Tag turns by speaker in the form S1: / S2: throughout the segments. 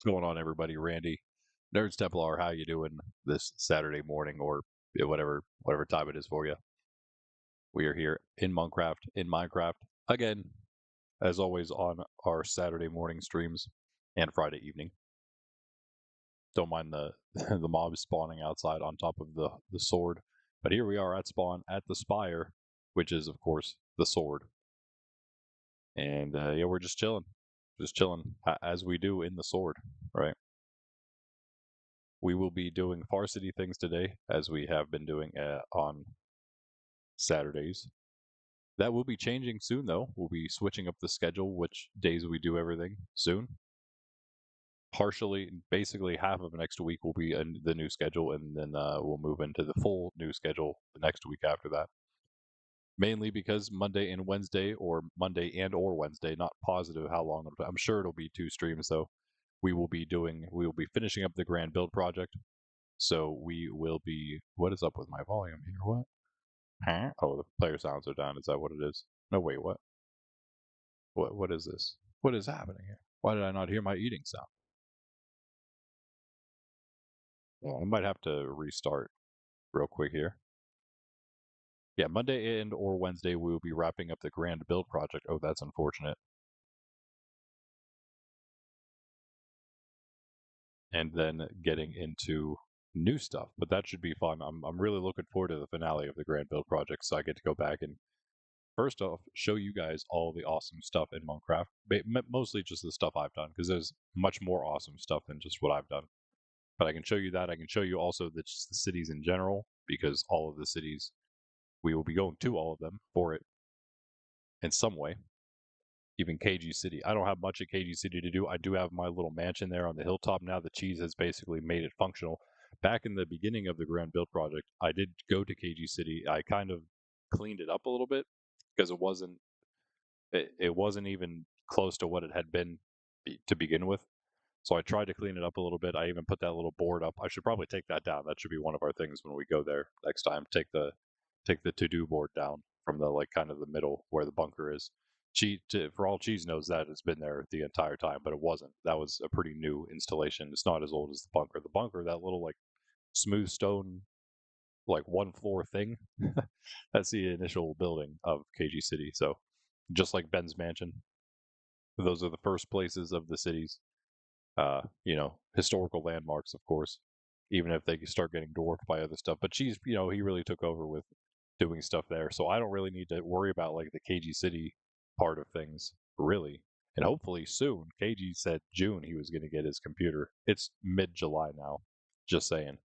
S1: What's going on, everybody? Randy, Nerds Templar, how you doing this Saturday morning, or whatever time it is for you? We are here in Minecraft again, as always, on our Saturday morning streams and Friday evening. Don't mind the the mobs spawning outside on top of the sword, but here we are at spawn at the spire, which is of course the sword. And yeah, we're just chilling as we do in the sword, right? We will be doing varsity things today, as we have been doing on Saturdays. That will be changing soon, though. We'll be switching up the schedule, which days we do everything soon. Partially, basically half of next week will be the new schedule, and then we'll move into the full new schedule the next week after that. Mainly because Monday and Wednesday, or Monday and or Wednesday, not positive how long. I'm sure it'll be 2 streams, though. We will be finishing up the grand build project. So we will be. What is up with my volume here? What? Huh? Oh, the player sounds are down. Is that what it is? No, wait, what? What is this? What is happening here? Why did I not hear my eating sound? Well, I might have to restart real quick here. Yeah, Monday and or Wednesday we will be wrapping up the grand build project. Oh, that's unfortunate. And then getting into new stuff, but that should be fun. I'm really looking forward to the finale of the grand build project, so I get to go back and first off, show you guys all the awesome stuff in Monkraft. Mostly just the stuff I've done, because there's much more awesome stuff than just what I've done. But I can show you that. I can show you also just the cities in general, because all of the cities, we will be going to all of them for it in some way. Even KG City. I don't have much at KG City to do. I do have my little mansion there on the hilltop now. The cheese has basically made it functional. Back in the beginning of the Grand Build project, I did go to KG City. I kind of cleaned it up a little bit because it wasn't even close to what it had been to begin with. So I tried to clean it up a little bit. I even put that little board up. I should probably take that down. That should be one of our things when we go there next time. Take the to-do board down from the kind of the middle where the bunker is. For all Cheese knows that it's been there the entire time, but it wasn't. That was a pretty new installation. It's not as old as the bunker. The bunker, that little smooth stone, one floor thing, that's the initial building of KG City. So just like Ben's mansion, those are the first places of the cities. Historical landmarks, of course, even if they start getting dwarfed by other stuff. But Cheese, he really took over with doing stuff there. So I don't really need to worry about the KG City part of things, really. And hopefully soon. KG said June he was going to get his computer. It's mid-July now. Just saying.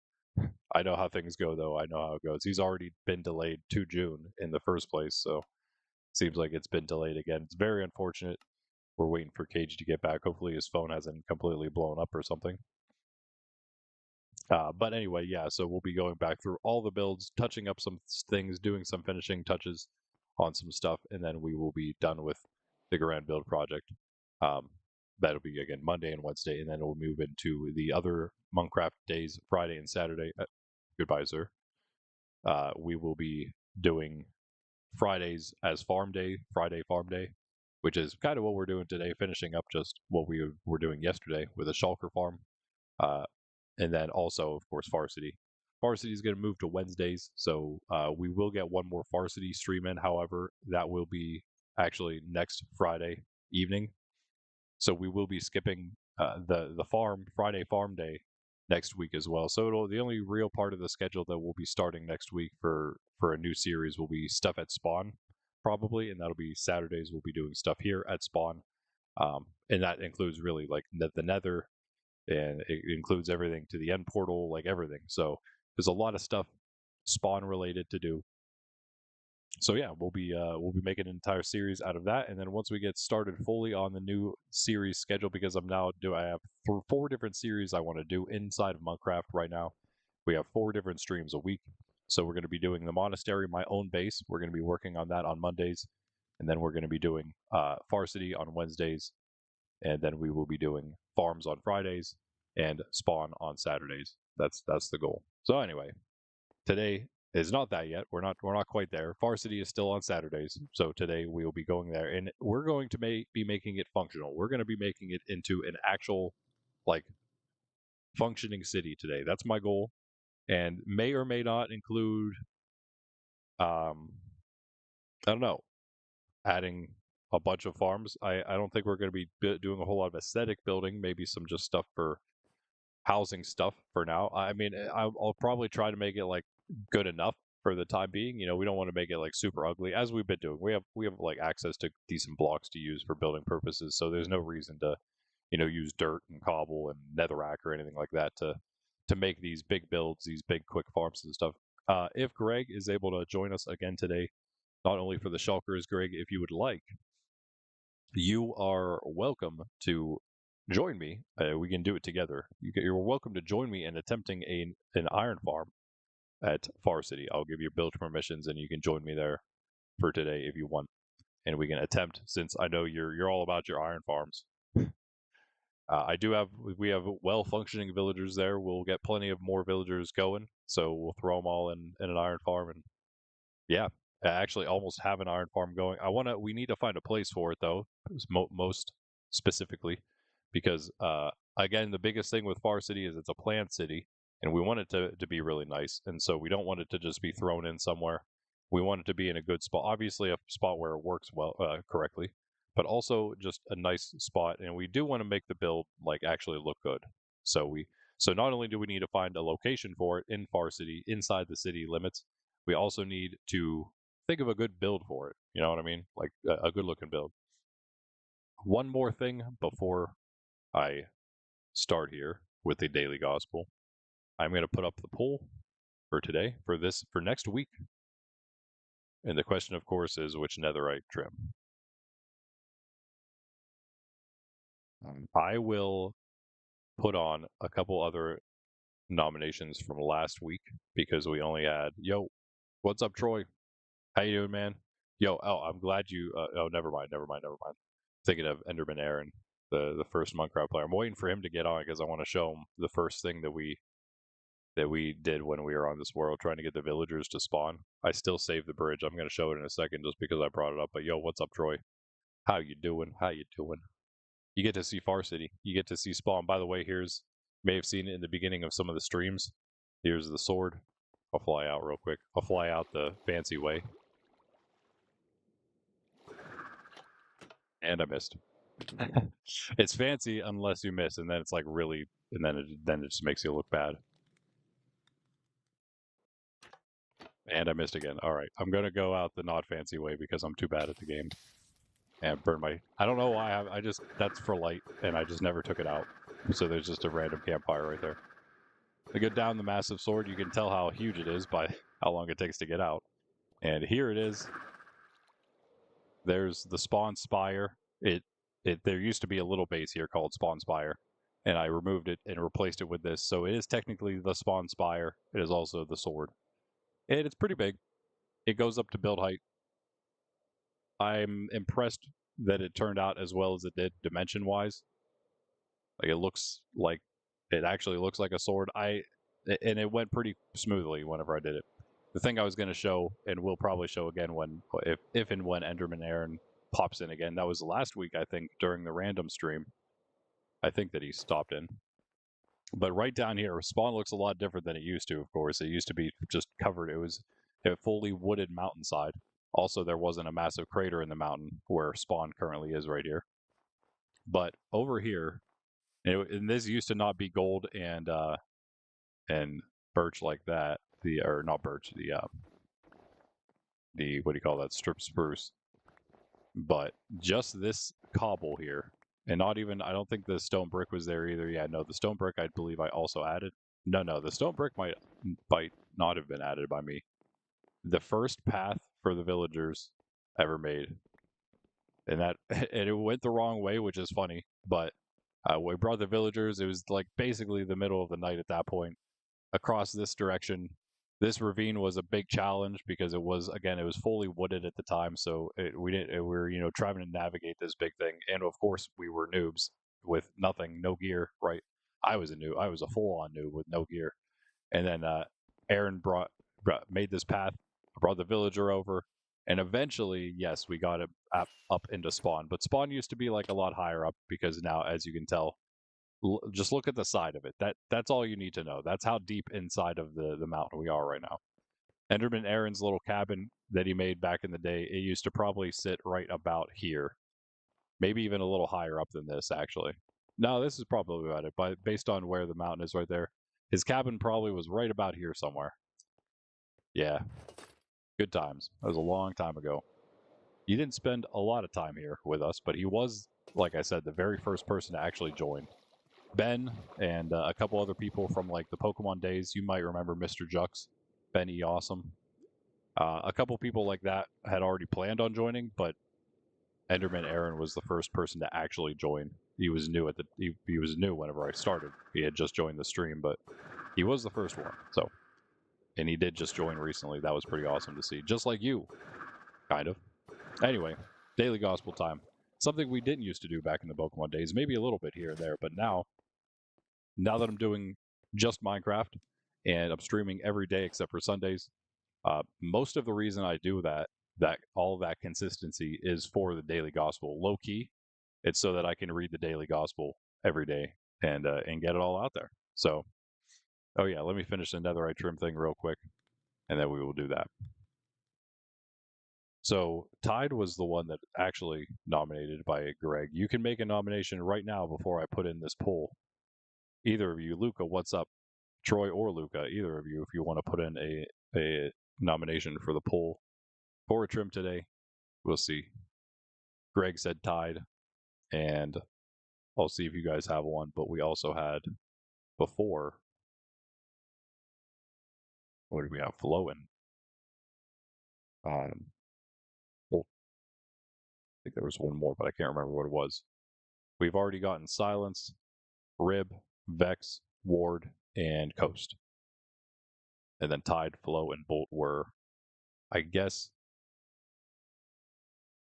S1: I know how things go, though. I know how it goes. He's already been delayed to June in the first place, so seems like it's been delayed again. It's very unfortunate. We're waiting for KG to get back. Hopefully his phone hasn't completely blown up or something. But anyway, yeah, so we'll be going back through all the builds, touching up some things, doing some finishing touches on some stuff, and then we will be done with the grand build project. That'll be, again, Monday and Wednesday, and then we'll move into the other Monkraft days, Friday and Saturday. Goodbye, sir. We will be doing Fridays as farm day, Friday farm day, which is kind of what we're doing today, finishing up just what we were doing yesterday with a Shulker farm. And then also, of course, Varsity. Varsity is going to move to Wednesdays, so we will get one more Varsity stream in. However, that will be actually next Friday evening. So we will be skipping the Friday farm day next week as well. So the only real part of the schedule that we'll be starting next week for a new series will be stuff at Spawn, probably, and that'll be Saturdays. We'll be doing stuff here at Spawn, and that includes really the Nether, and it includes everything to the end portal, everything. So there's a lot of stuff Spawn related to do. So yeah, we'll be making an entire series out of that, and then once we get started fully on the new series schedule, because I have 4 different series I want to do inside of Monkraft right now. We have 4 different streams a week, so we're going to be doing the monastery, my own base. We're going to be working on that on Mondays, and then we're going to be doing Varsity on Wednesdays, and then we will be doing farms on Fridays and Spawn on Saturdays. That's the goal. So anyway, today is not that yet. We're not quite there. Varsity is still on Saturdays, so today we will be going there, and we're going to be making it functional. We're going to be making it into an actual like functioning city today. That's my goal, and may or may not include I don't know, adding a bunch of farms. I don't think we're going to be doing a whole lot of aesthetic building. Maybe some just stuff for housing stuff for now. I mean, I'll probably try to make it like good enough for the time being. You know, we don't want to make it like super ugly as we've been doing. We have like access to decent blocks to use for building purposes, so there's no reason to use dirt and cobble and netherrack or anything like that to make these big builds, these big quick farms and stuff. If Greg is able to join us again today, not only for the Shulkers, Greg, if you would like, you are welcome to join me. We can do it together. You're welcome to join me in attempting an iron farm at Far City. I'll give you build permissions, and you can join me there for today if you want. And we can attempt, since I know you're all about your iron farms. We have well functioning villagers there. We'll get plenty of more villagers going, so we'll throw them all in an iron farm, and yeah, I actually almost have an iron farm going. We need to find a place for it though, most specifically, because again, the biggest thing with Far City is it's a planned city, and we want it to be really nice, and so we don't want it to just be thrown in somewhere. We want it to be in a good spot, obviously a spot where it works well correctly, but also just a nice spot, and we do want to make the build like actually look good. So not only do we need to find a location for it in Far City, inside the city limits, we also need to think of a good build for it. You know what I mean? Like a good looking build. One more thing before I start here with the daily gospel. I'm going to put up the poll for today, for next week. And the question, of course, is which netherite trim. I will put on a couple other nominations from last week because we only had, yo, what's up, Troy? How you doing, man? Yo, I'm glad you. Never mind. Thinking of Enderman Aaron, the first Monkraft player. I'm waiting for him to get on because I want to show him the first thing that we did when we were on this world, trying to get the villagers to spawn. I still saved the bridge. I'm going to show it in a second just because I brought it up. But yo, what's up, Troy? How you doing? You get to see Far City. You get to see spawn. By the way, you may have seen it in the beginning of some of the streams. Here's the sword. I'll fly out real quick. I'll fly out the fancy way. And I missed. It's fancy unless you miss, and then it's like really, and then it just makes you look bad. And I missed again. All right, I'm gonna go out the not fancy way because I'm too bad at the game. And burn my. I don't know why. That's for light, and I just never took it out. So there's just a random campfire right there. I get down the massive sword. You can tell how huge it is by how long it takes to get out. And here it is. There's the spawn spire. There used to be a little base here called Spawn Spire, and I removed it and replaced it with this. So it is technically the Spawn Spire. It is also the sword, and it's pretty big. It goes up to build height. I'm impressed that it turned out as well as it did dimension-wise. Like it actually looks like a sword. And it went pretty smoothly whenever I did it. The thing I was going to show, and we'll probably show again if and when Enderman Aaron pops in again. That was last week, I think, during the random stream. I think that he stopped in. But right down here, spawn looks a lot different than it used to, of course. It used to be just covered. It was a fully wooded mountainside. Also, there wasn't a massive crater in the mountain where spawn currently is right here. But over here, and this used to not be gold and birch like that. Or not birch, the what do you call that? Strip spruce. But just this cobble here, and not even, I don't think the stone brick was there either. Yeah, no, the stone brick I believe I also added. No, the stone brick might not have been added by me. The first path for the villagers ever made, and it went the wrong way, which is funny. But we brought the villagers. It was like basically the middle of the night at that point. Across this direction, this ravine was a big challenge because it was fully wooded at the time. So we were trying to navigate this big thing, and of course we were noobs with nothing, no gear. Right, I was a noob. I was a full-on noob with no gear. And then Aaron made this path, brought the villager over, and eventually, yes, we got it up into spawn. But spawn used to be like a lot higher up because now, as you can tell, just look at the side of it. That's all you need to know. That's how deep inside of the mountain we are right now. Enderman Aaron's little cabin that he made back in the day, it used to probably sit right about here. Maybe even a little higher up than this, actually. No, this is probably about it, but based on where the mountain is right there, his cabin probably was right about here somewhere. Yeah, good times. That was a long time ago. He didn't spend a lot of time here with us, but he was, like I said, the very first person to actually join. Ben and a couple other people from like the Pokemon days. You might remember Mr. Jux, Ben E. Awesome. A couple people like that had already planned on joining, but Enderman Aaron was the first person to actually join. He was new at the he was new whenever I started. He had just joined the stream, but he was the first one. So, and he did just join recently. That was pretty awesome to see. Just like you, kind of. Anyway, daily gospel time. Something we didn't used to do back in the Pokemon days. Maybe a little bit here and there, but now that I'm doing just Minecraft and I'm streaming every day except for Sundays, most of the reason I do that all of that consistency is for the daily gospel. Low key, it's so that I can read the daily gospel every day and get it all out there. So, oh yeah, let me finish the netherite trim thing real quick, and then we will do that. So Tide was the one that actually nominated by Greg. You can make a nomination right now before I put in this poll. Either of you, Luca, what's up? Troy or Luca, either of you, if you want to put in a nomination for the poll for a trim today, we'll see. Greg said Tide, and I'll see if you guys have one. But we also had before. What did we have? Flowing. Well, I think there was one more, but I can't remember what it was. We've already gotten Silence, Rib, Vex, Ward, and Coast. And then Tide, Flow, and Bolt were, I guess,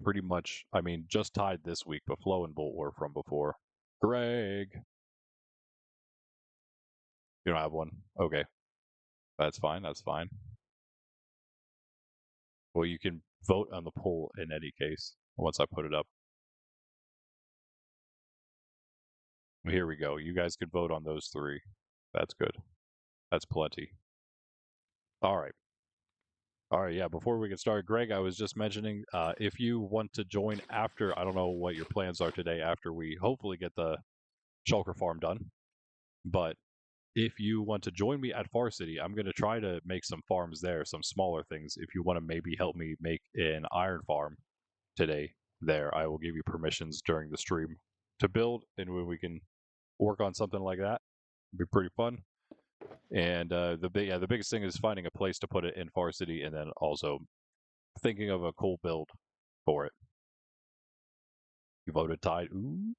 S1: pretty much, I mean, just tied this week, but Flow and Bolt were from before. Greg! You don't have one? Okay. That's fine, that's fine. Well, you can vote on the poll in any case once I put it up. Here we go. You guys could vote on those three. That's good. That's plenty. All right. All right, yeah, before we get started, Greg, I was just mentioning if you want to join after, I don't know what your plans are today after we hopefully get the Shulker farm done, but if you want to join me at Far City, I'm going to try to make some farms there, some smaller things. If you want to maybe help me make an iron farm today there, I will give you permissions during the stream to build, and when we can work on something like that, it'd be pretty fun. And the biggest thing is finding a place to put it in Far City, and then also thinking of a cool build for it. You voted Tide. Ooh.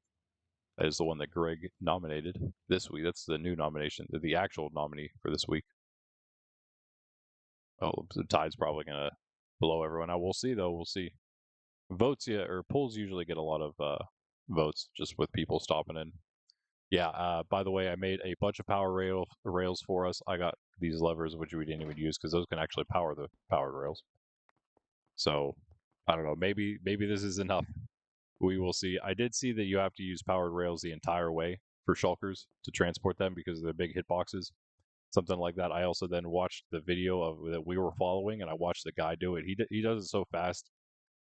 S1: That is the one that Greg nominated this week. That's the new nomination, the actual nominee for this week. Oh, the Tide's probably going to blow everyone out. We'll see, though. We'll see. Votes, yeah, or polls usually get a lot of votes just with people stopping in. Yeah, by the way, I made a bunch of power rails for us. I got these levers, which we didn't even use because those can actually power the powered rails. So, I don't know. Maybe this is enough. We will see. I did see that you have to use powered rails the entire way for shulkers to transport them because of the big hitboxes. Something like that. I also then watched the video of that we were following, and I watched the guy do it. He does it so fast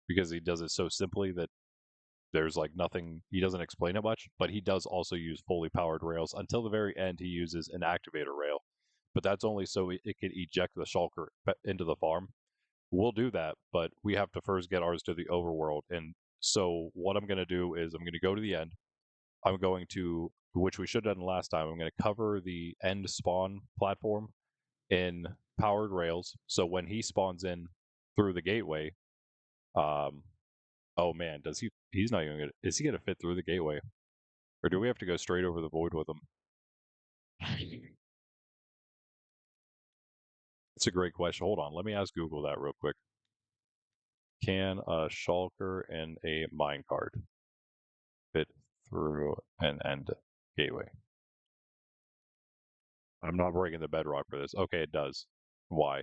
S1: because he does it so simply that there's like nothing. He doesn't explain it much, but he does also use fully powered rails. Until the very end, he uses an activator rail, but that's only so it can eject the shulker into the farm. We'll do that, but we have to first get ours to the overworld. And so what I'm going to do is I'm going to go to the end. I'm going to, which we should have done last time, I'm going to cover the end spawn platform in powered rails. So when he spawns in through the gateway, oh man, he's not even going to, is he going to fit through the gateway? Or do we have to go straight over the void with him? It's a great question. Hold on. Let me ask Google that real quick. Can a shulker and a minecart fit through an end gateway? I'm not breaking the bedrock for this. Okay, it does. Why?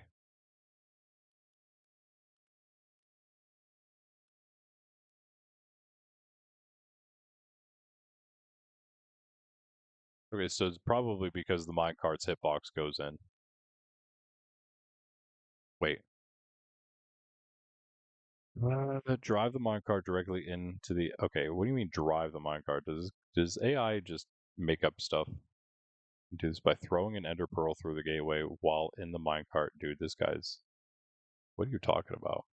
S1: Okay, so it's probably because the minecart's hitbox goes in. Wait. Drive the minecart directly into the. Okay, what do you mean drive the minecart? Does AI just make up stuff? Do this by throwing an ender pearl through the gateway while in the minecart. Dude, this guy's. What are you talking about?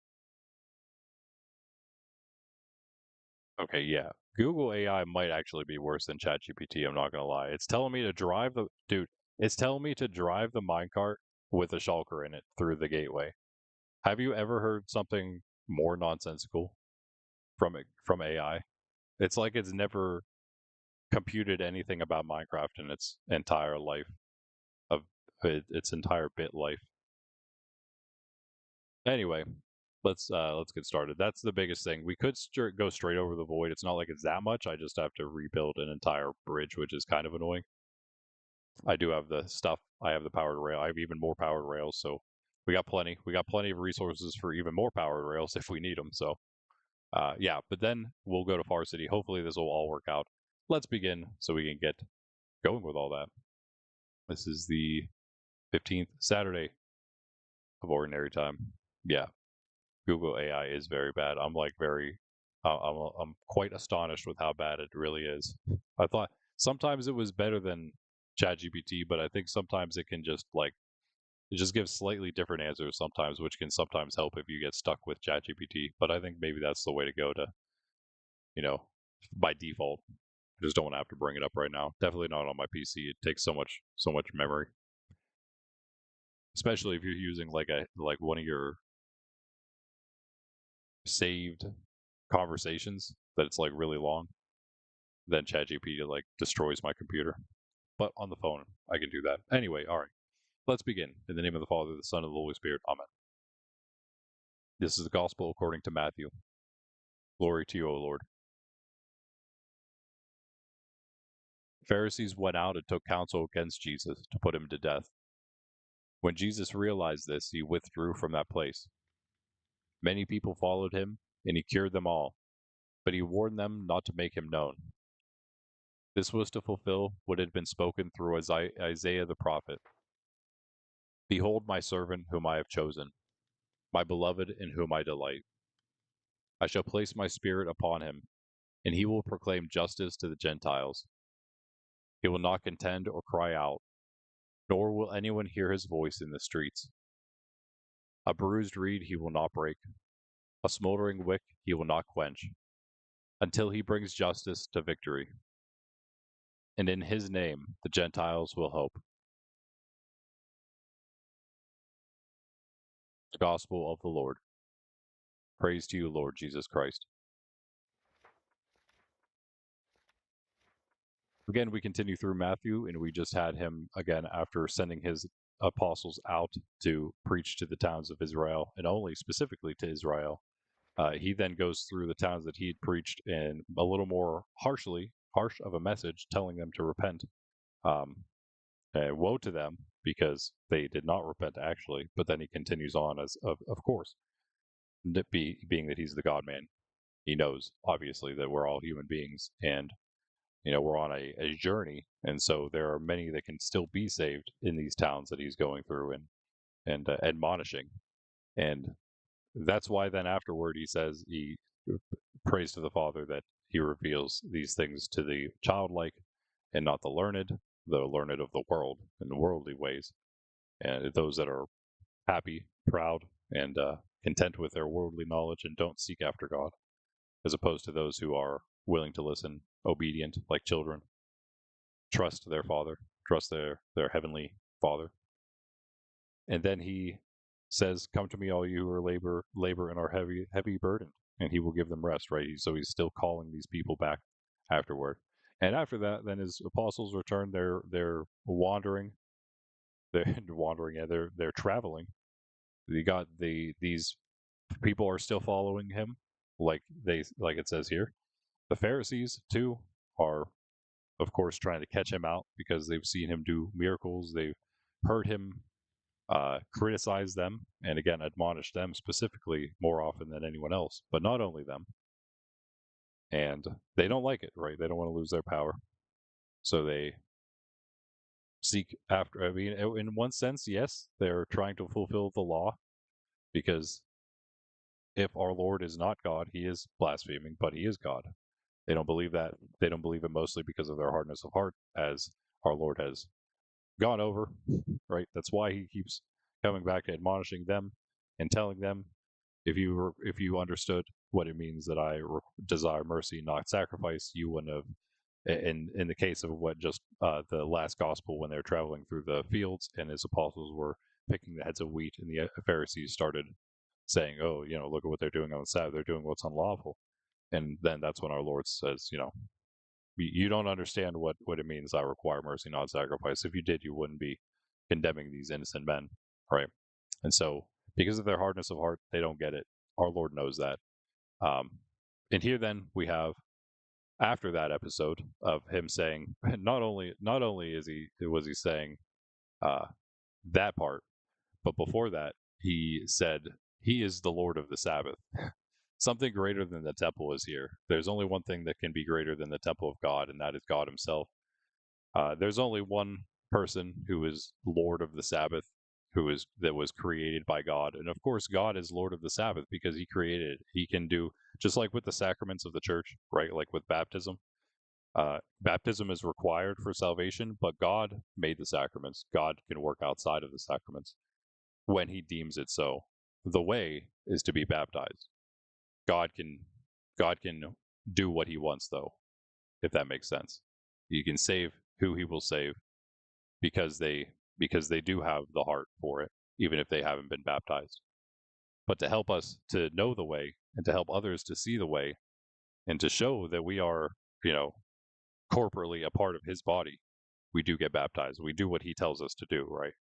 S1: Okay, yeah. Google AI might actually be worse than ChatGPT, I'm not gonna lie. It's telling me to drive the dude, it's telling me to drive the minecart with a shulker in it through the gateway. Have you ever heard something more nonsensical from AI? It's like it's never computed anything about Minecraft in its entire life of its entire bit life. Anyway, let's get started. That's the biggest thing. We could go straight over the void. It's not like it's that much. I just have to rebuild an entire bridge, which is kind of annoying. I do have the stuff. I have the powered rail. I have even more powered rails. So we got plenty. We got plenty of resources for even more powered rails if we need them. So yeah, but then we'll go to Far City. Hopefully this will all work out. Let's begin so we can get going with all that. This is the 15th Saturday of Ordinary Time. Yeah, Google AI is very bad. I'm like very, I'm quite astonished with how bad it really is. I thought sometimes it was better than ChatGPT, but I think sometimes it can just like it just gives slightly different answers sometimes, which can sometimes help if you get stuck with ChatGPT. But I think maybe that's the way to go to, you know, by default. I just don't want to have to bring it up right now. Definitely not on my PC. It takes so much memory, especially if you're using like one of your saved conversations that it's like really long. Then ChatGPT like destroys my computer. But on the phone, I can do that. Anyway, all right. Let's begin. In the name of the Father, the Son, and the Holy Spirit. Amen. This is the Gospel according to Matthew. Glory to you, O Lord. The Pharisees went out and took counsel against Jesus to put him to death. When Jesus realized this, he withdrew from that place. Many people followed him, and he cured them all, but he warned them not to make him known. This was to fulfill what had been spoken through Isaiah the prophet. Behold my servant whom I have chosen, my beloved in whom I delight. I shall place my spirit upon him, and he will proclaim justice to the Gentiles. He will not contend or cry out, nor will anyone hear his voice in the streets. A bruised reed he will not break, a smoldering wick he will not quench, until he brings justice to victory. And in his name the Gentiles will hope. The Gospel of the Lord. Praise to you, Lord Jesus Christ. Again, we continue through Matthew, and we just had him again after sending his apostles out to preach to the towns of Israel, and only specifically to Israel. He then goes through the towns that he had preached in a little more harsh of a message, telling them to repent. Woe to them because they did not repent actually. But then he continues on as of course, being that he's the God man, he knows obviously that we're all human beings, and we're on a journey, and so there are many that can still be saved in these towns that he's going through and admonishing. And that's why then afterward he says he prays to the Father that he reveals these things to the childlike and not the learned of the world and the worldly ways, and those that are happy, proud, and content with their worldly knowledge and don't seek after God, as opposed to those who are willing to listen, obedient like children, trust their Father, trust their heavenly Father. And then he says, "Come to me, all you who are labor and are heavy burdened, and he will give them rest." Right. So he's still calling these people back afterward. And after that, then his apostles return. They're wandering. They're wandering. Yeah, they're traveling. These people are still following him, like it says here. The Pharisees too are, of course, trying to catch him out because they've seen him do miracles. They've heard him criticize them, and again admonish them specifically more often than anyone else, but not only them. And they don't like it, right? They don't want to lose their power, so they seek after. I mean, in one sense, yes, they're trying to fulfill the law because if our Lord is not God, he is blaspheming, but he is God. They don't believe that. They don't believe it mostly because of their hardness of heart, as our Lord has gone over, right? That's why he keeps coming back to admonishing them and telling them, if you understood what it means that I desire mercy, not sacrifice, you wouldn't have. In the case of what just the last gospel, when they're traveling through the fields and his apostles were picking the heads of wheat, and the Pharisees started saying, "Oh, look at what they're doing on the Sabbath. They're doing what's unlawful." And then that's when our Lord says, you don't understand what it means. I require mercy, not sacrifice. If you did, you wouldn't be condemning these innocent men, right? And so, because of their hardness of heart, they don't get it. Our Lord knows that. Um, and here, then, we have after that episode of him saying, not only was he saying uh, that part, but before that, he said he is the Lord of the Sabbath. Something greater than the temple is here. There's only one thing that can be greater than the temple of God, and that is God Himself. There's only one person who is Lord of the Sabbath, that was created by God, and of course, God is Lord of the Sabbath because He created it. He can do just like with the sacraments of the church, right? Like with baptism. Baptism is required for salvation, but God made the sacraments. God can work outside of the sacraments when He deems it so. The way is to be baptized. God can God can do what He wants, though, if that makes sense. He can save who He will save because they do have the heart for it, even if they haven't been baptized. But to help us to know the way and to help others to see the way and to show that we are, you know, corporately a part of His body, we do get baptized. We do what He tells us to do, right?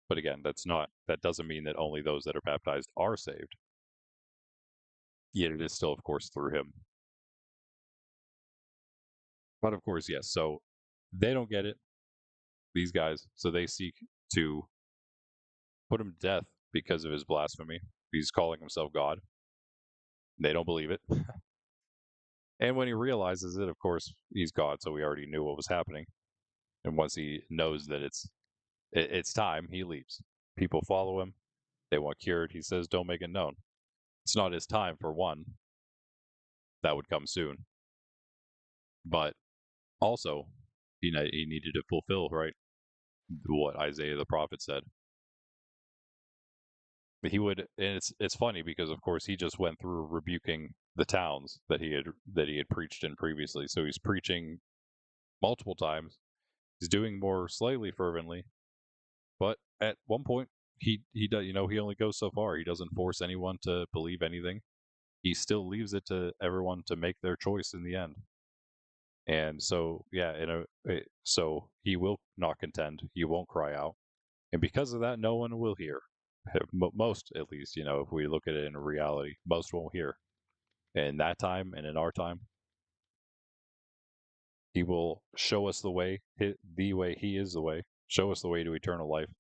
S1: But again, that doesn't mean that only those that are baptized are saved. Yet it is still, of course, through Him. But of course, yes. So they don't get it, these guys. So they seek to put him to death because of his blasphemy. He's calling himself God. They don't believe it. And when he realizes it, of course, he's God, so he already knew what was happening. And once he knows that it's time, he leaves. People follow him. They want cured. He says, "Don't make it known." It's not his time, for one. That would come soon. But also, he needed to fulfill, right, what Isaiah the prophet said. He would, and it's funny because of course he just went through rebuking the towns that he had preached in previously. So he's preaching multiple times. He's doing more slightly fervently, but at one point he does, he only goes so far. He doesn't force anyone to believe anything. He still leaves it to everyone to make their choice in the end. And so yeah, so he will not contend. He won't cry out, and because of that, no one will hear. Most, at least, if we look at it in reality, most won't hear. In that time and in our time, He will show us the way, the way He is the way, show us the way to eternal life,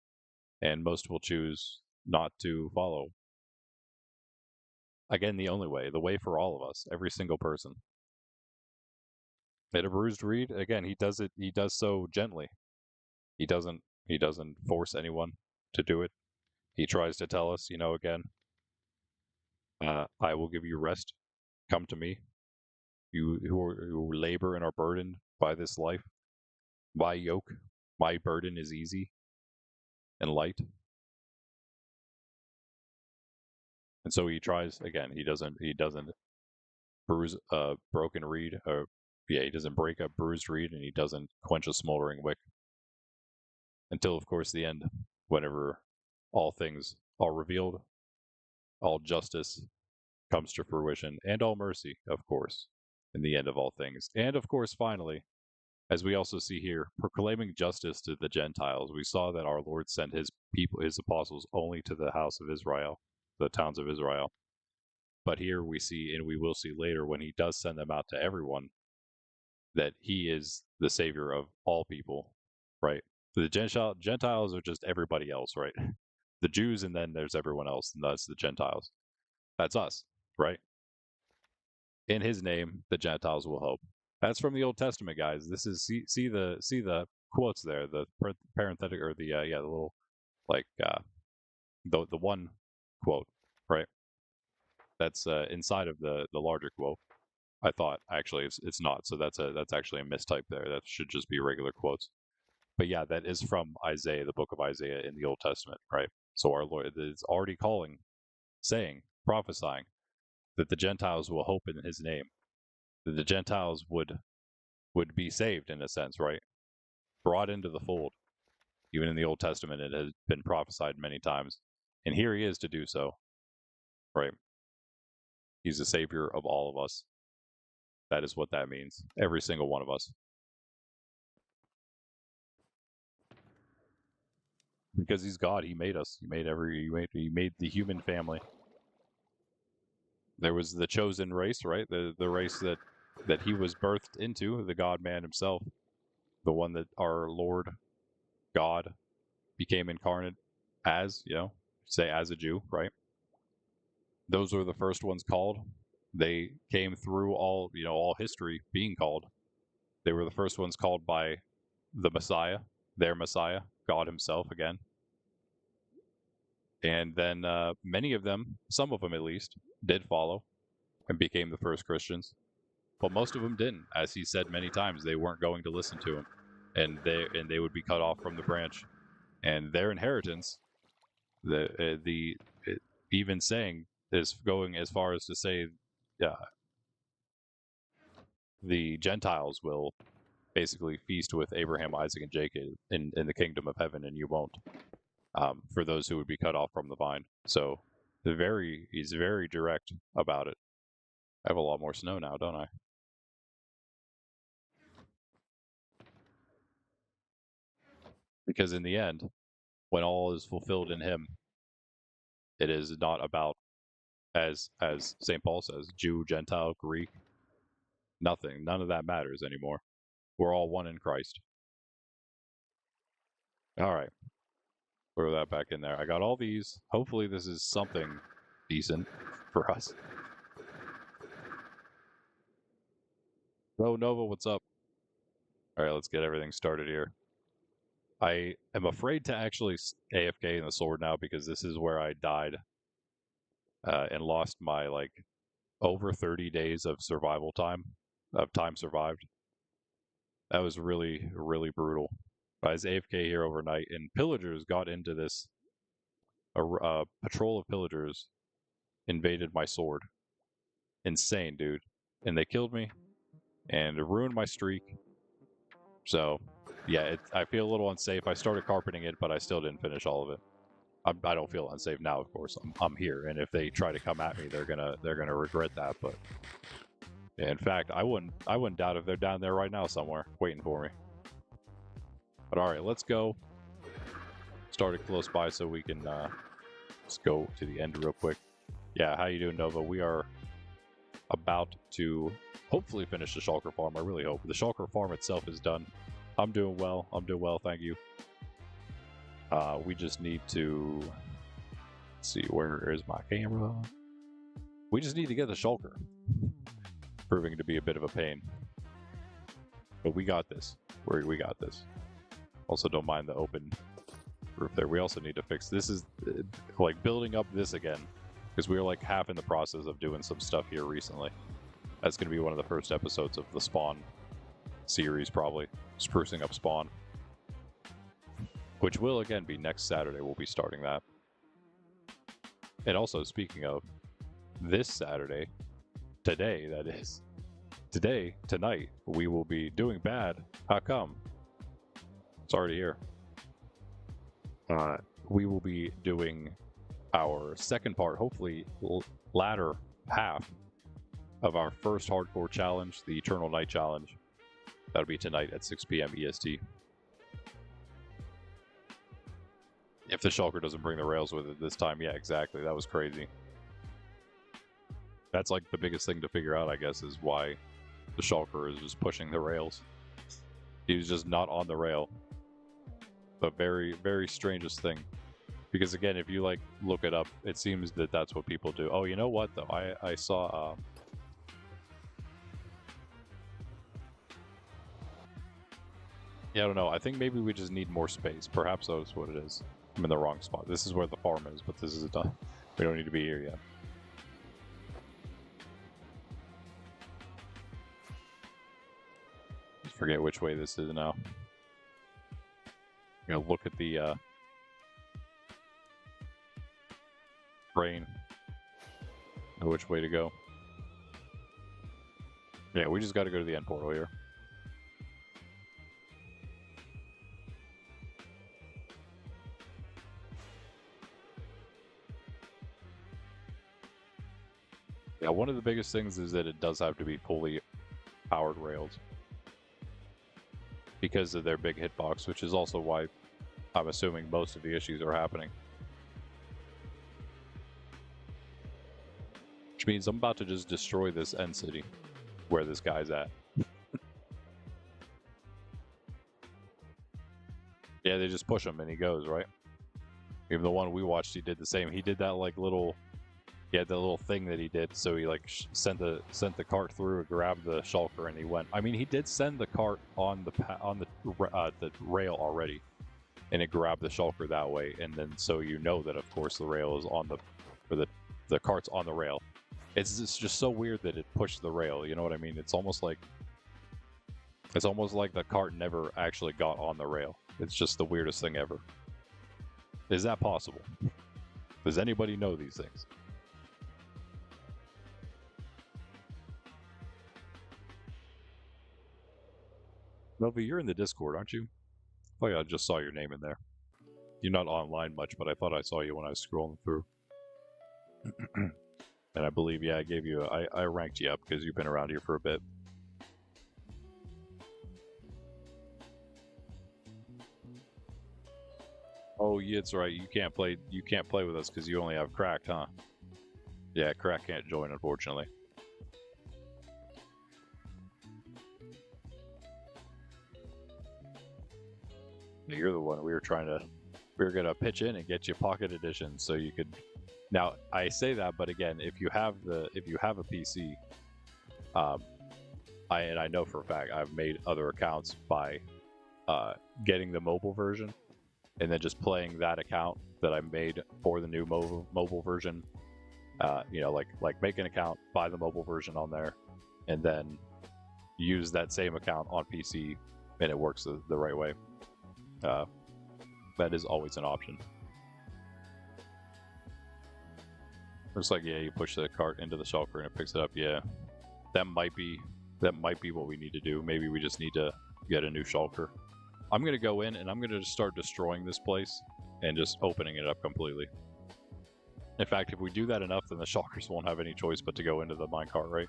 S1: and most will choose not to follow. Again, the only way, the way for all of us, every single person. At a bruised reed, again, He does it. He does so gently. He doesn't. He doesn't force anyone to do it. He tries to tell us, again, I will give you rest. Come to me, you who labor and are burdened by this life. My yoke, my burden is easy and light. And so he tries again. He doesn't bruise a broken reed, or he doesn't break a bruised reed, and he doesn't quench a smoldering wick until, of course, the end, whenever all things are revealed, all justice comes to fruition, and all mercy, of course, in the end of all things. And of course, finally, as we also see here, proclaiming justice to the Gentiles. We saw that our Lord sent His people, His apostles, only to the house of Israel, the towns of Israel. But here we see, and we will see later, when He does send them out to everyone, that He is the Savior of all people, right? The Gentiles are just everybody else, right? The Jews, and then there's everyone else, and that's the Gentiles. That's us, right? In His name, the Gentiles will hope. That's from the Old Testament, guys. This is see the quotes there, the parenthetic or the the little like the one quote, right? That's inside of the larger quote. I thought actually it's not, so that's actually a mistype there. That should just be regular quotes. But yeah, that is from Isaiah, the book of Isaiah in the Old Testament, right? So our Lord is already calling, saying, prophesying that the Gentiles will hope in His name, that the Gentiles would be saved in a sense, right? Brought into the fold. Even in the Old Testament, it has been prophesied many times, and here He is to do so, right? He's the Savior of all of us. That is what that means. Every single one of us. Because He's God, He made us. He made the human family. There was the chosen race, right? The race that He was birthed into, the God man Himself, the one that our Lord God became incarnate as, say as a Jew, right? Those were the first ones called. They came through all history being called. They were the first ones called by the Messiah, their Messiah, God Himself again. And then many of them, some of them at least, did follow and became the first Christians. But most of them didn't. As He said many times, they weren't going to listen to Him, and they would be cut off from the branch. And their inheritance, even saying, is going as far as to say, the Gentiles will basically feast with Abraham, Isaac, and Jacob in the kingdom of heaven, and you won't. For those who would be cut off from the vine. So he's very direct about it. I have a lot more snow now, don't I? Because in the end, when all is fulfilled in Him, it is not about, as St. Paul says, Jew, Gentile, Greek. Nothing. None of that matters anymore. We're all one in Christ. All right. Throw that back in there. I got all these. Hopefully this is something decent for us. Hello, Nova. What's up? All right, let's get everything started here. I am afraid to actually AFK in the sword now because this is where I died and lost my over 30 days of survival time, of time survived. That was really, really brutal. I was AFK here overnight, and pillagers got into this. A patrol of pillagers invaded my sword. Insane, dude. And they killed me and ruined my streak. So, yeah, I feel a little unsafe. I started carpeting it, but I still didn't finish all of it. I don't feel unsafe now, of course. I'm here, and if they try to come at me, they're gonna regret that. But yeah, in fact, I wouldn't doubt if they're down there right now somewhere waiting for me. But all right, let's go. Started close by, so we can just go to the end real quick. Yeah, how you doing, Nova? We are about to hopefully finish the Shulker farm. I really hope. The Shulker farm itself is done. I'm doing well. Thank you. We just need to see, where is my camera? We just need to get the Shulker. Proving to be a bit of a pain. But we got this. We got this. Also, don't mind the open roof there. We also need to fix this. Is like building up this again, because we were like half in the process of doing some stuff here recently. That's going to be one of the first episodes of the Spawn series, probably. Sprucing up Spawn. Which will, again, be next Saturday. We'll be starting that. And also, speaking of, this Saturday, today, that is, tonight, we will be doing bad. How come? Sorry to hear. We will be doing our second part, hopefully latter half of our first hardcore challenge, the Eternal Night Challenge. That'll be tonight at 6 p.m. EST. If the Shulker doesn't bring the rails with it this time, yeah, exactly. That was crazy. That's like the biggest thing to figure out, I guess, is why the Shulker is just pushing the rails. He was just not on the rail. The very, very strangest thing. Because again, if you look it up, it seems that that's what people do. Oh, you know what though? I saw Yeah, I don't know. I think maybe we just need more space. Perhaps that's what it is. I'm in the wrong spot. This is where the farm is, but this is done. We don't need to be here yet. Forget which way this is now. You know, look at the brain. Know which way to go. Yeah, we just got to go to the end portal here. Yeah, one of the biggest things is that it does have to be fully powered rails because of their big hitbox, which is also why I'm assuming most of the issues are happening. Which means I'm about to just destroy this end city where this guy's at. Yeah, they just push him and he goes, right? Even the one we watched, he did the same. He did that like little, he had that little thing that he did. So he like sent the cart through, grabbed the shulker, and he went. I mean, he did send the cart on the rail already, and it grabbed the shulker that way. And then so you know that of course the rail is on the, or the cart's on the rail. It's just so weird that it pushed the rail. You know what I mean? It's almost like the cart never actually got on the rail. It's just the weirdest thing ever. Is that possible? Does anybody know these things? Novi, you're in the Discord, aren't you? Oh yeah, I just saw your name in there. You're not online much, but I thought I saw you when I was scrolling through. And I believe, yeah, I gave you, I ranked you up because you've been around here for a bit. Oh, yeah, it's right. You can't play with us because you only have Cracked, huh? Yeah, Crack can't join, unfortunately. You're the one we were gonna pitch in and get you Pocket Edition so you could. Now I say that, but again, if you have a PC, I know for a fact I've made other accounts by getting the mobile version and then just playing that account that I made for the new mobile version. You know, like make an account, buy the mobile version on there, and then use that same account on PC, and it works the right way. That is always an option. Looks like, yeah, you push the cart into the shulker and it picks it up. Yeah, that might be what we need to do. Maybe we just need to get a new shulker. I'm gonna go in and I'm gonna just start destroying this place and just opening it up completely. In fact, if we do that enough, then the shulkers won't have any choice but to go into the minecart, right?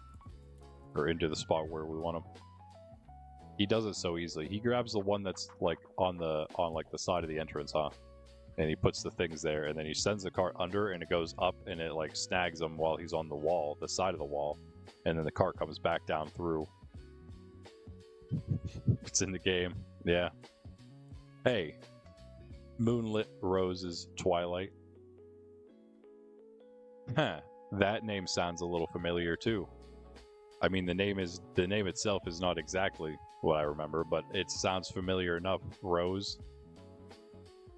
S1: Or into the spot where we want them. He does it so easily. He grabs the one that's like on the side of the entrance, huh? And he puts the things there, and then he sends the cart under, and it goes up, and it like snags him while he's on the wall, the side of the wall, and then the cart comes back down through. It's in the game, yeah. Hey, Moonlit Roses Twilight. Huh, that name sounds a little familiar too. I mean, the name itself is not exactly what I remember, but it sounds familiar enough. Rose.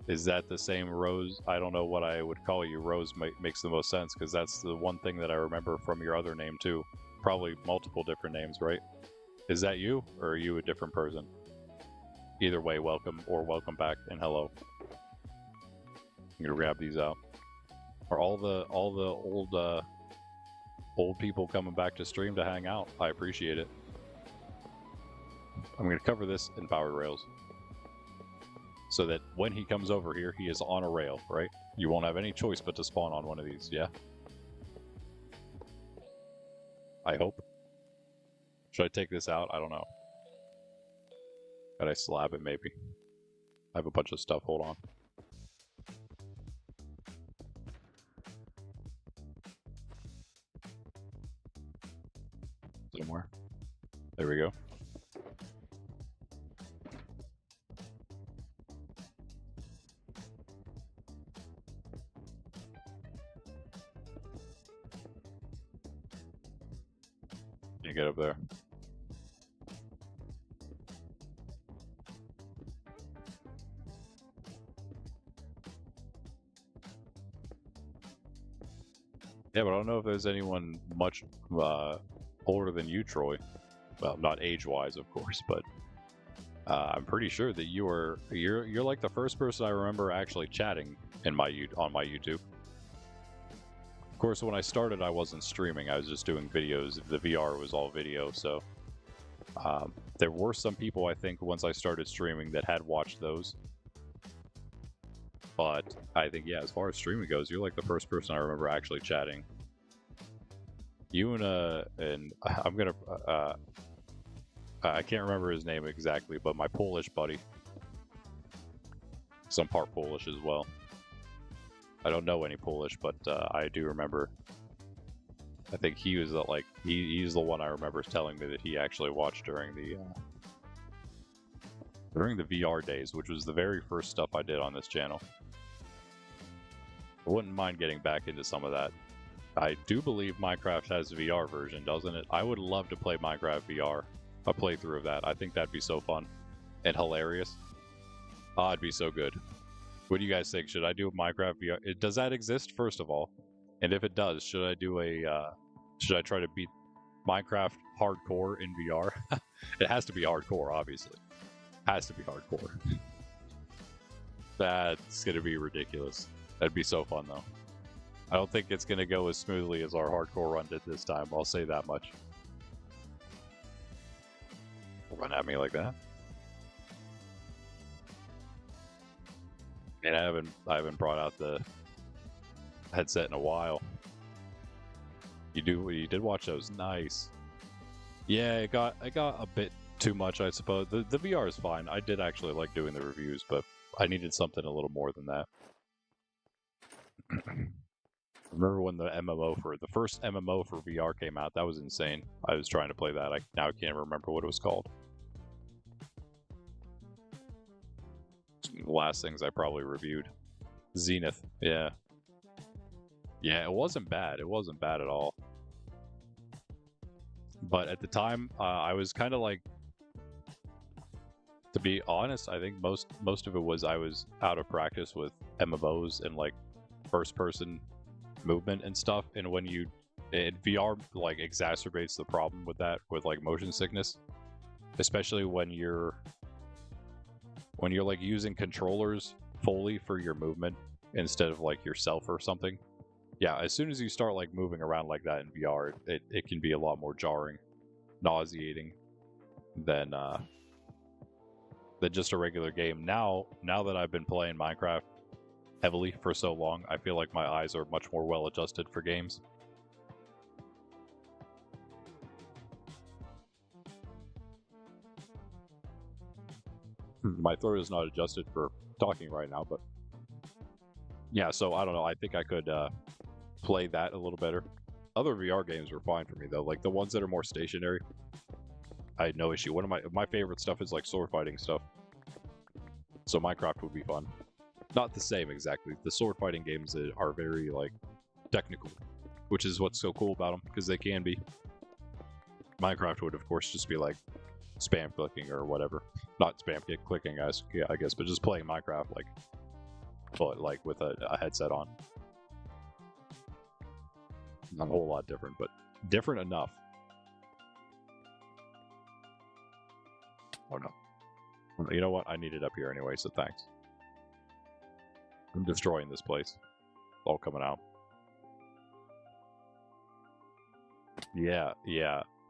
S1: Is that the same Rose? I don't know what I would call you. Rose makes the most sense because that's the one thing that I remember from your other name too. Probably multiple different names, right? Is that you, or are you a different person? Either way, welcome or welcome back and hello. I'm gonna grab these out. Are all the old people coming back to stream to hang out? I appreciate it. I'm gonna cover this in powered rails, so that when he comes over here, he is on a rail, right? You won't have any choice but to spawn on one of these, yeah? I hope. Should I take this out? I don't know. Could I slab it, maybe? I have a bunch of stuff, hold on. Somewhere. There we go. You get up there. Yeah, but I don't know if there's anyone much older than you, Troy. Well, not age-wise, of course, but I'm pretty sure that you're like the first person I remember actually chatting on my YouTube. Of course, when I started, I wasn't streaming. I was just doing videos. The VR was all video, so there were some people, I think, once I started streaming that had watched those. But I think, yeah, as far as streaming goes, you're like the first person I remember actually chatting. You and I'm gonna I can't remember his name exactly, but my Polish buddy, some part Polish as well. I don't know any Polish, but I do remember. I think he was like he's the one I remember telling me that he actually watched during the VR days, which was the very first stuff I did on this channel. I wouldn't mind getting back into some of that. I do believe Minecraft has a VR version, doesn't it? I would love to play Minecraft VR, a playthrough of that. I think that'd be so fun and hilarious. Oh, it'd be so good. What do you guys think? Should I do a Minecraft VR? Does that exist, first of all? And if it does, should I do a, should I try to beat Minecraft hardcore in VR? It has to be hardcore, obviously. Has to be hardcore. That's gonna be ridiculous. That'd be so fun, though. I don't think it's gonna go as smoothly as our hardcore run did this time, I'll say that much. Run at me like that. And I haven't brought out the headset in a while. You did watch those, nice. Yeah, it got a bit too much, I suppose. The VR is fine. I did actually like doing the reviews, but I needed something a little more than that. Remember when the first MMO for VR came out? That was insane. I was trying to play that. Now I can't remember what it was called. The last things I probably reviewed. Zenith, yeah. Yeah, it wasn't bad. It wasn't bad at all. But at the time, I was kind of like, to be honest, I think most of it was I was out of practice with MMOs and like first-person movement and stuff. And when VR like exacerbates the problem with that, with like motion sickness, especially when you're like using controllers fully for your movement instead of like yourself or something. Yeah, as soon as you start like moving around like that in VR, it can be a lot more jarring, nauseating than just a regular game. Now that I've been playing Minecraft heavily for so long, I feel like my eyes are much more well adjusted for games. My throat is not adjusted for talking right now, but yeah, so I don't know. I think I could play that a little better. Other VR games were fine for me though, like the ones that are more stationary. I had no issue. One of my favorite stuff is like sword fighting stuff. So Minecraft would be fun. Not the same exactly. The sword fighting games are very like technical, which is what's so cool about them, because they can be. Minecraft would of course just be like spam clicking or whatever. Not spam clicking, I guess, but just playing Minecraft like with a headset on. Not a whole lot different, but different enough. Oh no. You know what? I need it up here anyway, so thanks. I'm destroying this place. It's all coming out. Yeah.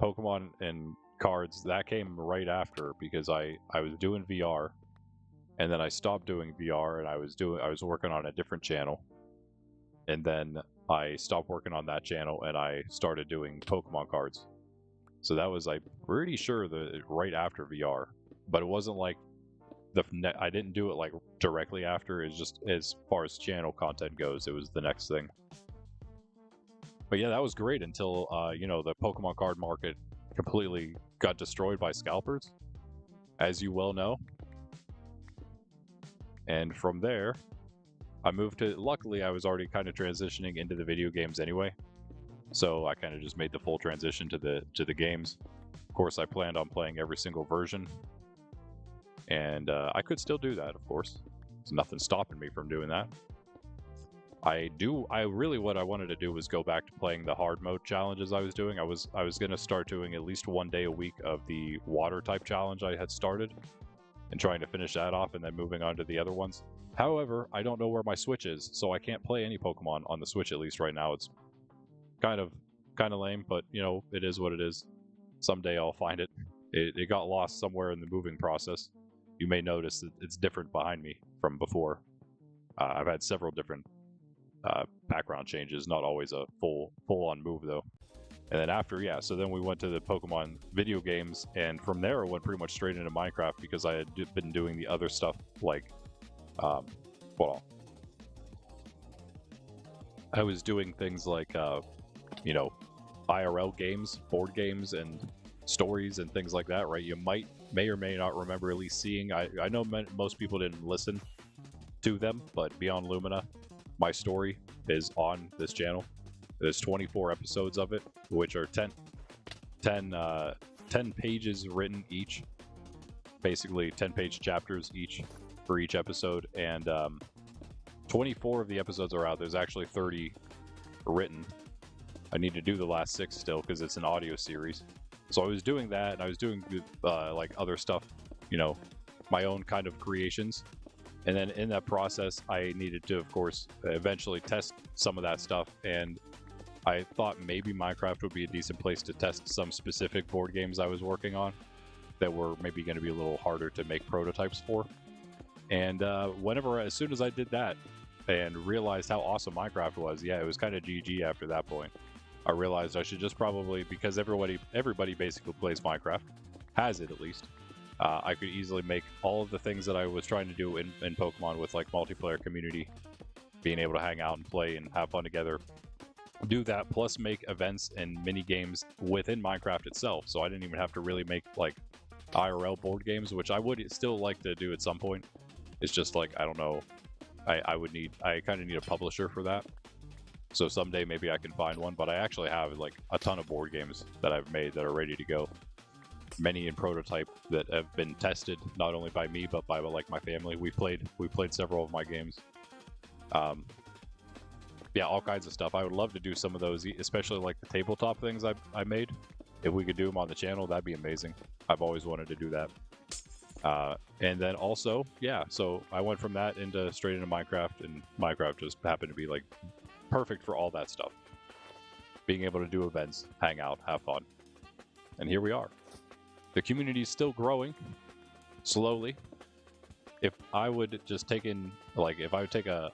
S1: Pokemon and cards, that came right after, because I was doing VR, and then I stopped doing VR, and I was working on a different channel. And then I stopped working on that channel, and I started doing Pokemon cards. So that was, I'm pretty sure, right after VR. But it wasn't like I didn't do it like directly after. It's just as far as channel content goes, it was the next thing. But yeah, that was great until the Pokemon card market completely got destroyed by scalpers, as you well know. And from there, I moved to. Luckily, I was already kind of transitioning into the video games anyway, so I kind of just made the full transition to the games. Of course, I planned on playing every single version. And I could still do that, of course. There's nothing stopping me from doing that. what I wanted to do was go back to playing the hard mode challenges I was doing. I was going to start doing at least 1 day a week of the water type challenge I had started and trying to finish that off and then moving on to the other ones. However, I don't know where my Switch is, so I can't play any Pokemon on the Switch, at least right now. It's kind of lame, but you know, it is what it is. Someday I'll find it. It got lost somewhere in the moving process. You may notice that it's different behind me from before. I've had several different background changes, not always a full-on move though. And then after, yeah, so then we went to the Pokemon video games, and from there it went pretty much straight into Minecraft because I had been doing the other stuff like, well, I was doing things like, you know, IRL games, board games, and stories and things like that, right? You may or may not remember at least seeing. I know most people didn't listen to them, but Beyond Lumina, my story, is on this channel. There's 24 episodes of it, which are 10 pages written each, basically 10-page chapters each for each episode, and 24 of the episodes are out. There's actually 30 written. I need to do the last 6 still because it's an audio series. So I was doing that, and I was doing like other stuff, you know, my own kind of creations. And then in that process, I needed to, of course, eventually test some of that stuff. And I thought maybe Minecraft would be a decent place to test some specific board games I was working on that were maybe going to be a little harder to make prototypes for. And as soon as I did that and realized how awesome Minecraft was, yeah, it was kind of GG after that point. I realized I should just probably, because everybody basically plays Minecraft, has it at least. I could easily make all of the things that I was trying to do in Pokemon with like multiplayer community, being able to hang out and play and have fun together. Do that, plus make events and mini games within Minecraft itself. So I didn't even have to really make like IRL board games, which I would still like to do at some point. It's just like, I don't know, I kind of need a publisher for that. So someday maybe I can find one, but I actually have like a ton of board games that I've made that are ready to go. Many in prototype that have been tested not only by me but by like my family. We played several of my games. Yeah, all kinds of stuff. I would love to do some of those, especially like the tabletop things I made. If we could do them on the channel, that'd be amazing. I've always wanted to do that. And then also, yeah, so I went from that straight into Minecraft, and Minecraft just happened to be like perfect for all that stuff. Being able to do events, hang out, have fun. And here we are. The community is still growing slowly. If I would just take in, like, if I would take a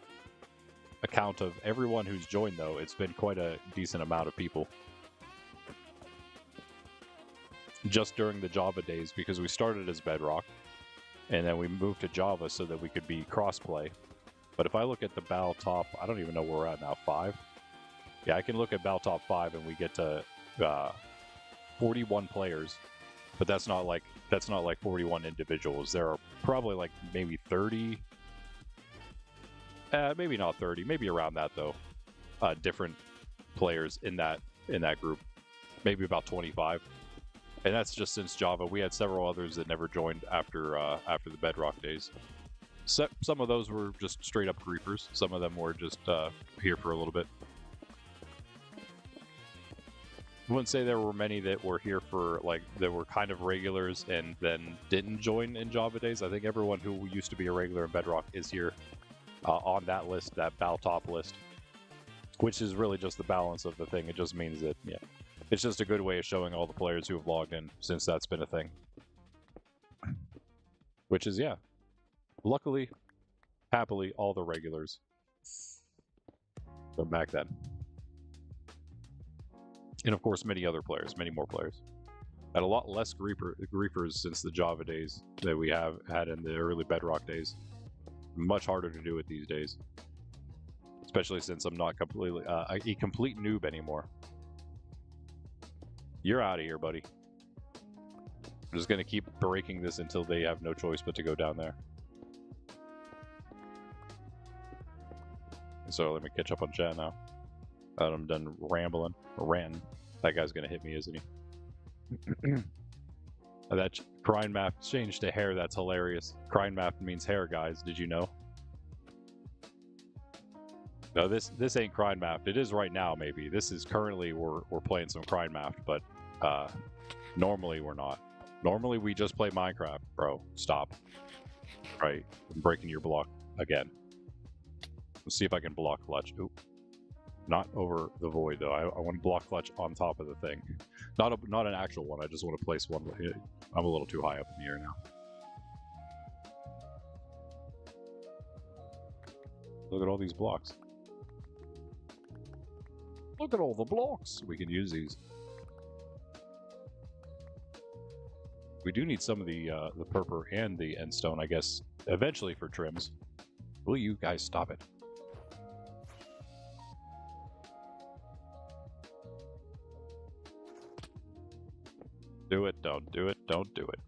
S1: count of everyone who's joined, though, it's been quite a decent amount of people. Just during the Java days, because we started as Bedrock, and then we moved to Java so that we could be crossplay. But if I look at the Battle Top, I don't even know where we're at now, 5? Yeah, I can look at Battle Top 5 and we get to 41 players. But that's not like 41 individuals. There are probably like maybe 30, maybe not 30, maybe around that though. Different players in that group, maybe about 25, and that's just since Java. We had several others that never joined after the Bedrock days. Some of those were just straight up griefers. Some of them were just here for a little bit. I wouldn't say there were many that were here for, like, that were kind of regulars and then didn't join in Java days. I think everyone who used to be a regular in Bedrock is here on that list, that Battle Top list, which is really just the balance of the thing. It just means that, yeah, it's just a good way of showing all the players who have logged in since that's been a thing. Which is, yeah, luckily, happily, all the regulars from back then. And of course, many other players, many more players. Had a lot less griefers since the Java days that we have had in the early Bedrock days. Much harder to do it these days. Especially since I'm not completely a complete noob anymore. You're out of here, buddy. I'm just gonna keep breaking this until they have no choice but to go down there. So let me catch up on chat now. I'm done rambling or ranting. That guy's gonna hit me, isn't he? That Crime Map changed to hair. That's hilarious. Crime Map means hair, guys. Did you know? No, this ain't Crime Mapped. It is right now, maybe. This is currently we're playing some Crime Mapped, but normally we're not. Normally we just play Minecraft, bro. Stop. Right. I'm breaking your block again. Let's see if I can block clutch. Oop. Not over the void though. I want to block clutch on top of the thing. Not an actual one. I just want to place one. I'm a little too high up in the air now. Look at all these blocks. Look at all the blocks. We can use these. We do need some of the purple and the end stone, I guess, eventually for trims. Will you guys stop it? Do it, don't do it, don't do it.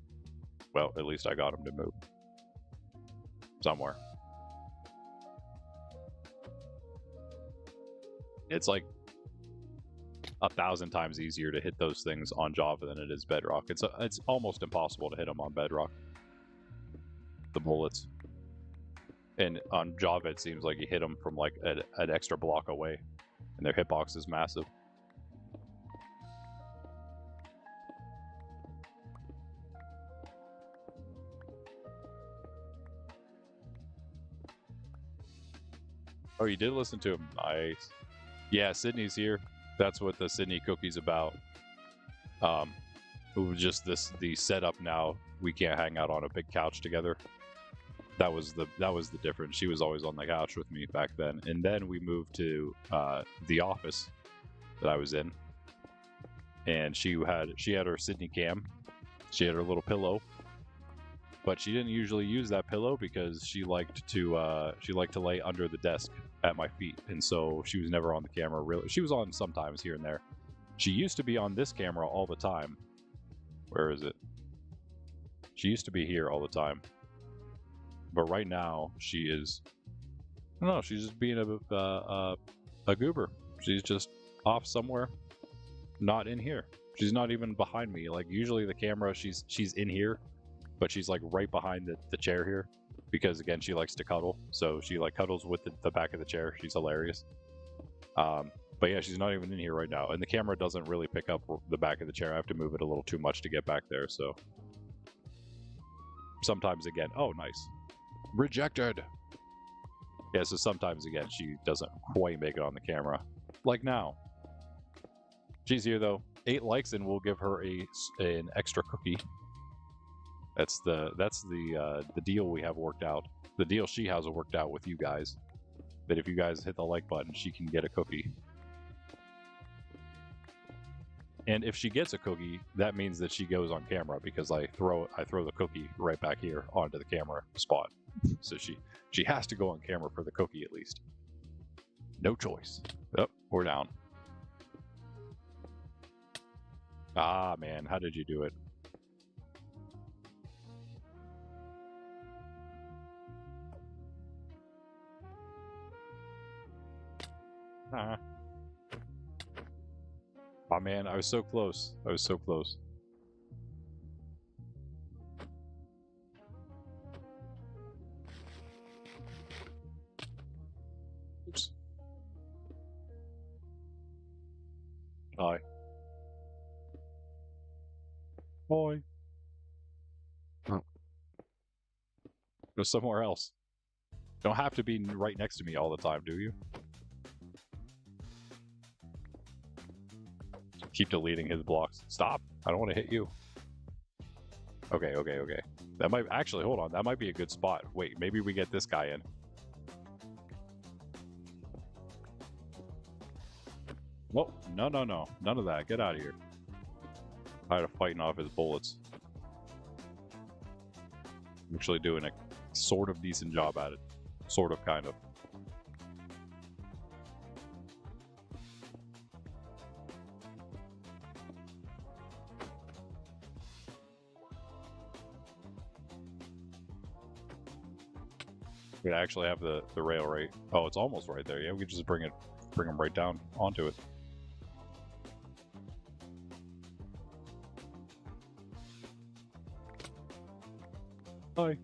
S1: Well, at least I got him to move. Somewhere. It's like 1,000 times easier to hit those things on Java than it is Bedrock. It's almost impossible to hit them on Bedrock. The bullets. And on Java, it seems like you hit them from like an extra block away, and their hitbox is massive. Oh, you did listen to him. Nice. Yeah, Sydney's here. That's what the Sydney cookie's about. It was just the setup now. We can't hang out on a big couch together. That was the difference. She was always on the couch with me back then, and then we moved to the office that I was in, and she had her Sydney cam. She had her little pillow, but she didn't usually use that pillow because she liked to lay under the desk at my feet, and so she was never on the camera really. She was on sometimes here and there. She used to be on this camera all the time. Where is it? She used to be here all the time. But right now, she is... I don't know, she's just being a goober. She's just off somewhere, not in here. She's not even behind me. Like, usually the camera, she's in here, but she's like right behind the chair here. Because, again, she likes to cuddle. So she like cuddles with the back of the chair. She's hilarious. But yeah, she's not even in here right now. And the camera doesn't really pick up the back of the chair. I have to move it a little too much to get back there, so... Sometimes, again... Oh, nice. Rejected! Yeah, so sometimes, again, she doesn't quite make it on the camera. Like now. She's here, though. 8 likes, and we'll give her an extra cookie. That's the deal we have worked out. The deal she has worked out with you guys. That if you guys hit the like button, she can get a cookie. And if she gets a cookie, that means that she goes on camera because I throw the cookie right back here onto the camera spot. So she has to go on camera for the cookie at least. No choice. Oh, we're down. Ah, man, how did you do it? Ah. Oh man, I was so close. I was so close. Oops. Hi. Boy. Oh. Go somewhere else. Don't have to be right next to me all the time, do you? Keep deleting his blocks. Stop. I don't want to hit you. Okay. That might... Actually, hold on. That might be a good spot. Wait, maybe we get this guy in. Whoa. No. None of that. Get out of here. Tired of fighting off his bullets. I'm actually doing a sort of decent job at it. Sort of, kind of. We actually have the rail right. Oh, it's almost right there. Yeah, we could just bring them right down onto it. Hi.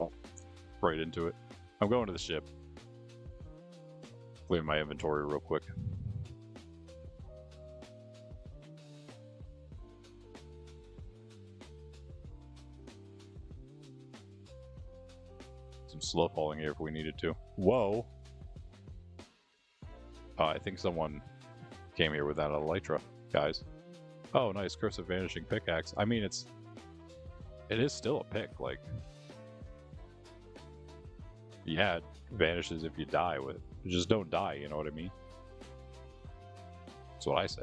S1: Oh, right into it. I'm going to the ship. Clear my inventory real quick. Some slow falling here if we needed to. Whoa! I think someone came here with that elytra, guys. Oh, nice. Curse of Vanishing Pickaxe. I mean, it is still a pick, like... Yeah, it vanishes if you die with it. Just don't die, you know what I mean? That's what I say.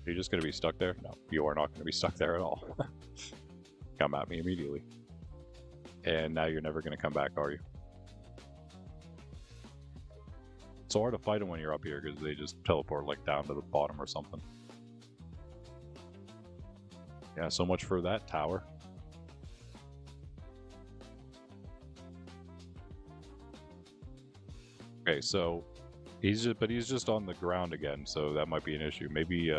S1: You're just going to be stuck there? No, you are not going to be stuck there at all. Come at me immediately. And now you're never going to come back, are you? It's hard to fight them when you're up here because they just teleport like down to the bottom or something. Yeah, so much for that tower. Okay, so he's just on the ground again, so that might be an issue. Maybe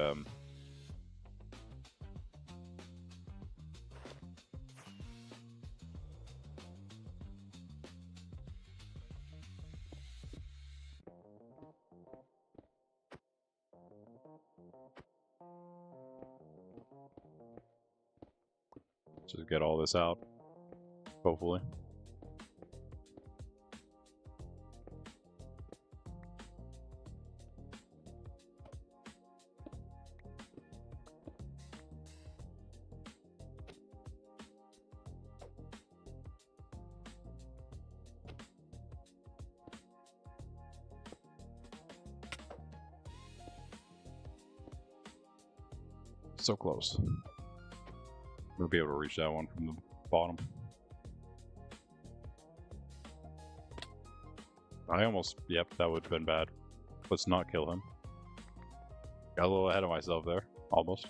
S1: just get all this out, hopefully. So close. We'll be able to reach that one from the bottom. I almost... Yep, that would have been bad. Let's not kill him. Got a little ahead of myself there. Almost.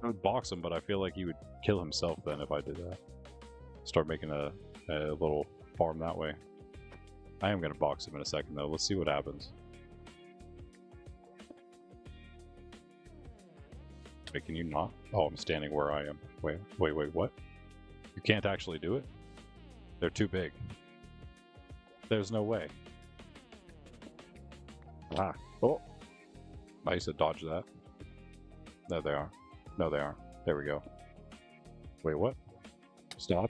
S1: I would box him, but I feel like he would kill himself then if I did that. Start making a little farm that way. I am going to box him in a second though. Let's see what happens. Wait, can you not? Oh, I'm standing where I am. Wait, what? You can't actually do it? They're too big. There's no way. Ah. Oh! I used to dodge that. There they are. No, they aren't. There we go. Wait, what? Stop.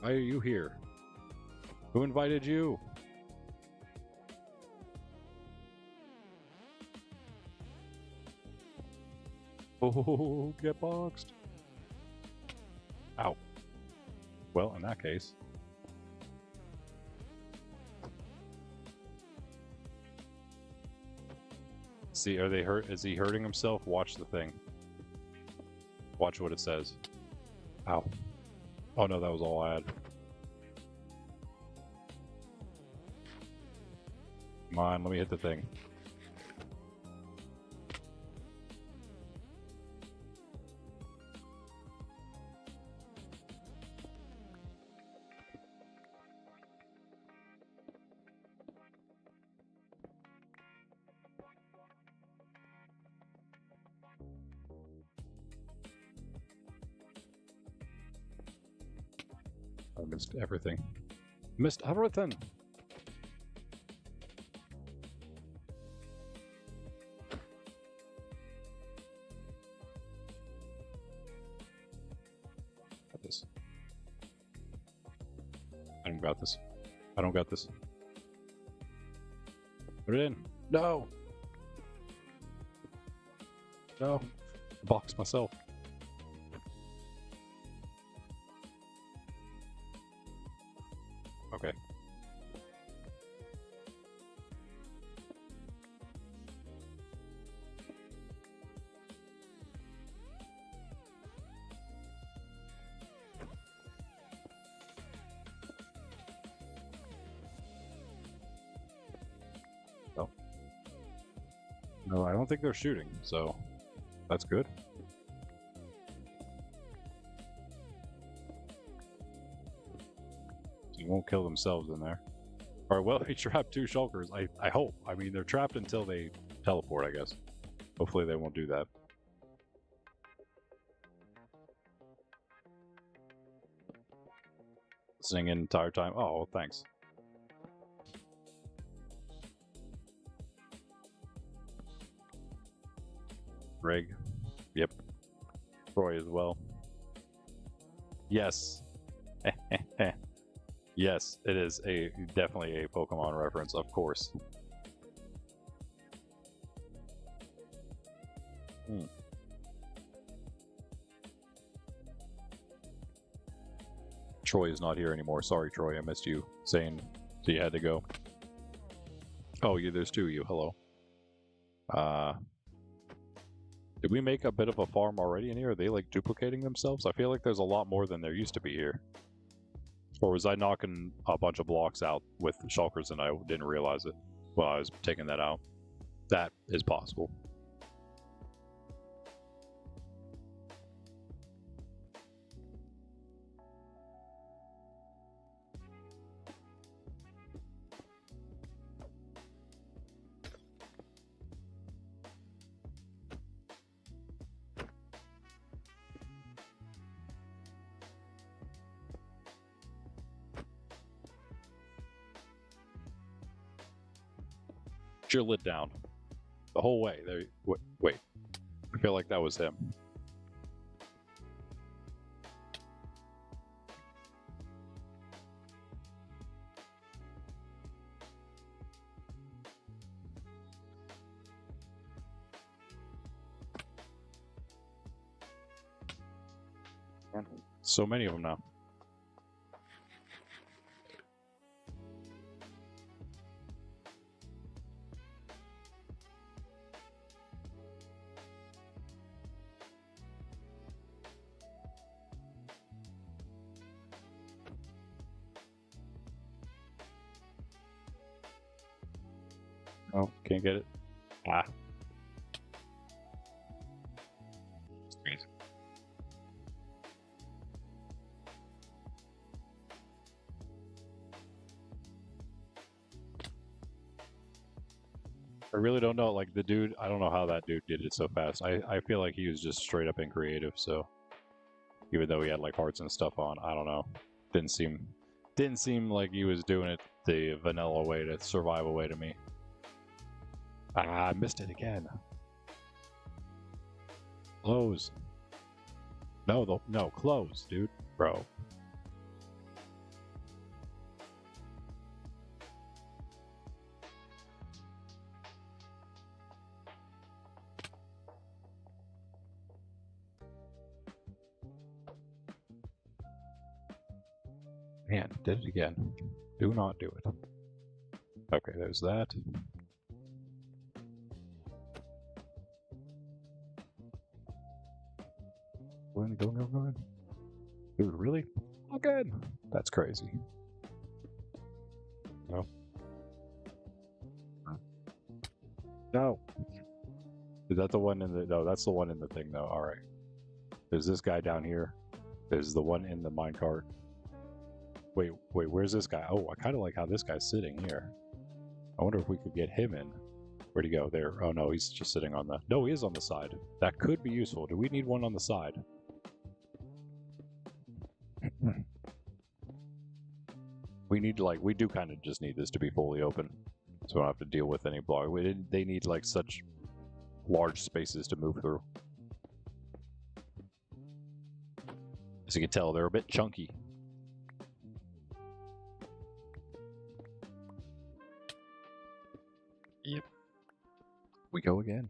S1: Why are you here? Who invited you? Oh, get boxed. Ow. Well, in that case. See, are they hurt? Is he hurting himself? Watch the thing. Watch what it says. Ow. Oh no, that was all I had. Come on, let me hit the thing. I missed everything. Missed everything! Got this. I don't got this. I don't got this. Put it in. No! No. Box myself. Okay. Oh. No, I don't think they're shooting, so that's good. won't kill themselves in there. Or well, he trapped 2 shulkers. I hope. I mean, they're trapped until they teleport, I guess. Hopefully they won't do that. Listening in entire time. Oh, well, thanks. Greg. Yep. Troy as well. Yes. Yes, it is definitely a Pokemon reference, of course. Troy is not here anymore. Sorry, Troy, I missed you saying so you had to go. Oh, yeah, there's 2 of you. Hello. Did we make a bit of a farm already in here? Are they like duplicating themselves? I feel like there's a lot more than there used to be here. Or was I knocking a bunch of blocks out with shulkers and I didn't realize it while I was taking that out? That is possible. Your lid down the whole way. There. Wait. I feel like that was him. So many of them now. Oh, can't get it. Ah. I really don't know, like the dude, I don't know how that dude did it so fast. I feel like he was just straight up in creative, so even though he had like hearts and stuff on, I don't know. Didn't seem like he was doing it the vanilla way, the survival way to me. Ah, I missed it again. Close. No, close, dude. Bro. Man, did it again. Do not do it. Okay, there's that. Go ahead. Dude, really? Again? That's crazy. No. No. Is that the one in the... No, that's the one in the thing, though. Alright. There's this guy down here. There's the one in the minecart. Wait, where's this guy? Oh, I kind of like how this guy's sitting here. I wonder if we could get him in. Where'd he go? There. Oh, no, he's just sitting on the... No, he is on the side. That could be useful. Do we need one on the side? We need, like, we do kind of just need this to be fully open. So we don't have to deal with any block. They need, like, such large spaces to move through. As you can tell, they're a bit chunky. Yep. We go again.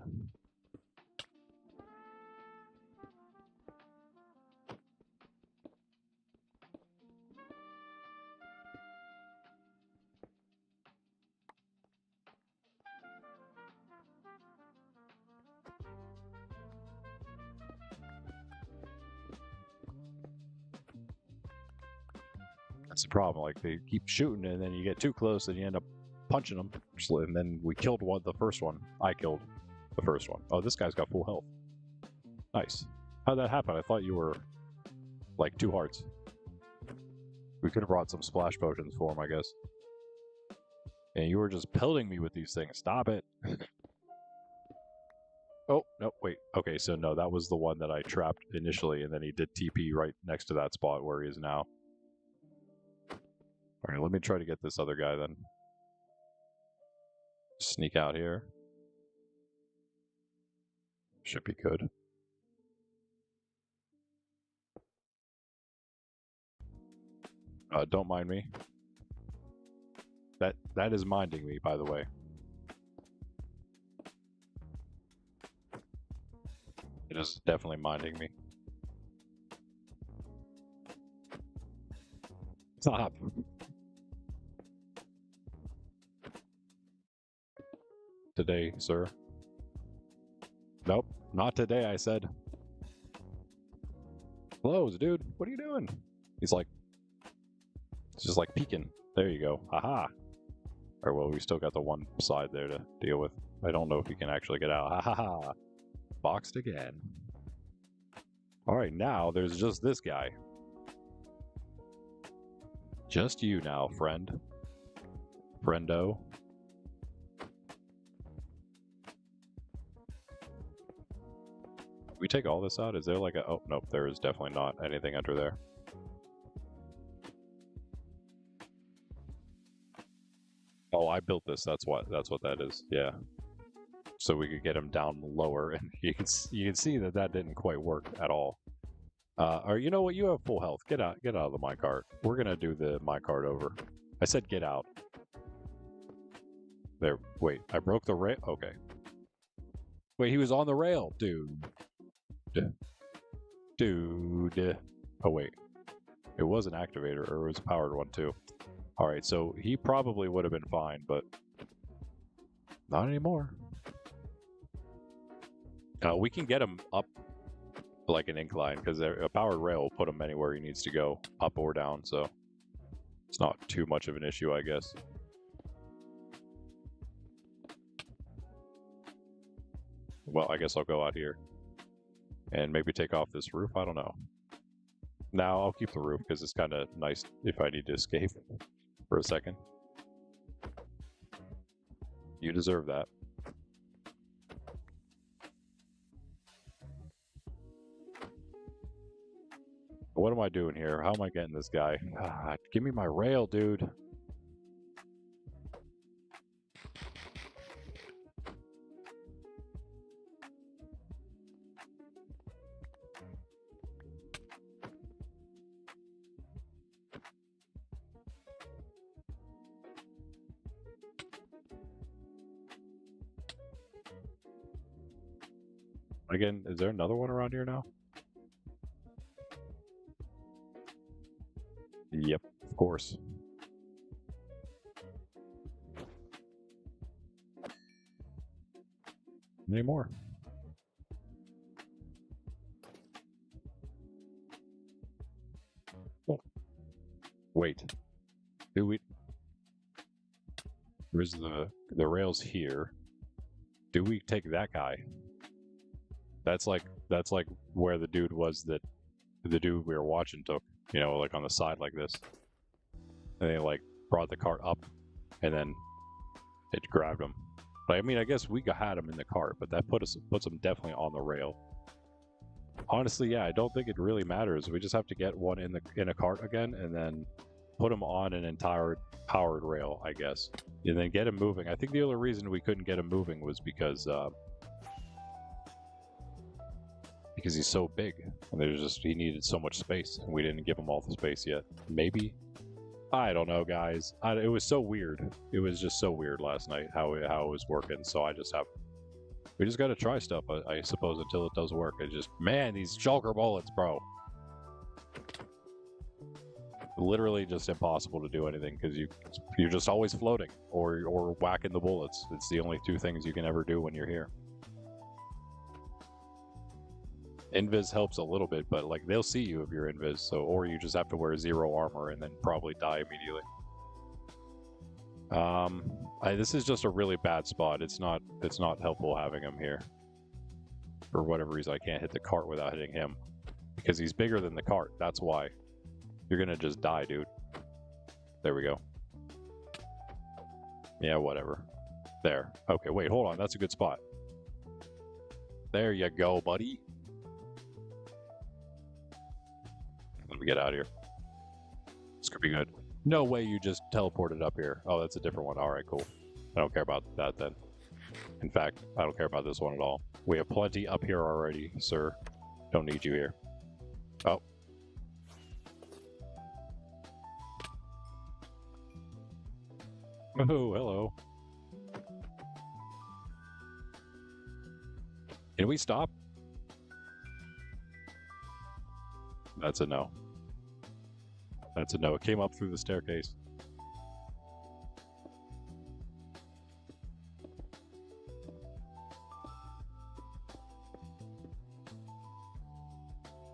S1: That's the problem. Like, they keep shooting, and then you get too close, and you end up punching them. And then we killed the first one. I killed the first one. Oh, this guy's got full health. Nice. How'd that happen? I thought you were, like, 2 hearts. We could have brought some splash potions for him, I guess. And you were just pelting me with these things. Stop it. Oh, no, wait. Okay, so no, that was the one that I trapped initially, and then he did TP right next to that spot where he is now. Alright, let me try to get this other guy then. Sneak out here. Should be good. Don't mind me. That is minding me, by the way. It is definitely minding me. Stop. Today, sir. Nope, not today, I said. Close, dude. What are you doing? He's just like peeking. There you go. Haha. Or well, we still got the one side there to deal with. I don't know if he can actually get out. Ha ha ha. Boxed again. Alright, now there's just this guy. Just you now, friend. Friendo. We take all this out? Is there like a... Oh, nope, there is definitely not anything under there. Oh, I built this. That's what that is. Yeah. So we could get him down lower, and you can see that didn't quite work at all. Or you know what? You have full health. Get out of the minecart. We're gonna do the minecart over. I said get out. There. Wait, I broke the rail. Okay. Wait, he was on the rail, dude. Dude. Oh wait, it was an activator, or it was a powered one too. All right, so he probably would have been fine, but not anymore. We can get him up like an incline, because a powered rail will put him anywhere he needs to go, up or down, so it's not too much of an issue, I guess. Well, I guess I'll go out here and maybe take off this roof. I don't know. Now I'll keep the roof because it's kind of nice if I need to escape for a second. You deserve that. What am I doing here? How am I getting this guy? Ah, give me my rail, dude. Again, is there another one around here now? Yep, of course. Any more? Oh. Wait. Do we... There's the rails here. Do we take that guy? That's like where the dude was that the dude we were watching took, you know, like on the side like this. And they like brought the cart up and then it grabbed him. But I mean, I guess we had him in the cart, but that puts him definitely on the rail. Honestly, yeah, I don't think it really matters. We just have to get one in a cart again and then put him on an entire powered rail, I guess. And then get him moving. I think the only reason we couldn't get him moving was because he's so big, and he needed so much space, and we didn't give him all the space yet. Maybe? I don't know, guys. It was so weird. It was just so weird last night how it was working, so we just gotta try stuff, I suppose, until it does work. Man, these shulker bullets, bro. Literally just impossible to do anything, because you're just always floating, or whacking the bullets. It's the only two things you can ever do when you're here. Invis helps a little bit, but like they'll see you if you're invis, so or you just have to wear 0 armor and then probably die immediately. This is just a really bad spot. It's not helpful having him here. For whatever reason, I can't hit the cart without hitting him. Because he's bigger than the cart, that's why. You're gonna just die, dude. There we go. Yeah, whatever. There. Okay, wait, hold on. That's a good spot. There you go, buddy. Let me get out of here. This could be good. No way you just teleported up here. Oh, that's a different one. All right, cool. I don't care about that then. In fact, I don't care about this one at all. We have plenty up here already, sir. Don't need you here. Oh. Oh, hello. Can we stop? That's a no. That's a no. It came up through the staircase.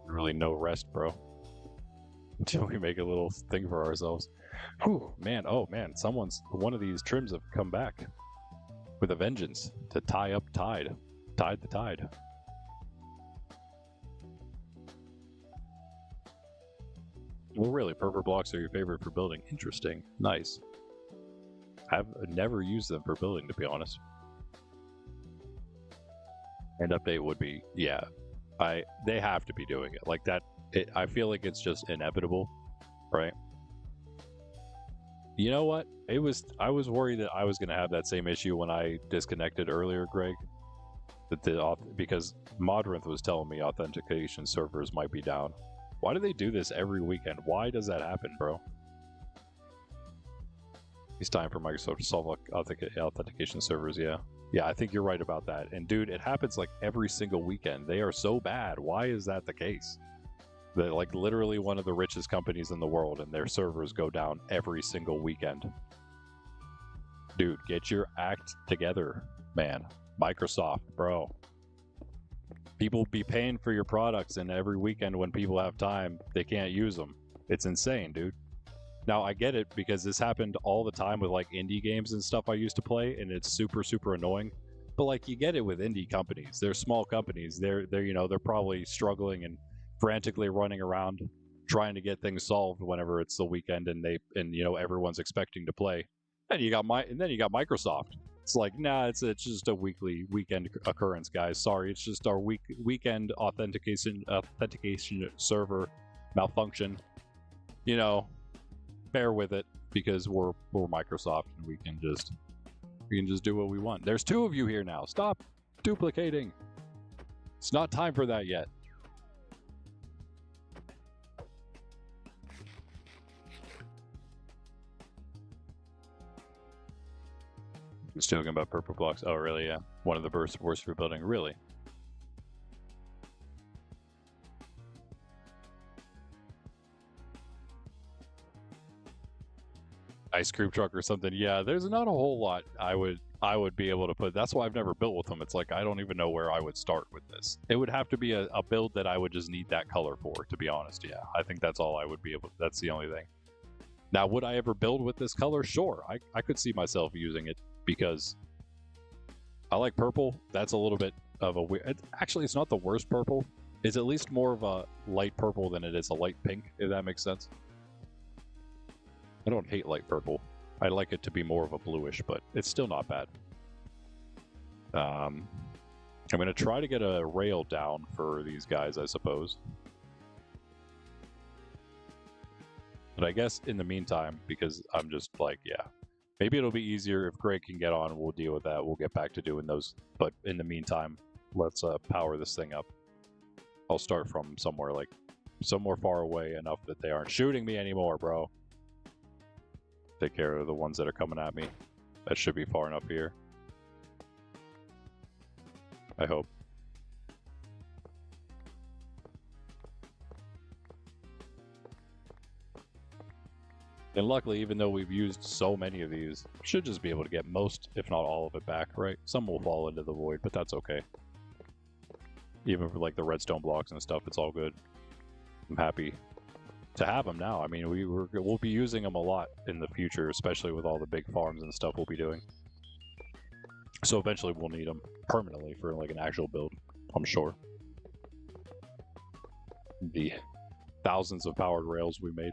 S1: Really no rest, bro. Until we make a little thing for ourselves. Whew, man. Oh, man. One of these trims have come back with a vengeance to tie up tide. Tide the tide. Well, really, purple blocks are your favorite for building. Interesting. Nice. I've never used them for building, to be honest. End update would be, yeah. They have to be doing it. Like that, I feel like it's just inevitable, right? You know what? I was worried that I was going to have that same issue when I disconnected earlier, Greg. Because Modrinth was telling me authentication servers might be down. Why do they do this every weekend? Why does that happen, bro? It's time for Microsoft to solve authentication servers, yeah. Yeah, I think you're right about that. And dude, it happens like every single weekend. They are so bad. Why is that the case? They're like literally one of the richest companies in the world and their servers go down every single weekend. Dude, get your act together, man. Microsoft, bro. People be paying for your products, and every weekend when people have time, they can't use them. It's insane, dude. Now, I get it because this happened all the time with like indie games and stuff I used to play, and it's super, super annoying. But like, you get it with indie companies. They're small companies. They're probably struggling and frantically running around trying to get things solved whenever it's the weekend and everyone's expecting to play. And then you got Microsoft. It's like, nah, it's just a weekend occurrence, guys. Sorry, it's just our weekend authentication server malfunction. Bear with it because we're Microsoft and we can just do what we want. There's two of you here now. Stop duplicating. It's not time for that yet. Just joking about purple blocks. Oh, really? Yeah. One of the worst for building. Really? Ice cream truck or something. Yeah, there's not a whole lot I would be able to put. That's why I've never built with them. It's like I don't even know where I would start with this. It would have to be a build that I would just need that color for, to be honest. Yeah, I think that's all I would be able. That's the only thing. Now, would I ever build with this color? Sure, I could see myself using it because I like purple. That's a little bit of a weird. Actually, it's not the worst purple. It's at least more of a light purple than it is a light pink, if that makes sense. I don't hate light purple. I like it to be more of a bluish, but it's still not bad. I'm going to try to get a rail down for these guys, I suppose. But I guess in the meantime, because I'm just like, yeah, maybe it'll be easier if Greg can get on. We'll deal with that. We'll get back to doing those. But in the meantime, let's power this thing up. I'll start from somewhere far away enough that they aren't shooting me anymore, bro. Take care of the ones that are coming at me. That should be far enough here. I hope. And luckily, even though we've used so many of these, should just be able to get most, if not all of it back, right? Some will fall into the void, but that's okay. Even for like the redstone blocks and stuff, it's all good. I'm happy to have them now. I mean, we'll be using them a lot in the future, especially with all the big farms and stuff we'll be doing. So eventually we'll need them permanently for like an actual build, I'm sure. The thousands of powered rails we made.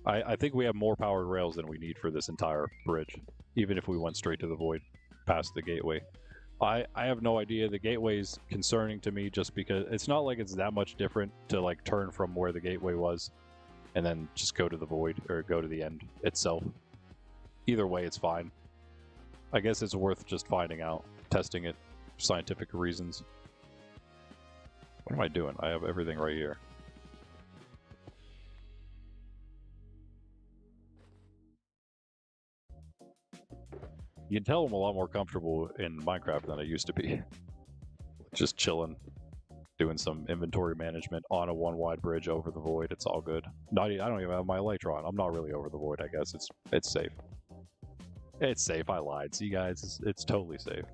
S1: I think we have more powered rails than we need for this entire bridge, even if we went straight to the void past the gateway. I have no idea. The gateway's concerning to me just because it's not like it's that much different to like turn from where the gateway was and then just go to the void or go to the end itself. Either way, it's fine. I guess it's worth just finding out, testing it for scientific reasons. What am I doing? I have everything right here. You can tell I'm a lot more comfortable in Minecraft than I used to be. Just chilling, doing some inventory management on a one-wide bridge over the void. It's all good. I don't even have my Elytron. I'm not really over the void, I guess. It's safe. It's safe. I lied. See, guys, it's totally safe.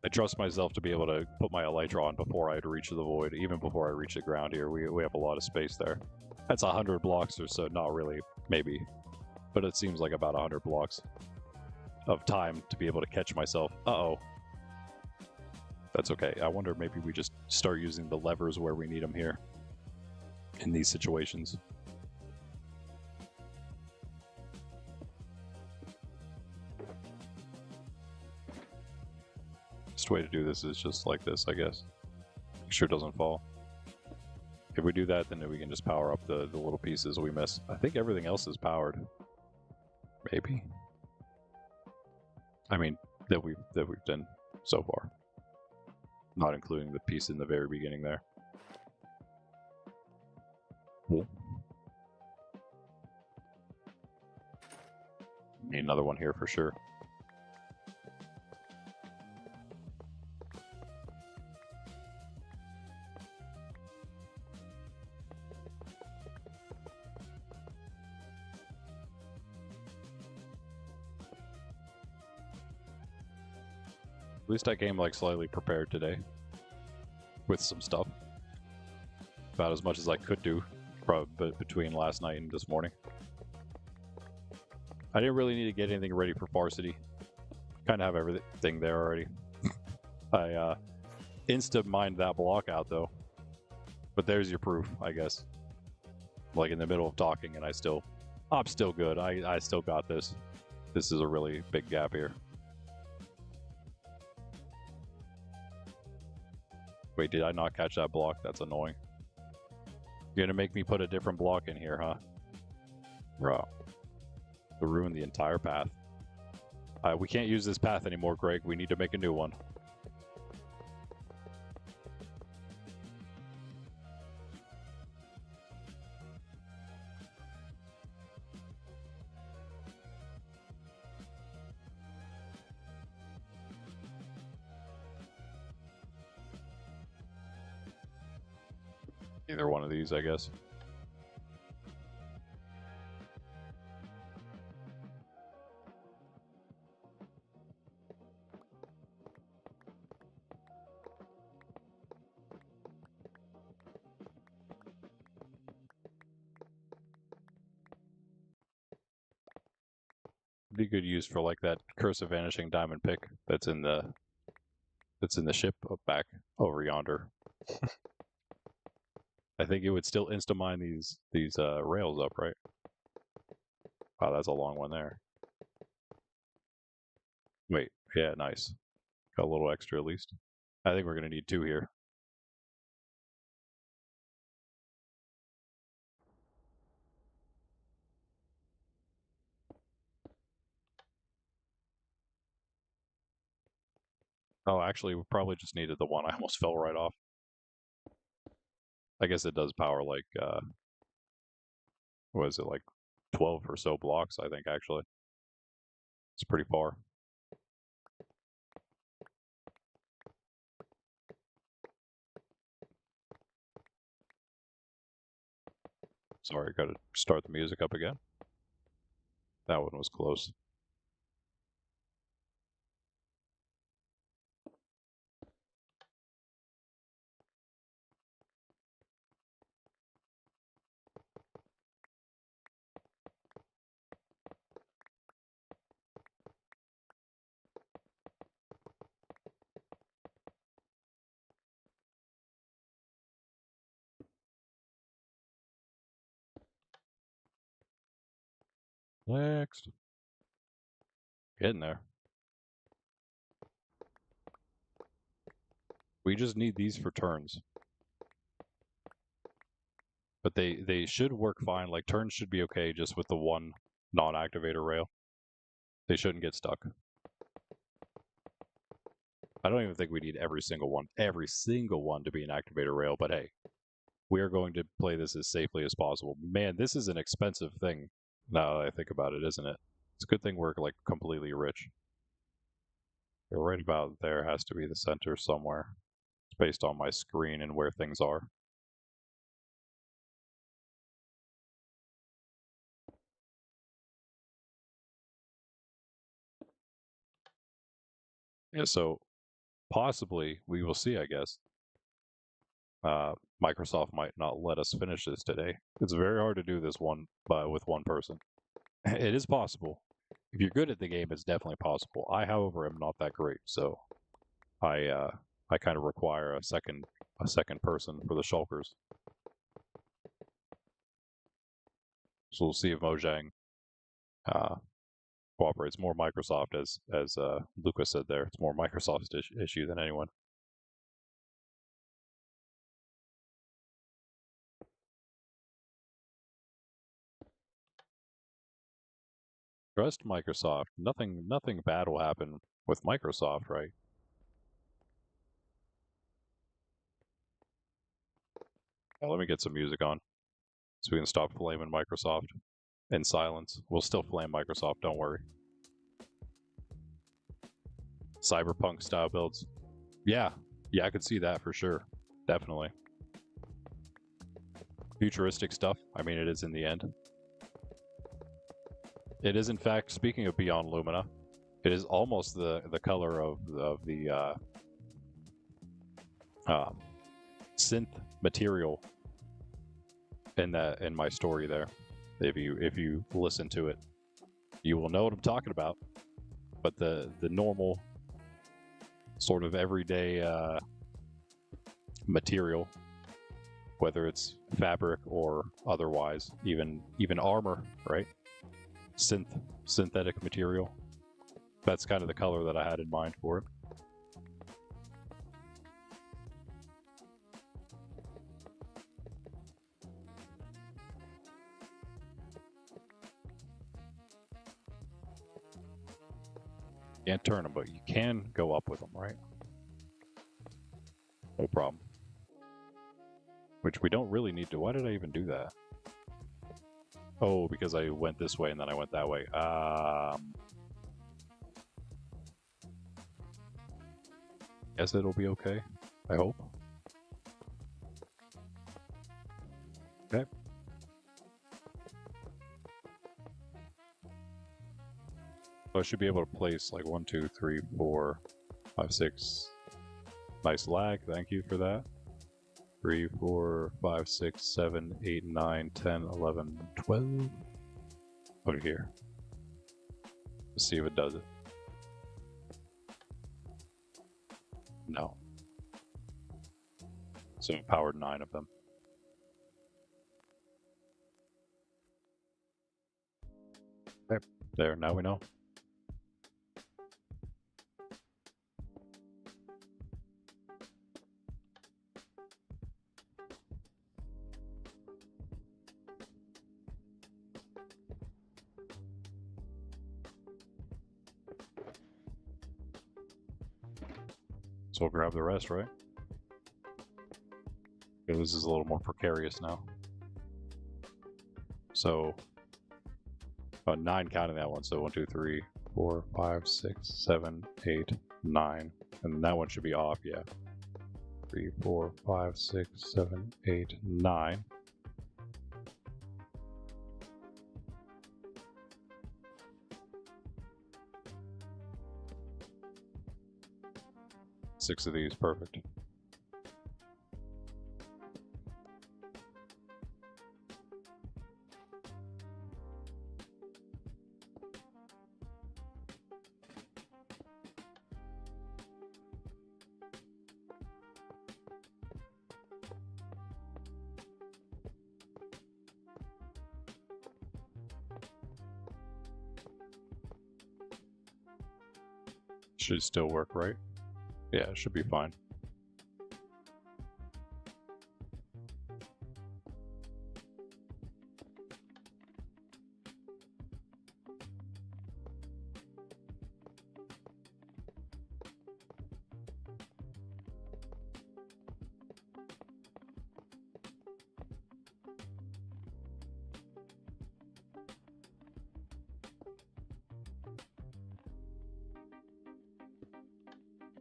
S1: I trust myself to be able to put my Elytron before I'd reach the void, even before I reach the ground here. We have a lot of space there. That's 100 blocks or so. Not really, maybe. But it seems like about 100 blocks of time to be able to catch myself. Uh-oh. That's okay. I wonder maybe we just start using the levers where we need them here in these situations. Best way to do this is just like this, I guess. Make sure it doesn't fall. If we do that, then we can just power up the little pieces we miss. I think everything else is powered. Maybe. I mean, that we've done so far. Not including the piece in the very beginning there. Cool. Need another one here for sure. At least I came like slightly prepared today with some stuff. About as much as I could do between last night and this morning. I didn't really need to get anything ready for Varsity. Kind of have everything there already. I insta-mined that block out though. But there's your proof, I guess. Like in the middle of talking and I'm still good. I still got this. This is a really big gap here. Wait, did I not catch that block? That's annoying. You're gonna make me put a different block in here, huh? Bro. To ruin the entire path. We can't use this path anymore, Greg. We need to make a new one. Either one of these, I guess. Be good use for like that Curse of Vanishing Diamond pick that's in the ship back over yonder. I think it would still insta-mine these rails up, right? Wow, that's a long one there. Wait, yeah, nice. Got a little extra at least. I think we're gonna need 2 here. Oh, actually, we probably just needed the one. I almost fell right off. I guess it does power like, what is it, like 12 or so blocks, I think, actually. It's pretty far. Sorry, gotta start the music up again. That one was close. Next. Getting there. We just need these for turns. But they should work fine. Like, turns should be okay just with the one non-activator rail. They shouldn't get stuck. I don't even think we need every single one to be an activator rail, but hey, we are going to play this as safely as possible. Man, this is an expensive thing now that I think about it, isn't it? It's a good thing we're like completely rich. Yeah, right about there has to be the center somewhere. It's based on my screen and where things are. Yeah, so possibly we will see, I guess. Microsoft might not let us finish this today. It's very hard to do this with one person. It is possible. If you're good at the game, it's definitely possible. I, however, am not that great, so I kind of require a second person for the Shulkers. So we'll see if Mojang cooperates. More Microsoft, as Lucas said there. It's more Microsoft's issue than anyone. Trust Microsoft. Nothing bad will happen with Microsoft, right? Now, let me get some music on so we can stop flaming Microsoft in silence. We'll still flame Microsoft, don't worry. Cyberpunk style builds. Yeah, I could see that for sure. Definitely. Futuristic stuff. I mean, it is in the end. It is, in fact, speaking of Beyond Lumina, it is almost the color of the synth material in my story there. If you listen to it, you will know what I'm talking about. But the normal sort of everyday material, whether it's fabric or otherwise, even armor, right? Synthetic material. That's kind of the color that I had in mind for it. Can't turn them, but you can go up with them, right? No problem. Which we don't really need to. Why did I even do that? Oh, because I went this way and then I went that way. Guess it'll be okay. I hope. Okay. So I should be able to place like 1, 2, 3, 4, 5, 6. Nice lag. Thank you for that. 3, 4, 5, 6, 7, 8, 9, 10, 11, 12. Over here. Let's see if it does it. No. So it powered 9 of them. There, now we know. So we'll grab the rest, right? Okay, this is a little more precarious now. So, 9 counting that one. So 1, 2, 3, 4, 5, 6, 7, 8, 9. And that one should be off, yeah. 3, 4, 5, 6, 7, 8, 9. Six of these, perfect. Should still work, right? Yeah, it should be fine.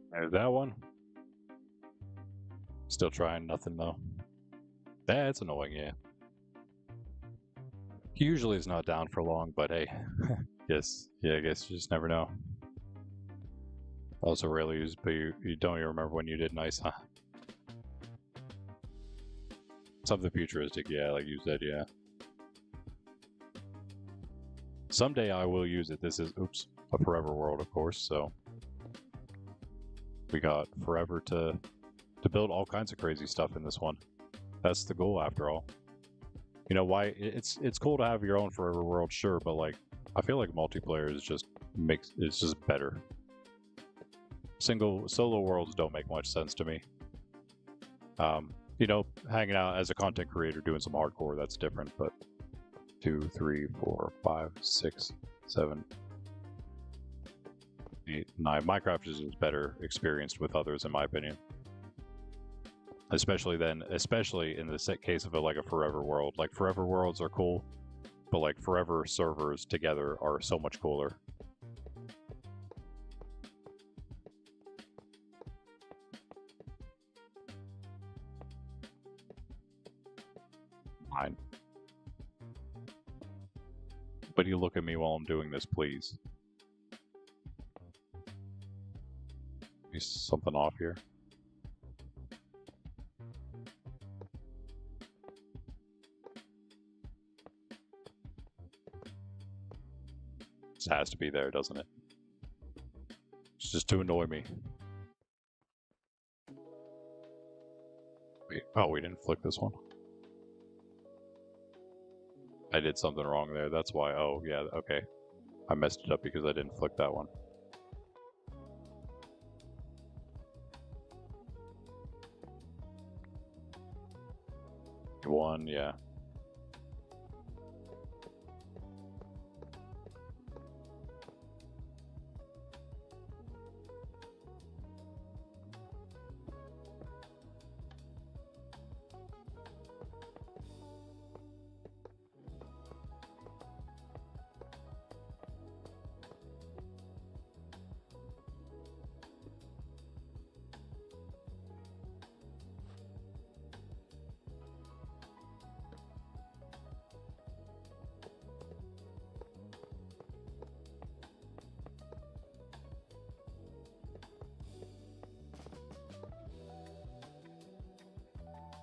S1: There's that one. Still trying nothing though. That's annoying, yeah. He usually is not down for long, but hey. Yes, yeah, I guess you just never know. Also rarely used, but you don't even remember when you did nice, huh? Something futuristic, yeah, like you said, yeah. Someday I will use it. This is, oops, a forever world, of course, so we got forever to build all kinds of crazy stuff in this one. That's the goal, after all. You know why? It's cool to have your own forever world, sure, but like I feel like multiplayer is just it's just better. Solo worlds don't make much sense to me. You know, hanging out as a content creator doing some hardcore, that's different, but 2, 3, 4, 5, 6, 7, 8, 9. Minecraft is just better experienced with others, in my opinion. Especially in the case of like a forever world. Like forever worlds are cool, but like forever servers together are so much cooler. Fine. But you look at me while I'm doing this, please. Is something off here? It has to be there, doesn't it? It's just to annoy me. Wait, oh, we didn't flick this one. I did something wrong there, that's why. Oh, yeah, okay. I messed it up because I didn't flick that one. One, yeah.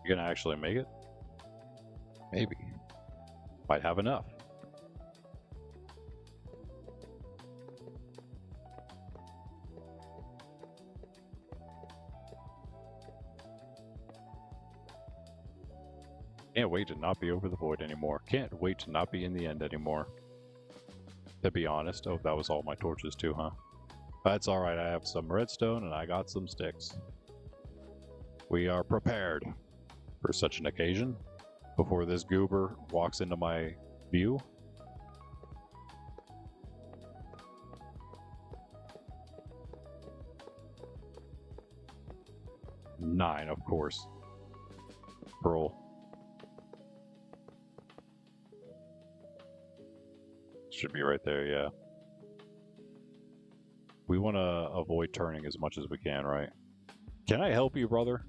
S1: You gonna actually make it? Maybe. Might have enough. Can't wait to not be over the void anymore. Can't wait to not be in the end anymore. To be honest. Oh, that was all my torches too, huh? That's alright, I have some redstone and I got some sticks. We are prepared for such an occasion. Before this goober walks into my view. Nine, of course. Pearl. Should be right there, yeah. We want to avoid turning as much as we can, right? Can I help you, brother?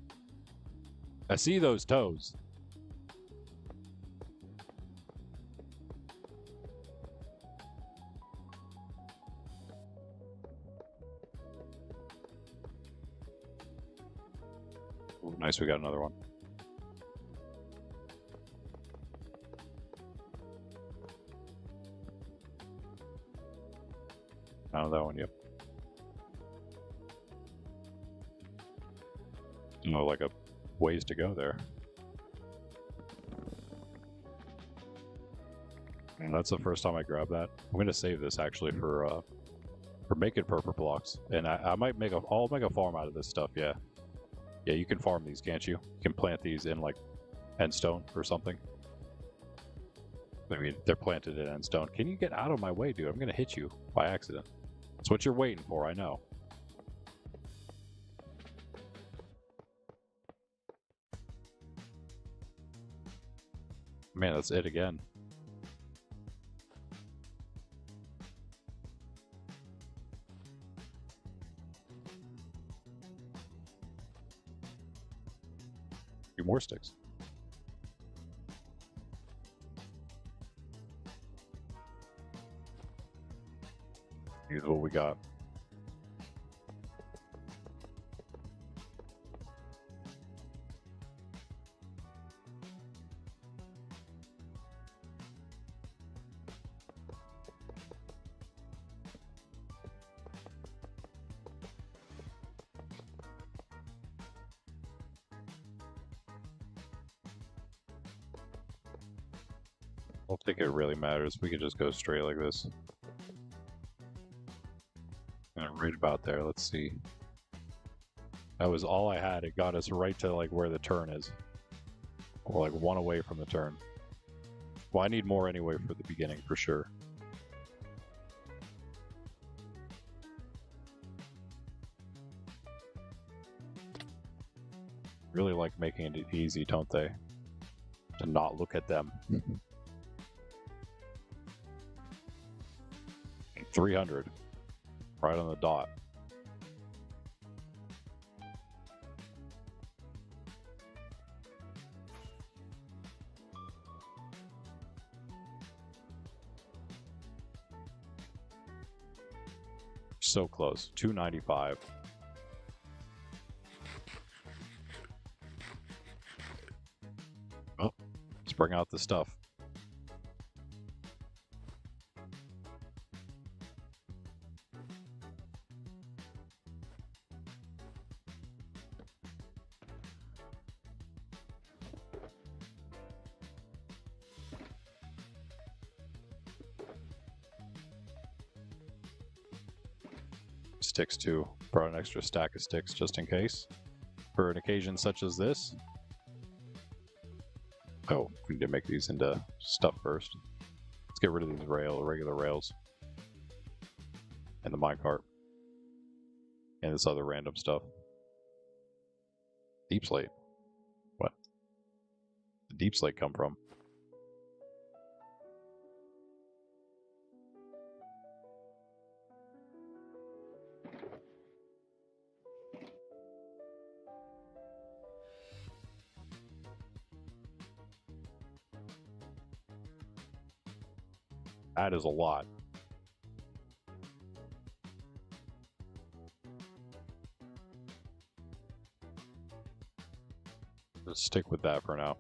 S1: I see those toes. Ooh, nice, we got another one. Oh, that one, yep. Oh, like a ways to go there. And that's the first time I grabbed that. I'm gonna save this actually for We're making purple blocks, and I'll make a farm out of this stuff. Yeah, you can farm these, can't you? You can plant these in like endstone or something. I mean, they're planted in endstone. Can you get out of my way, dude? I'm gonna hit you by accident. That's what you're waiting for, I know. Man, that's it again. A few more sticks. Here's what we got. I don't think it really matters. We could just go straight like this. And right about there, let's see. That was all I had. It got us right to like where the turn is. Or like one away from the turn. Well, I need more anyway for the beginning for sure. Really like making it easy, don't they? To not look at them. 300. Right on the dot. So close. 295. Oh, let's bring out the stuff. Sticks too. Brought an extra stack of sticks just in case. For an occasion such as this. Oh, we need to make these into stuff first. Let's get rid of these regular rails. And the minecart. And this other random stuff. Deep slate. What? Where'd the deep slate come from? That is a lot. Let's stick with that for now.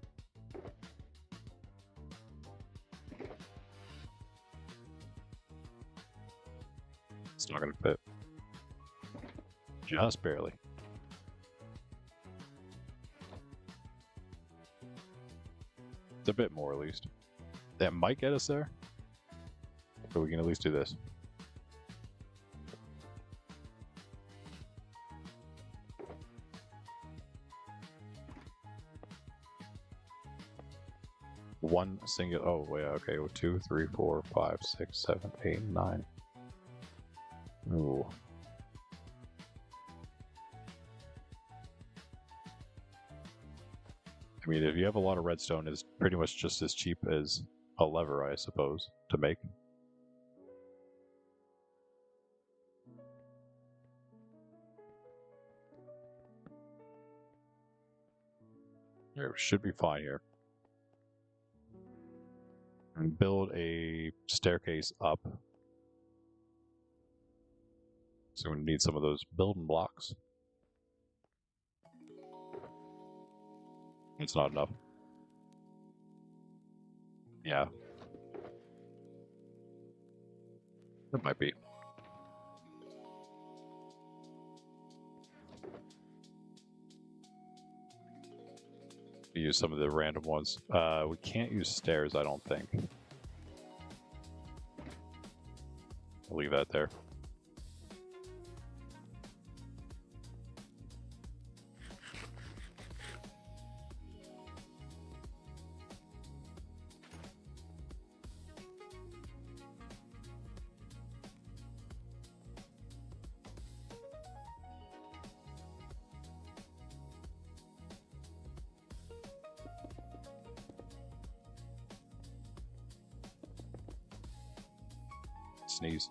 S1: It's not gonna fit. Just barely. It's a bit more at least. That might get us there. But we can at least do this. One single. Oh wait. Okay. 2, 3, 4, 5, 6, 7, 8, 9. Ooh. I mean, if you have a lot of redstone, it's pretty much just as cheap as a lever, I suppose, to make. Here, we should be fine here. And build a staircase up. So we need some of those building blocks. It's not enough. Yeah. It might be. Use some of the random ones. We can't use stairs, I don't think. I'll leave that there. sneeze.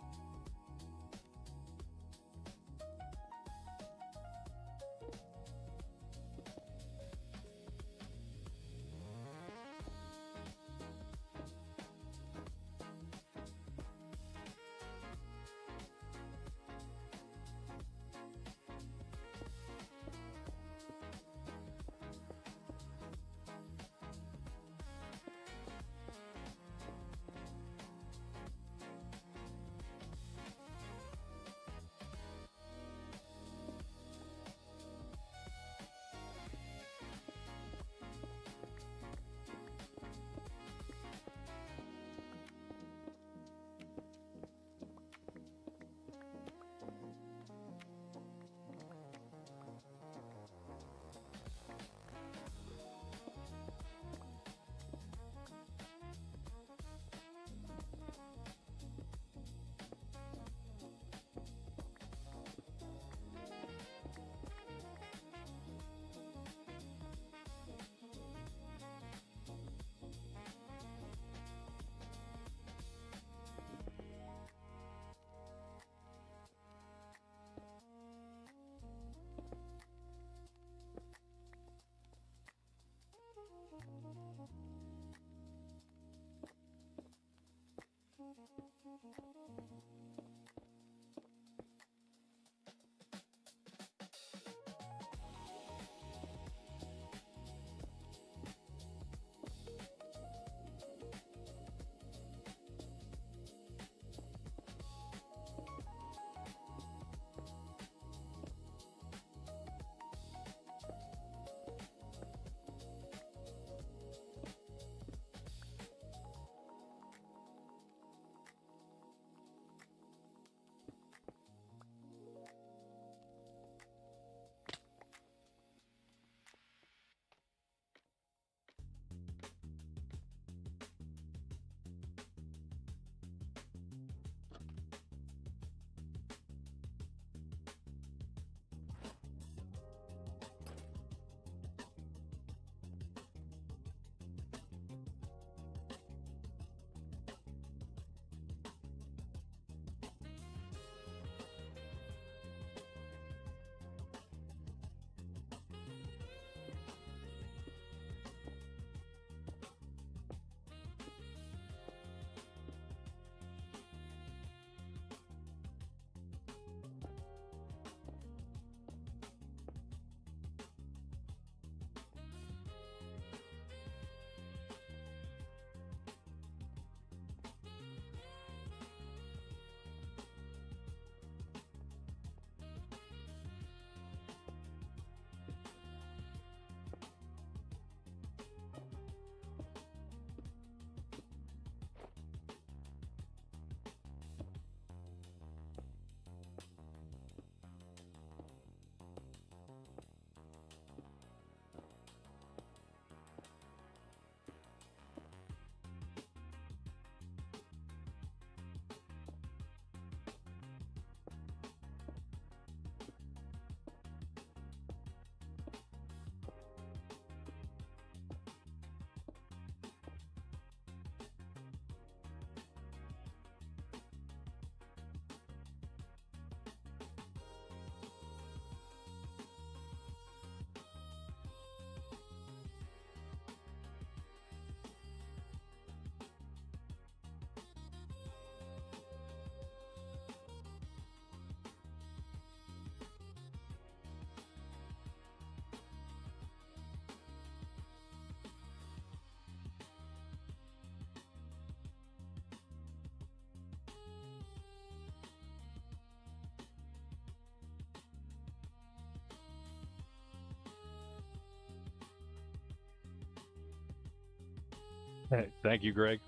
S1: Thank you, Greg.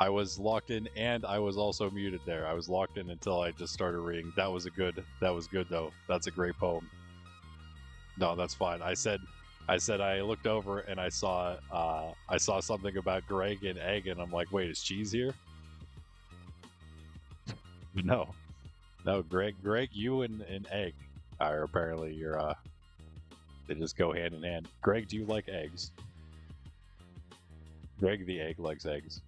S1: I was locked in and I was also muted there. I was locked in until I just started reading. That was good though. That's a great poem. No, that's fine. I said I looked over and I saw something about Greg and egg and I'm like, wait, is cheese here? No. No, Greg, you and egg are apparently they just go hand in hand. Greg, do you like eggs? Greg the egg likes eggs.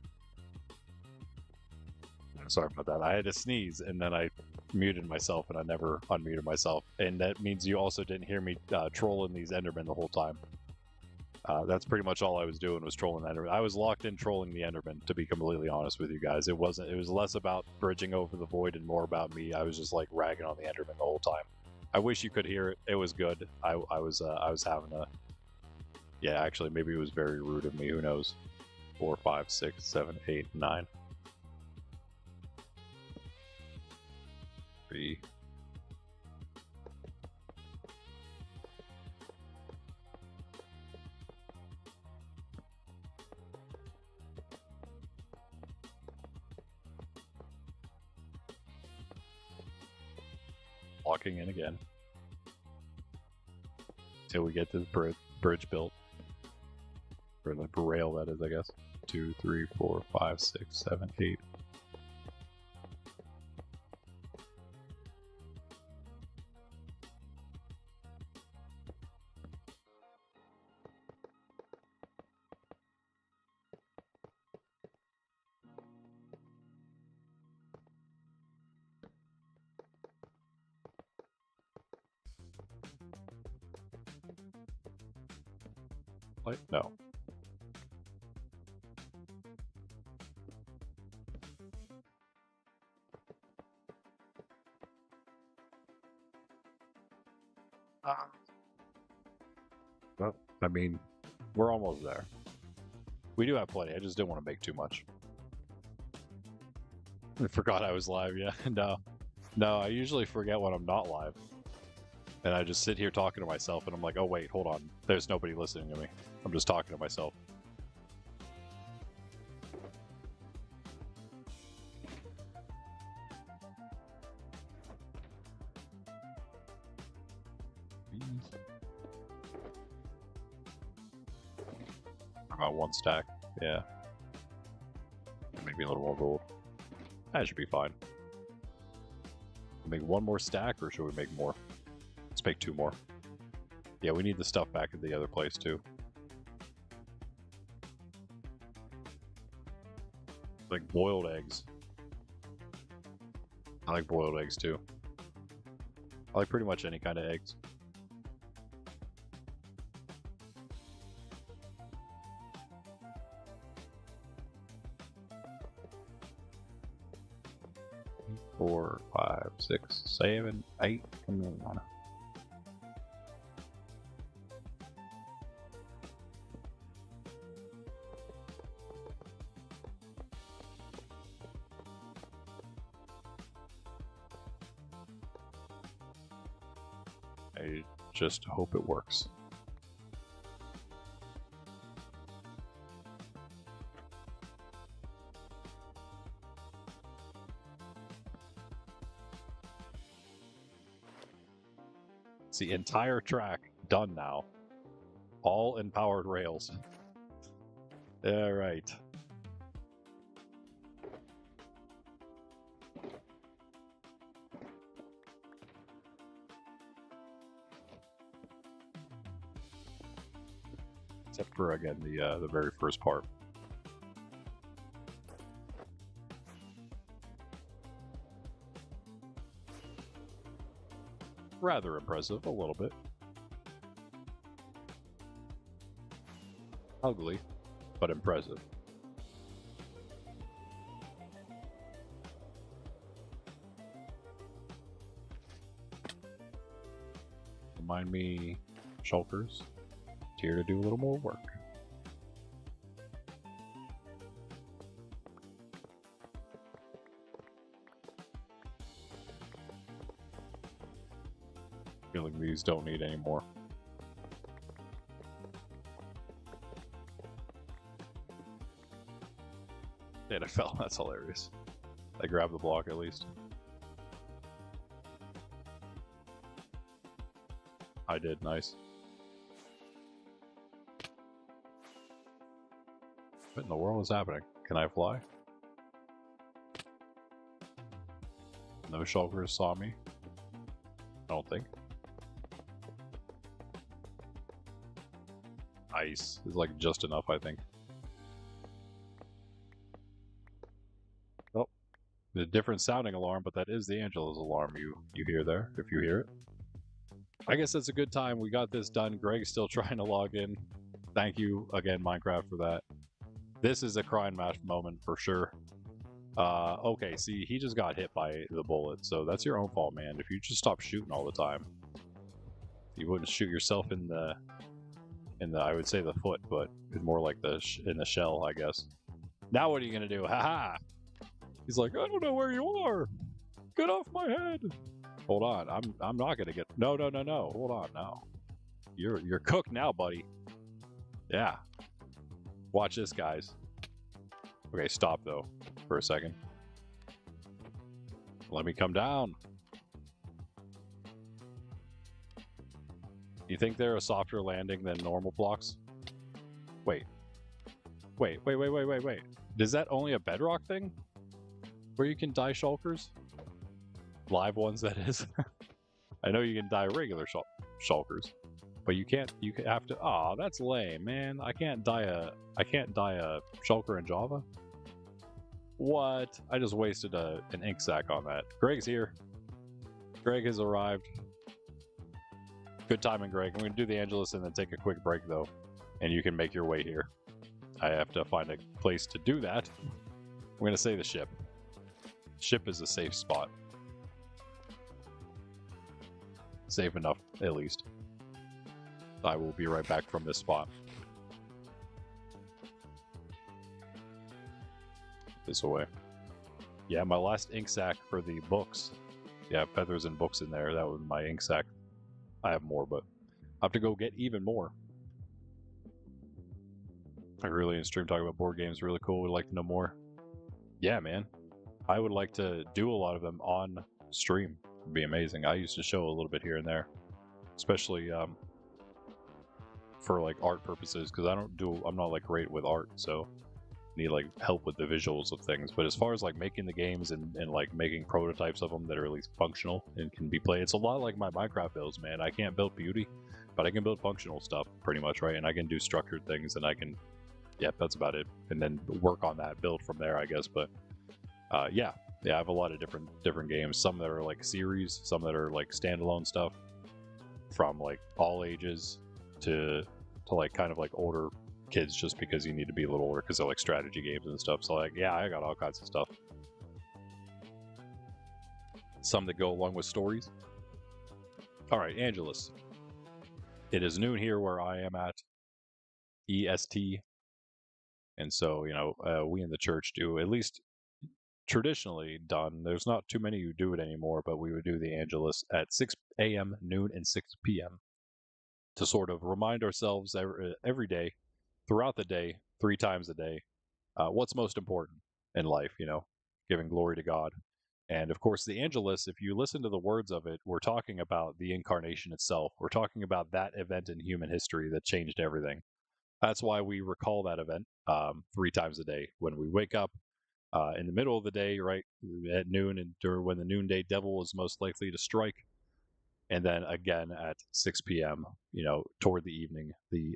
S1: Sorry about that. I had to sneeze, and then I muted myself, and I never unmuted myself. And that means you also didn't hear me trolling these Endermen the whole time. That's pretty much all I was doing, was trolling Enderman. I was locked in trolling the Enderman, to be completely honest with you guys. It was less about bridging over the void and more about me. I was just like ragging on the Enderman the whole time. I wish you could hear it. It was good. I was having a... Yeah, actually, maybe it was very rude of me. Who knows? 4, 5, 6, 7, 8, 9. 3. Locking in again. Till we get this bridge built. Or the rail, that is, I guess. 2, 3, 4, 5, 6, 7, 8. Wait, no. Well, I mean, we're almost there. We do have plenty. I just didn't want to make too much. I forgot I was live. Yeah, no. I usually forget when I'm not live. And I just sit here talking to myself, and I'm like, oh wait, hold on. There's nobody listening to me. I'm just talking to myself. About 1 stack, yeah. Maybe a little more gold. That should be fine. Make 1 more stack, or should we make more? Let's make 2 more. Yeah, we need the stuff back at the other place too. Like boiled eggs. I like boiled eggs too. I like pretty much any kind of eggs. Four, 5, 6, 7, 8. Come on. I just hope it works. It's the entire track done now. All empowered rails. All right. Except for, again, the very first part. Rather impressive, a little bit. Ugly, but impressive. Remind me, Shulkers, here to do a little more work. Feeling these don't need any more. Yeah, I fell. That's hilarious. I grabbed the block at least. I did. Nice. What in the world is happening? Can I fly? No shulkers saw me. I don't think. Nice. It's like just enough, I think. Oh, The different sounding alarm, but that is the Angelus alarm you hear there, if you hear it. I guess that's a good time. We got this done. Greg's still trying to log in. Thank you again, Minecraft, for that. This is a crying mash moment for sure. Okay, see, he just got hit by the bullet, so that's your own fault, man. If you just stop shooting all the time, you wouldn't shoot yourself in the I would say the foot, but it's more like in the shell, I guess. Now what are you gonna do? Haha! He's like, I don't know where you are. Get off my head. Hold on, I'm not gonna get. No. Hold on, no. You're cooked now, buddy. Yeah. Watch this, guys. Okay, stop though for a second. Let me come down. You think they're a softer landing than normal blocks? Wait. Is that only a bedrock thing? Where you can die shulkers? Live ones, that is. I know you can die regular shulkers, but you can't. You have to. Aw, that's lame, man. I can't die a shulker in Java. What? I just wasted an ink sac on that. Greg's here. Greg has arrived. Good timing, Greg. I'm going to do the Angelus and then take a quick break, though, and you can make your way here. I have to find a place to do that. I'm going to say the ship. Ship is a safe spot. Safe enough, at least. I will be right back from this spot. This away. Yeah, my last ink sac for the books. Yeah, feathers and books in there. That was my ink sac. I have more, but I have to go get even more. I really in stream talking about board games. Really cool. Would like to know more. Yeah, man. I would like to do a lot of them on stream. It'd be amazing. I used to show a little bit here and there, especially for like art purposes, because I'm not like great with art, so need like help with the visuals of things. But as far as like making the games and like making prototypes of them that are at least functional and can be played, it's a lot like my Minecraft builds, man. I can't build beauty, but I can build functional stuff pretty much, right? And I can do structured things, and I can, yeah, that's about it. And then work on that, build from there, I guess. But yeah, I have a lot of different games. Some that are like series, some that are like standalone stuff, from like all ages to like kind of like older kids, just because you need to be a little older because they're like strategy games and stuff. So like, yeah, I got all kinds of stuff. Some that go along with stories. All right, Angelus. It is noon here where I am at, EST. And so, you know, we in the church do, at least traditionally done. There's not too many who do it anymore, but we would do the Angelus at 6 a.m., noon, and 6 p.m. to sort of remind ourselves every day, throughout the day, 3 times a day, what's most important in life, you know, giving glory to God. And of course, the Angelus, if you listen to the words of it, we're talking about the incarnation itself. We're talking about that event in human history that changed everything. That's why we recall that event 3 times a day. When we wake up in the middle of the day, right, at noon, and during when the noonday devil is most likely to strike, and then again at 6 p.m., you know, toward the evening,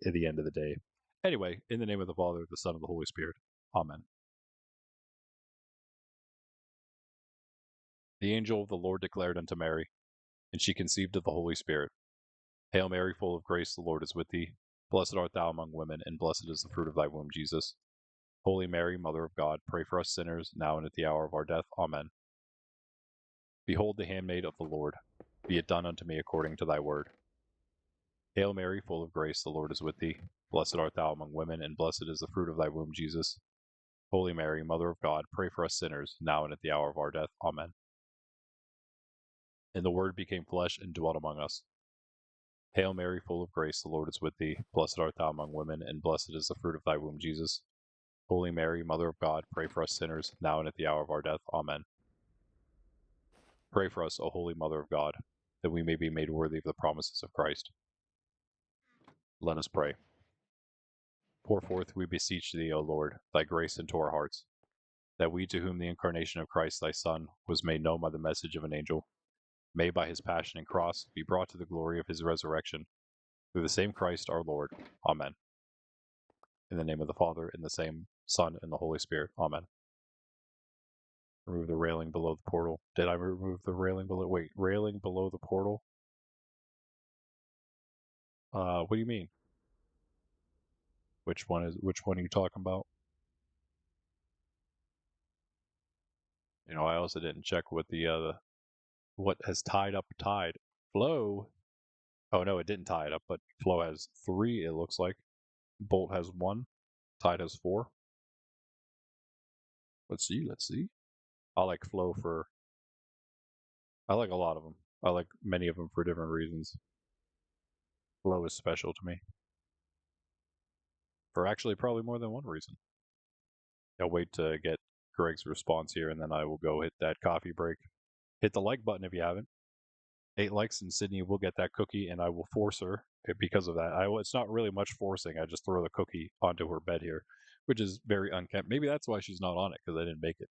S1: at the end of the day. Anyway, in the name of the Father, the Son, and the Holy Spirit. Amen. The angel of the Lord declared unto Mary, and she conceived of the Holy Spirit. Hail Mary, full of grace, the Lord is with thee. Blessed art thou among women, and blessed is the fruit of thy womb, Jesus. Holy Mary, Mother of God, pray for us sinners, now and at the hour of our death. Amen. Behold the handmaid of the Lord. Be it done unto me according to thy word. Hail Mary, full of grace, the Lord is with thee. Blessed art thou among women, and blessed is the fruit of thy womb, Jesus. Holy Mary, Mother of God, pray for us sinners, now and at the hour of our death. Amen. And the Word became flesh and dwelt among us. Hail Mary, full of grace, the Lord is with thee. Blessed art thou among women, and blessed is the fruit of thy womb, Jesus. Holy Mary, Mother of God, pray for us sinners, now and at the hour of our death. Amen. Pray for us, O Holy Mother of God, that we may be made worthy of the promises of Christ. Let us pray. Pour forth, we beseech thee, O Lord, thy grace into our hearts, that we, to whom the incarnation of Christ thy Son was made known by the message of an angel, may by his passion and cross be brought to the glory of his resurrection, through the same Christ our Lord. Amen. In the name of the Father, and the same Son, and the Holy Spirit. Amen. Remove the railing below the portal. Did I remove the railing below? Wait, railing below the portal? What do you mean? Which one are you talking about? You know, I also didn't check what what has tied up tide. Flow. Oh no, it didn't tie it up, but Flow has 3, it looks like. Bolt has 1. Tide has 4. Let's see. I like Flow I like a lot of them. I like many of them for different reasons. Flow is special to me. For actually probably more than one reason. I'll wait to get Greg's response here, and then I will go hit that coffee break. Hit the like button if you haven't. 8 likes, and Sydney will get that cookie, and I will force her because of that. It's not really much forcing. I just throw the cookie onto her bed here, which is very unkempt. Maybe that's why she's not on it, because I didn't make it.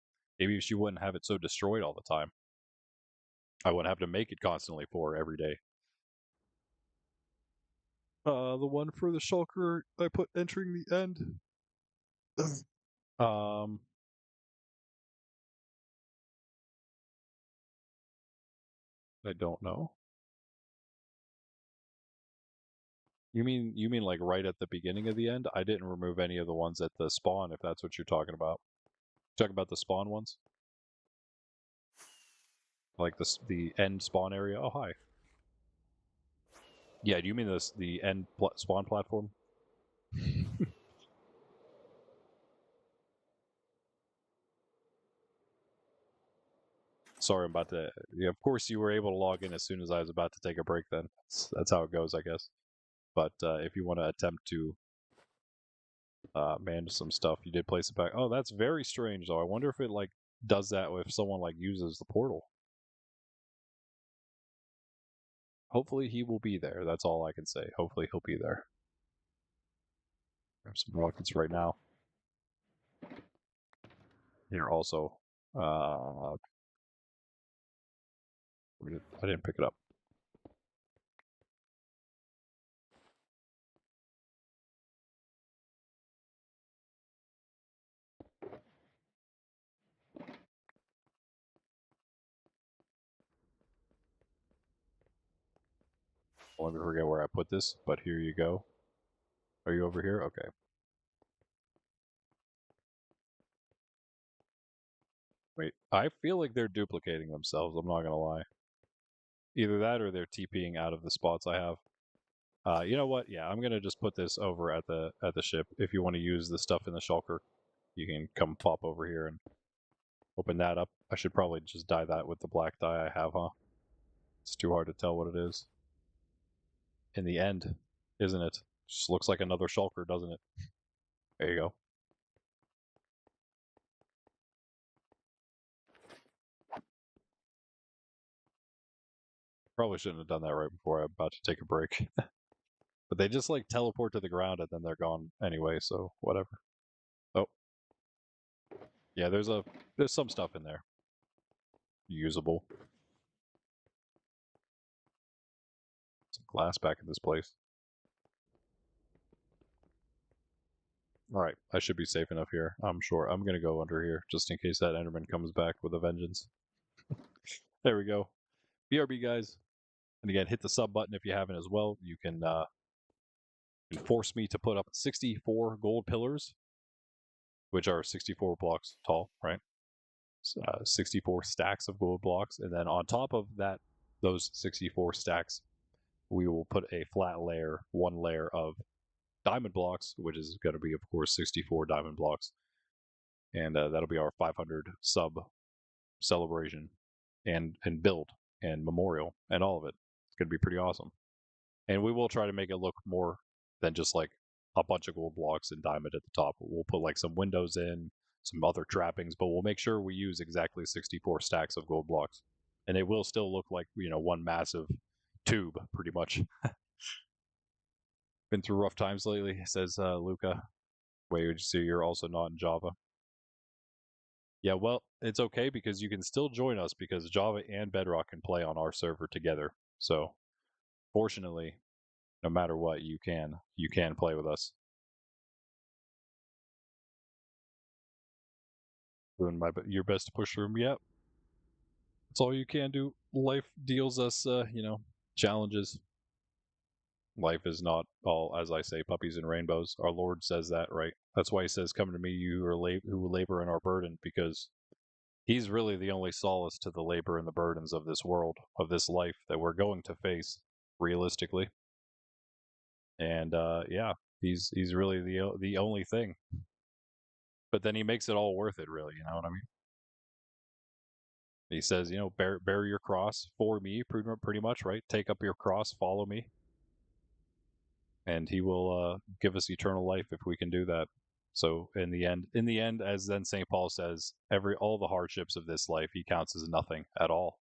S1: Maybe she wouldn't have it so destroyed all the time. I wouldn't have to make it constantly for her every day. The one for the shulker I put entering the end. I don't know. You mean like right at the beginning of the end? I didn't remove any of the ones at the spawn, if that's what you're talking about. Talking about the spawn ones? Like the end spawn area? Oh, hi. Yeah, do you mean the end spawn platform? Sorry, I'm about to. Yeah, of course, you were able to log in as soon as I was about to take a break. Then that's how it goes, I guess. But if you want to attempt to manage some stuff, you did place it back. Oh, that's very strange, though. I wonder if it like does that if someone like uses the portal. Hopefully, he will be there. That's all I can say. Hopefully, he'll be there. Grab some rockets right now. Here also. I didn't pick it up. Let me forget where I put this, but here you go. Are you over here? Okay. Wait, I feel like they're duplicating themselves, I'm not gonna lie. Either that or they're TPing out of the spots I have. You know what? Yeah, I'm gonna just put this over at the ship. If you want to use the stuff in the shulker, you can come pop over here and open that up. I should probably just dye that with the black dye I have, huh? It's too hard to tell what it is. In the end, isn't it? Just looks like another shulker, doesn't it? There you go. Probably shouldn't have done that right before I'm about to take a break. But they just like teleport to the ground and then they're gone anyway, so whatever. Oh. Yeah, there's some stuff in there. Usable. Some glass back in this place. Alright, I should be safe enough here. I'm sure. I'm gonna go under here, just in case that Enderman comes back with a vengeance. There we go. BRB, guys. And again, hit the sub button if you haven't as well. You can force me to put up 64 gold pillars, which are 64 blocks tall, right? 64 stacks of gold blocks. And then on top of that, those 64 stacks, we will put a flat layer, 1 layer of diamond blocks, which is going to be, of course, 64 diamond blocks. And that'll be our 500 sub celebration and build and memorial and all of it. It's going to be pretty awesome. And we will try to make it look more than just like a bunch of gold blocks and diamond at the top. We'll put like some windows in, some other trappings, but we'll make sure we use exactly 64 stacks of gold blocks. And it will still look like, one massive tube, pretty much. Been through rough times lately, says Luca. Wait, so you're also not in Java? Yeah, well, it's okay because you can still join us because Java and Bedrock can play on our server together. So, fortunately, no matter what, you can play with us. Doing your best to push through them. Yep. That's all you can do. Life deals us, challenges. Life is not all, as I say, puppies and rainbows. Our Lord says that, right? That's why he says, "Come to me, you who labor and are burdened," because he's really the only solace to the labor and the burdens of this world, of this life that we're going to face realistically. And yeah, he's really the only thing. But then he makes it all worth it, really. You know what I mean? He says, bear your cross for me, pretty much, right? Take up your cross, follow me, and he will give us eternal life if we can do that. So in the end, as then St. Paul says, all the hardships of this life he counts as nothing at all.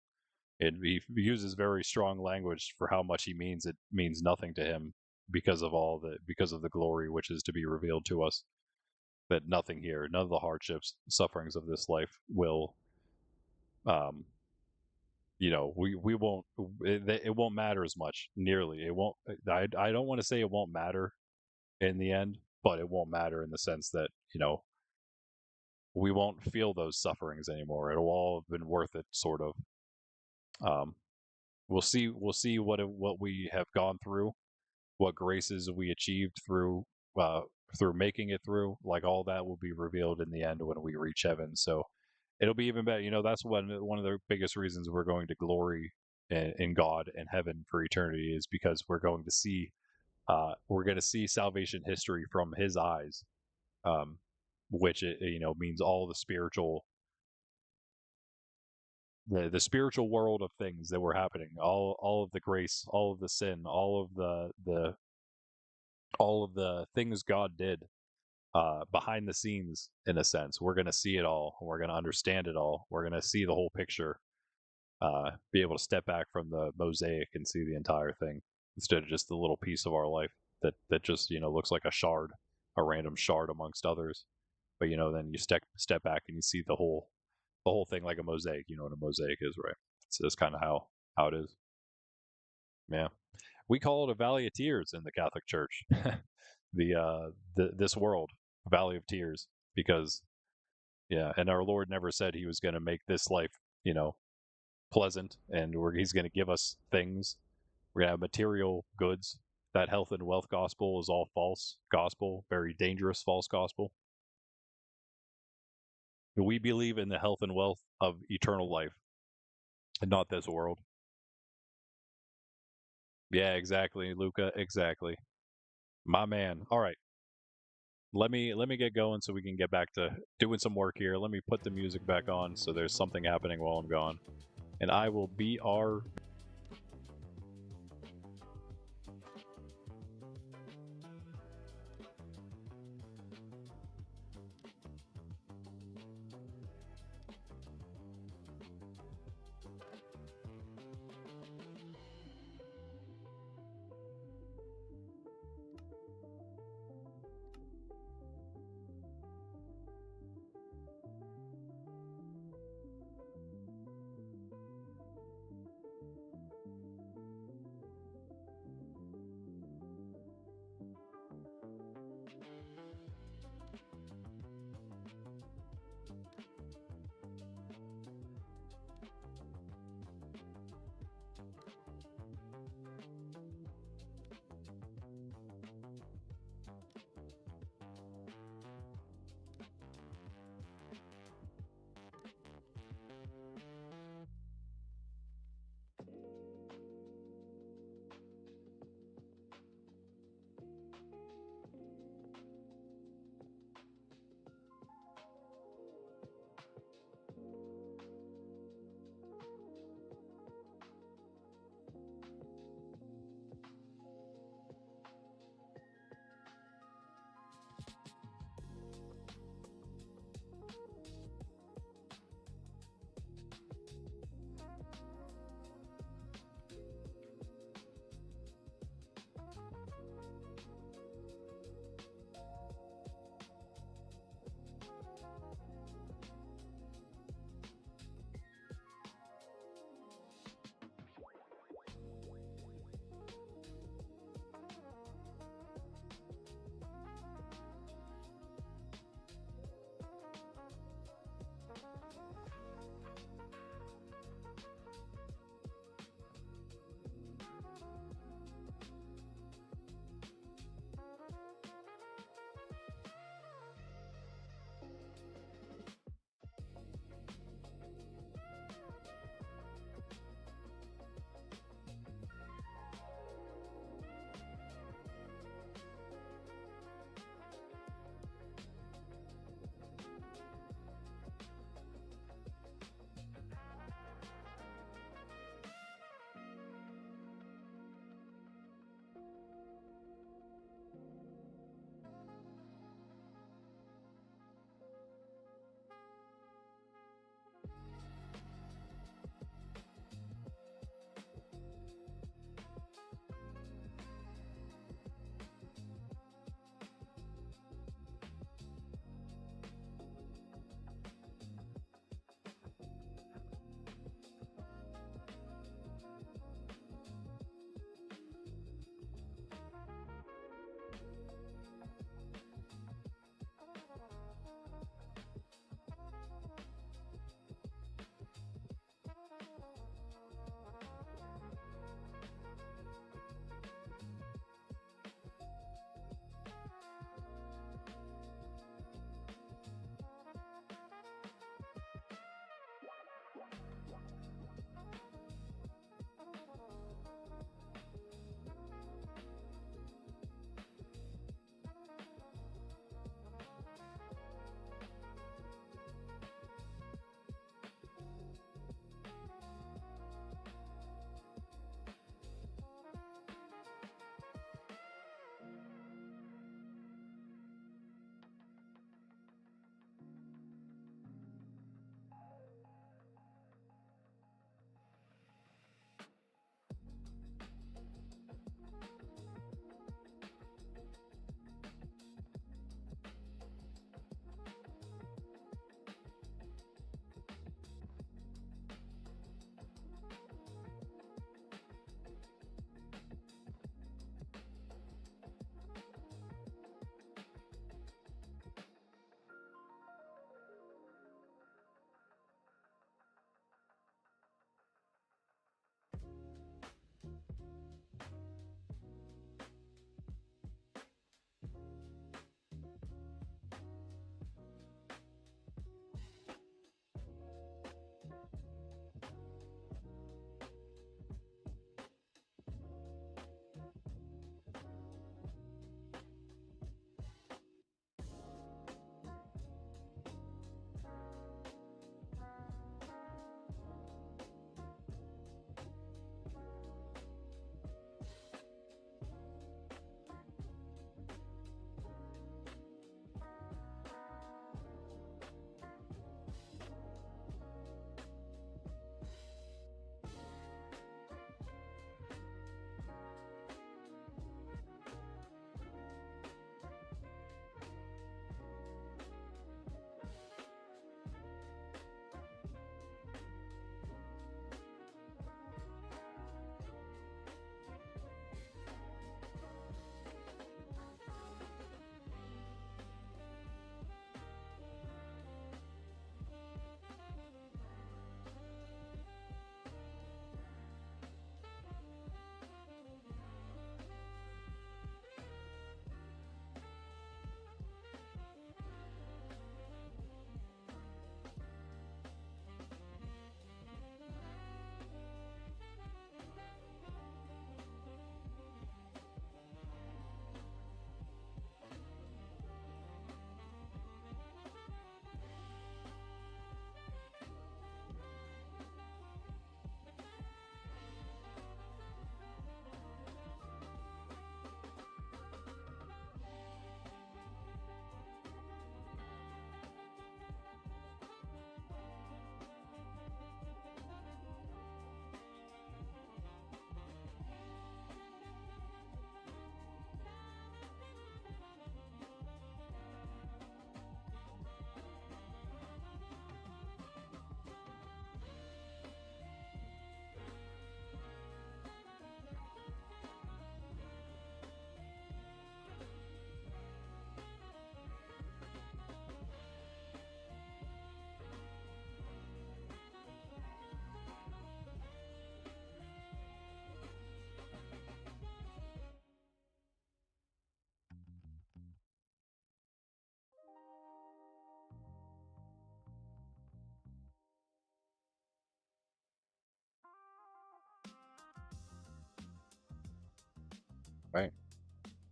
S1: He uses very strong language for how much he means it means nothing to him because of the glory which is to be revealed to us. That nothing here, none of the hardships, sufferings of this life will, we won't. It won't matter as much. Nearly, it won't. I don't want to say it won't matter in the end, but it won't matter in the sense that we won't feel those sufferings anymore. It'll all have been worth it, sort of. Um, we'll see what we have gone through, what graces we achieved through making it through. Like, all that will be revealed in the end when we reach heaven. So it'll be even better. That's one of the biggest reasons we're going to glory in God and heaven for eternity, is because we're going to see salvation history from His eyes, which means all the spiritual the spiritual world of things that were happening, all of the grace, all of the sin, all of the things God did behind the scenes. In a sense, we're going to see it all. We're going to understand it all. We're going to see the whole picture. Be able to step back from the mosaic and see the entire thing instead of just the little piece of our life that just looks like a random shard amongst others. But then you step back and you see the whole thing like a mosaic. You know what a mosaic is, right? It's kind of how it is. Yeah, we call it a valley of tears in the Catholic Church. This world, valley of tears, because yeah, and our Lord never said He was going to make this life, pleasant, and He's going to give us things. We're going to have material goods. That health and wealth gospel is all false gospel, very dangerous false gospel. We believe in the health and wealth of eternal life, and not this world. Yeah, exactly, Luca. Exactly, my man. All right, let me get going so we can get back to doing some work here. Let me put the music back on so there's something happening while I'm gone, and I will be our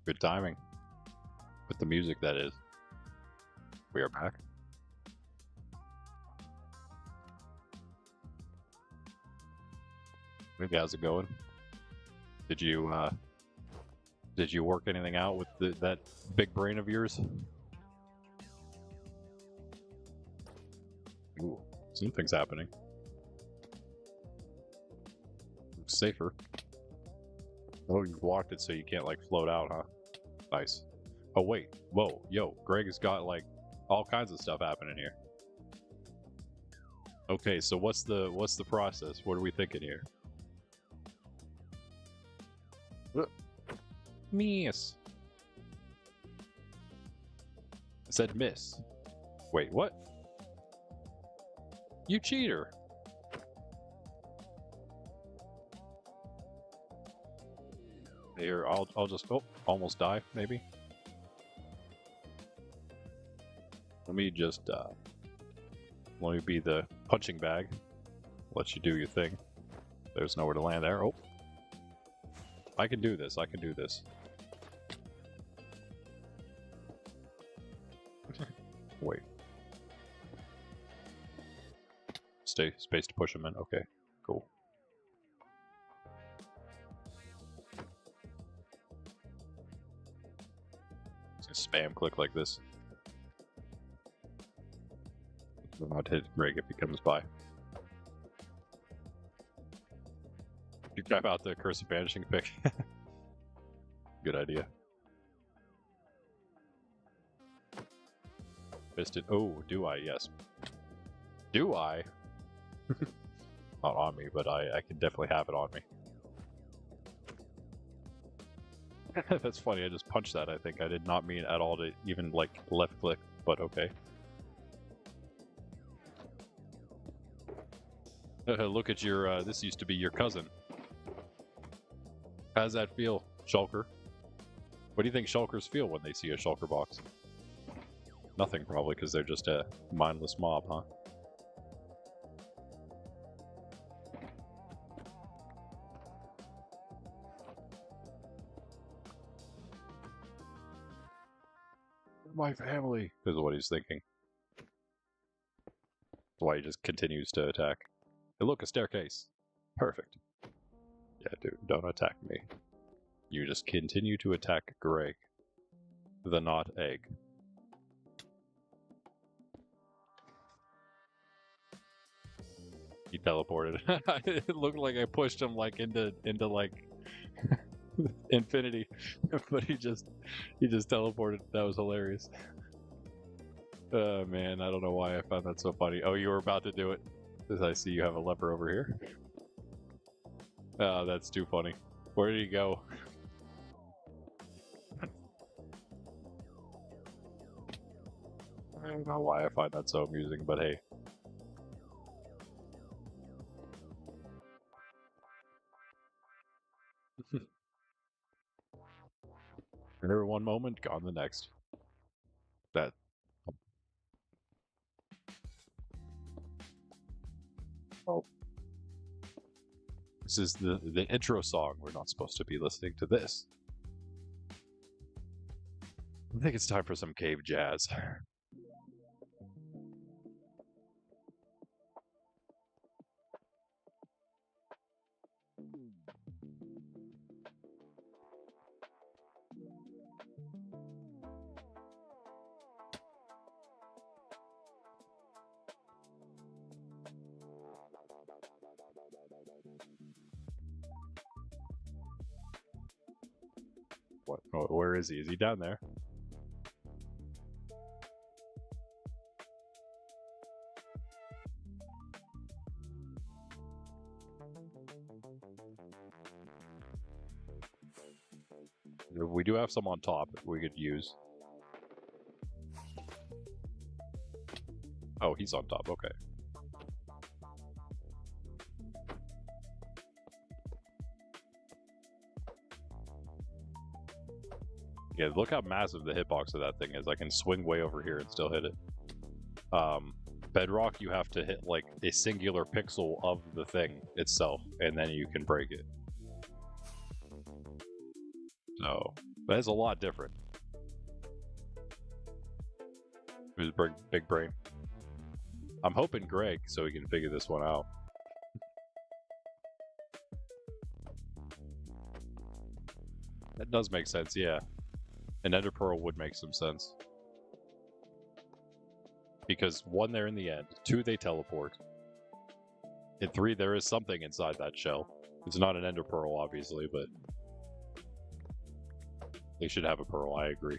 S1: Good timing. With the music, that is. We are back. Maybe how's it going? Did you work anything out with that big brain of yours? Ooh, something's happening. Looks safer. Oh, you blocked it so you can't like float out, huh? Nice. Oh wait, whoa, yo, Greg has got like all kinds of stuff happening here. Okay, so what's the process? What are we thinking here? Miss. I said miss. Wait, what? You cheater. Here, I'll just almost die, maybe. Let me just let me be the punching bag. Let you do your thing. There's nowhere to land there. Oh. I can do this. I can do this. Wait. Stay space to push him in. Okay, cool. Just spam click like this. I'll not hit Greg if he comes by. You grab out the curse of banishing pick. Good idea. Missed it. Oh, do I? Yes. Do I? Not on me, but I can definitely have it on me. That's funny, I just punched that, I think. I did not mean at all to even, like, left click, but okay. Look at your, this used to be your cousin. How does that feel, Shulker? What do you think Shulkers feel when they see a Shulker box? Nothing, probably, because they're just a mindless mob, huh? My family is what he's thinking. That's why he just continues to attack. Hey, look, a staircase. Perfect. Yeah, dude, don't attack me. You just continue to attack Greg. The not egg. He teleported. It looked like I pushed him like into like infinity, but he just teleported. That was hilarious. Oh man, I don't know why I found that so funny. Oh, you were about to do it. As I see you have a leper over here. Oh, that's too funny. Where did he go? I don't know why I find that so amusing, but hey. Here one moment, gone the next. That. Oh. This is the intro song. We're not supposed to be listening to this. I think it's time for some cave jazz. What? Oh, where is he? Is he down there? We do have some on top we could use. Oh, he's on top. Okay. Yeah, look how massive the hitbox of that thing is. I can swing way over here and still hit it. Bedrock, you have to hit like a singular pixel of the thing itself, and then you can break it. So, But it's a lot different. Who's big brain? I'm hoping Greg, so he can figure this one out. That does make sense, yeah. An Ender Pearl would make some sense. Because 1, they're in the end. 2, they teleport. And 3, there is something inside that shell. It's not an Ender Pearl, obviously, but they should have a Pearl, I agree.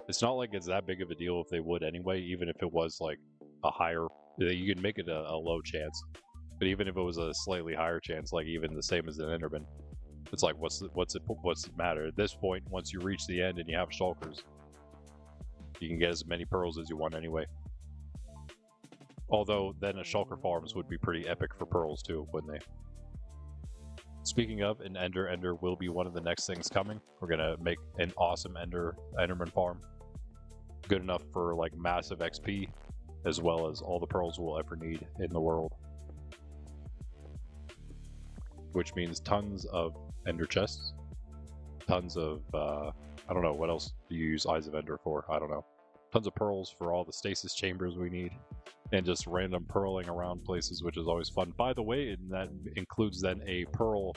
S1: It's not like it's that big of a deal if they would anyway, even if it was like a higher... You can make it a low chance. But even if it was a slightly higher chance, like even the same as an Enderman, it's like, what's it matter? At this point, once you reach the end and you have Shulkers, you can get as many pearls as you want anyway. Although, then a Shulker farms would be pretty epic for pearls too, wouldn't they? Speaking of, an Ender will be one of the next things coming. We're gonna make an awesome Enderman farm. Good enough for like massive XP, as well as all the pearls we'll ever need in the world. Which means tons of Ender chests, tons of, I don't know, what else do you use Eyes of Ender for? I don't know. Tons of pearls for all the stasis chambers we need, and just random pearling around places, which is always fun. By the way, and that includes then a pearl,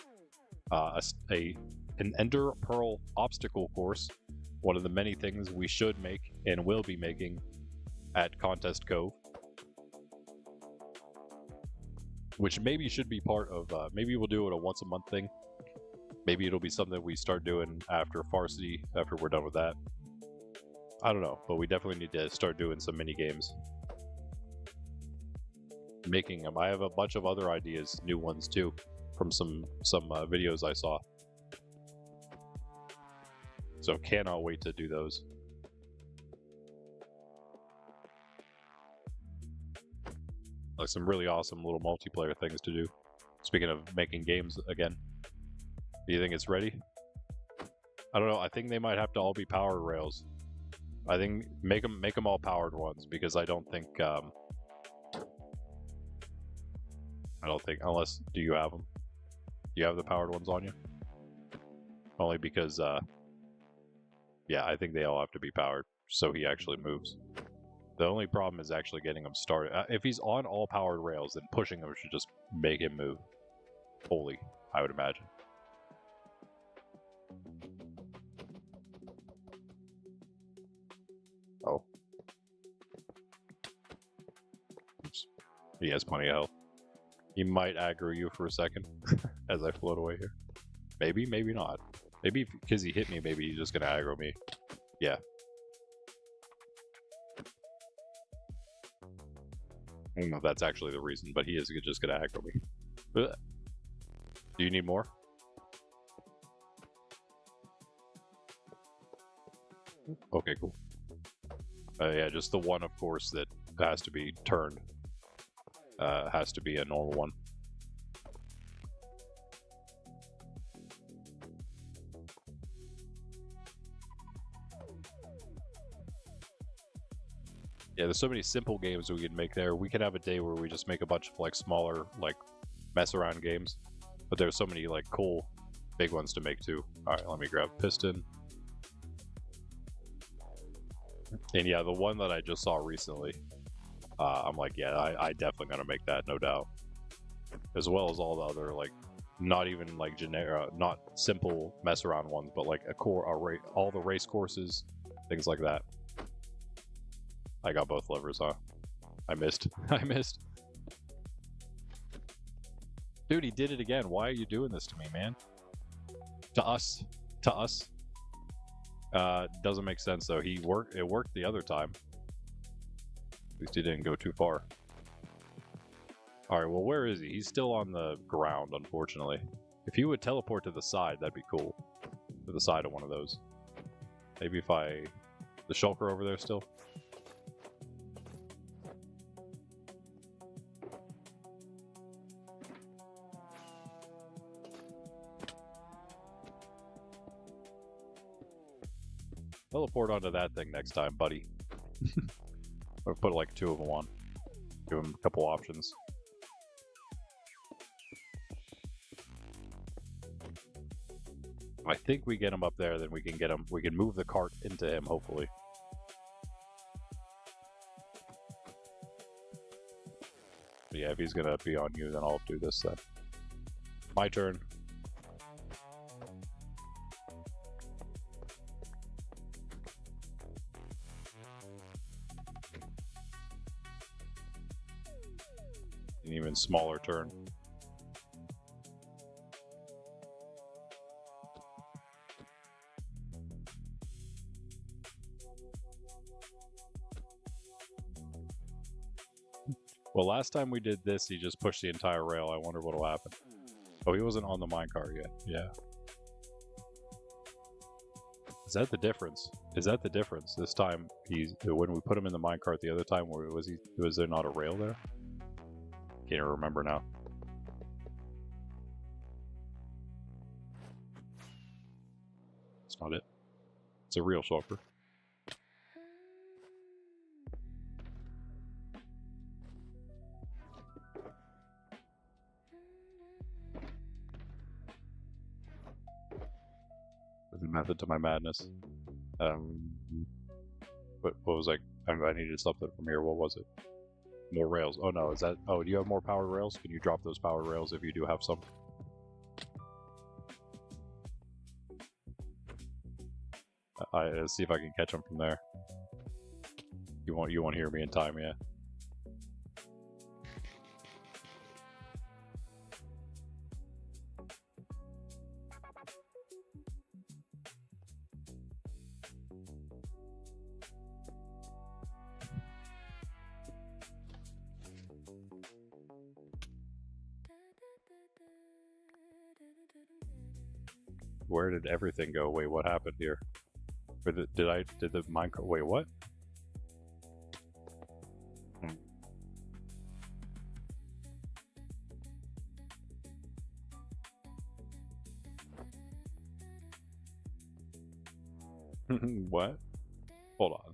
S1: an Ender Pearl obstacle course, one of the many things we should make and will be making at Contest Cove. Which maybe should be part of, maybe we'll do it a once a month thing. Maybe it'll be something we start doing after Varsity, after we're done with that. I don't know, but we definitely need to start doing some mini games. Making them. I have a bunch of other ideas, new ones too, from some videos I saw. So cannot wait to do those. Like some really awesome little multiplayer things to do. Speaking of making games again. Do you think it's ready? I don't know. I think they might have to all be powered rails. I think make them all powered ones, because I don't think unless, do you have them? Do you have the powered ones on you? Only because yeah, I think they all have to be powered so he actually moves. The only problem is actually getting him started. If he's on all powered rails, then pushing him should just make him move. Wholly, I would imagine. Oh. Oops. He has plenty of health. He might aggro you for a second as I float away here. Maybe, maybe not. Maybe because he hit me, maybe he's just going to aggro me. Yeah. I don't know if that's actually the reason, but he is just going to aggro me. Ugh. Do you need more? Okay, cool. Yeah, just the one, of course, that has to be turned. Has to be a normal one. Yeah, there's so many simple games we can make there. We can have a day where we just make a bunch of like smaller, like mess around games. But there's so many like cool big ones to make too. Alright, let me grab piston. And yeah, the one that I just saw recently, I'm like, yeah, I definitely gonna make that, no doubt. As well as all the other, like, not even like generic, not simple mess around ones, but like all the race courses, things like that. I got both levers, huh? I missed. I missed. Dude, he did it again. Why are you doing this to me, man? To us. To us. Doesn't make sense, though. It worked the other time. At least he didn't go too far. Alright, well, where is he? He's still on the ground, unfortunately. If he would teleport to the side, that'd be cool. To the side of one of those. Maybe if the shulker over there still? Teleport onto that thing next time, buddy. Or put like 2 of them on. Give him a couple options. I think we get him up there, then we can get him. We can move the cart into him, hopefully. But yeah, if he's gonna be on you, then I'll do this then. My turn. An even smaller turn. Well, last time we did this, he just pushed the entire rail. I wonder what'll happen. Oh, he wasn't on the minecart yet. Yeah. Is that the difference? Is that the difference? This time, when we put him in the minecart the other time, was there not a rail there? Can't even remember now. It's not it. It's a real shulker. There's a method to my madness. What was I needed something from here. What was it? More rails. Oh no, is that... Oh, do you have more power rails? Can you drop those power rails if you do have some? Let's see if I can catch them from there. You won't hear me in time, yeah. Where did everything go? Wait, what happened here? Did the minecart... Wait, what? What? Hold on.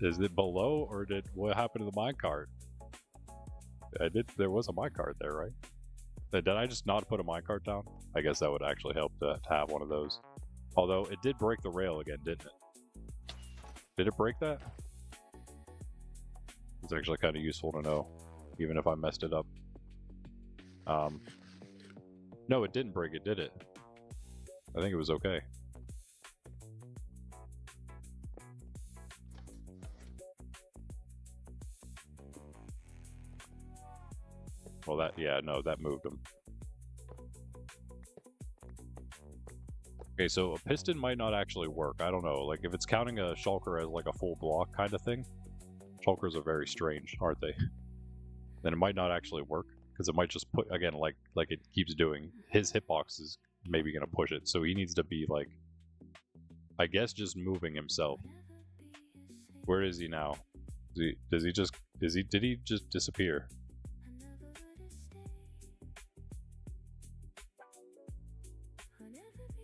S1: Is it below, or what happened to the minecart? There was a minecart there, right? Did I just not put a minecart down? I guess that would actually help to have one of those. Although it did break the rail again, didn't it? Did it break that? It's actually kind of useful to know, even if I messed it up. No, it didn't break it, did it? I think it was okay. Well, that moved him. Okay, so a piston might not actually work. I don't know. Like, if it's counting a shulker as like a full block kind of thing, shulkers are very strange, aren't they? Then it might not actually work, because it might just put, again, like it keeps doing. His hitbox is maybe going to push it, so he needs to be, like, I guess just moving himself. Where is he now? Did he just disappear?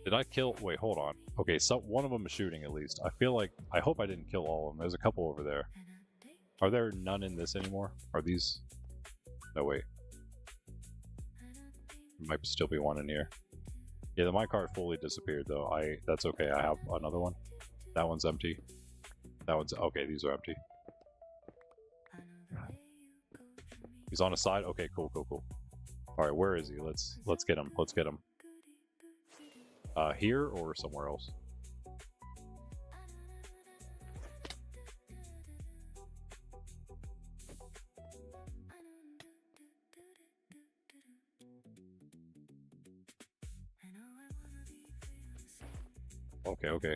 S1: Did I kill... Wait, hold on. Okay, so one of them is shooting at least. I hope I didn't kill all of them. There's a couple over there. Are there none in this anymore? Are these... No, wait. There might still be one in here. Yeah, the minecart fully disappeared, though. That's okay. I have another one. That one's empty. That one's... Okay, these are empty. He's on a side? Okay, cool. Alright, where is he? Let's get him. Let's get him. Here or somewhere else? Okay.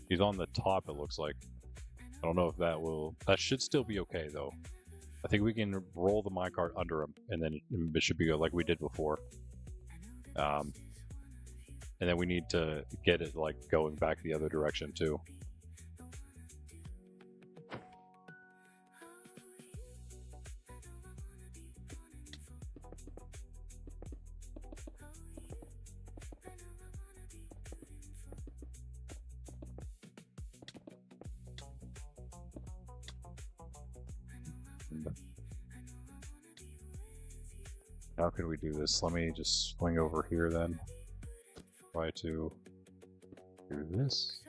S1: He's on the top, it looks like. I don't know if that will... That should still be okay, though. I think we can roll the minecart under him, and then it should be good like we did before. And then we need to get it, like, going back the other direction, too. How can we do this? Let me just swing over here, then. try to do this.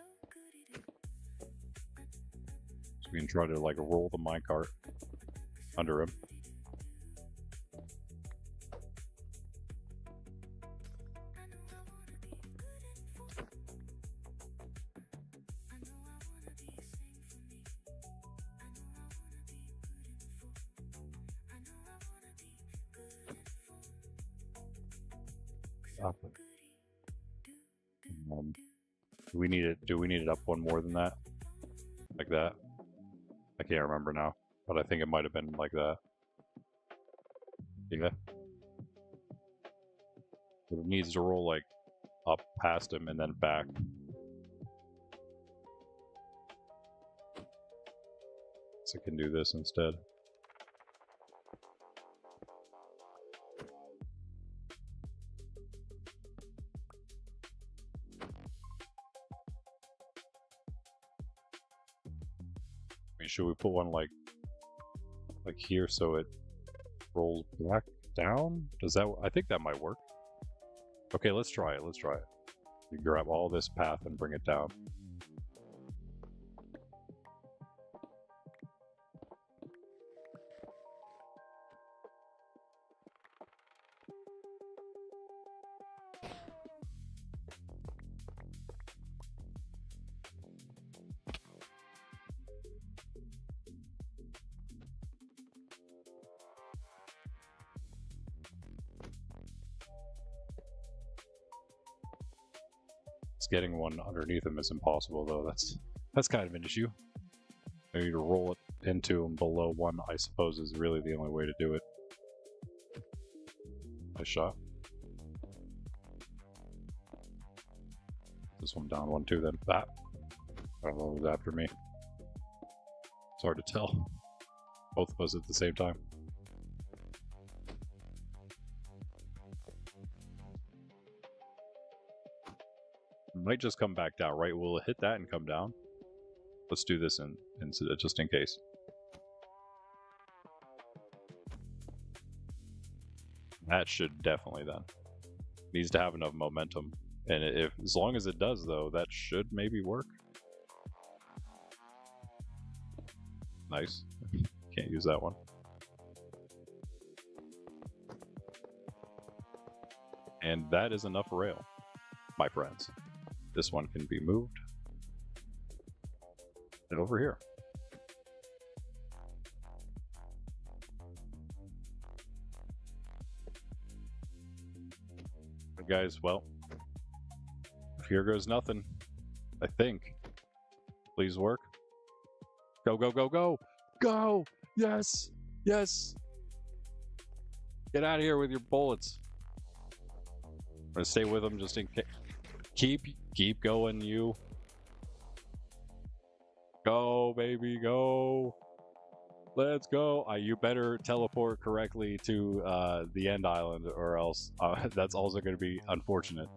S1: So we can try to like roll the minecart under him. Up. Do we need it up one more than that? Like that? I can't remember now, but I think it might have been like that. Yeah. It needs to roll like up past him and then back. So I can do this instead. Should we put one like here so it rolls back down? Does that? I think that might work. Okay, let's try it. Let's try it. You grab all this path and bring it down. Getting one underneath him is impossible, though. That's kind of an issue. Maybe to roll it into him below one, I suppose, is really the only way to do it. Nice shot. This one down one too, then that. I don't know who's after me. It's hard to tell. Both of us at the same time. Might just come back down, right? We'll hit that and come down. Let's do this in just in case. That should definitely then. Needs to have enough momentum. And if as long as it does, though, that should maybe work. Nice. Can't use that one. And that is enough rail, my friends. This one can be moved. And over here. Guys, well, here goes nothing. I think. Please work. Go, go, go, go! Go! Yes! Yes! Get out of here with your bullets. I'm gonna stay with them just in case. Keep going, you. Go, baby, go. Let's go. You better teleport correctly to the end island, or else that's also going to be unfortunate.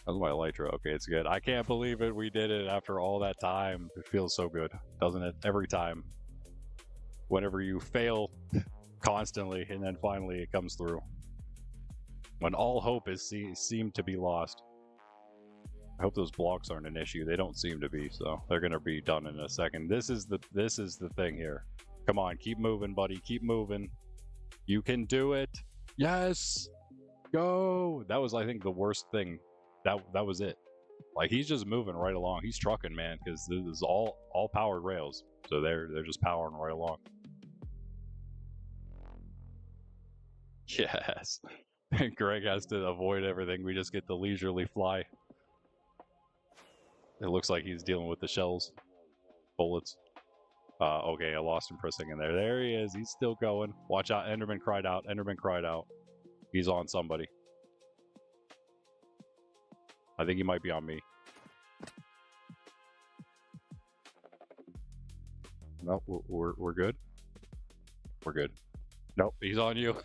S1: That's my elytra. Okay, it's good. I can't believe it. We did it after all that time. It feels so good, doesn't it? Every time. Whenever you fail constantly, and then finally it comes through. When all hope is seemed to be lost. I hope those blocks aren't an issue. They don't seem to be, so they're gonna be done in a second. This is the thing here. Come on, keep moving, buddy. Keep moving. You can do it. Yes. Go. That was, I think, the worst thing. That was it. Like, he's just moving right along. He's trucking, man, because this is all powered rails. So they're just powering right along. Yes. Greg has to avoid everything. We just get to leisurely fly. It looks like he's dealing with the shells. Bullets. Okay, I lost him for a second there. There he is. He's still going. Watch out. Enderman cried out. Enderman cried out. He's on somebody. I think he might be on me. No, we're good. We're good. Nope, he's on you.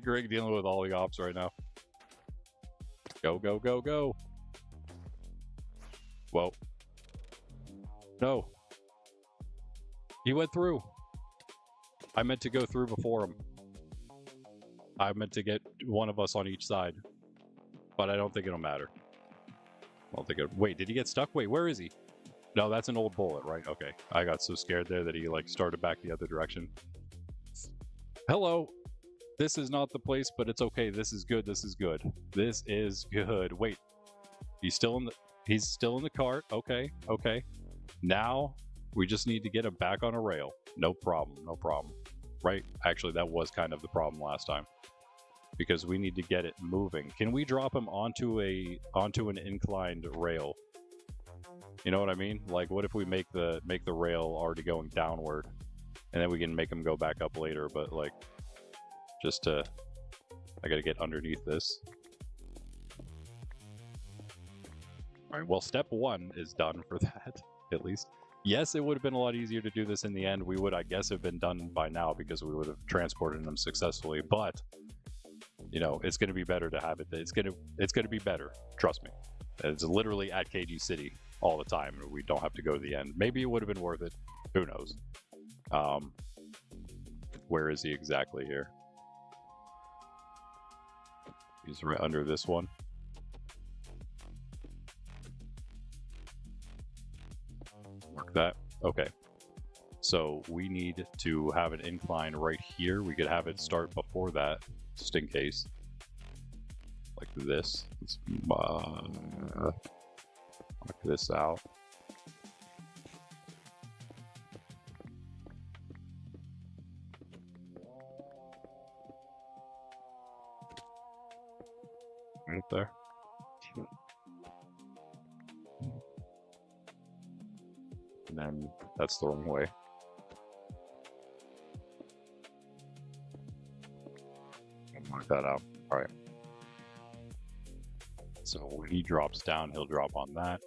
S1: Greg dealing with all the ops right now. Go, go, go, go. Whoa. No. He went through. I meant to go through before him. I meant to get one of us on each side. but I don't think it'll matter. I don't think it... Wait, did he get stuck? Wait, where is he? No, that's an old bullet, right? Okay. I got so scared there that he, like, started back the other direction. Hello! This is not the place, but it's okay. This is good. This is good. This is good. Wait. He's still in the cart. Okay. Okay. Now, we just need to get him back on a rail. No problem. No problem. Right? Actually, that was kind of the problem last time. Because we need to get it moving. Can we drop him onto an inclined rail? You know what I mean? Like, what if we make the rail already going downward, and then we can make him go back up later? But like, just to, I gotta get underneath this. All right. Well, step 1 is done for that, at least. Yes, it would have been a lot easier to do this in the end. We would, I guess, have been done by now because we would have transported them successfully. But you know, it's going to be better to have it. It's going to be better. Trust me. It's literally at KG City all the time. We don't have to go to the end. Maybe it would have been worth it. Who knows? Where is he exactly here? He's right under this one. Mark that. Okay. So we need to have an incline right here. We could have it start before that, just in case. Like this. Let's mark this out. Right there. And then that's the wrong way. Mark that out. All right. So when he drops down, he'll drop on that.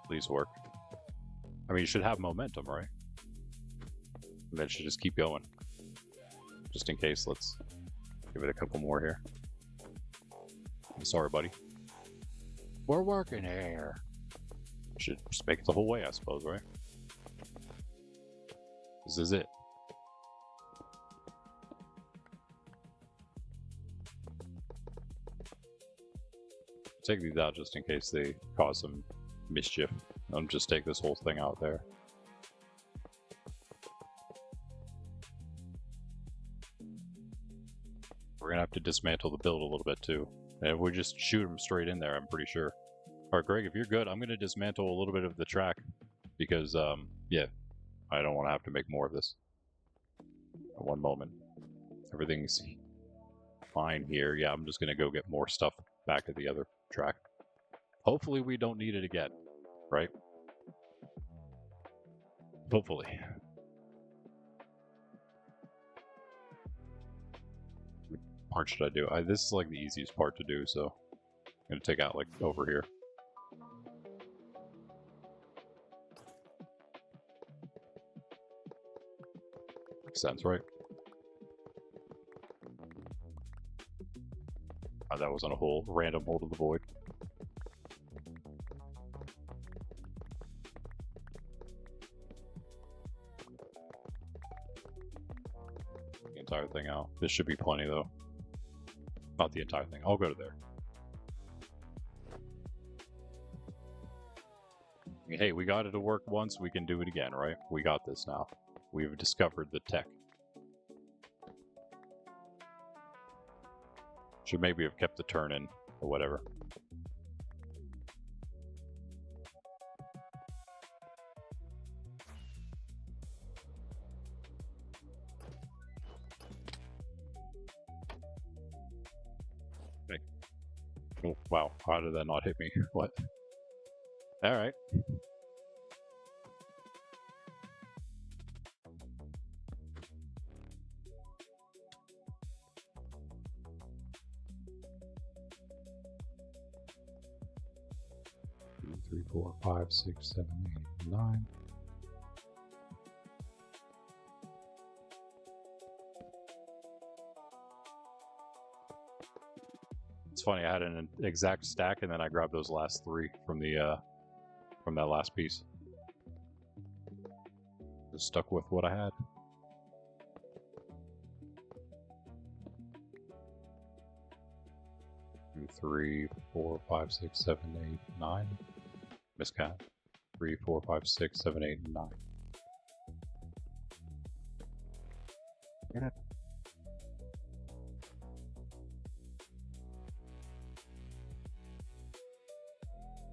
S1: Please work. I mean, you should have momentum, right? And then it should just keep going. Just in case, let's give it a couple more here. I'm sorry, buddy. We're working here. Should just make it the whole way, I suppose, right? This is it. Take these out just in case they cause some mischief. I'll just take this whole thing out there. We're gonna have to dismantle the build a little bit too. And if we just shoot them straight in there, I'm pretty sure. Alright, Greg, if you're good, I'm gonna dismantle a little bit of the track because, yeah, I don't want to have to make more of this. One moment. Everything's fine here. Yeah, I'm just gonna go get more stuff back at the other track. Hopefully we don't need it again, right? Hopefully. What part should I do? This is like the easiest part to do, so I'm gonna take out like over here. Makes sense, right? Oh, that wasn't a whole random hole to the void. The entire thing out. This should be plenty though. Not the entire thing. I'll go to there. Hey, we got it to work once, we can do it again, right? We got this now. We've discovered the tech. Should maybe have kept the turn in, or whatever. Okay. Oh, wow, how did that not hit me? What? Alright. Three, 4, 5, 6, 7, 8, 9. It's funny, I had an exact stack and then I grabbed those last 3 from the from that last piece. Just stuck with what I had. Two, 3, 4, 5, 6, 7, 8, 9. Miscount. 3, 4, 5, 6, 7, 8, 9. Yeah.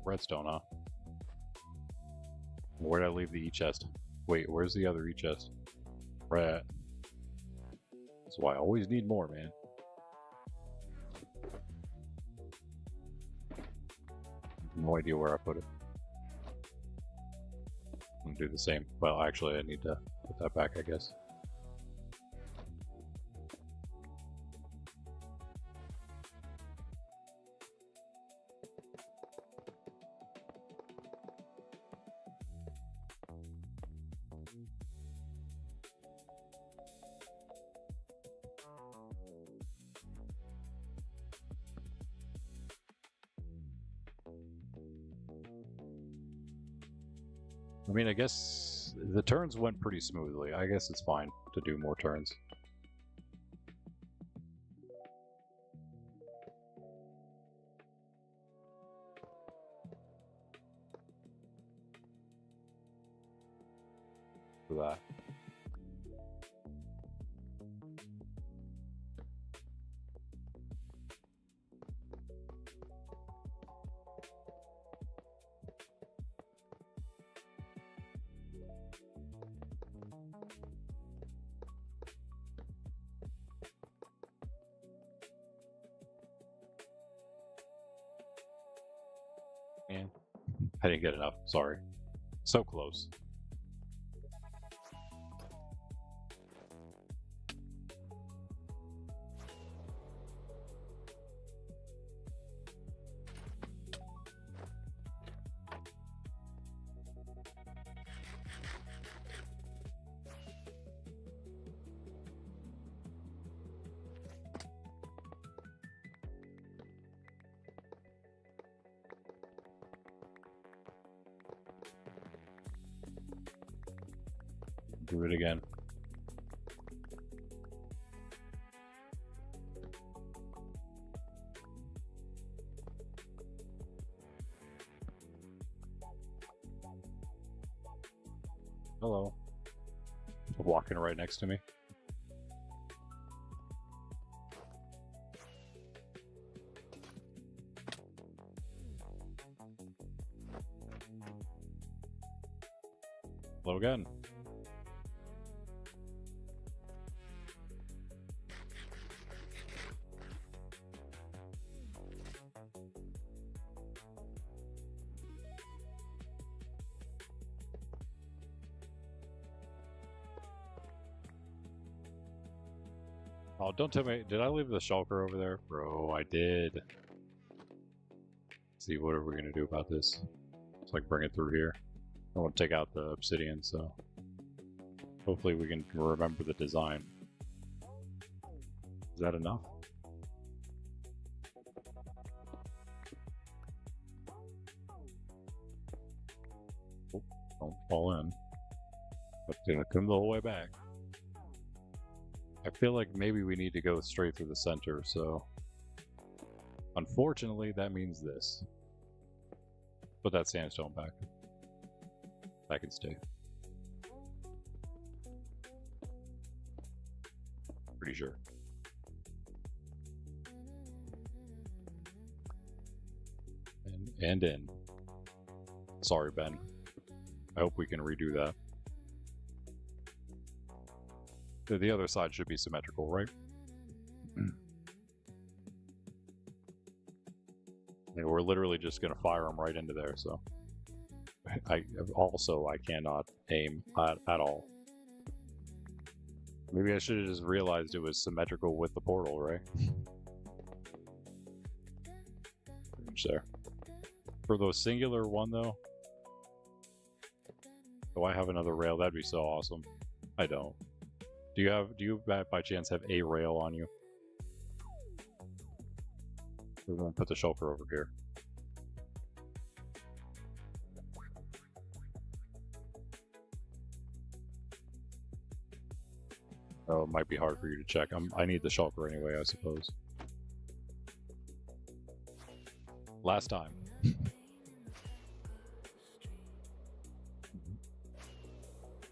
S1: Redstone, huh? Where did I leave the E-chest? Wait, where's the other E-chest? Right. That's why I always need more, man. No idea where I put it. I'm gonna do the same. Well, actually, I need to put that back, I guess. I mean, I guess the turns went pretty smoothly. I guess it's fine to do more turns. For that. Man, I didn't get enough. Sorry. So close. Do it again. Hello. Walking right next to me. Hello again. Oh, don't tell me. Did I leave the shulker over there? Bro, I did. Let's see, what are we going to do about this? It's like bring it through here. I want to take out the obsidian, so hopefully we can remember the design. Is that enough? Oh, don't fall in. But gonna come the whole way back. I feel like maybe we need to go straight through the center, so unfortunately that means this. Put that sandstone back. That can stay. Pretty sure. And in. Sorry, Ben. I hope we can redo that. The other side should be symmetrical, right? And we're literally just going to fire them right into there, so. I cannot aim at all. Maybe I should have just realized it was symmetrical with the portal, right? There. For the singular one, though, do I have another rail? That'd be so awesome. I don't. Do you by chance have a rail on you? We won't put the shulker over here. Oh, it might be hard for you to check. I need the shulker anyway, I suppose. Last time.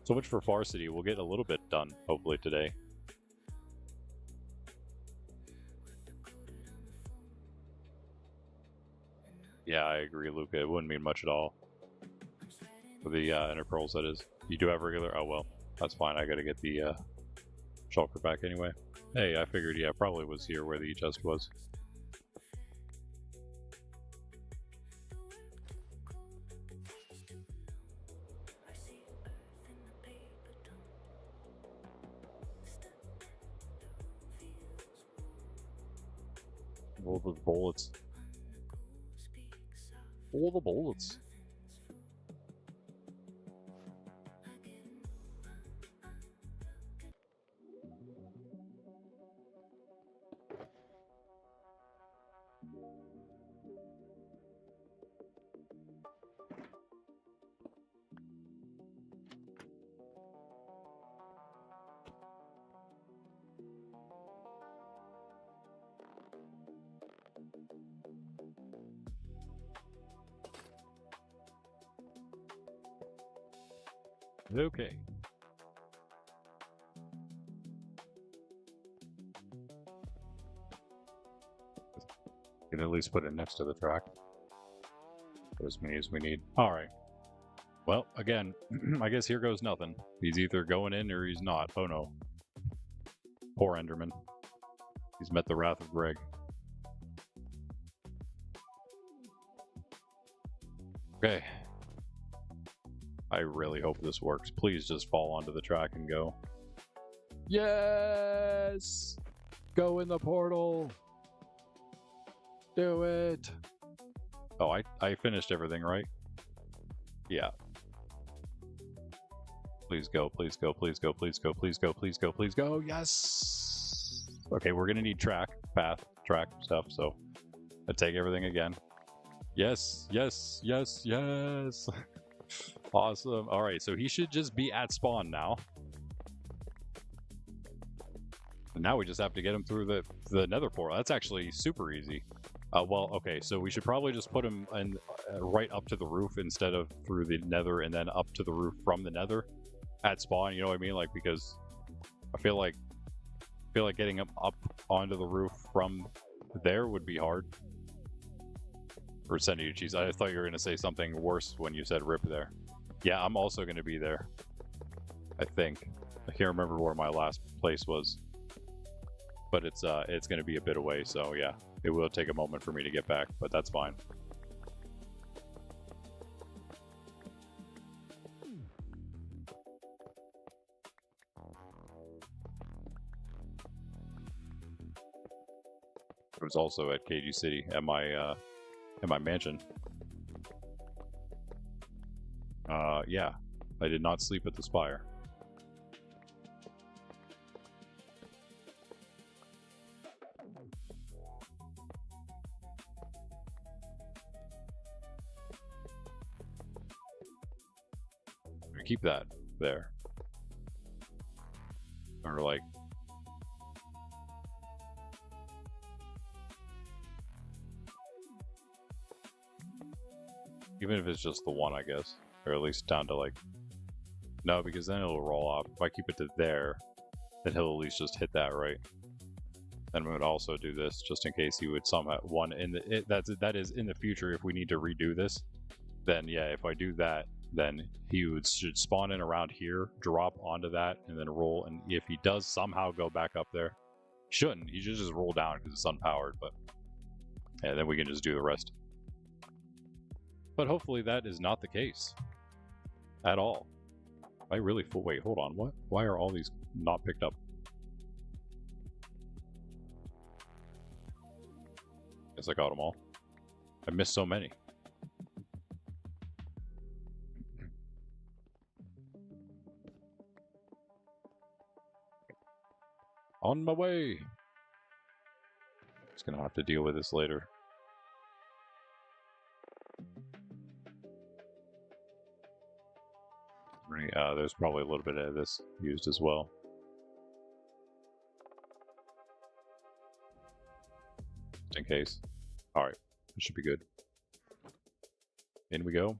S1: So much for Far City. We'll get a little bit done, hopefully, today. Yeah, I agree, Luca. It wouldn't mean much at all. For the inner pearls, that is. You do have regular? Oh, well. That's fine. I gotta get the shulker back anyway. Hey, I figured, yeah, probably was here where the chest was. All the bullets. All the bullets. Okay. Can at least put it next to the track. Put as many as we need. Alright. Well, again, I guess here goes nothing. He's either going in or he's not. Oh no. Poor Enderman. He's met the wrath of Greg. Okay. I really hope this works. Please just fall onto the track and go. Yes! Go in the portal! Do it! Oh, I finished everything, right? Yeah. Please go, please go, please go, please go, please go, please go, please go. Yes! Okay, we're gonna need track, path, track stuff, so I take everything again. Yes, yes, yes, yes! Awesome. Alright, so he should just be at spawn now. And now we just have to get him through the nether portal. That's actually super easy. Well, okay, so we should probably just put him in, right up to the roof instead of through the nether and then up to the roof from the nether at spawn, you know what I mean? Like, because I feel like getting him up onto the roof from there would be hard. Or sending you cheese. I thought you were going to say something worse when you said rip there. Yeah, I'm also going to be there. I think. I can't remember where my last place was. But it's going to be a bit away, so yeah. It will take a moment for me to get back, but that's fine. It was also at KG City at my mansion. Yeah, I did not sleep at the Spire. Keep that there. Or like... Even if it's just the one, I guess. Or at least down to like... No, because then it'll roll off. If I keep it to there, then he'll at least just hit that, right? Then we would also do this, just in case he would somehow... One, in the, that is in the future, if we need to redo this, then yeah, if I do that, then he should spawn in around here, drop onto that, and then roll. And if he does somehow go back up there, shouldn't. He should just roll down because it's unpowered, but yeah, then we can just do the rest. But hopefully that is not the case at all. I really wait, hold on, what? Why are all these not picked up? Guess I got them all. I missed so many. On my way. Just gonna have to deal with this later. There's probably a little bit of this used as well. Just in case. Alright, it should be good. In we go.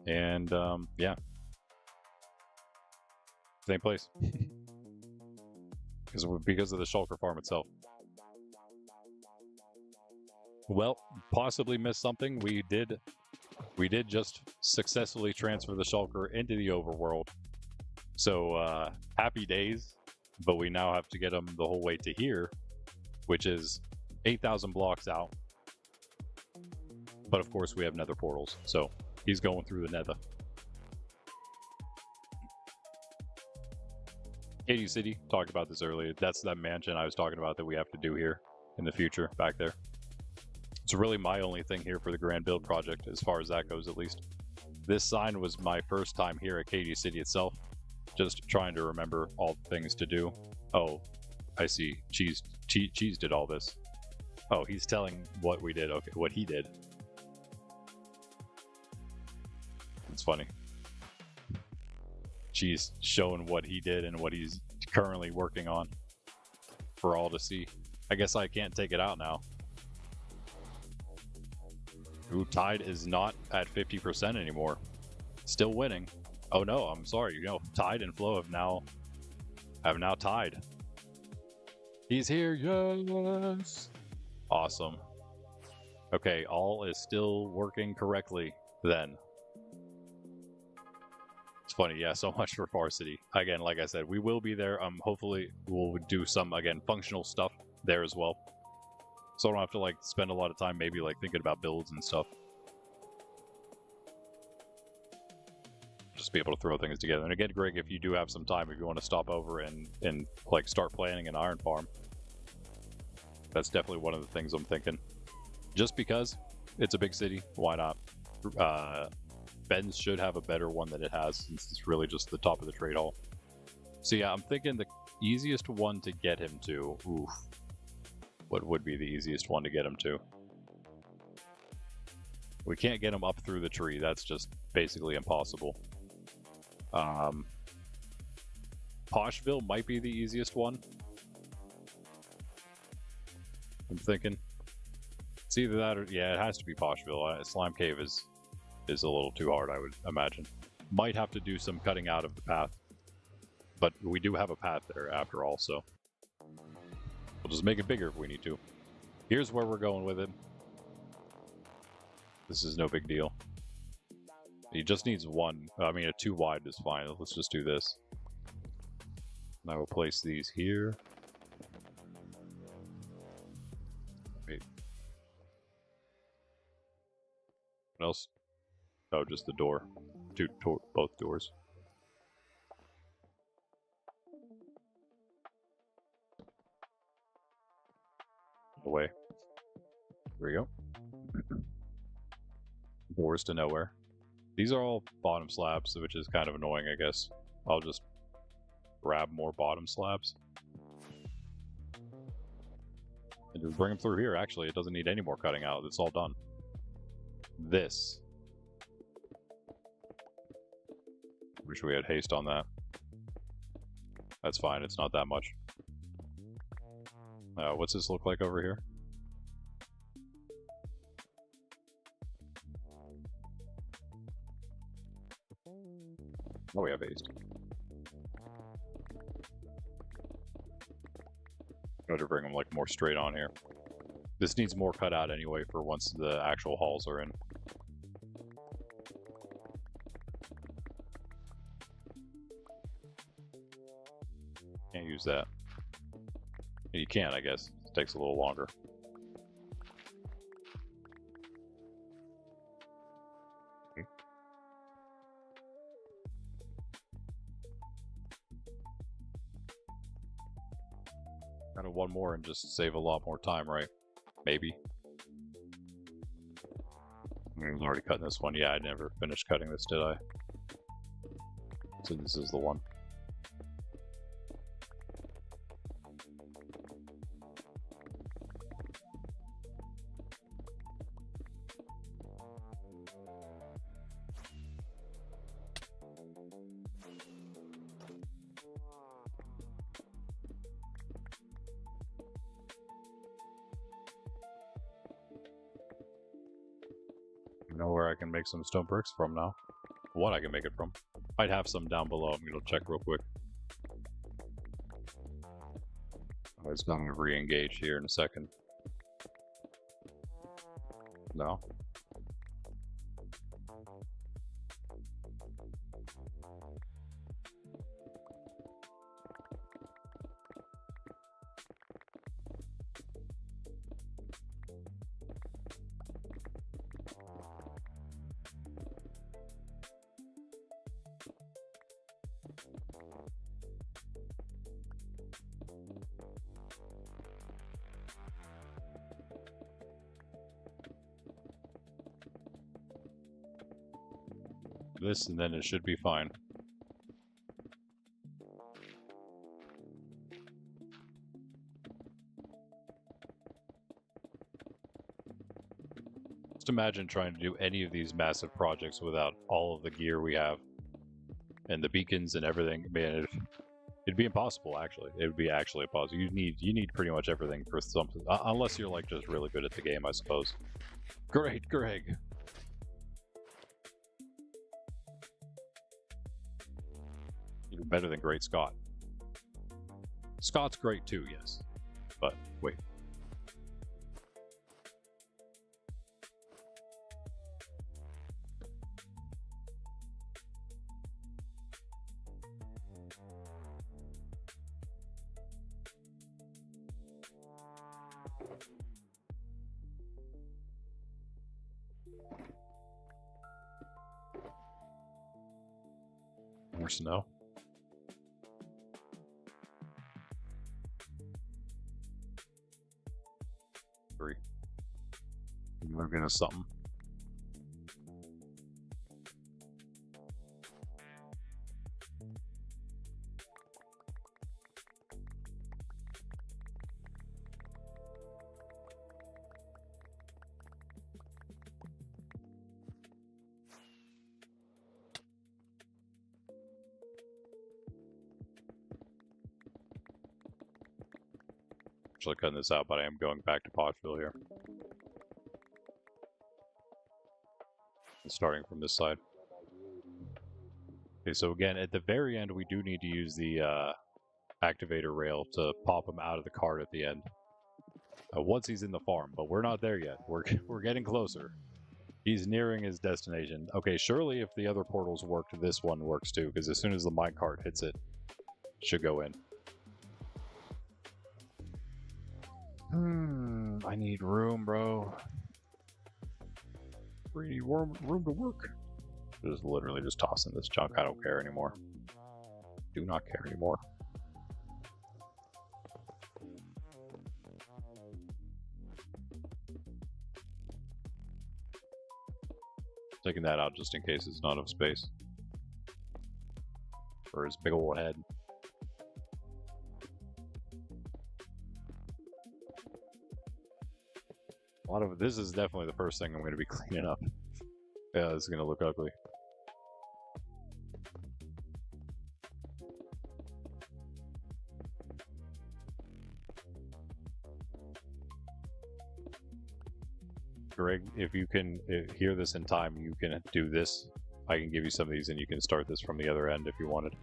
S1: And, yeah. Same place. because of the Shulker farm itself. Well, possibly missed something. We did just successfully transfer the Shulker into the overworld. So, happy days. But we now have to get him the whole way to here, which is 8,000 blocks out. But of course we have nether portals, so he's going through the nether. Katy City, talked about this earlier. That's that mansion I was talking about that we have to do here in the future, back there. It's really my only thing here for the Grand Build project, as far as that goes at least. This sign was my first time here at Katy City itself, just trying to remember all the things to do. Oh, I see. Cheese did all this. Oh, he's telling what we did. Okay, what he did. It's funny. Cheese showing what he did and what he's currently working on for all to see. I guess I can't take it out now. Ooh, Tide is not at 50% anymore. Still winning. Oh no, I'm sorry. You know, Tide and Flow have now tied. He's here, yes. Awesome. Okay, all is still working correctly then. It's funny, yeah, so much for Far City. Again, like I said, we will be there. Hopefully we'll do some, again, functional stuff there as well. So I don't have to, like, spend a lot of time maybe, like, thinking about builds and stuff. Just be able to throw things together. And again, Greg, if you do have some time, if you want to stop over and like, start planning an iron farm, that's definitely one of the things I'm thinking. Just because it's a big city, why not? Ben's should have a better one than it has, since it's really just the top of the trade hall. So yeah, I'm thinking the easiest one to get him to... Oof. What would be the easiest one to get him to? We can't get him up through the tree. That's just basically impossible. Poshville might be the easiest one. I'm thinking. It's either that or... Yeah, it has to be Poshville. Slime Cave is a little too hard, I would imagine. Might have to do some cutting out of the path. But we do have a path there after all, so... We'll just make it bigger if we need to. Here's where we're going with it. This is no big deal. He just needs one. I mean, a 2 wide is fine. Let's just do this. And I will place these here. Wait. What else? Oh, just the door. Both doors. Away. Here we go. Doors to nowhere. These are all bottom slabs, which is kind of annoying, I guess. I'll just grab more bottom slabs. And just bring them through here, actually. It doesn't need any more cutting out. It's all done. This. Wish we had haste on that. That's fine, it's not that much. What's this look like over here? Oh, we have haste. Got to bring them like more straight on here. This needs more cut out anyway for once the actual halls are in. Can't use that. You can, I guess. It takes a little longer. Kind of one more and just save a lot more time, right? Maybe. I was already cutting this one. Yeah, I never finished cutting this, did I? So this is the one. You know where I can make some stone bricks from now. What I can make it from. Might have some down below. I'm gonna check real quick. It's gonna re-engage here in a second. No. This, and then it should be fine. Just imagine trying to do any of these massive projects without all of the gear we have. And the beacons and everything. Man, it'd be impossible, actually. It would be actually impossible. You need pretty much everything for something. Unless you're, like, just really good at the game, I suppose. Great, Greg! Even better than Great Scott. Scott's great too, yes. But, wait. More snow. Three. We're gonna something. Actually cutting this out, but I am going back to Pottsville here. Starting from this side. Okay, so again, at the very end, we do need to use the activator rail to pop him out of the cart at the end. Once he's in the farm, but we're not there yet. We're getting closer. He's nearing his destination. Okay, surely if the other portals worked, this one works too, because as soon as the minecart hits it, it should go in. I need room, bro. We need room to work. Just literally just tossing this junk. I don't care anymore. Do not care anymore. Taking that out just in case it's not enough space for his big old head. A lot of this is definitely the first thing I'm going to be cleaning up. Yeah, this is going to look ugly. Greg, if you can hear this in time, you can do this. I can give you some of these and you can start this from the other end if you wanted.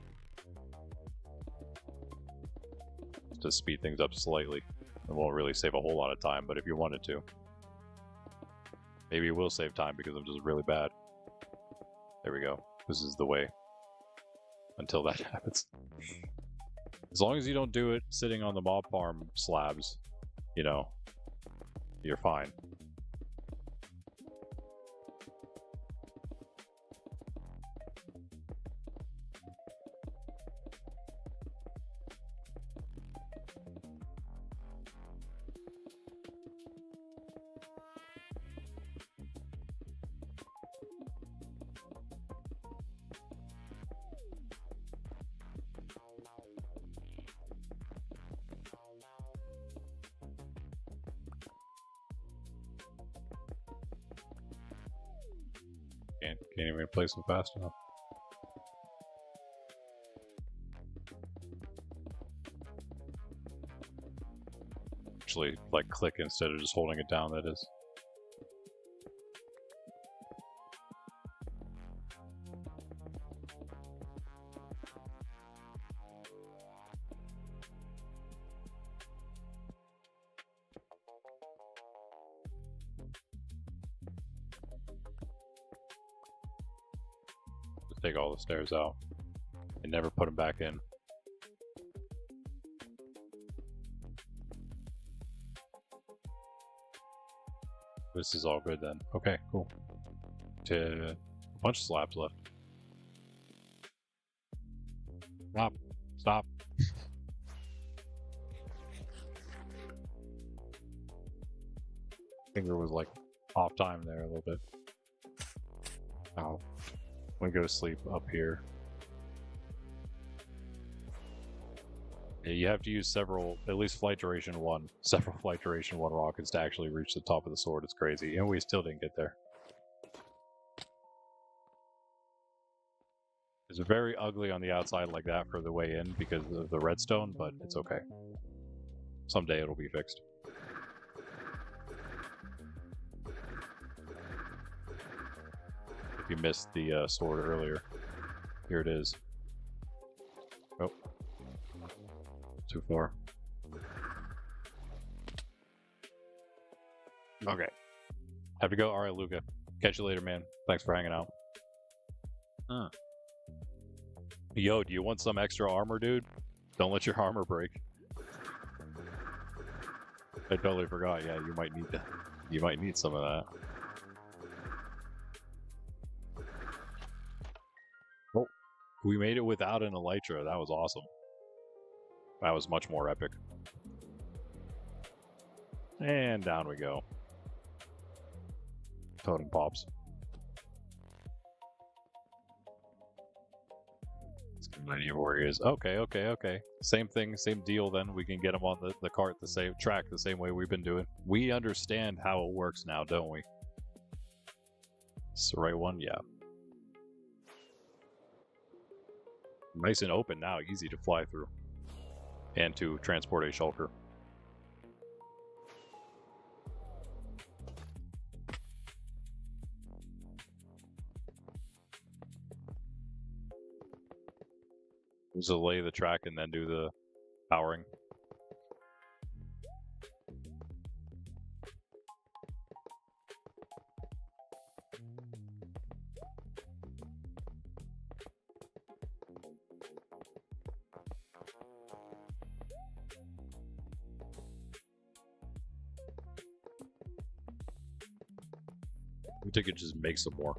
S1: To speed things up slightly. It won't really save a whole lot of time, but if you wanted to. Maybe it will save time because I'm just really bad. There we go. This is the way. Until that happens. As long as you don't do it sitting on the mob farm slabs, you know, you're fine. Can't even place them fast enough. Actually, like click instead of just holding it down, that is. take all the stairs out and never put them back in. This is all good then. Okay, cool. A bunch of slabs left. Stop. Stop. Finger was like off time there a little bit. Oh. I'm gonna go to sleep up here. Yeah, you have to use several, at least flight duration 1, several flight duration 1 rockets to actually reach the top of the sword. It's crazy. And we still didn't get there. It's very ugly on the outside like that for the way in because of the redstone, but it's okay. Someday it'll be fixed. If you missed the sword earlier, here it is. Oh. Too far. Okay. Have to go? Alright, Luca. Catch you later, man. Thanks for hanging out. Yo, do you want some extra armor, dude? Don't let your armor break. I totally forgot. Yeah, you might need some of that. Oh, we made it without an elytra. That was awesome. That was much more epic. And down we go. Totem pops. Many warriors. Okay. Same thing, same deal then. We can get them on the cart, the same track, the same way we've been doing. We understand how it works now, don't we? It's the right one? Yeah. Nice and open now, easy to fly through. And to transport a shulker. Just lay the track and then do the powering. I think it just makes some more.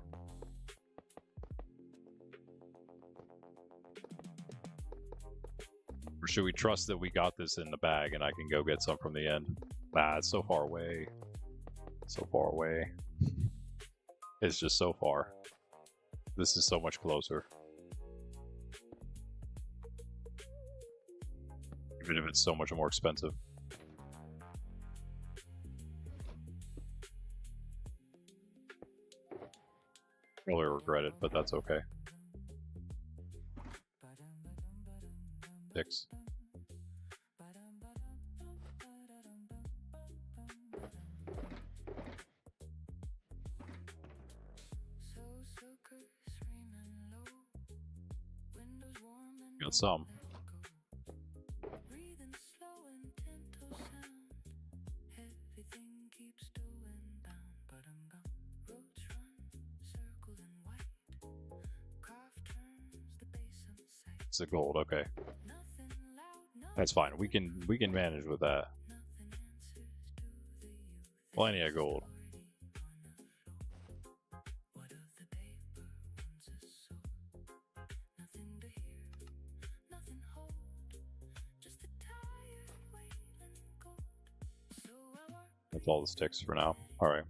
S1: Or should we trust that we got this in the bag and I can go get some from the end? Ah, it's so far away. So far away. It's just so far. This is so much closer. Even if it's so much more expensive. Probably regret it, but that's okay. 6. Got some. It's a gold, okay. That's fine. We can manage with that. Plenty of gold. That's all the sticks for now. All right.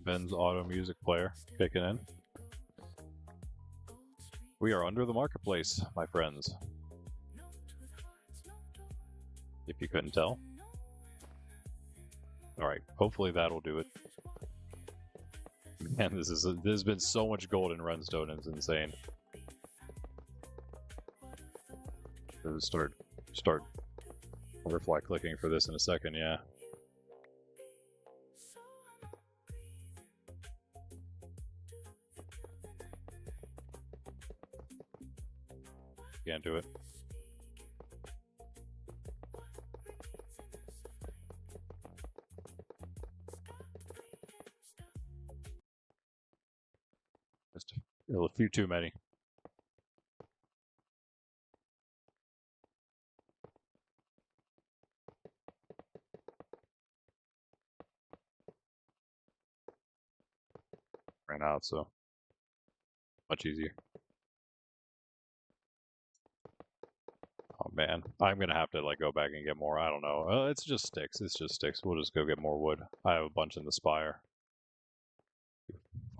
S1: Ben's auto music player kicking in. We are under the marketplace, my friends. If you couldn't tell. Alright, hopefully that'll do it. Man, there's been so much gold in Redstone, it's insane. Start butterfly clicking for this in a second, yeah. Can't do it. A few too many. Ran out, so much easier. Oh man, I'm gonna have to like go back and get more. I don't know. It's just sticks. It's just sticks. We'll just go get more wood. I have a bunch in the spire.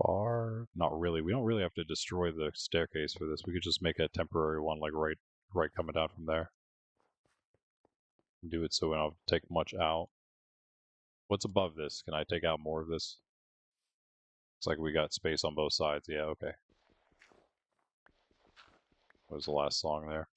S1: Far? Not really. We don't really have to destroy the staircase for this. We could just make a temporary one, like right coming down from there. Do it so we don't have to take much out. What's above this? Can I take out more of this? It's like we got space on both sides. Yeah, okay. What was the last song there?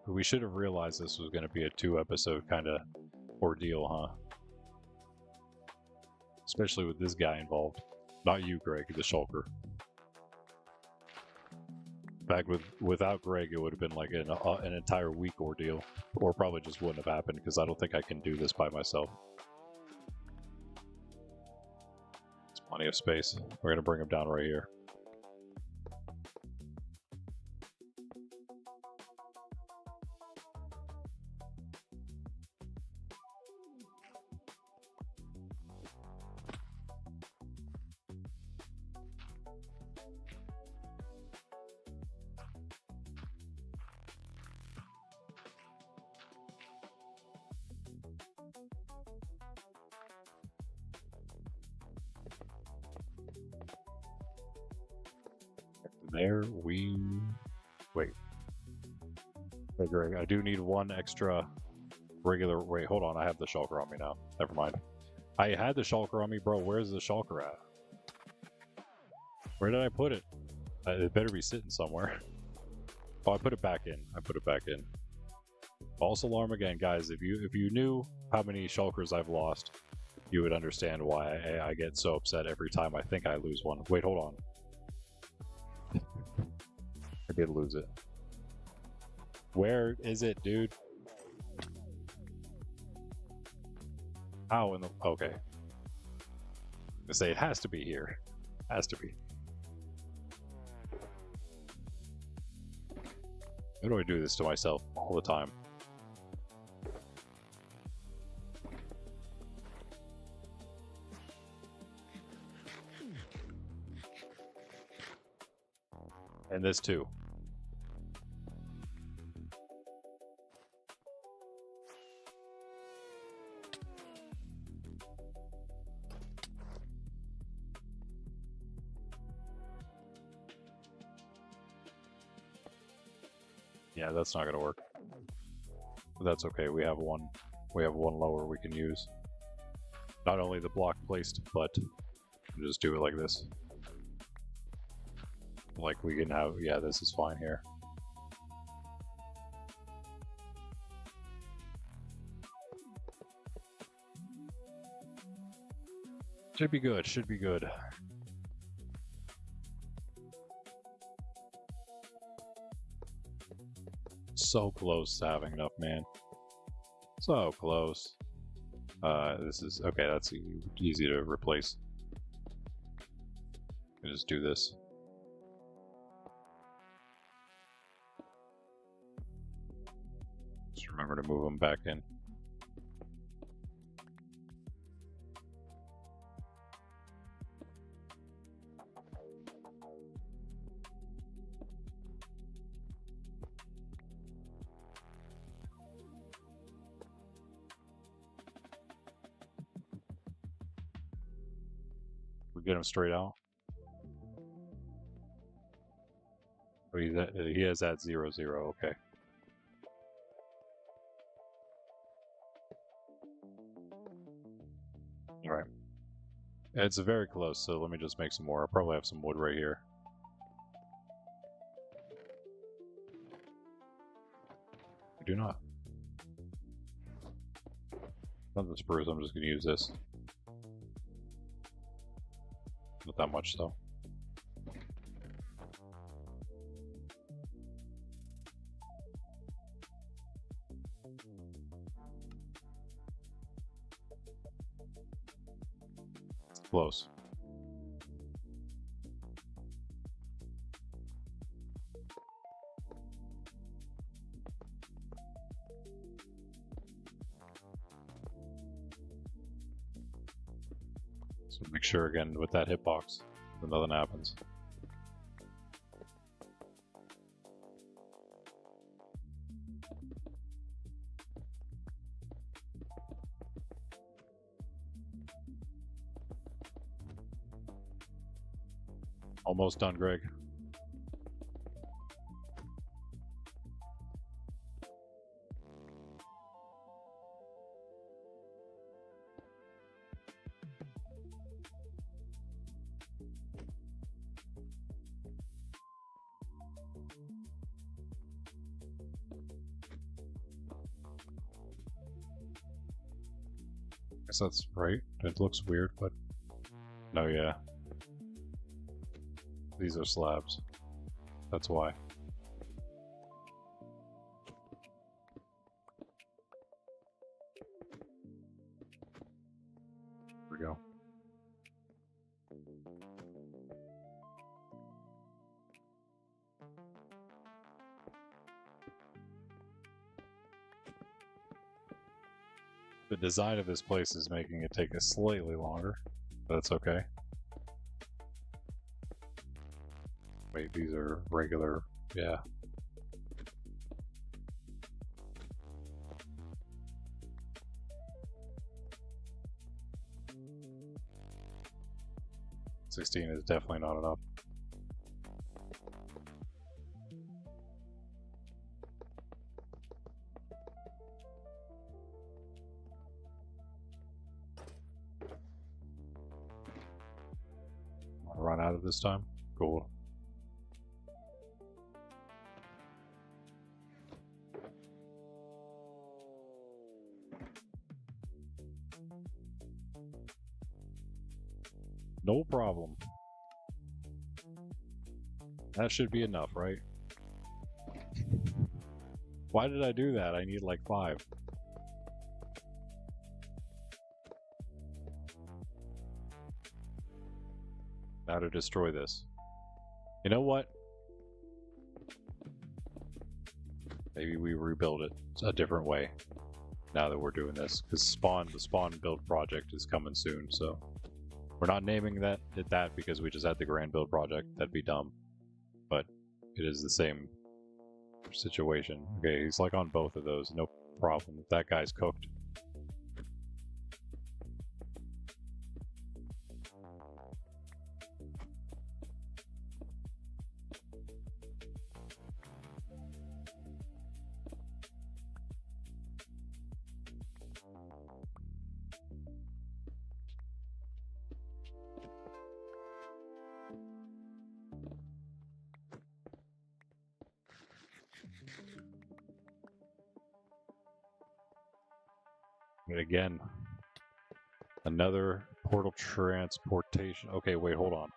S1: We should have realized this was going to be a 2-episode kind of ordeal, huh? Especially with this guy involved. Not you, Greg, the shulker. In fact, without Greg, it would have been like an entire week ordeal, or probably just wouldn't have happened because I don't think I can do this by myself. It's plenty of space. We're gonna bring him down right here. There we... Wait. Hey, Greg, I do need one extra regular... Wait, hold on. I have the shulker on me now. Never mind. I had the shulker on me, bro. Where's the shulker at? Where did I put it? It better be sitting somewhere. Oh, I put it back in. I put it back in. False alarm again, guys. If you knew how many shulkers I've lost, you would understand why I get so upset every time I think I lose one. Wait, hold on. I did lose it. Where is it, dude? How in the... Okay. I say it has to be here. Has to be. Why do I do this to myself all the time? And this too. Yeah, that's not gonna work. But that's okay. We have one lower we can use. Not only the block placed, but just do it like this. Like we can have, yeah, this is fine here. Should be good, should be good. So close to having enough, man. So close. This is, okay, that's easy to replace. Just do this. Just remember to move them back in. We get him straight out. Oh, he has that 0-0, okay. Alright. It's very close, so let me just make some more. I'll probably have some wood right here. I do not. Not the spruce, I'm just going to use this. Not that much though. Close. So make sure again with that hitbox that nothing happens. Almost done, Greg. Guess that's right. It looks weird, but no, yeah. These are slabs. That's why. Here we go. The design of this place is making it take us slightly longer, but that's okay. Wait, these are regular, yeah. $16 is definitely not enough. I'll run out of this time. Cool. No problem. That should be enough, right? Why did I do that? I need like 5. Now to destroy this. You know what? Maybe we rebuild it a different way now that we're doing this, because the spawn build project is coming soon, so we're not naming that because we just had the grand build project. That'd be dumb. But it is the same situation. Okay, he's like on both of those, no problem. That guy's cooked. And again, another portal transportation. Okay, wait, hold on.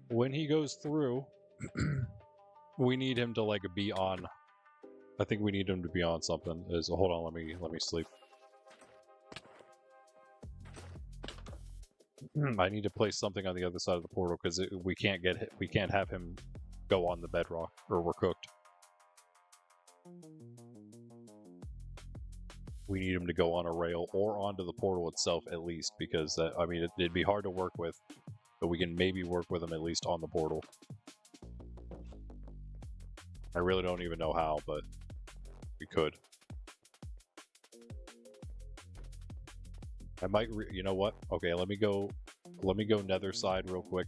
S1: When he goes through, we need him to like be on. I think we need him to be on something. Hold on, let me sleep. I need to place something on the other side of the portal because we can't have him go on the bedrock or we're cooked. We need him to go on a rail or onto the portal itself at least, because I mean it'd be hard to work with, but we can maybe work with him at least on the portal. I really don't even know how, but we could. I might, you know what? Okay, let me go nether side real quick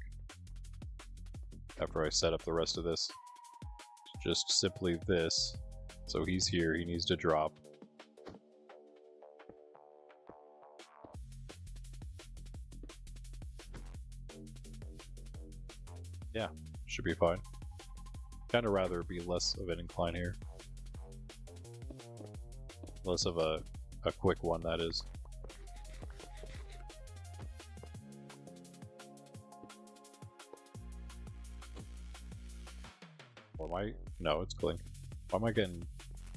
S1: after I set up the rest of this. Just simply this. So he's here, he needs to drop. Yeah, should be fine. Kind of rather be less of an incline here. Less of a quick one, that is. cobble? Am I? No, it's clean. Why am I getting...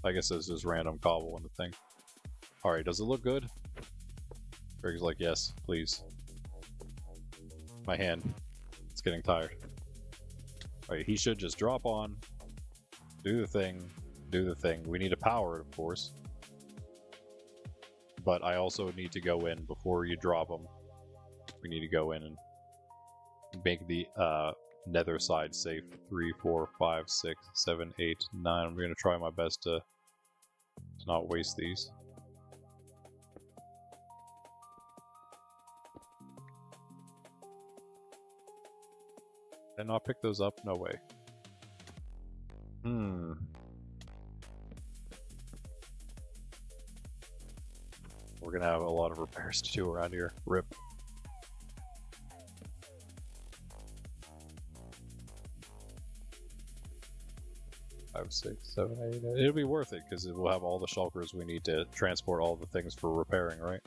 S1: I guess there's just random cobble in the thing. Alright, does it look good? Greg's like, yes, please. My hand. It's getting tired. Alright, he should just drop on. Do the thing. Do the thing. We need to power it, of course. But I also need to go in before you drop them. We need to go in and make the nether side safe. 3, 4, 5, 6, 7, 8, 9. I'm going to try my best to not waste these. Did I not pick those up? No way. We're going to have a lot of repairs to do around here. Rip. Five, 6, 7, 8. It'll be worth it because it will have all the shulkers we need to transport all the things for repairing, right?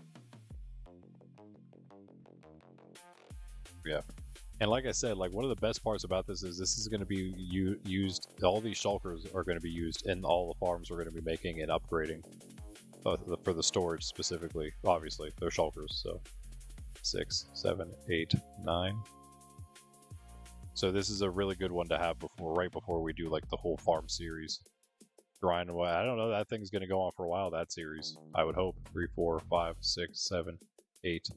S1: Yeah. And like I said, like one of the best parts about this is going to be used. All these shulkers are going to be used in all the farms we're going to be making and upgrading for the storage specifically. Obviously, they're shulkers. So 6, 7, 8, 9. So this is a really good one to have right before we do like the whole farm series. Grind away. I don't know. That thing's going to go on for a while. That series, I would hope. 3, 4, 5, 6, 7, 8.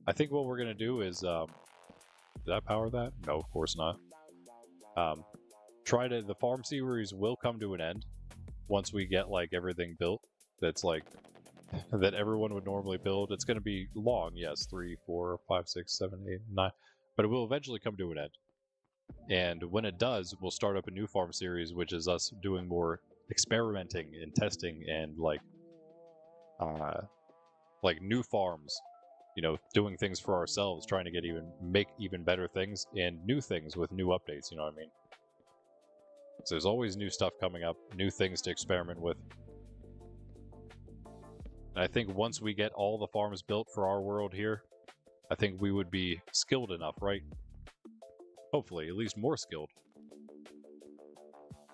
S1: I think what we're going to do is. Did I power that? No, of course not. The farm series will come to an end once we get like everything built. That's like that everyone would normally build. It's going to be long, yes, 3, 4, 5, 6, 7, 8, 9, but it will eventually come to an end. And when it does, we'll start up a new farm series, which is us doing more experimenting and testing and like new farms. You know, doing things for ourselves, trying to make even better things and new things with new updates, you know what I mean? So there's always new stuff coming up, new things to experiment with. And I think once we get all the farms built for our world here, I think we would be skilled enough, right? Hopefully, at least more skilled.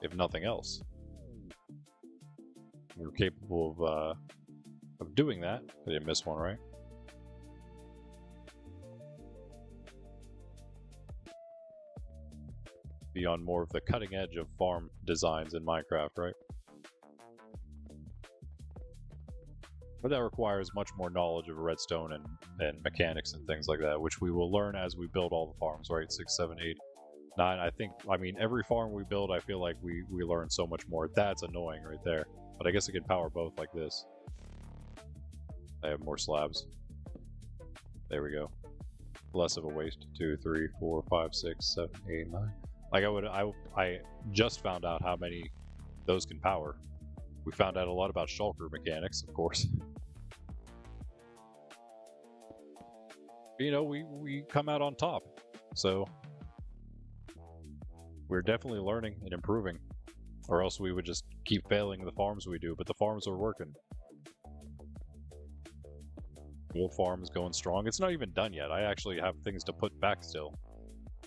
S1: If nothing else. We're capable of doing that. I didn't miss one, right? Be on more of the cutting edge of farm designs in Minecraft, right? But that requires much more knowledge of redstone and mechanics and things like that, which we will learn as we build all the farms, right? 6, 7, 8, 9. I mean, every farm we build, I feel like we learn so much more. That's annoying right there. But I guess it can power both like this. I have more slabs. There we go. Less of a waste. 2, 3, 4, 5, 6, 7, 8, 9. Like I just found out how many those can power. We found out a lot about shulker mechanics, of course. But, you know, we come out on top. So we're definitely learning and improving. Or else we would just keep failing the farms we do, but the farms are working. Wool farm is going strong. It's not even done yet. I actually have things to put back still.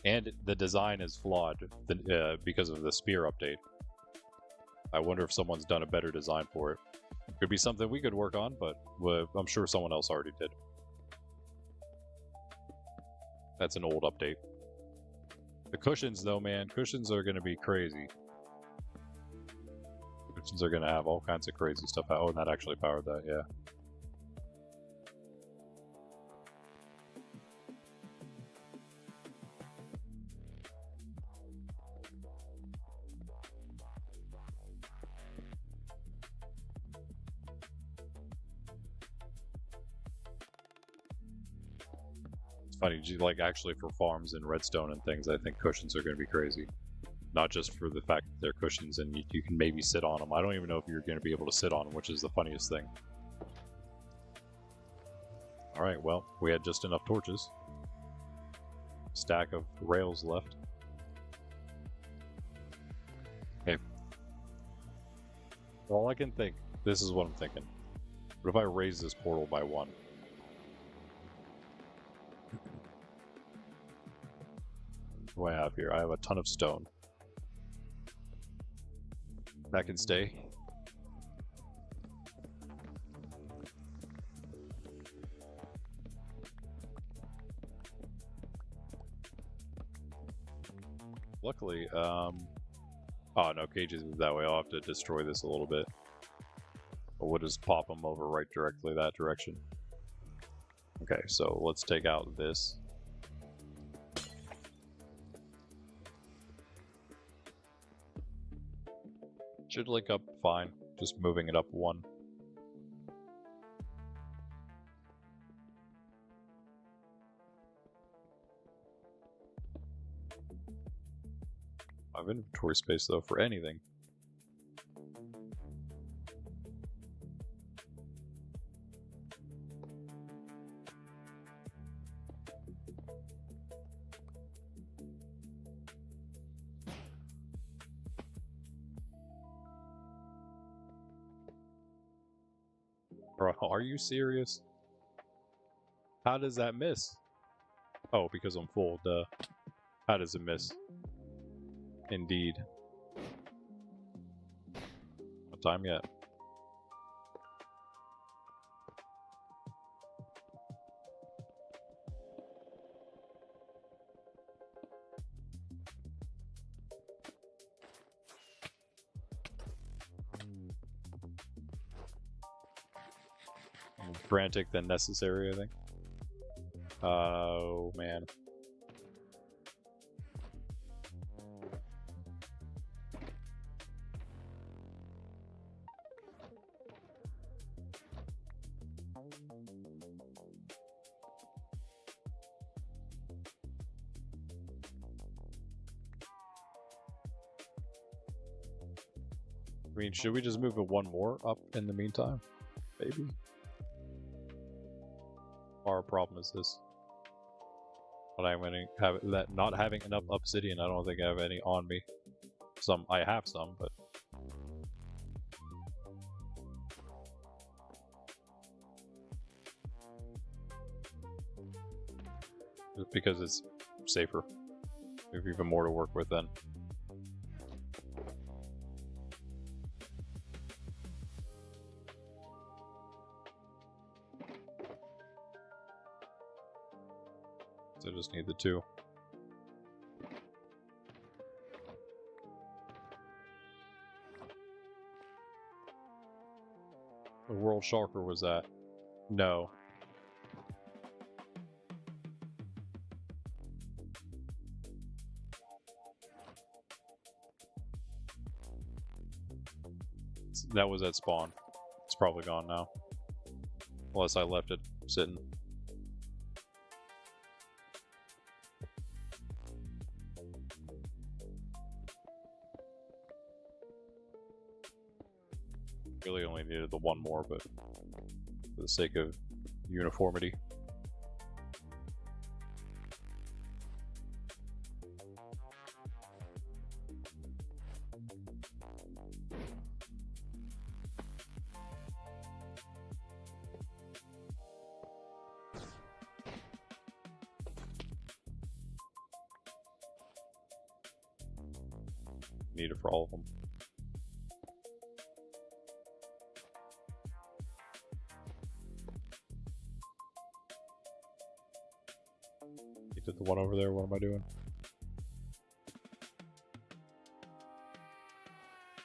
S1: And the design is flawed because of the spear update. I wonder if someone's done a better design for it. Could be something we could work on, but I'm sure someone else already did. That's an old update. The cushions, though, man. Cushions are going to be crazy. Cushions are going to have all kinds of crazy stuff. Oh, and that actually powered that, yeah. Funny, like actually for farms and redstone and things, I think cushions are going to be crazy. Not just for the fact that they're cushions and you can maybe sit on them. I don't even know if you're going to be able to sit on them, which is the funniest thing. Alright, well, we had just enough torches. Stack of rails left. Okay. All I can think, this is what I'm thinking. What if I raise this portal by 1? What do I have here? I have a ton of stone. That can stay. Luckily, oh no, cages is that way. I'll have to destroy this a little bit. But we'll just pop them over right directly that direction. Okay, so let's take out this. Should link up fine, just moving it up one. I have inventory space though for anything. Bro, are you serious? How does that miss? Oh, because I'm full, duh. How does it miss? Indeed. What time yet? More frantic than necessary, I think. Oh, man. I mean, should we just move it one more up in the meantime? Maybe. Our problem is this. But I'm gonna have that not having enough obsidian. I don't think I have any on me. Some I have some, but just because it's safer. We have even more to work with then. I just need the two. The World Shulker was that? No. That was at spawn. It's probably gone now. Unless I left it sitting. Really only needed the one more, but for the sake of uniformity. Need it for all of them. Did the one over there, what am I doing?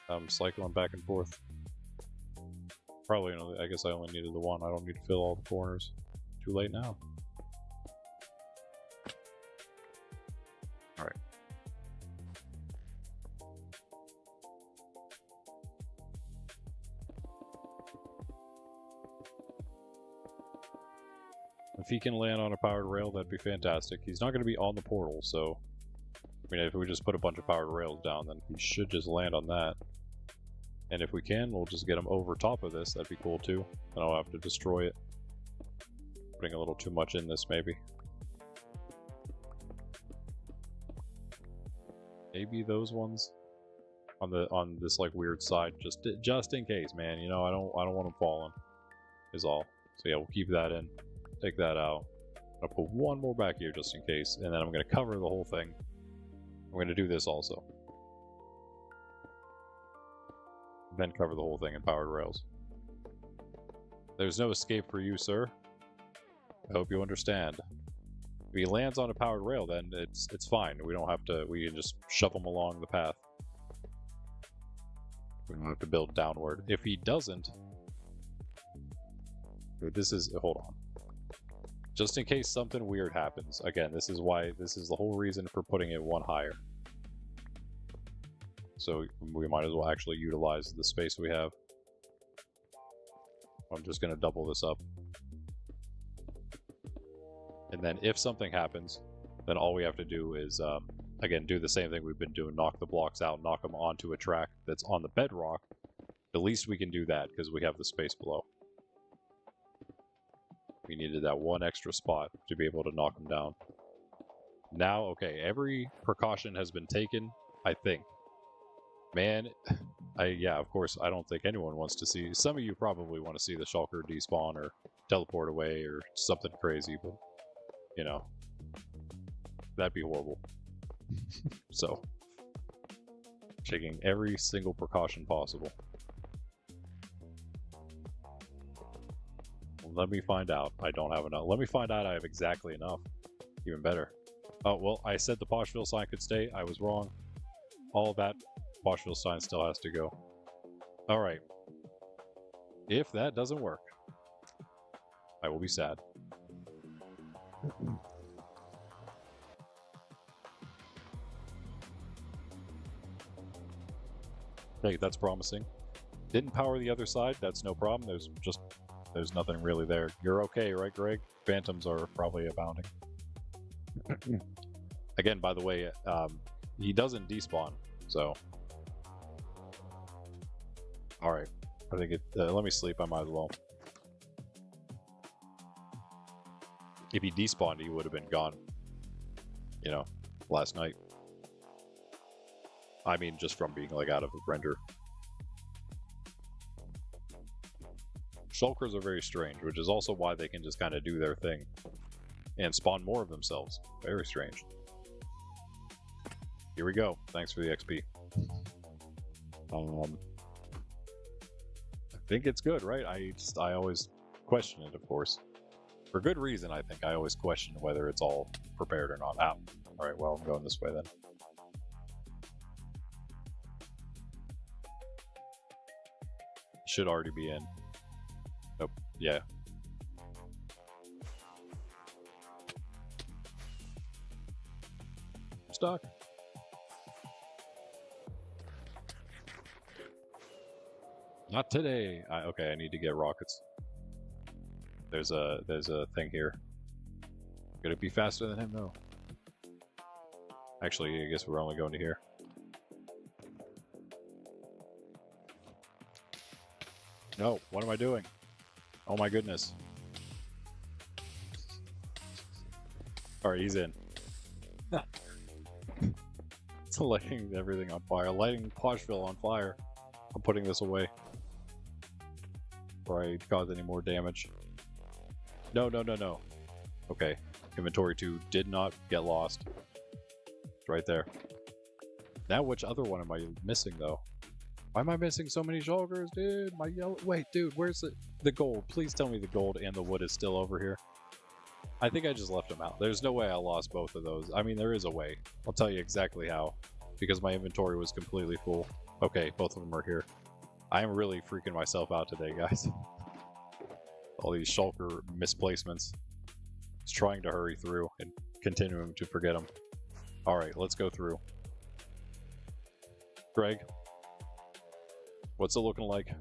S1: I'm cycling back and forth. Probably, I guess I only needed the one. I don't need to fill all the corners. Too late now. Alright. If he can land on a powered rail, that'd be fantastic. He's not going to be on the portal, so... I mean, if we just put a bunch of powered rails down, then he should just land on that. And if we can, we'll just get him over top of this. That'd be cool, too. And I'll have to destroy it. Putting a little too much in this, maybe. Maybe those ones on this like weird side, just in case, man. You know, I don't want them falling. Is all. So yeah, we'll keep that in. Take that out. I'll put one more back here just in case, and then I'm going to cover the whole thing. I'm going to do this also. Then cover the whole thing in powered rails. There's no escape for you, sir. I hope you understand. If he lands on a powered rail, then it's fine. We don't have to. We can just shove him along the path. We don't have to build downward. If he doesn't, this is hold on. Just in case something weird happens. Again, this is the whole reason for putting it one higher. So we might as well actually utilize the space we have. I'm just going to double this up. And then if something happens, then all we have to do is, again, do the same thing we've been doing. Knock the blocks out, knock them onto a track that's on the bedrock. At least we can do that because we have the space below. We needed that one extra spot to be able to knock them down. Now, okay, every precaution has been taken, I think. Man, yeah, of course, I don't think anyone wants to see... Some of you probably want to see the Shulker despawn or teleport away or something crazy, but, you know, that'd be horrible. So, taking every single precaution possible. Let me find out. I don't have enough. Let me find out I have exactly enough. Even better. Oh, well, I said the Poshville sign could stay. I was wrong. All that Poshville sign still has to go. Alright. If that doesn't work, I will be sad. Hey, that's promising. Didn't power the other side. That's no problem. There's nothing really there. You're okay, right, Greg? Phantoms are probably abounding. Again, by the way, he doesn't despawn, so... Alright, I think it... let me sleep, I might as well. If he despawned, he would have been gone. You know, last night. I mean, just from being, like, out of the render. Shulkers are very strange, which is also why they can just kind of do their thing. And spawn more of themselves. Very strange. Here we go. Thanks for the XP. I think it's good, right? I always question it, of course. For good reason, I think. I always question whether it's all prepared or not. Ah, alright, well, I'm going this way then. Should already be in. Nope, yeah. I'm stuck. Not today. Okay, I need to get rockets. There's a thing here. Gonna be faster than him though. Actually, I guess we're only going to here. No, what am I doing? Oh my goodness. Alright, he's in. It's lighting everything on fire. Lighting Poshville on fire. I'm putting this away. Before I cause any more damage. No, no, no, no. Okay. Inventory 2 did not get lost. It's right there. Now which other one am I missing though? Why am I missing so many Shulkers, dude? My yellow... Wait, dude, where's the gold? Please tell me the gold and the wood is still over here. I think I just left them out. There's no way I lost both of those. I mean, there is a way. I'll tell you exactly how. Because my inventory was completely full. Okay, both of them are here. I am really freaking myself out today, guys. All these Shulker misplacements. Just trying to hurry through and continuing to forget them. Alright, let's go through. Greg? What's it looking like?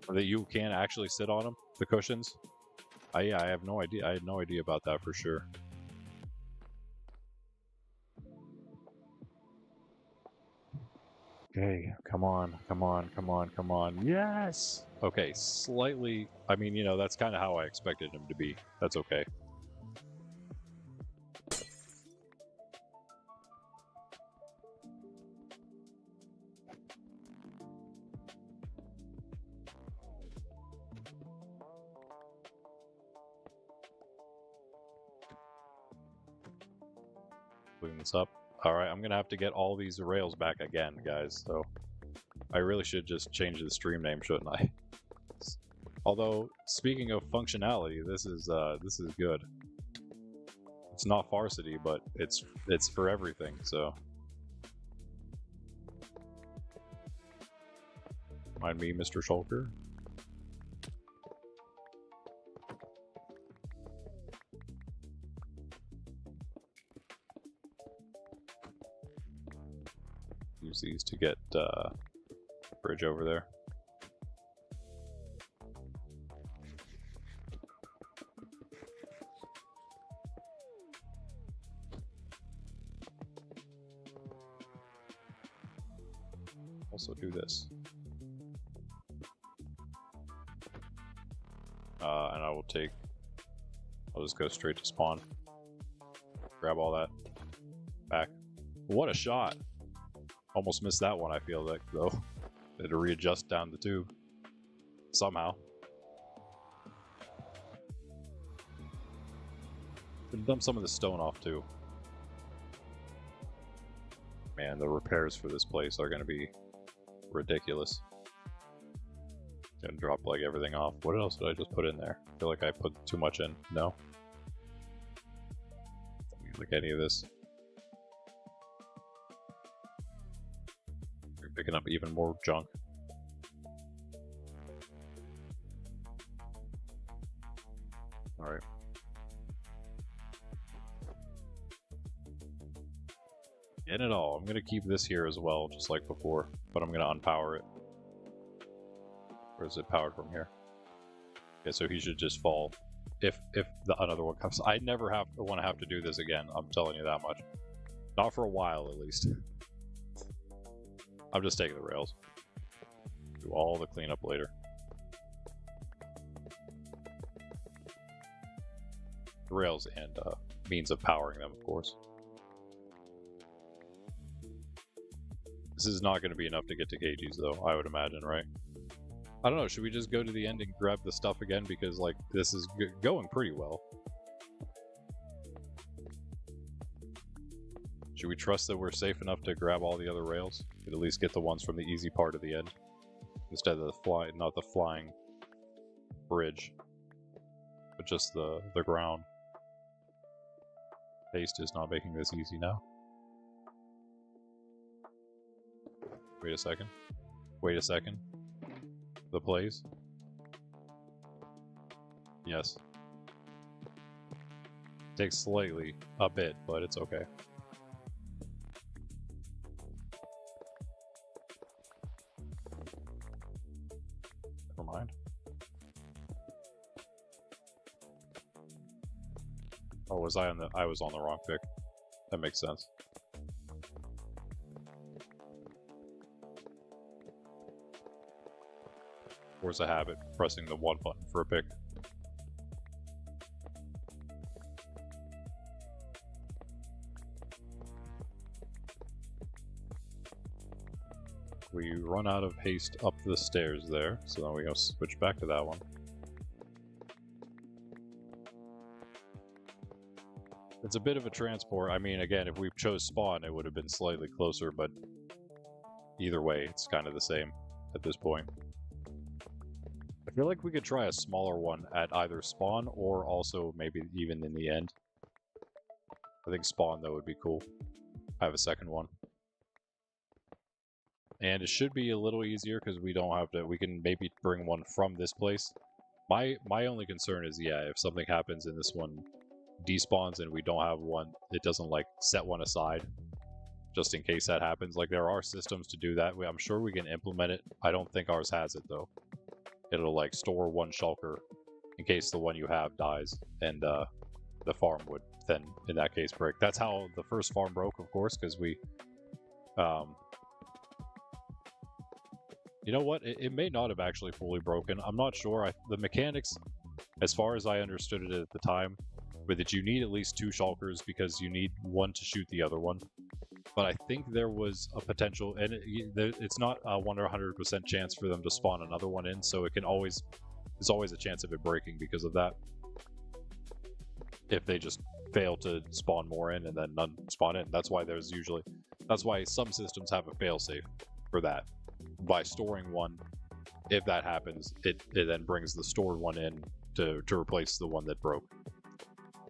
S1: That you can actually sit on them? The cushions? Yeah, I have no idea. I had no idea about that for sure. Okay, come on, come on, come on, come on. Yes! Okay, slightly... I mean, you know, that's kind of how I expected him to be. That's okay. Clean this up. Alright, I'm gonna have to get all these rails back again, guys, so I really should just change the stream name, shouldn't I? Although, speaking of functionality, this is good. It's not Varsity, but it's for everything, so. Mind me, Mr. Shulker? Use these to get bridge over there. Also do this. And I will take, I'll just go straight to spawn. Grab all that back. What a shot! Almost missed that one, I feel like, though. Had to readjust down the tube. Somehow. Could dump some of the stone off, too. Man, the repairs for this place are going to be ridiculous. Gonna drop, like, everything off. What else did I just put in there? I feel like I put too much in. No? Don't need, like, any of this. We're picking up even more junk. Alright. Get it all. I'm gonna keep this here as well, just like before, but I'm gonna unpower it. Or is it powered from here? Okay, so he should just fall if another one comes. I never want to have to do this again. I'm telling you that much. Not for a while, at least. I'm just taking the rails. Do all the cleanup later. The rails and means of powering them, of course. This is not going to be enough to get to KG's, though, I would imagine, right? I don't know, should we just go to the end and grab the stuff again? Because, like, this is going pretty well. Should we trust that we're safe enough to grab all the other rails? At least get the ones from the easy part of the end. Instead of the not the flying bridge, but just the ground. Paste is not making this easy now. Wait a second. Wait a second. The plays? Yes. Takes slightly, a bit, but it's okay. Never mind. Oh, was I on the? I was on the wrong pick. That makes sense. Force a habit, pressing the one button for a pick. We run out of haste up the stairs there, so then we go switch back to that one. It's a bit of a transport. I mean, again, if we chose spawn, it would have been slightly closer, but either way, it's kind of the same at this point. I feel like we could try a smaller one at either spawn or also maybe even in the end. I think spawn, though, would be cool. I have a second one. And it should be a little easier because we don't have to, we can maybe bring one from this place. My only concern is, yeah, if something happens and this one despawns and we don't have one, it doesn't like set one aside just in case that happens. Like there are systems to do that. I'm sure we can implement it. I don't think ours has it though. It'll like store one shulker in case the one you have dies, and the farm would then in that case break. That's how the first farm broke, of course, because we you know what? It may not have actually fully broken. I'm not sure. The mechanics, as far as I understood it at the time, were that you need at least 2 shulkers because you need one to shoot the other one. But I think there was a potential, and it's not a 100% chance for them to spawn another one in, so it can always, there's always a chance of it breaking because of that. If they just fail to spawn more in and then none spawn in. That's why some systems have a failsafe for that. By storing one, if that happens, it then brings the stored one in to replace the one that broke.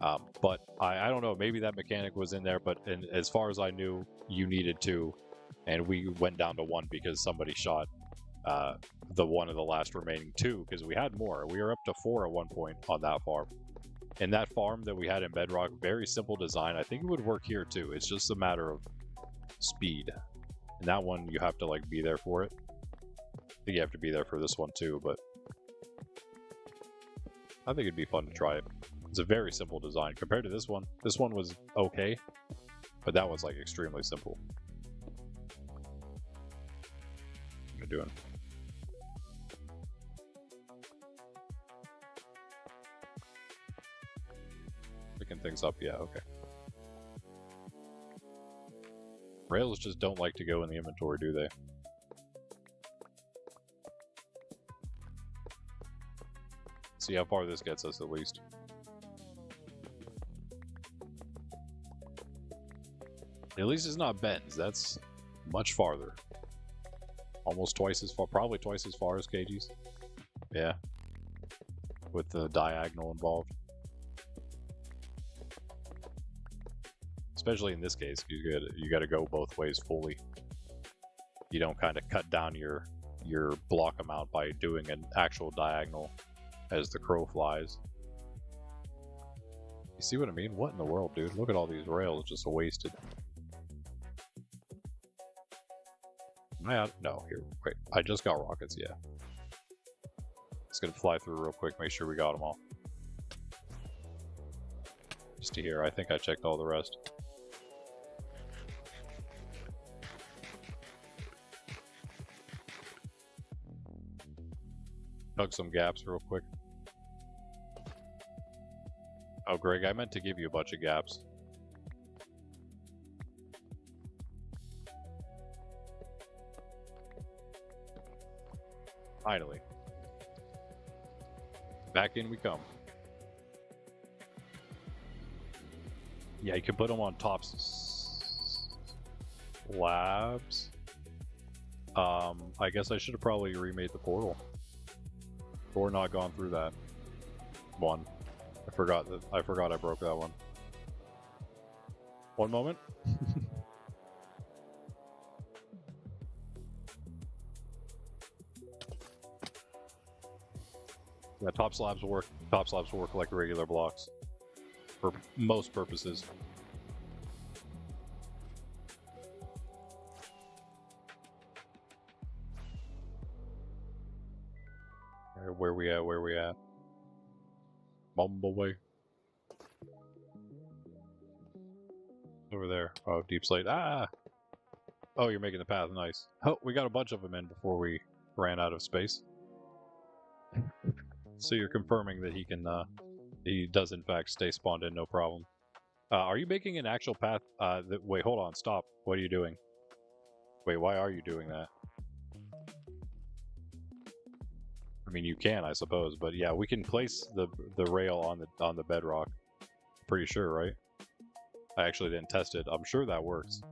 S1: But I don't know, maybe that mechanic was in there, but as far as I knew, you needed 2, and we went down to 1 because somebody shot the one of the last remaining 2, because we had more. We were up to 4 at one point on that farm. And that farm that we had in Bedrock, very simple design. I think it would work here too. It's just a matter of speed. And that one, you have to like be there for it. I think you have to be there for this one too, but I think it'd be fun to try it. It's a very simple design compared to this one. This one was okay, but that was like extremely simple. What am I doing? Picking things up, yeah, okay. Rails just don't like to go in the inventory, do they? See how far this gets us, at least. At least it's not bends. That's much farther. Almost twice as far, probably twice as far as KG's. Yeah. With the diagonal involved. Especially in this case, you got to go both ways fully. You don't kind of cut down your block amount by doing an actual diagonal as the crow flies. You see what I mean? What in the world, dude? Look at all these rails just wasted. No, here, wait. I just got rockets, yeah. Just gonna fly through real quick, make sure we got them all. Just to here, I think I checked all the rest. Plug some gaps real quick. Oh, Greg, I meant to give you a bunch of gaps. Finally. Back in we come. Yeah, you can put them on top slabs. I guess I should have probably remade the portal. Or not gone through that one. I forgot I broke that one. One moment. Yeah, top slabs work. Top slabs work like regular blocks for most purposes. Where we at? Where we at? Bumblebee. Over there. Oh, deep slate. Ah! Oh, you're making the path. Nice. Oh, we got a bunch of them in before we ran out of space. So you're confirming that he does in fact stay spawned in, no problem. Are you making an actual path? Wait, hold on, stop. What are you doing? Wait, why are you doing that? I mean, you can, I suppose, but yeah, we can place the rail on the bedrock. Pretty sure, right? I actually didn't test it. I'm sure that works.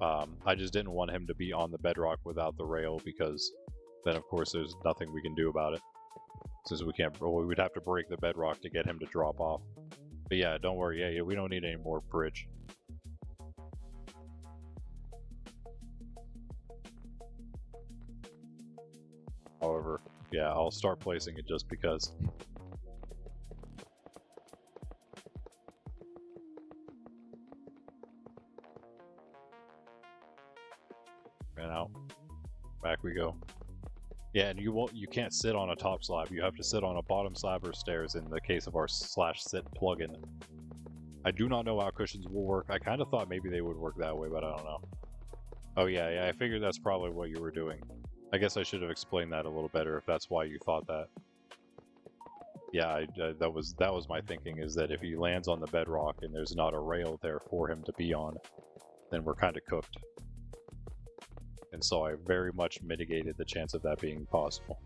S1: I just didn't want him to be on the bedrock without the rail because then, of course, there's nothing we can do about it. Since we can't, well, we would have to break the bedrock to get him to drop off. But yeah, don't worry. Yeah, we don't need any more bridge. However, yeah, I'll start placing it just because. Ran out. Back we go. Yeah, and you can't sit on a top slab. You have to sit on a bottom slab or stairs in the case of our /sit plugin. I do not know how cushions will work. I kind of thought maybe they would work that way, but I don't know. Oh yeah, I figured that's probably what you were doing. I guess I should have explained that a little better if that's why you thought that. Yeah, that was my thinking, is that if he lands on the bedrock and there's not a rail there for him to be on, then we're kind of cooked. And so I very much mitigated the chance of that being possible.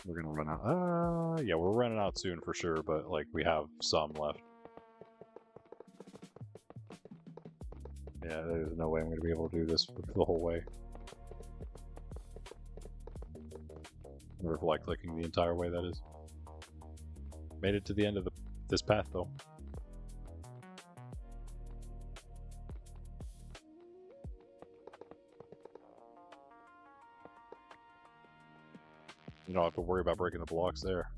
S1: We're gonna run out. Yeah, we're running out soon for sure, but like we have some left. Yeah, there's no way I'm gonna be able to do this the whole way. Or like clicking the entire way, that is. Made it to the end of this path though. You don't have to worry about breaking the blocks there.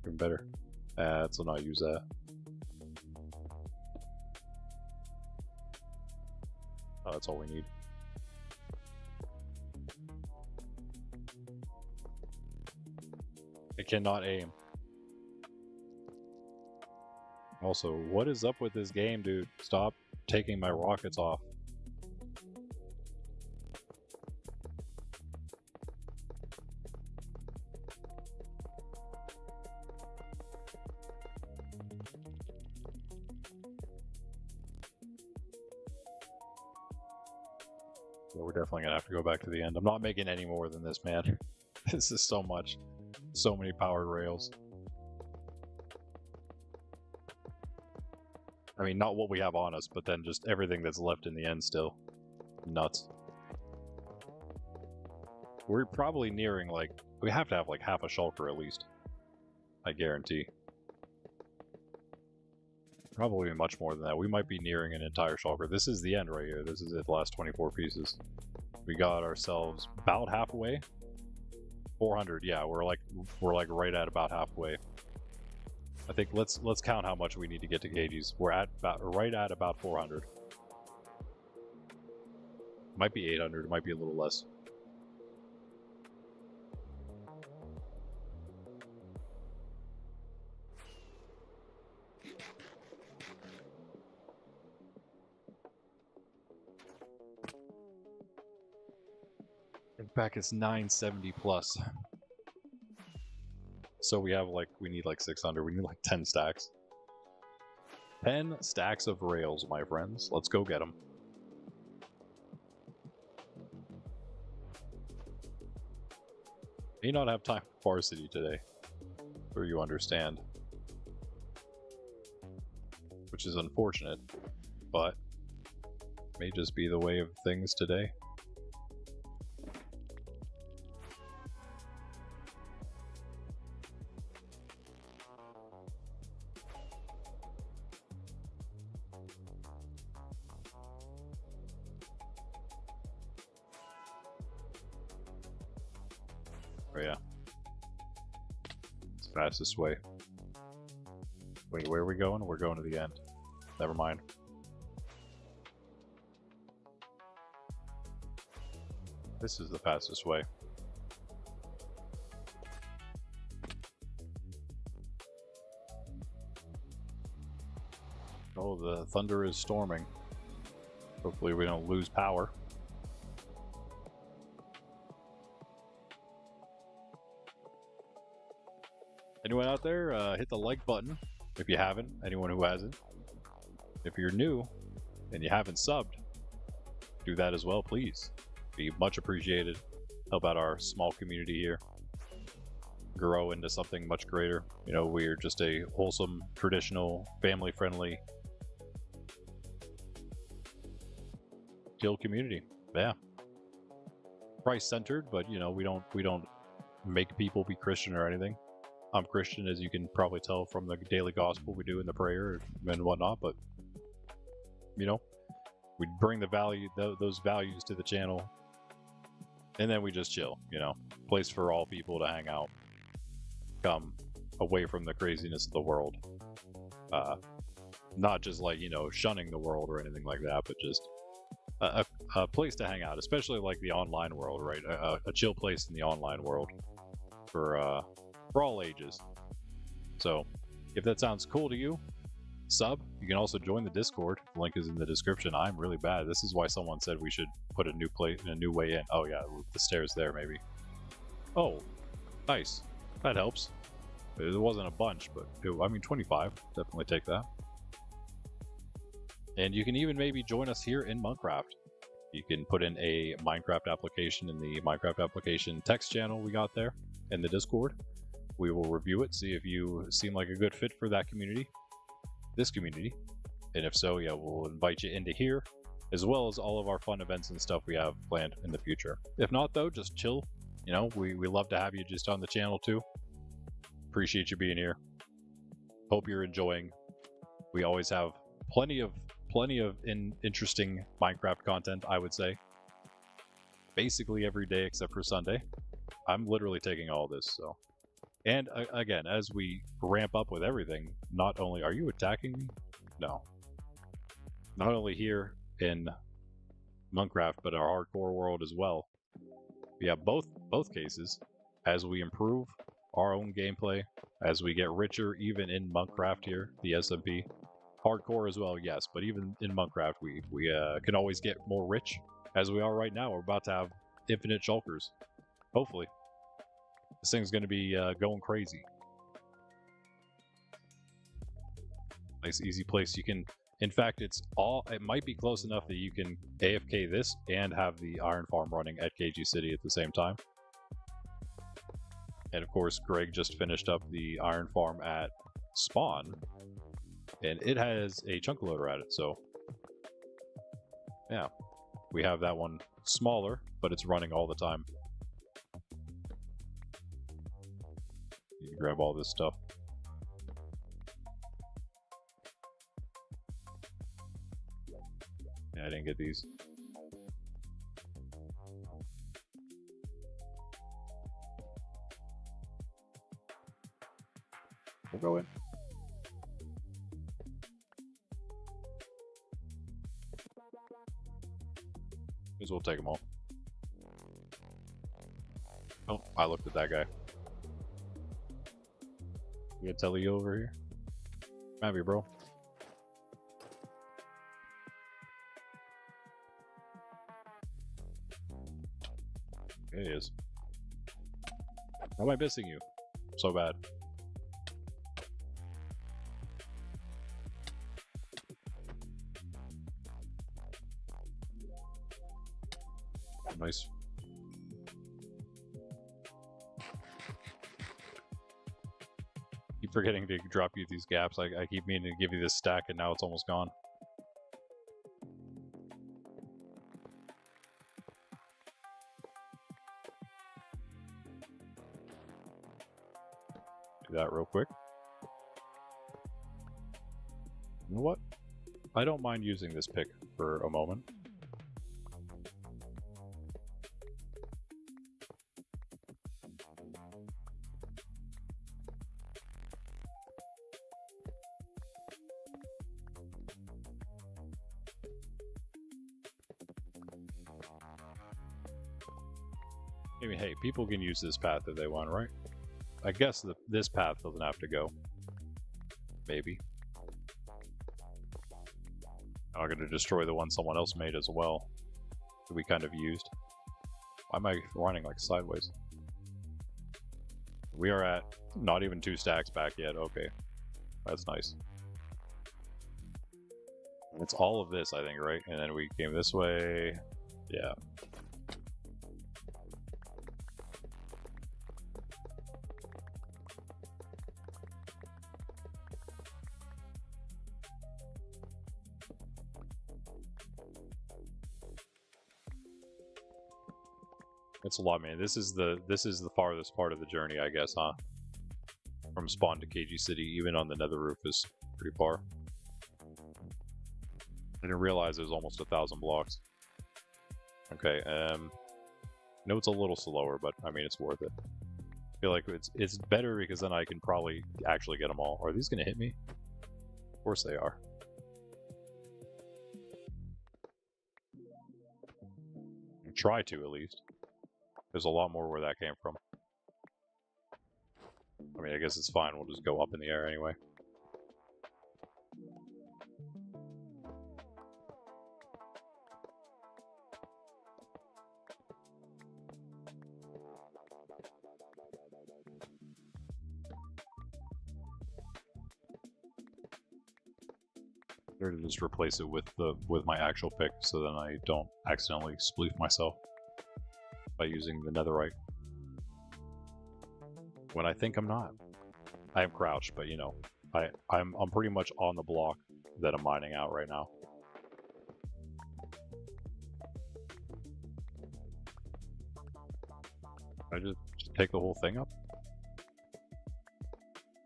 S1: Even better. So not use that. Oh, that's all we need. I cannot aim. Also, what is up with this game, dude? Stop taking my rockets off. Yeah, we're definitely gonna have to go back to the end. I'm not making any more than this, man. This is so much. So many powered rails. I mean, not what we have on us, but then just everything that's left in the end still. Nuts. We're probably nearing, like, we have to have like half a shulker at least. I guarantee. Probably much more than that. We might be nearing an entire shulker. This is the end right here. This is it, the last 24 pieces. We got ourselves about halfway. 400, yeah, we're like right at about halfway. I think let's count how much we need to get to Gagey's. We're at right at about 400. Might be 800, it might be a little less. In fact, it's 970 plus. So we have like, we need like 600. We need like 10 stacks. 10 stacks of rails, my friends. Let's go get them. May not have time for varsity today. Sure you understand. Which is unfortunate, but may just be the way of things today. Oh yeah. It's the fastest way. Wait, where are we going? We're going to the end. Never mind. This is the fastest way. Oh, the thunder is storming. Hopefully we don't lose power. Anyone out there, hit the like button if you haven't. Anyone who hasn't. If you're new and you haven't subbed, do that as well, please. Be much appreciated. Help out our small community here. Grow into something much greater. You know, we're just a wholesome, traditional, family-friendly guild community. Yeah. Christ-centered, but you know, we don't make people be Christian or anything. I'm Christian, as you can probably tell from the daily gospel we do in the prayer and whatnot, but you know, we bring the value, those values to the channel, and then we just chill, you know, place for all people to hang out, come away from the craziness of the world, not just like, you know, shunning the world or anything like that, but just a place to hang out, especially like the online world, right? A chill place in the online world for all ages. So if that sounds cool to you, sub. You can also join the Discord. The link is in the description. I'm really bad. This is why someone said we should put a new way in. Oh yeah, the stairs there maybe. Oh, nice. That helps. It wasn't a bunch, but I mean 25. Definitely take that. And you can even maybe join us here in Monkraft. You can put in a Minecraft application in the Minecraft application text channel we got there in the Discord. we will review it, see if you seem like a good fit for that community, this community, and if so, yeah, we'll invite you into here, as well as all of our fun events and stuff we have planned in the future. If not, though, just chill. You know, we love to have you just on the channel too. Appreciate you being here. Hope you're enjoying. We always have plenty of interesting Minecraft content, I would say. Basically every day except for Sunday. I'm literally taking all this, so. And again, as we ramp up with everything, not only are you attacking me? No. Not only here in Monkraft, but our hardcore world as well. We have both cases. As we improve our own gameplay, as we get richer, even in Monkraft here, the SMP. Hardcore as well, yes, but even in Monkraft, we can always get more rich, as we are right now. We're about to have infinite shulkers. Hopefully. This thing's going to be going crazy. Nice, easy place. You can, in fact, it might be close enough that you can AFK this and have the iron farm running at KG City at the same time. And of course, Greg just finished up the iron farm at Spawn, and it has a chunk loader at it, so yeah, we have that one smaller, but it's running all the time. You can grab all this stuff. Yeah, I didn't get these. We'll go in. May as well take them all. Oh, I looked at that guy. You got Telly over here? Have you, bro? There he is. How am I missing you? So bad. Nice. Keep forgetting to drop you these gaps. I keep meaning to give you this stack and now it's almost gone. Do that real quick. You know what? I don't mind using this pick for a moment. I mean, hey, people can use this path if they want, right? I guess this path doesn't have to go. Maybe. I'm going to destroy the one someone else made as well, that we kind of used. Why am I running like sideways? We are at not even 2 stacks back yet. Okay, that's nice. It's all of this, I think, right? And then we came this way. Yeah. It's a lot, man. This is the farthest part of the journey, I guess, huh? From Spawn to KG City, even on the nether roof, is pretty far. I didn't realize it was almost 1,000 blocks. Okay, I know it's a little slower, but I mean it's worth it. I feel like it's better because then I can probably actually get them all. Are these gonna hit me? Of course they are. Try to, at least. There's a lot more where that came from. I mean, I guess it's fine. We'll just go up in the air anyway. Better to just replace it with my actual pick, so then I don't accidentally spleef myself by using the netherite. when I think I'm not. I am crouched, but you know, I'm pretty much on the block that I'm mining out right now. I just take the whole thing up?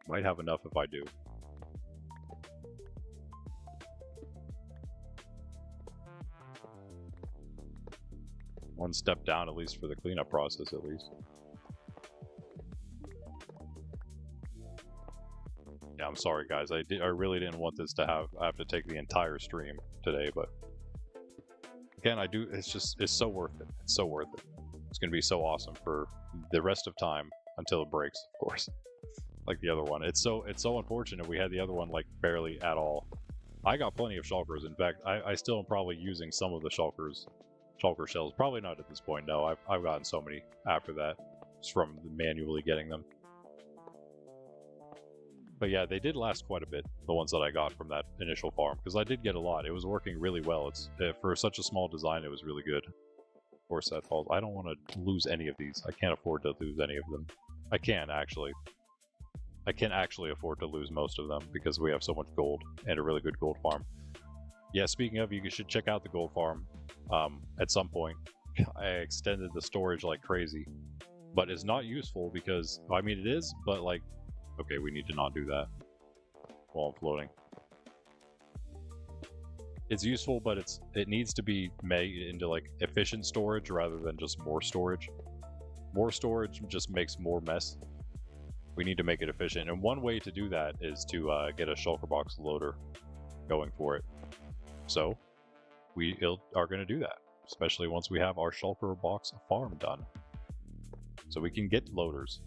S1: Might have enough if I do. One step down at least for the cleanup process at least. Yeah, I'm sorry guys. I really didn't want this to have to take the entire stream today, but again, it's so worth it. It's so worth it. It's going to be so awesome for the rest of time until it breaks, of course. Like the other one. It's so unfortunate we had the other one like barely at all. I got plenty of shulkers. In fact, I still am probably using some of the shulker shells. Probably not at this point, no. I've gotten so many after that, just from manually getting them. But yeah, they did last quite a bit, the ones that I got from that initial farm, because I did get a lot. It was working really well. It's for such a small design, it was really good. Of course, that falls. I don't want to lose any of these. I can't afford to lose any of them. I can, actually. I can actually afford to lose most of them, because we have so much gold, and a really good gold farm. Yeah, speaking of, you should check out the gold farm at some point. I extended the storage like crazy, but it's not useful because, I mean, it is, but like, okay, we need to not do that while I'm floating. It's useful, but it needs to be made into like efficient storage rather than just more storage. More storage just makes more mess. We need to make it efficient, and one way to do that is to get a shulker box loader going for it. So we are going to do that, especially once we have our shulker box farm done. So we can get loaders.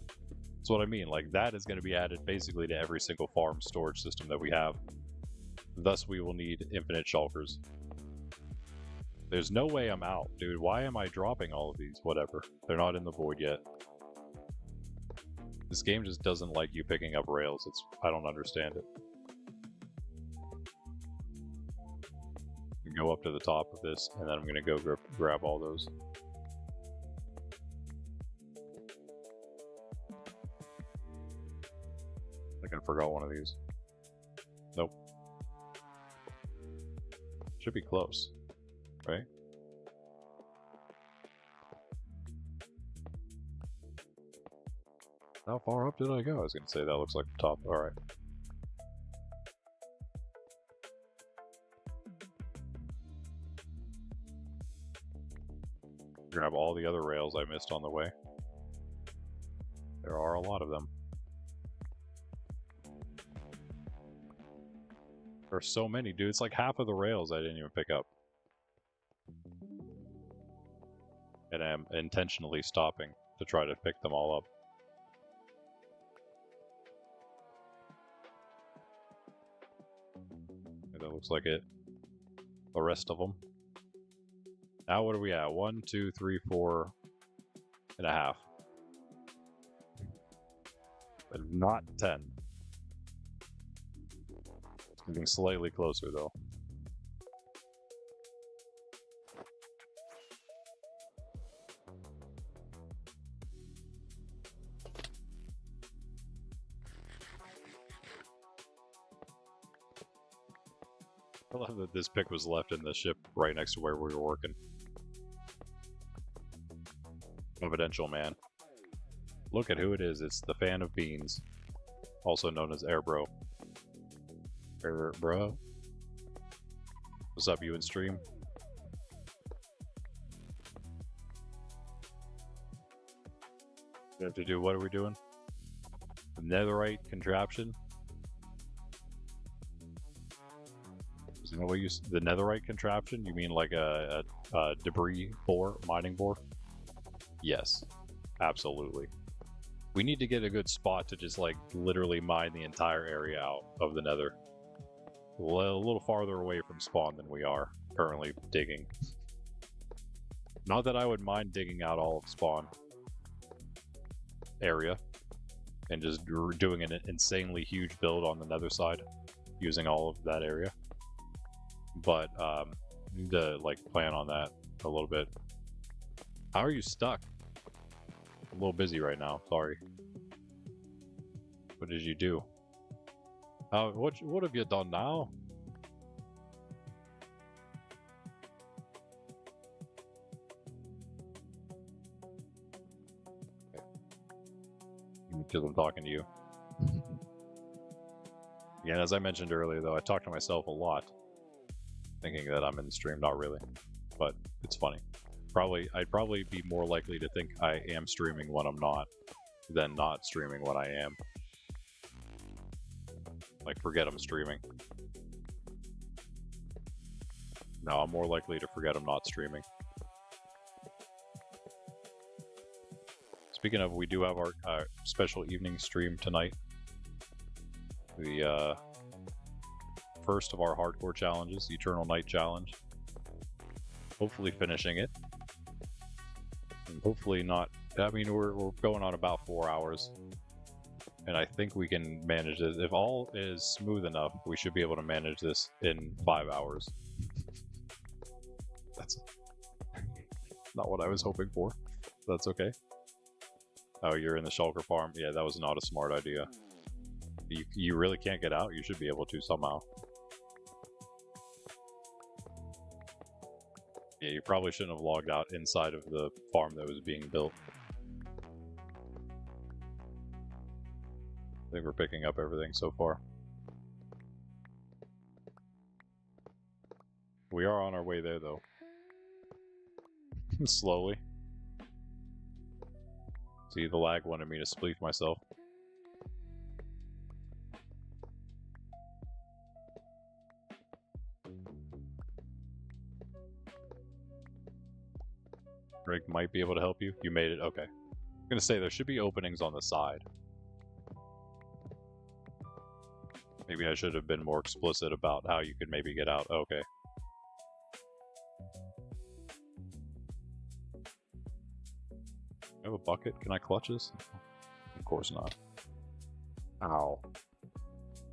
S1: That's what I mean, like that is going to be added basically to every single farm storage system that we have. Thus we will need infinite shulkers. There's no way I'm out, dude. Why am I dropping all of these? Whatever. They're not in the void yet. This game just doesn't like you picking up rails. I don't understand it. Go up to the top of this, and then I'm gonna go grab all those. I think I forgot one of these. Nope. Should be close, right? How far up did I go? I was gonna say that looks like the top. Alright. Grab all the other rails I missed on the way. There are a lot of them. There are so many, dude. It's like half of the rails I didn't even pick up. And I'm intentionally stopping to try to pick them all up. And that looks like it. The rest of them. Now what are we at? 1, 2, 3, 4 and a half. But not 10. It's getting slightly closer though. I love that this pick was left in the ship right next to where we were working. Confidential, man. Look at who it is. It's the fan of beans, also known as Airbro. Bro. What's up, you in stream? We have to do, what are we doing? The netherite contraption? Is that what you, the netherite contraption? You mean like a debris bore, mining bore? Yes, absolutely. We need to get a good spot to just like literally mine the entire area out of the nether. A little farther away from spawn than we are currently digging. Not that I would mind digging out all of spawn area and just doing an insanely huge build on the nether side using all of that area. But need to like plan on that a little bit. How are you stuck? I'm a little busy right now, sorry. What did you do? What have you done now? Because I'm talking to you. Again, as I mentioned earlier, though, I talk to myself a lot, thinking that I'm in the stream. Not really, but it's funny. I'd probably be more likely to think I am streaming when I'm not, than not streaming when I am. Like, forget I'm streaming. No, I'm more likely to forget I'm not streaming. Speaking of, we do have our special evening stream tonight. The first of our hardcore challenges, Eternal Night Challenge. Hopefully finishing it. And hopefully not... I mean, we're going on about 4 hours. And I think we can manage this. If all is smooth enough, we should be able to manage this in 5 hours. That's not what I was hoping for. That's okay. Oh, you're in the shulker farm? Yeah, that was not a smart idea. You really can't get out? You should be able to somehow. Yeah, you probably shouldn't have logged out inside of the farm that was being built. I think we're picking up everything so far. We are on our way there, though. Slowly. See, the lag wanted me to spleef myself. Greg might be able to help you. You made it? Okay. I'm gonna say there should be openings on the side. Maybe I should have been more explicit about how you could maybe get out. Okay. I have a bucket. Can I clutch this? Of course not. Ow.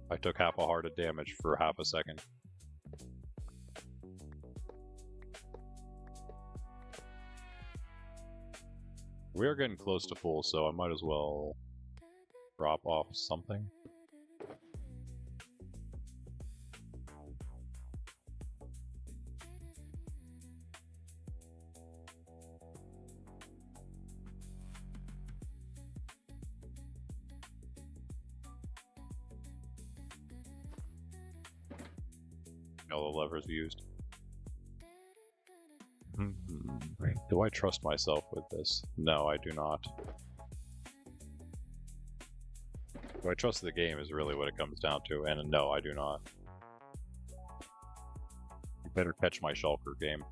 S1: I took half a heart of damage for half a second. We are getting close to full, so I might as well drop off something. All the levers used. Do I trust myself with this? No, I do not. Do I trust the game is really what it comes down to, and no, I do not. You better catch my shulker game.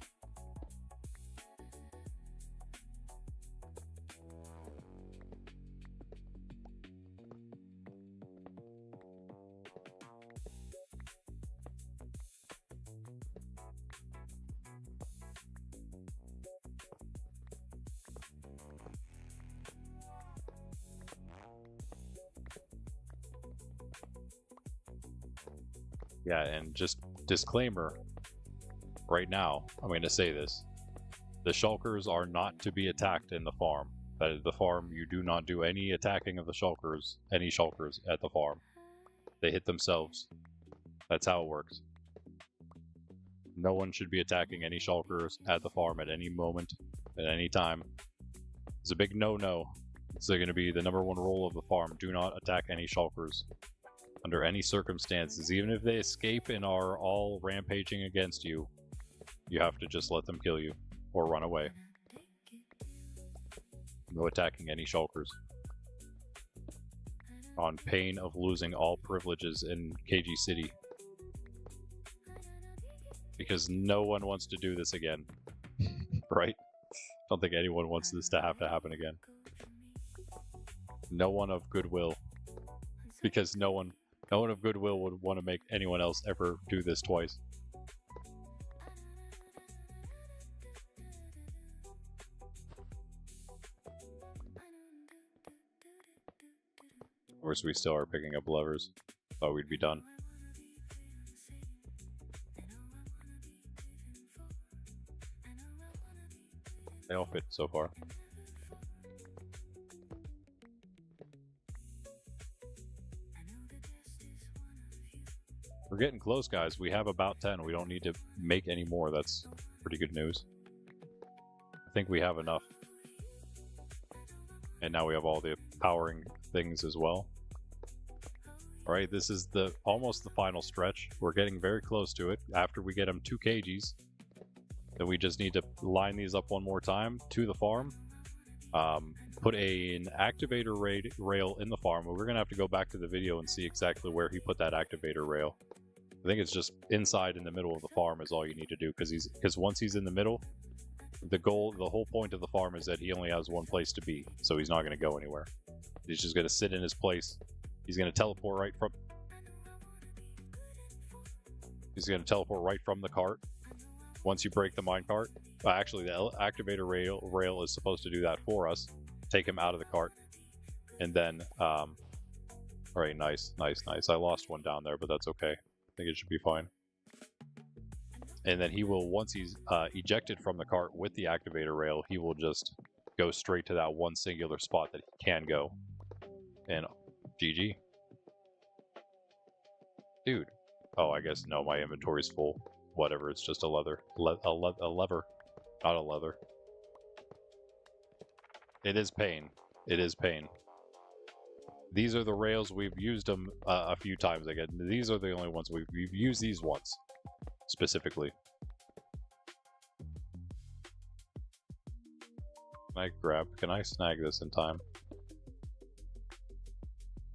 S1: Yeah, and just disclaimer right now, I'm going to say this. The shulkers are not to be attacked in the farm. That is the farm, you do not do any attacking of the shulkers, any shulkers at the farm. They hit themselves. That's how it works. No one should be attacking any shulkers at the farm at any moment, at any time. It's a big no-no. It's going to be the #1 rule of the farm. Do not attack any shulkers. Under any circumstances, even if they escape and are all rampaging against you, you have to just let them kill you or run away. No attacking any shulkers. On pain of losing all privileges in KG City. Because no one wants to do this again. Right? I don't think anyone wants this to happen again. No one of goodwill. Because no one of goodwill would want to make anyone else ever do this twice. Of course, we still are picking up levers. Thought we'd be done. They all fit so far. We're getting close, guys. We have about 10. We don't need to make any more. That's pretty good news. I think we have enough. And now we have all the powering things as well. All right, this is almost the final stretch. We're getting very close to it. After we get them 2 kgs, then we just need to line these up one more time to the farm. Put an activator rail in the farm. We're going to have to go back to the video and see exactly where he put that activator rail. I think it's just inside in the middle of the farm is all you need to do, because once he's in the middle, the whole point of the farm is that he only has one place to be, so he's not going to go anywhere. He's just going to sit in his place. He's going to teleport right from. He's going to teleport right from the cart. Once you break the minecart, actually the activator rail is supposed to do that for us. Take him out of the cart, and then, all right, nice. I lost one down there, but that's okay. I think it should be fine. And then he will, once he's ejected from the cart with the activator rail, he will just go straight to that one singular spot that he can go. And GG. Dude. Oh, I guess no, my inventory's full. Whatever, it's just a lever. Not a leather. It is pain. It is pain. These are the rails. We've used them a few times again. These are the only ones we've used these once. Specifically. Can I snag this in time?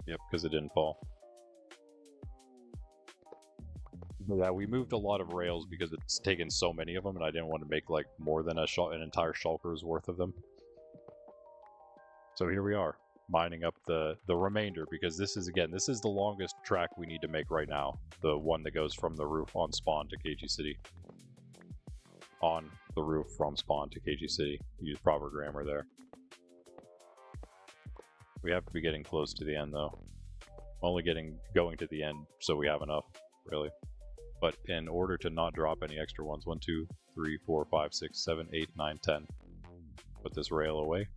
S1: Yep, because it didn't fall. Yeah, we moved a lot of rails because it's taken so many of them, and I didn't want to make like more than an entire shulker's worth of them. So here we are, mining up the remainder, because this is the longest track we need to make right now. The one that goes from the roof on spawn to KG City. On the roof from spawn to KG City. Use proper grammar there. We have to be getting close to the end though. Only going to the end so we have enough, really. But in order to not drop any extra ones, 1, 2, 3, 4, 5, 6, 7, 8, 9, 10. Put this rail away.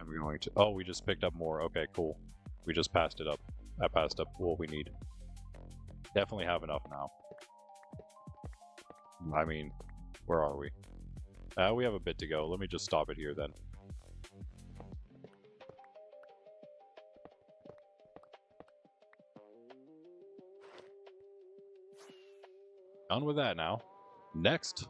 S1: I'm going to, oh, we just picked up more. Okay, cool. We just passed it up. I passed up what we need. Definitely have enough now. I mean, where are we? We have a bit to go. Let me just stop it here then. Done with that now. Next.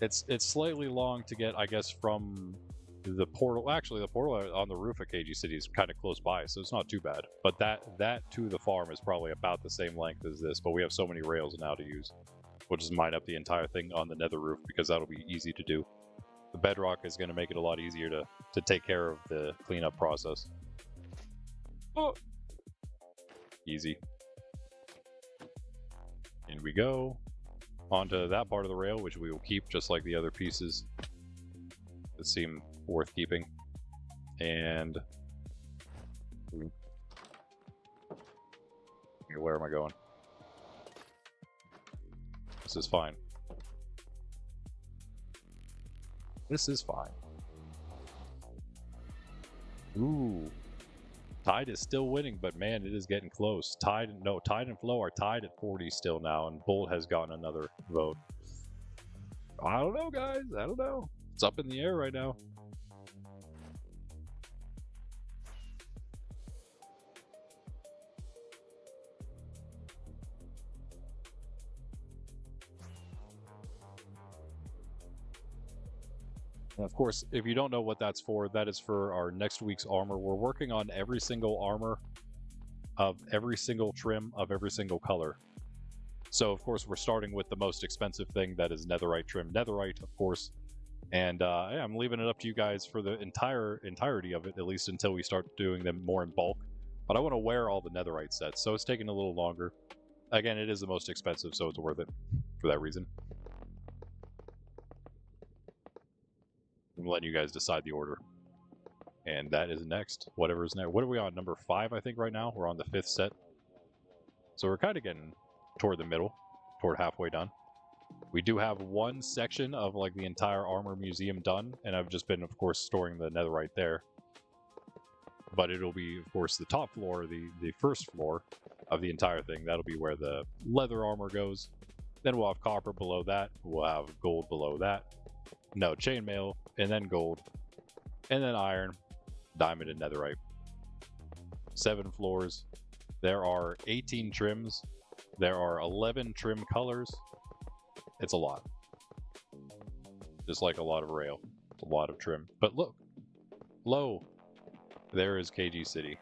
S1: It's slightly long to get, I guess, from the portal. Actually, the portal on the roof of KG City is kind of close by, so it's not too bad. But that to the farm is probably about the same length as this, but we have so many rails now to use. We'll just mine up the entire thing on the nether roof because that'll be easy to do. The bedrock is going to make it a lot easier to take care of the cleanup process. Oh. Easy. In we go. Onto that part of the rail, which we will keep just like the other pieces that seem worth keeping. And where am I going? This is fine. This is fine. Ooh. Tide is still winning, but man, it is getting close. Tide and Flow are tied at 40 still now, and Bolt has gotten another vote. I don't know, guys. I don't know. It's up in the air right now. And of course, if you don't know what that's for, that is for our next week's armor. We're working on every single armor of every single trim of every single color. So of course, we're starting with the most expensive thing, that is netherite trim. Netherite, of course. And yeah, I'm leaving it up to you guys for the entirety of it, at least until we start doing them more in bulk. But I want to wear all the netherite sets, so it's taking a little longer. Again, it is the most expensive, so it's worth it for that reason. I'm letting you guys decide the order. And that is next. Whatever is next. What are we on? Number 5, I think, right now? We're on the 5th set. So we're kind of getting toward the middle, toward halfway done. We do have one section of like the entire armor museum done, and I've just been, of course, storing the netherite there. but it'll be, of course, the top floor, the first floor of the entire thing. That'll be where the leather armor goes. Then we'll have copper below that. We'll have gold below that. No, chainmail, and then gold, and then iron, diamond, and netherite. 7 floors. There are 18 trims. There are 11 trim colors. It's a lot. Just like a lot of rail. It's a lot of trim. But look. Lo. There is KG City.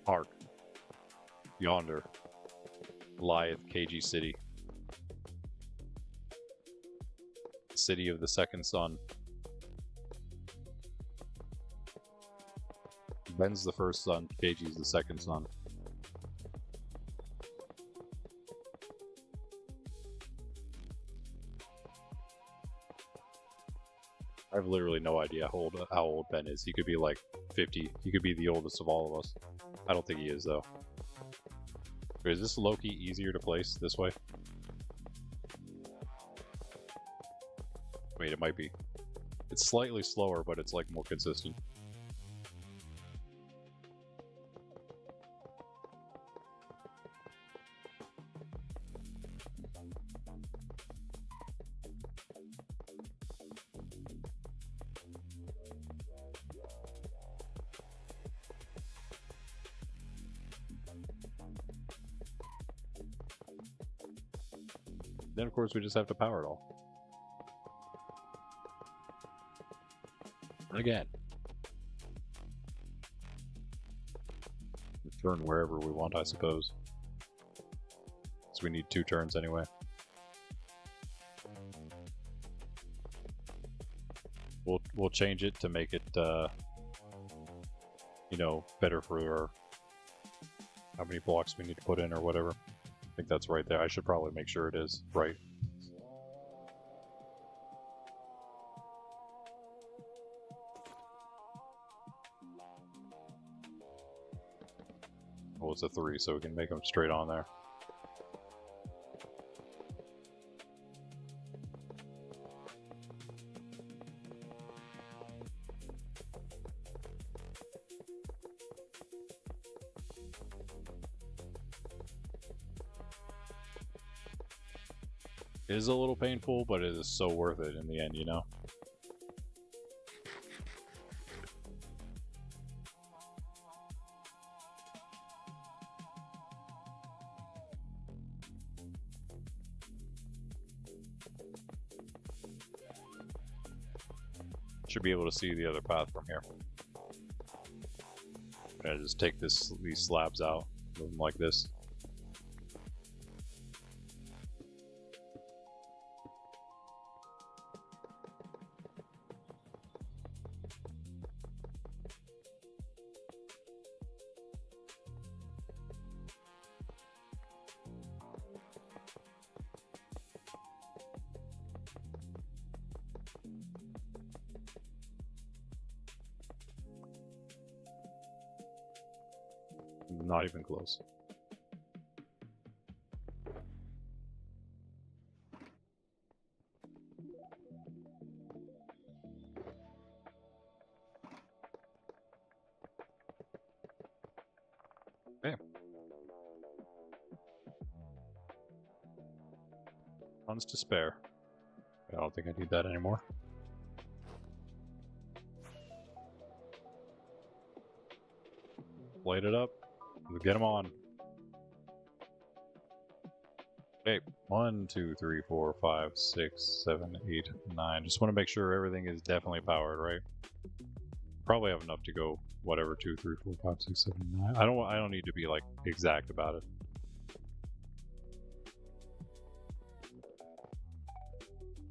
S1: Hark. Yonder lieth KG City. City of the second sun. Ben's the first son, KG's the second son. I have literally no idea how old Ben is. He could be like 50. He could be the oldest of all of us. I don't think he is, though. Wait, is this low-key easier to place this way? Wait, it might be. It's slightly slower, but it's like more consistent. Then, of course, we just have to power it all. Again. Turn wherever we want, I suppose. So we need 2 turns anyway. We'll change it to make it, you know, better for how many blocks we need to put in or whatever. I think that's right there. I should probably make sure it is right. Well, it's a 3, so we can make them straight on there. It is a little painful, but it is so worth it in the end, you know? Should be able to see the other path from here. I'm gonna just take these slabs out, move them like this. Not even close. Okay. Tons to spare. I don't think I need that anymore. Light it up. Get them on. Okay, 1, 2, 3, 4, 5, 6, 7, 8, 9. Just want to make sure everything is definitely powered, right? Probably have enough to go whatever 2, 3, 4, 5, 6, 7, 9. I don't need to be like exact about it.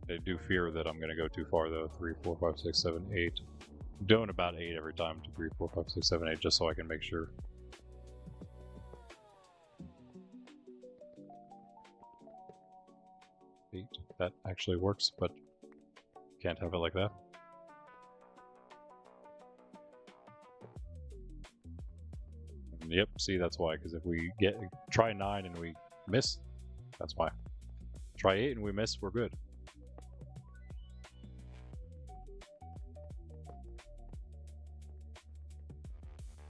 S1: I do fear that I'm gonna go too far though. 3, 4, 5, 6, 7, 8. I'm doing about 8 every time. 2, 3, 4, 5, 6, 7, 8, just so I can make sure. That actually works, but can't have it like that. Yep, see, that's why, because if we try 9 and we miss, that's why. Try 8 and we miss, we're good.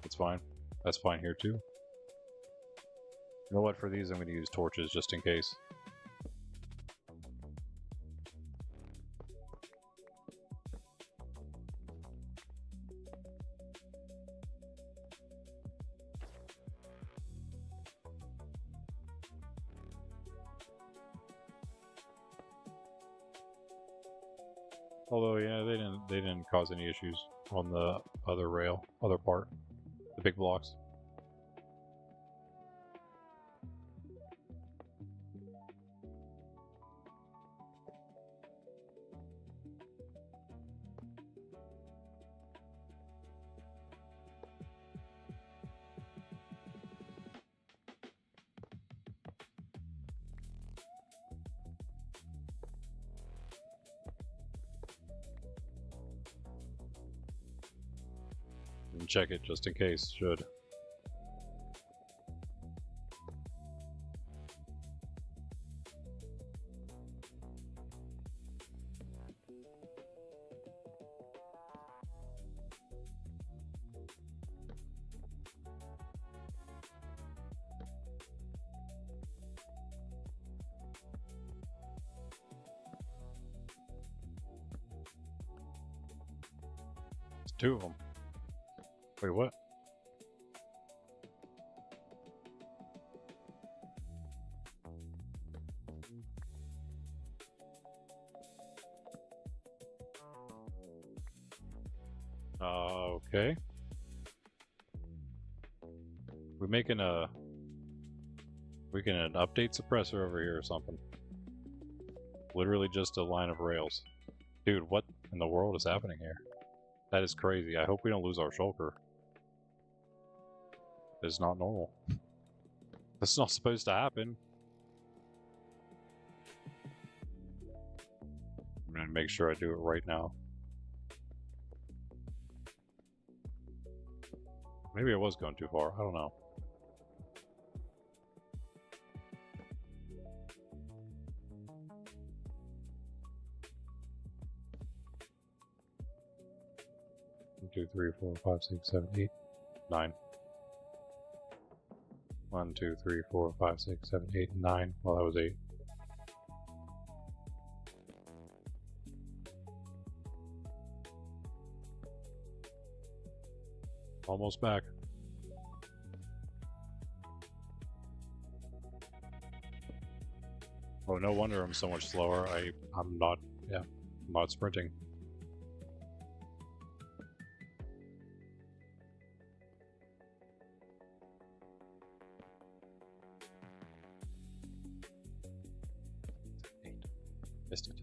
S1: That's fine. That's fine here too. You know what? For these, I'm going to use torches just in case. Although, yeah, they didn't cause any issues on the other part, the big blocks. And check it just in case, should. It's two of them. Wait, what? Okay. We can an update suppressor over here or something. Literally just a line of rails. Dude, what in the world is happening here? That is crazy. I hope we don't lose our shulker. It's not normal. That's not supposed to happen. I'm gonna make sure I do it right now. Maybe I was going too far. I don't know. One, 2, 3, 4, 5, 6, 7, 8, 9. 1, 2, 3, 4, 5, 6, 7, 8, 9. Well, that was 8. Almost back. Oh, no wonder I'm so much slower. I'm not sprinting. Missed it.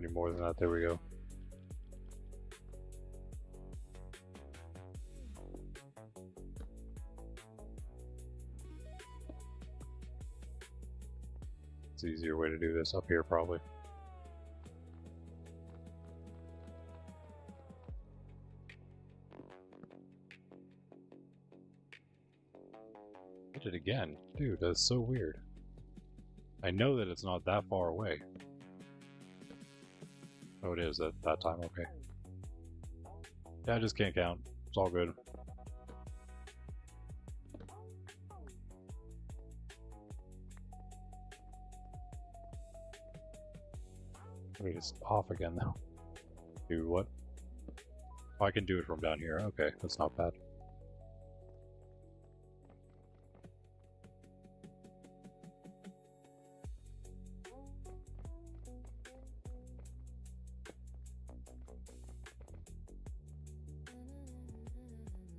S1: Any more than that, there we go. It's an easier way to do this up here, probably. Hit it again. Dude, that's so weird. I know that it's not that far away. Oh, it is at that time, okay. Yeah, I just can't count. It's all good. Wait, it's off again though. Dude, what? Oh, I can do it from down here. Okay, that's not bad.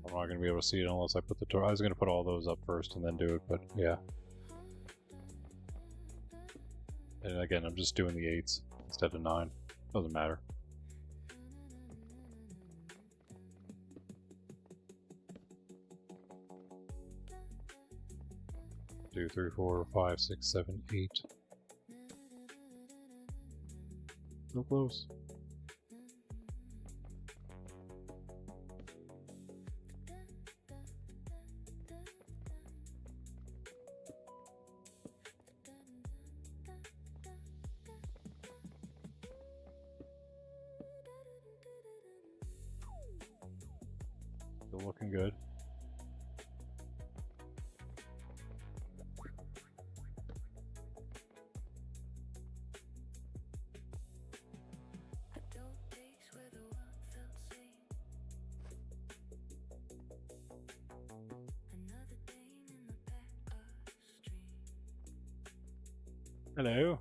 S1: I'm not going to be able to see it unless I put the door. I was going to put all those up first and then do it, but yeah. And again, I'm just doing the 8s instead of 9. Doesn't matter. 2, 3, 4, 5, 6, 7, 8. So close. Still looking good. Hello.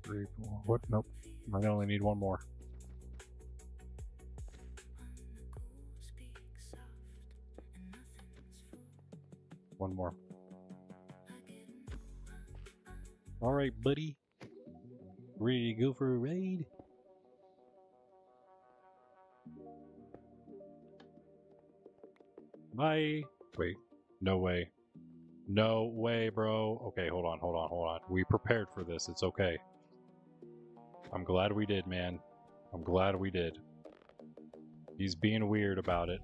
S1: Three, four. What? Nope. I only need one more. One more. All right, buddy. Ready to go for a raid? Bye. Wait. No way. No way, bro. Okay, hold on. We prepared for this. It's okay. I'm glad we did, man. I'm glad we did. He's being weird about it.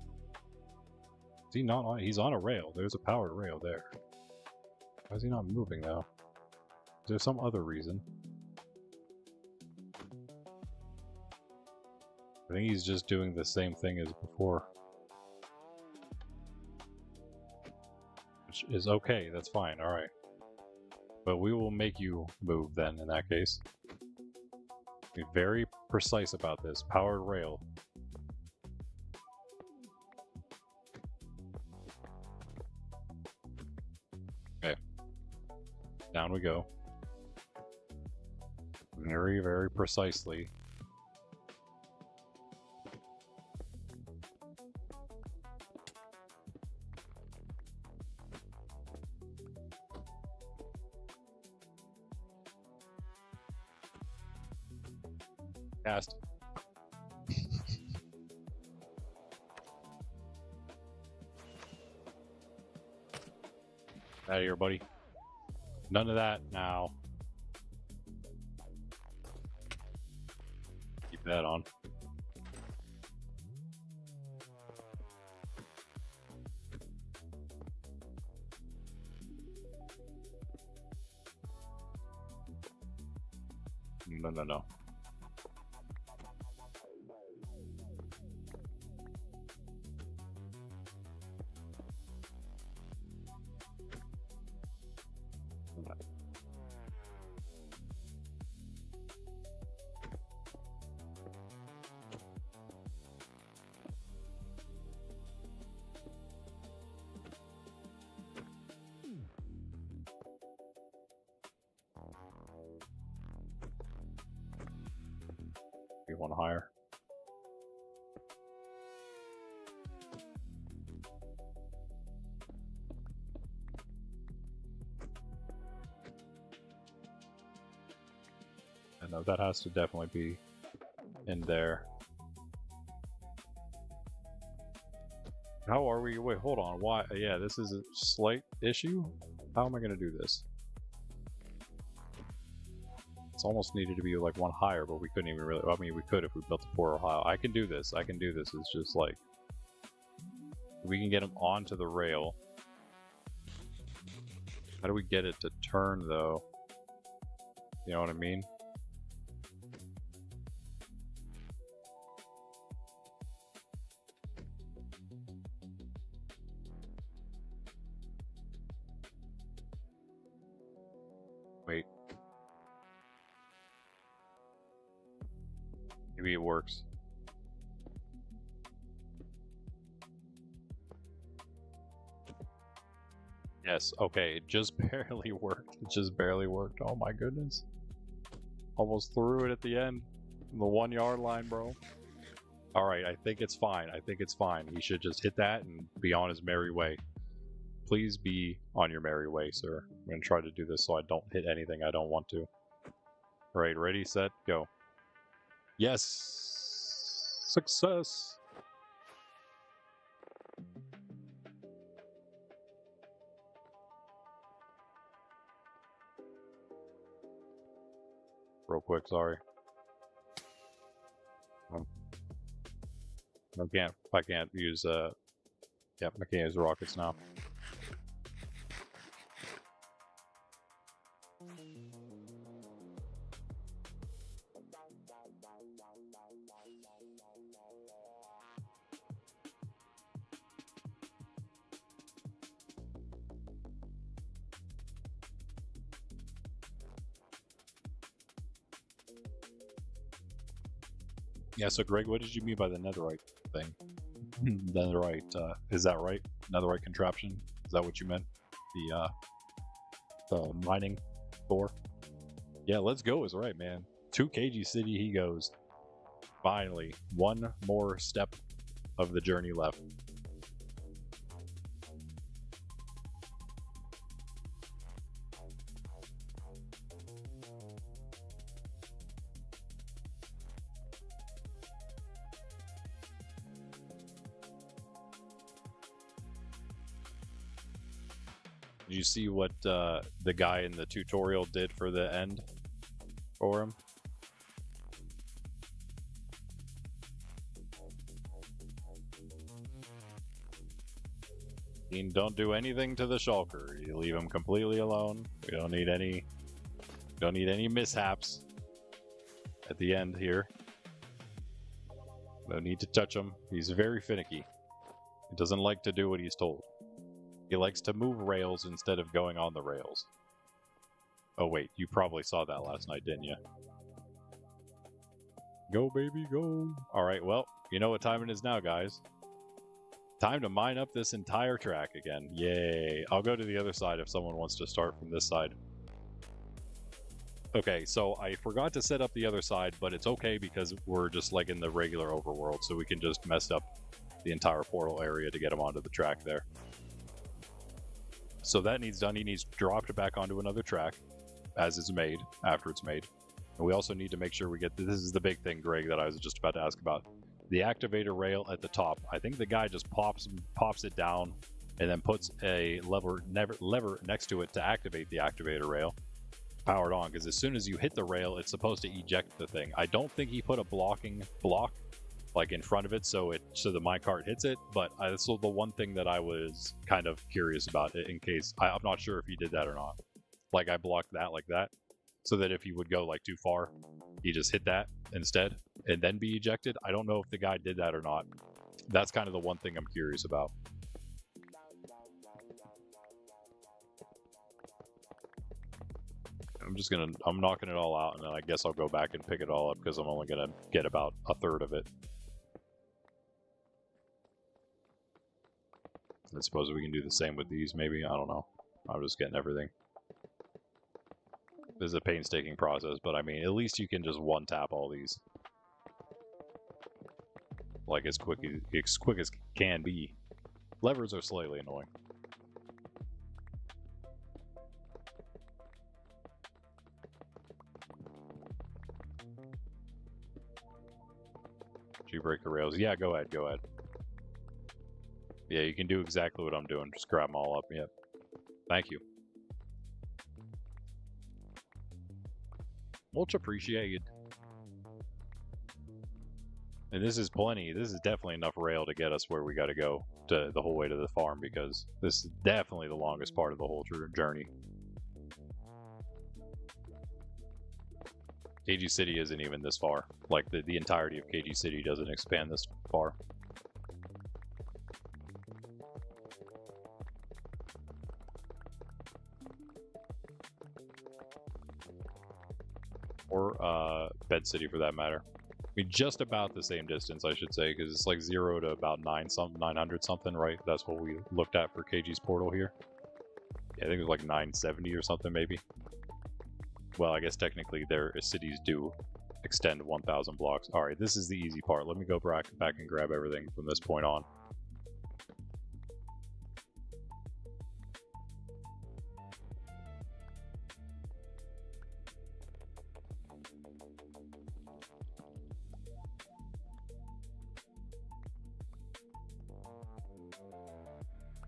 S1: Is he not on? He's on a rail. There's a powered rail there. Why is he not moving, though? Is there some other reason? I think he's just doing the same thing as before. Which is okay. That's fine. Alright. But we will make you move then, in that case. Be very precise about this. Powered rail. Okay. Down we go. Very, very precisely. Cast. Out of here, buddy. None of that now. Keep that on. No. You want higher? I know that has to definitely be in there. How are we? Wait, hold on. Why? Yeah, this is a slight issue. How am I going to do this? It's almost needed to be like one higher, but we couldn't even really. I mean, we could if we built a portal high. I can do this. It's just like we can get them onto the rail. How do we get it to turn though? You know what I mean? Wait. Maybe it works. Yes, okay, it just barely worked. It just barely worked. Oh my goodness. Almost threw it at the end. The 1 yard line, bro. Alright, I think it's fine. I think it's fine. He should just hit that and be on his merry way. Please be on your merry way, sir. I'm going to try to do this so I don't hit anything I don't want to. Alright, ready, set, go. Yes! Success! Real quick, sorry. I can't use I can't use rockets now. Yeah, so Greg, what did you mean by the netherite thing? Netherite, is that right? Netherite contraption? Is that what you meant? The mining core? Yeah, let's go is right, man. 2 KG City he goes. Finally, one more step of the journey left. Did you see what the guy in the tutorial did for the end for him? You don't do anything to the shulker. You leave him completely alone. We don't need any mishaps at the end here. No need to touch him. He's very finicky. He doesn't like to do what he's told. He likes to move rails instead of going on the rails. Oh wait, you probably saw that last night, didn't you? Go, baby, go. Alright, well, you know what time it is now, guys. Time to mine up this entire track again. Yay. I'll go to the other side if someone wants to start from this side. Okay, so I forgot to set up the other side, but it's okay because we're just like in the regular overworld, so we can just mess up the entire portal area to get him onto the track there. So that needs done. He needs dropped back onto another track as it's made, after it's made. And we also need to make sure we get, this is the big thing, Greg, that I was just about to ask about. The activator rail at the top. I think the guy just pops it down and then puts a lever next to it to activate the activator rail. Powered on, because as soon as you hit the rail, it's supposed to eject the thing. I don't think he put a block like in front of it so the minecart hits it, but this was the one thing that I was kind of curious about it in case. I'm not sure if he did that or not. Like I blocked that like that, so that if he would go like too far, he just hit that instead and then be ejected. I don't know if the guy did that or not. That's kind of the one thing I'm curious about. I'm knocking it all out, and then I guess I'll go back and pick it all up because I'm only gonna get about a third of it. I suppose we can do the same with these, maybe. I don't know. I'm just getting everything. This is a painstaking process, but I mean, at least you can just one-tap all these. Like as quick as can be. Levers are slightly annoying. Did you break the rails? Yeah, go ahead, go ahead. Yeah, you can do exactly what I'm doing. Just grab them all up. Yep. Thank you. Much appreciated. And this is plenty. This is definitely enough rail to get us where we got to go the whole way to the farm, because this is definitely the longest part of the whole journey. KG City isn't even this far. Like the entirety of KG City doesn't expand this far. Or Bed City for that matter. I mean, just about the same distance, I should say, because it's like 0 to about 900 something, right? That's what we looked at for KG's portal here. Yeah, I think it was like 970 or something, maybe. Well, I guess technically their cities do extend 1,000 blocks. All right, this is the easy part. Let me go back and grab everything from this point on.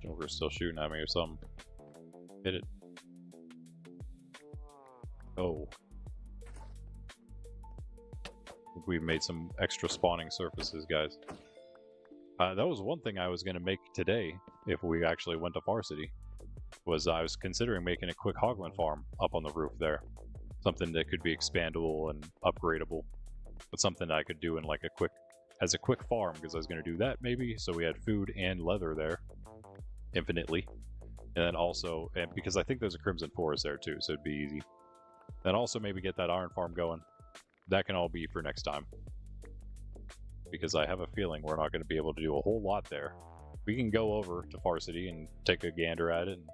S1: Shulkers still shooting at me or something. Hit it. Oh. We've made some extra spawning surfaces, guys. That was one thing I was going to make today, if we actually went to Varsity, was I was considering making a quick hogland farm up on the roof there. Something that could be expandable and upgradable, but something that I could do in like as a quick farm, because I was going to do that maybe, so we had food and leather there, infinitely. And then also, and because I think there's a Crimson Forest there too, so it'd be easy. Then also maybe get that iron farm going. That can all be for next time, because I have a feeling we're not going to be able to do a whole lot there. We can go over to Varsity and take a gander at it and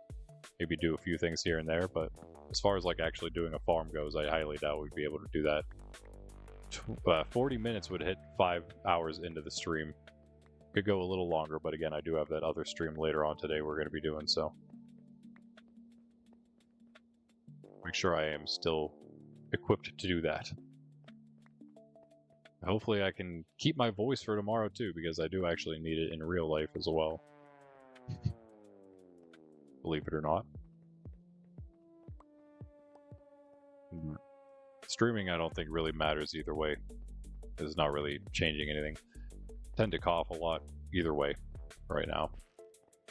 S1: maybe do a few things here and there, but as far as like actually doing a farm goes, I highly doubt we'd be able to do that. 40 minutes would hit 5 hours into the stream. Could go a little longer, but again, I do have that other stream later on today we're going to be doing, so make sure I am still equipped to do that. Hopefully I can keep my voice for tomorrow too, because I do actually need it in real life as well. Believe it or not. Streaming I don't think really matters either way. It's not really changing anything. Tend to cough a lot either way right now.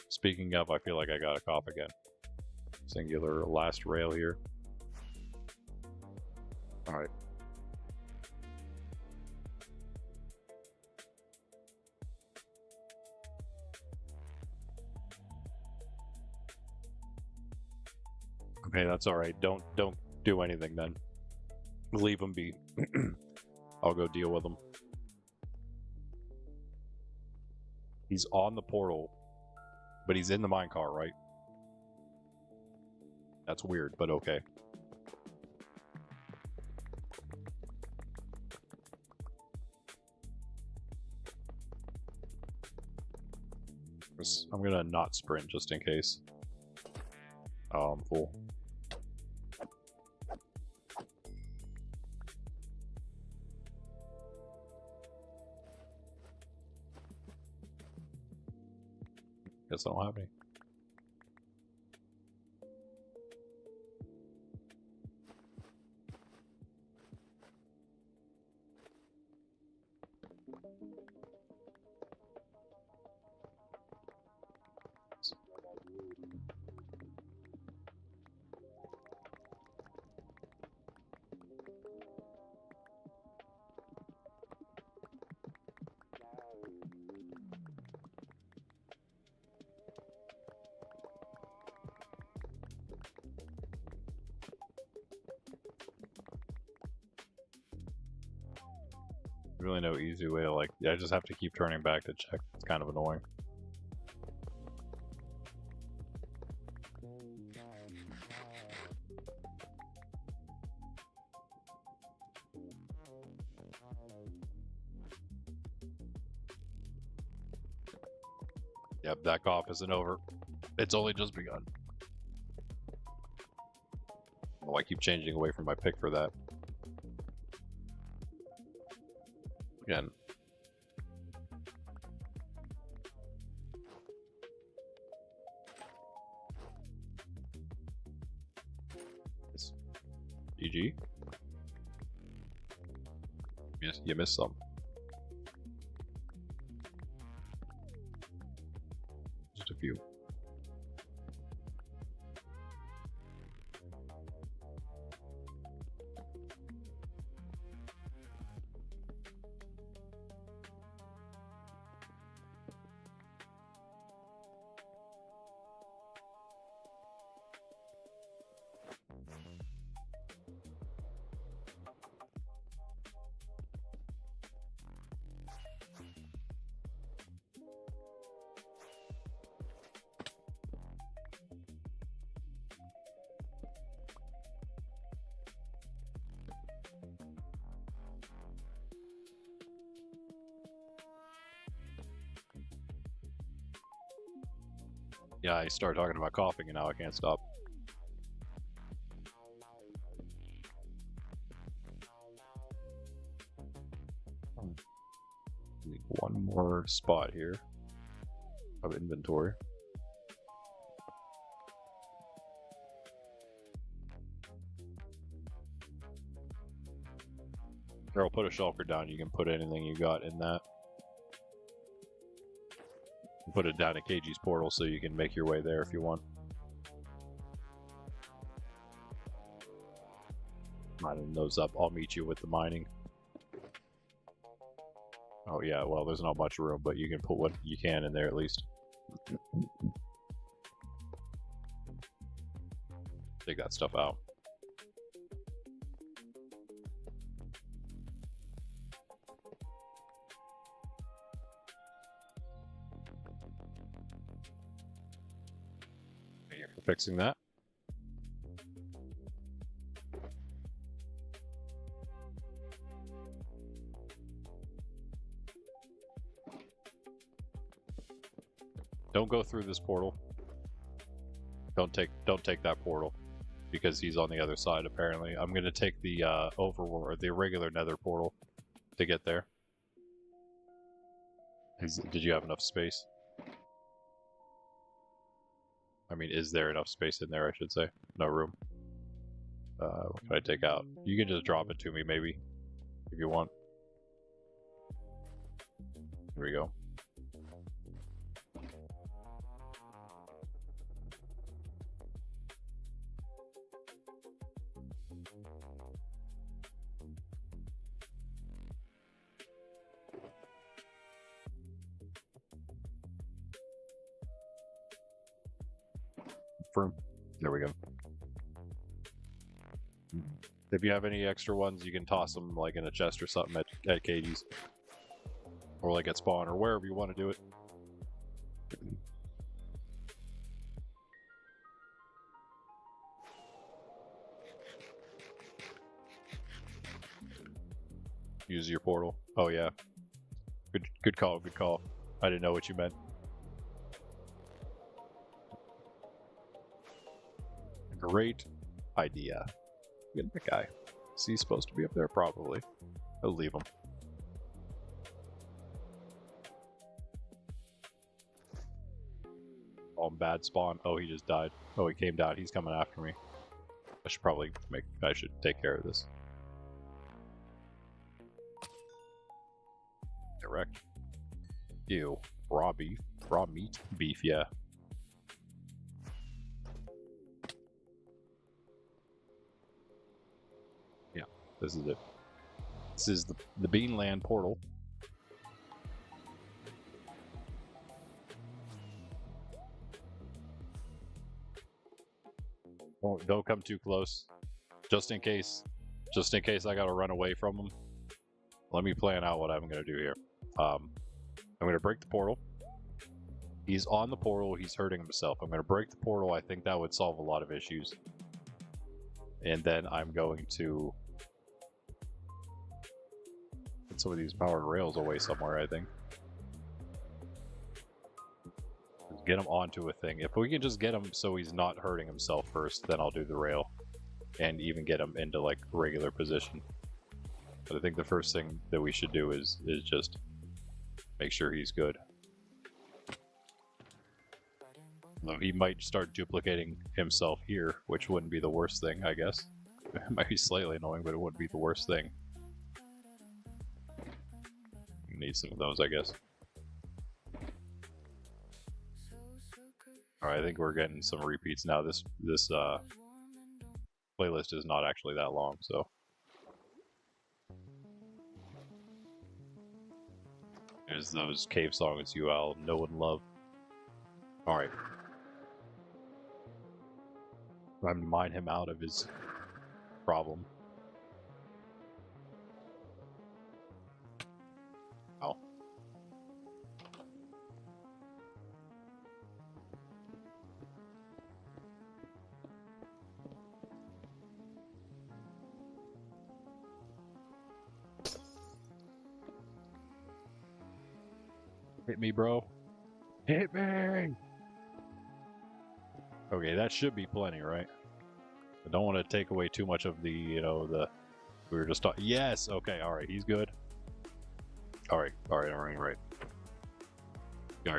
S1: Speaking of, I feel like I got a cough again. Singular last rail here. Alright. Okay, that's alright. Don't do anything then. Leave them be. I'll go deal with them. He's on the portal, but he's in the minecart, right? That's weird, but okay. I'm gonna not sprint just in case. Oh, I'm full. Guess I don't have any. Really no easy way to like, I just have to keep turning back to check. It's kind of annoying. Yep, that cough isn't over. It's only just begun. Oh, I keep changing away from my pick for that. Again. GG. Yes, you missed some. Just a few. Yeah, I started talking about coughing and now I can't stop. Need one more spot here of inventory. Or I'll put a shulker down. You can put anything you got in that. Put it down at KG's portal so you can make your way there if you want. Mining those up. I'll meet you with the mining. Oh yeah, well there's not much room, but you can put what you can in there at least. Take that stuff out. Here, fixing that. Don't go through this portal. Don't take that portal because he's on the other side apparently. I'm gonna take the overworld or the regular nether portal to get there. Did you have enough space? I mean, is there enough space in there, I should say? No room. What can I take out? You can just drop it to me maybe if you want. Here we go. There we go. If you have any extra ones, you can toss them like in a chest or something at KG's. Or like at spawn or wherever you want to do it. Use your portal. Oh yeah. Good call, good call. I didn't know what you meant. Great idea. Get the guy. Is he supposed to be up there? Probably. I'll leave him. Oh, bad spawn. Oh, he just died. Oh, he came down. He's coming after me. I should take care of this. Direct. Ew. Raw beef. Raw meat. Beef, yeah. This is it. This is the Beanland portal. Don't come too close. Just in case I gotta run away from him. Let me plan out what I'm gonna do here. I'm gonna break the portal. He's on the portal, he's hurting himself. I'm gonna break the portal. I think that would solve a lot of issues. And then I'm going to put some of these powered rails away somewhere, I think. Just get him onto a thing. If we can just get him so he's not hurting himself first, then I'll do the rail. And even get him into like regular position. But I think the first thing that we should do is just make sure he's good. Though he might start duplicating himself here, which wouldn't be the worst thing, I guess. It might be slightly annoying, but it wouldn't be the worst thing. Need some of those, I guess. Alright, I think we're getting some repeats now. This playlist is not actually that long, so. There's those cave songs you all know and love. Alright. I'm to mine him out of his problem. Oh. Hit me, bro. Hit me! Okay, that should be plenty, right? I don't want to take away too much of the, you know, the... We were just talking... Yes! Okay, alright, he's good. Alright. Alright,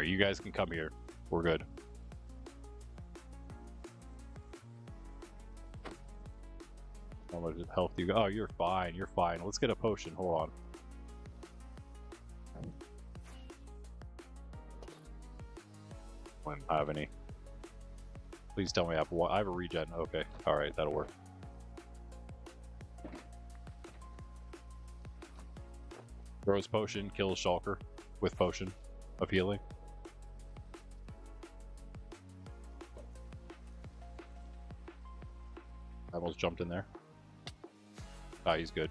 S1: you guys can come here. We're good. How much health do you got? Oh, you're fine, you're fine. Let's get a potion, hold on. I don't have any. Please tell me I have a regen. Okay, alright, that'll work. Throws potion, kills Shulker with potion of healing. I almost jumped in there. Ah, he's good.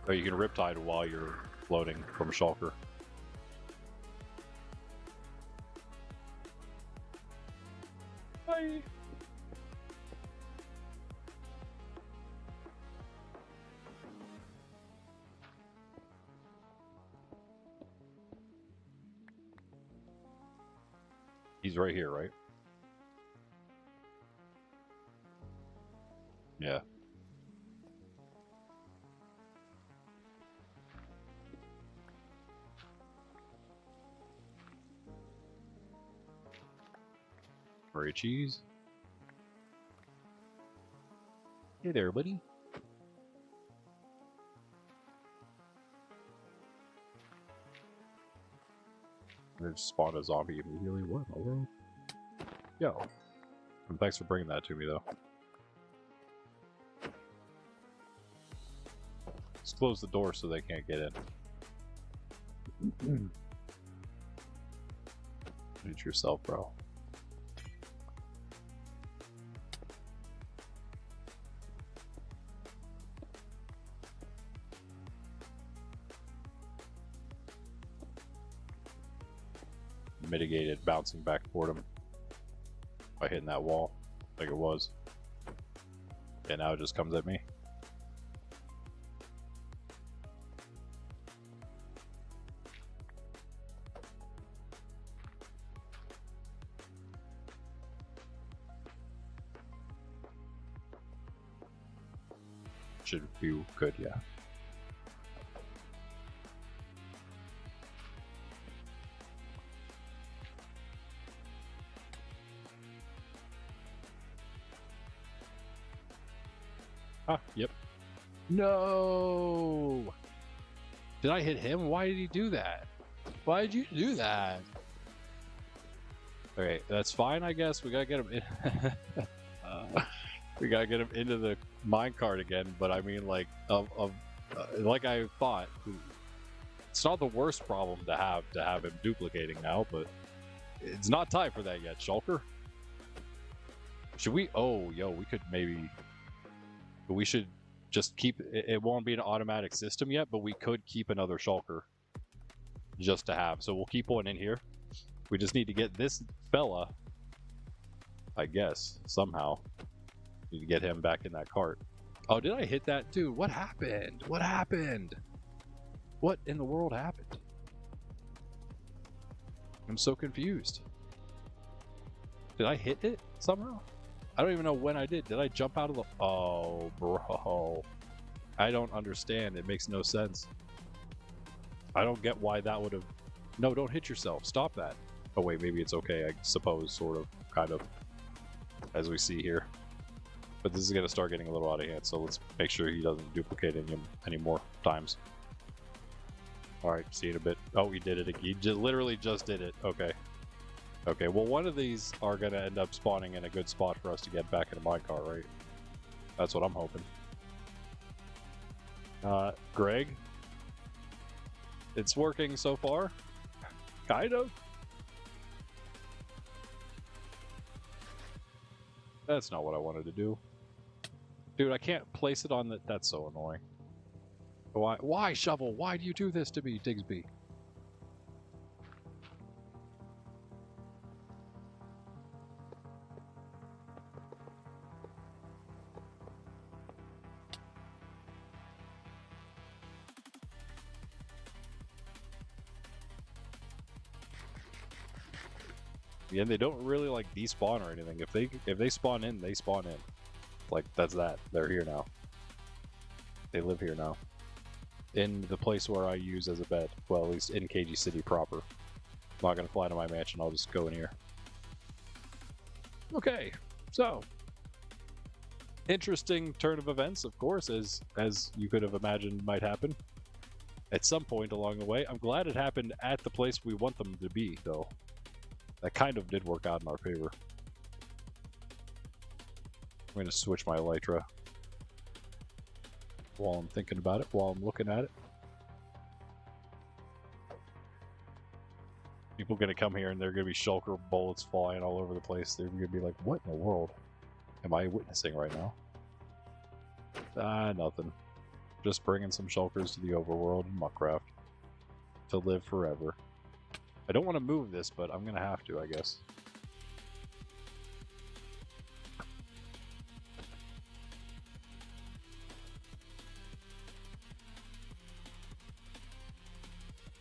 S1: Oh, you can riptide while you're floating from Shulker. Bye. He's right here, right? Yeah. Murray cheese. Hey there, buddy. They just spawned a zombie immediately. What in the world? Yo. And thanks for bringing that to me, though. Let's close the door so they can't get in. Mute yourself, bro. Mitigated bouncing back toward him by hitting that wall like it was. And now it just comes at me. Should be good, yeah. Ah, yep. No! Did I hit him? Why did he do that? Why did you do that? Okay, that's fine, I guess. We gotta get him in. We gotta get him into the minecart again, but I mean, like, like I thought, it's not the worst problem to have him duplicating now, but it's not time for that yet, Shulker. Should we? Oh, yo, we could maybe. We should just keep. It won't be an automatic system yet, but we could keep another Shulker just to have. So we'll keep one in here. We just need to get this fella, I guess, somehow. Need to get him back in that cart. Oh, did I hit that? Dude, what happened? What happened? What in the world happened? I'm so confused. Did I hit it somehow? I don't even know when I did. Did I jump out of the... Oh, bro. I don't understand. It makes no sense. I don't get why that would have... No, don't hit yourself. Stop that. Oh, wait, maybe it's okay, I suppose, sort of, kind of, as we see here. But this is going to start getting a little out of hand, so let's make sure he doesn't duplicate any more times. Alright, see you in a bit. Oh, he did it. He literally just did it. Okay. Okay, well, one of these are going to end up spawning in a good spot for us to get back into my car, right? That's what I'm hoping. Greg? It's working so far? Kind of. That's not what I wanted to do. Dude, I can't place it on the... That's so annoying. Why, Shovel? Why do you do this to me, Digsby? Yeah, they don't really like despawn or anything. If they spawn in, they spawn in. Like that's that. They're here now. They live here now. In the place where I use as a bed. Well, at least in KG City proper. I'm not gonna fly to my mansion. I'll just go in here. Okay, so interesting turn of events, of course, as you could have imagined might happen at some point along the way. I'm glad it happened at the place we want them to be, though. That kind of did work out in our favor. I'm going to switch my Elytra while I'm thinking about it, while I'm looking at it. People are going to come here and they're going to be shulker bullets flying all over the place. They're going to be like, what in the world am I witnessing right now? Nothing. Just bringing some shulkers to the overworld in Monkraft to live forever. I don't want to move this, but I'm going to have to, I guess.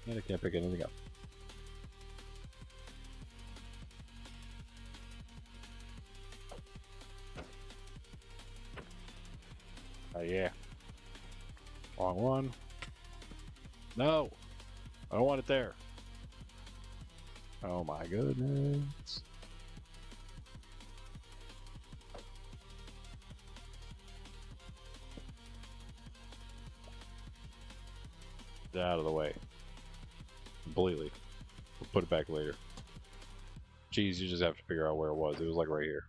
S1: And I can't pick anything up. Oh, yeah. Wrong one. No! I don't want it there. Oh my goodness. Get out of the way. Completely. We'll put it back later. Geez, you just have to figure out where it was. It was like right here.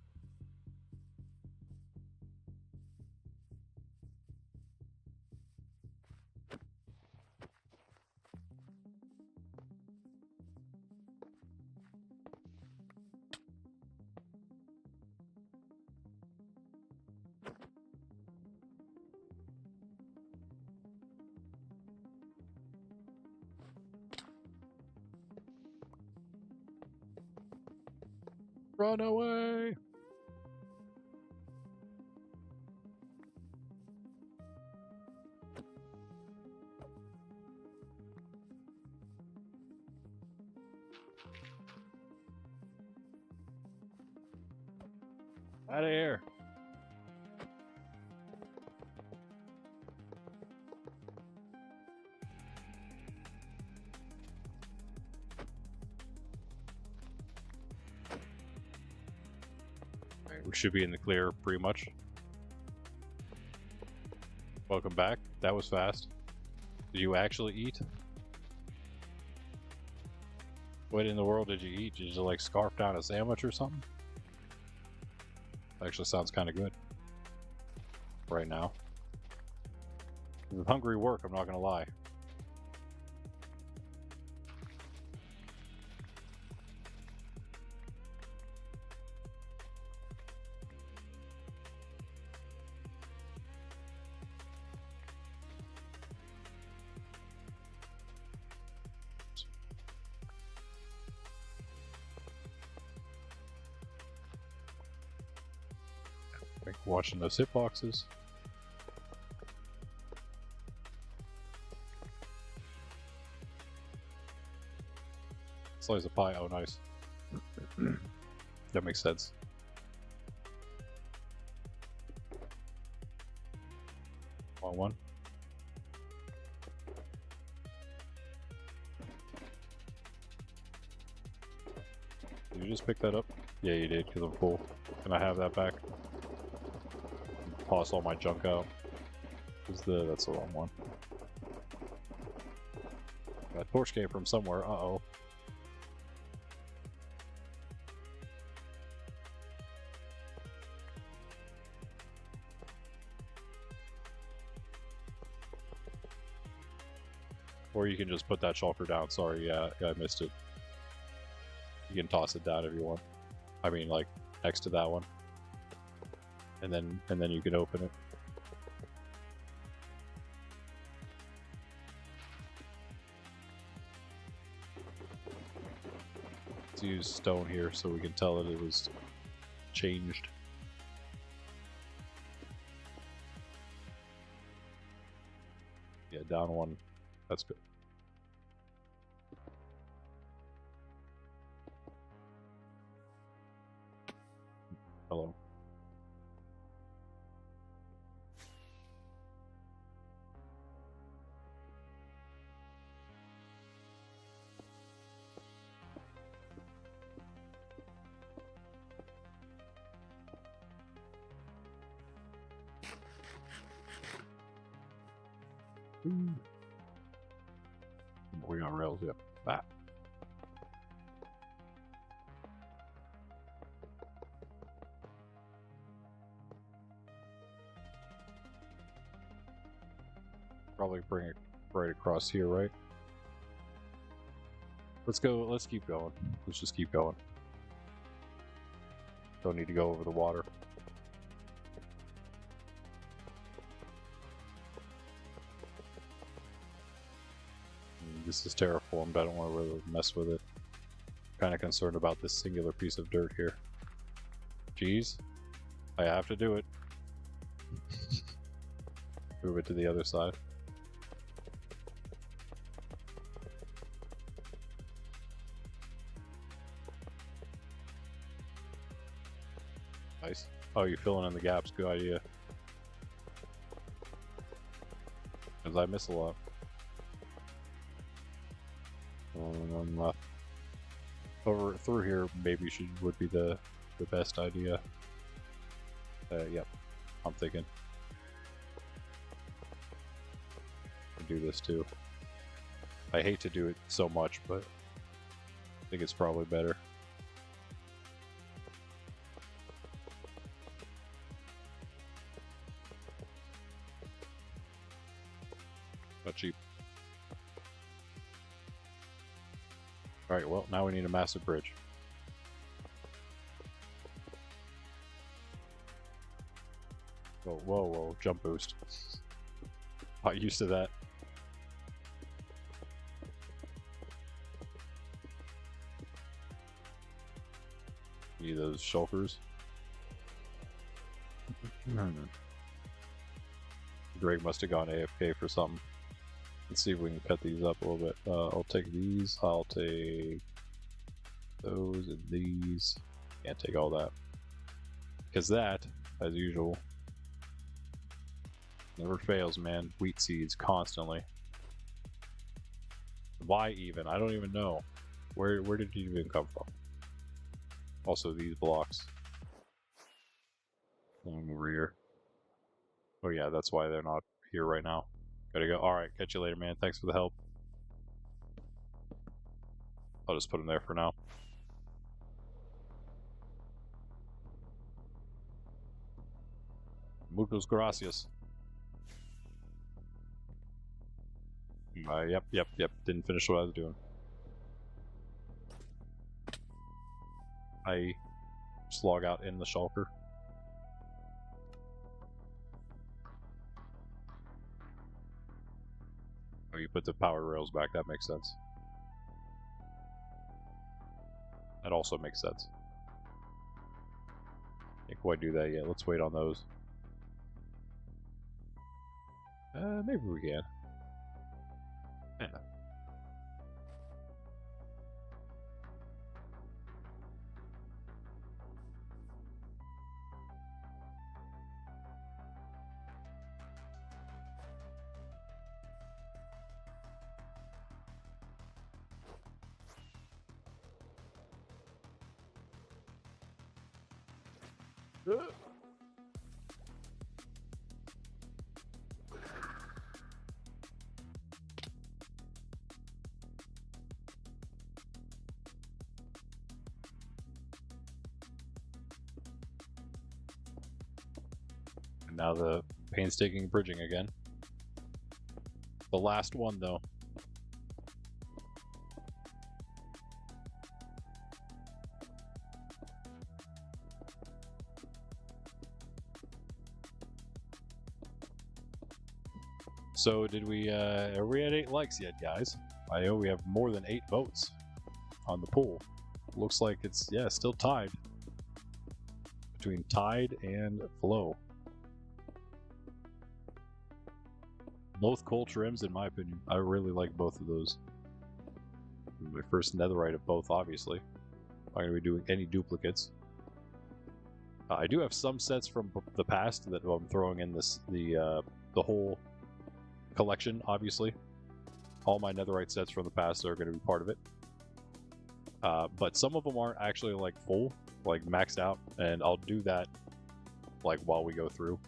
S1: Run away! Out of here! We should be in the clear, pretty much. Welcome back. That was fast. Did you actually eat? What in the world did you eat? Did you like scarf down a sandwich or something? Actually sounds kind of good. Right now. It's hungry work, I'm not gonna lie. Watching those hitboxes. Slice of pie, oh nice. That makes sense. One. Did you just pick that up? Yeah, you did, because I'm full. Can I have that back? Toss all my junk out. That's the wrong one. That torch came from somewhere, uh-oh. Or you can just put that shulker down. Sorry, yeah, I missed it. You can toss it down if you want. I mean, like, next to that one. And then you can open it. Let's use stone here so we can tell that it was changed. Yeah, down one. That's good. We got rails, yep. Ah. Probably bring it right across here, right? Let's go, let's keep going. Let's just keep going. Don't need to go over the water. This is terraformed, I don't want to really mess with it. Kind of concerned about this singular piece of dirt here. Jeez. I have to do it. Move it to the other side. Nice. Oh, you're filling in the gaps. Good idea. Because I miss a lot. Over through here maybe would be the best idea. Yep, I'm thinking. I'll do this too. I hate to do it so much, but I think it's probably better. Not cheap. Alright, well, now we need a massive bridge. Whoa, whoa, whoa, jump boost. Not used to that. Need those shulkers. Greg must have gone AFK for something. Let's see if we can cut these up a little bit. I'll take these. I'll take those and these. Can't take all that. Because that, as usual, never fails, man. Wheat seeds, constantly. Why even? I don't even know. Where did he even come from? Also, these blocks. Along the rear. Oh yeah, that's why they're not here right now. Gotta go. Alright, catch you later, man. Thanks for the help. I'll just put them there for now. Muchas gracias. Yep. Didn't finish what I was doing. I just log out in the shulker. Oh, you put the power rails back, that makes sense. That also makes sense. Can't quite do that yet. Let's wait on those. Maybe we can. Yeah. And now the painstaking bridging again. The last one, though. So did we, are we at 8 likes yet, guys? I know we have more than 8 votes on the poll. Looks like it's, yeah, still tied. Between Tide and Flow. Both coal trims, in my opinion. I really like both of those. My first netherite of both, obviously. I'm not going to be doing any duplicates. I do have some sets from the past that I'm throwing in this the whole collection, obviously. All my netherite sets from the past are going to be part of it. But some of them aren't actually like full, like maxed out, and I'll do that like while we go through.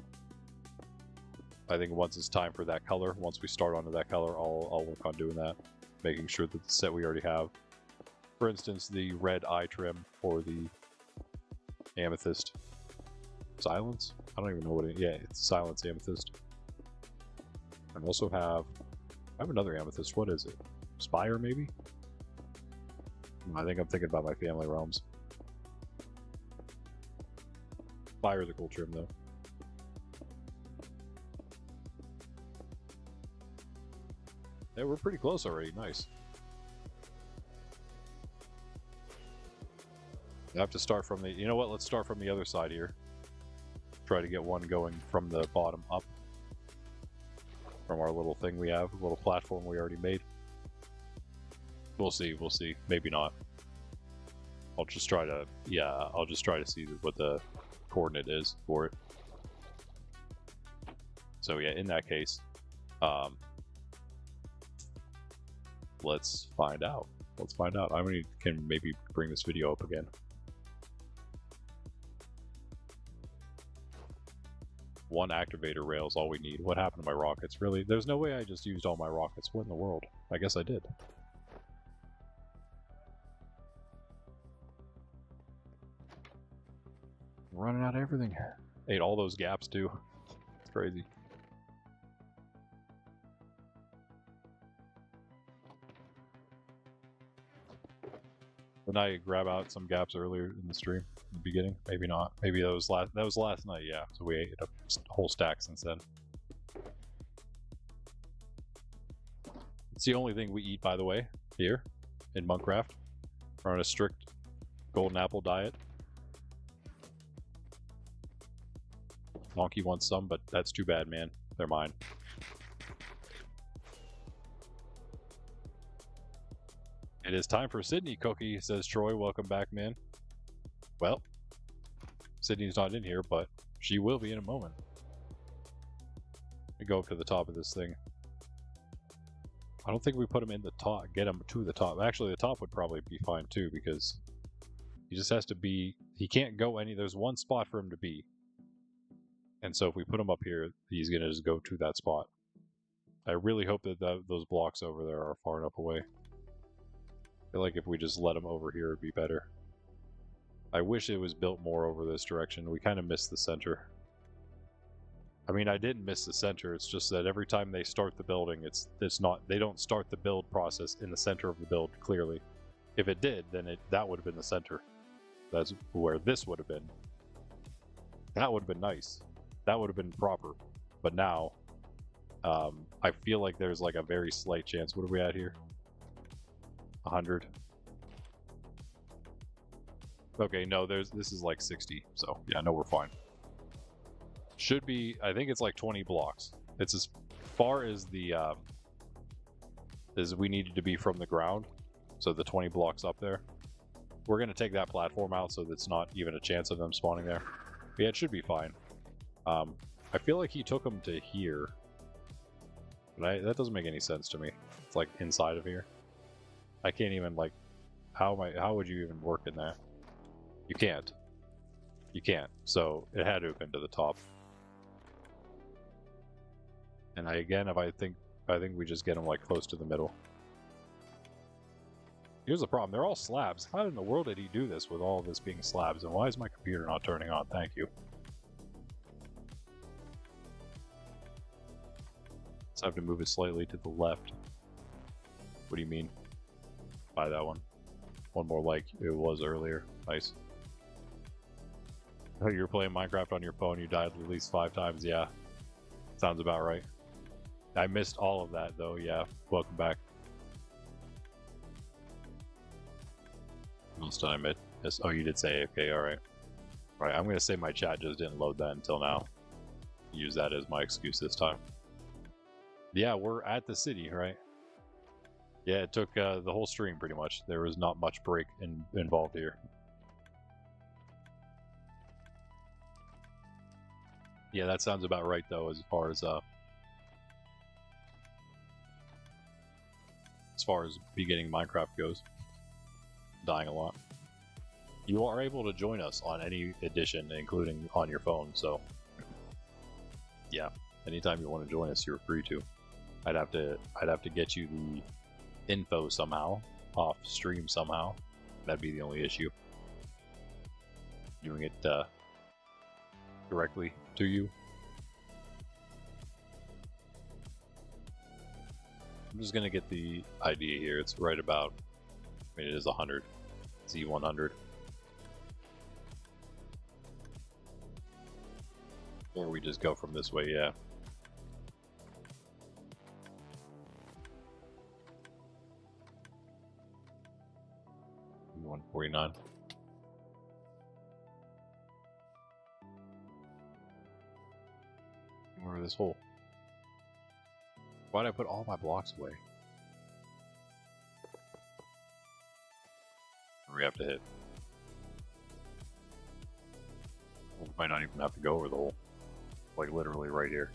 S1: I think once it's time for that color, once we start onto that color, I'll work on doing that, making sure that the set we already have, for instance, the red eye trim or the amethyst silence. I don't even know what it. Yeah, it's silence amethyst. I also have. I have another amethyst. What is it? Spire, maybe? I think I'm thinking about my family realms. Spire is a cool trim, though. Yeah, we're pretty close already. Nice. I have to start from the... You know what? Let's start from the other side here. Try to get one going from the bottom up. From our little thing we have. A little platform we already made. We'll see. We'll see. Maybe not. I'll just try to... Yeah, I'll just try to see what the coordinate is for it. So yeah, in that case... let's find out. Let's find out. I mean, can maybe bring this video up again. One activator rail is all we need. What happened to my rockets? Really? There's no way I just used all my rockets. What in the world? I guess I did. Running out of everything. Ate all those gaps too. It's crazy. Didn't I grab out some gaps earlier in the stream, in the beginning? Maybe not. Maybe that was last night, yeah. So we ate a whole stack since then. It's the only thing we eat, by the way, here in Monkraft. We're on a strict golden apple diet. Monkey wants some, but that's too bad, man. They're mine. It is time for Sydney Cookie, says Troy. Welcome back, man. Well, Sydney's not in here, but she will be in a moment. We go up to the top of this thing. I don't think we put him in the top, get him to the top. Actually, the top would probably be fine too, because he just has to be, he can't go any, there's one spot for him to be. And so if we put him up here, he's going to just go to that spot. I really hope that those blocks over there are far enough away. I feel like if we just let him over here, it'd be better. I wish it was built more over this direction. We kind of missed the center. I mean, I didn't miss the center. It's just that every time they start the building, it's not. They don't start the build process in the center of the build. Clearly, if it did, then that would have been the center. That's where this would have been. That would have been nice. That would have been proper. But now, I feel like there's like a very slight chance. What are we at here? 100. Okay, no, this is like 60, so yeah, no, we're fine. Should be, I think it's like 20 blocks. It's as far as the as we needed to be from the ground, so the 20 blocks up there. We're gonna take that platform out so that's not even a chance of them spawning there. But yeah, it should be fine. I feel like he took them to here, but that doesn't make any sense to me. It's like inside of here. I can't even, like, how would you even work in that? You can't. You can't. So it had to have been to the top. And I think we just get them like close to the middle. Here's the problem. They're all slabs. How in the world did he do this with all of this being slabs? And why is my computer not turning on? Thank you. Let's have to move it slightly to the left. What do you mean? By that one. One more like it was earlier. Nice. Oh, you were playing Minecraft on your phone. You died at least 5 times. Yeah. Sounds about right. I missed all of that though. Yeah. Welcome back. What else did I miss? Yes. Oh, you did say AFK. Alright. Right. I'm going to say my chat just didn't load that until now. Use that as my excuse this time. Yeah, we're at the city, right? Yeah, it took the whole stream pretty much. There was not much break involved here. Yeah, that sounds about right though, as far as beginning Minecraft goes. Dying a lot. You are able to join us on any edition, including on your phone, so yeah. anytime you want to join us, you're free to. I'd have to get you the info somehow, off stream somehow. That'd be the only issue. Doing it directly to you. I'm just gonna get the idea here. It's right about, I mean, it is 100. Z100. Or we just go from this way, yeah. 149. Where this hole? Why'd I put all my blocks away? We have to hit. We might not even have to go over the hole. Like literally right here.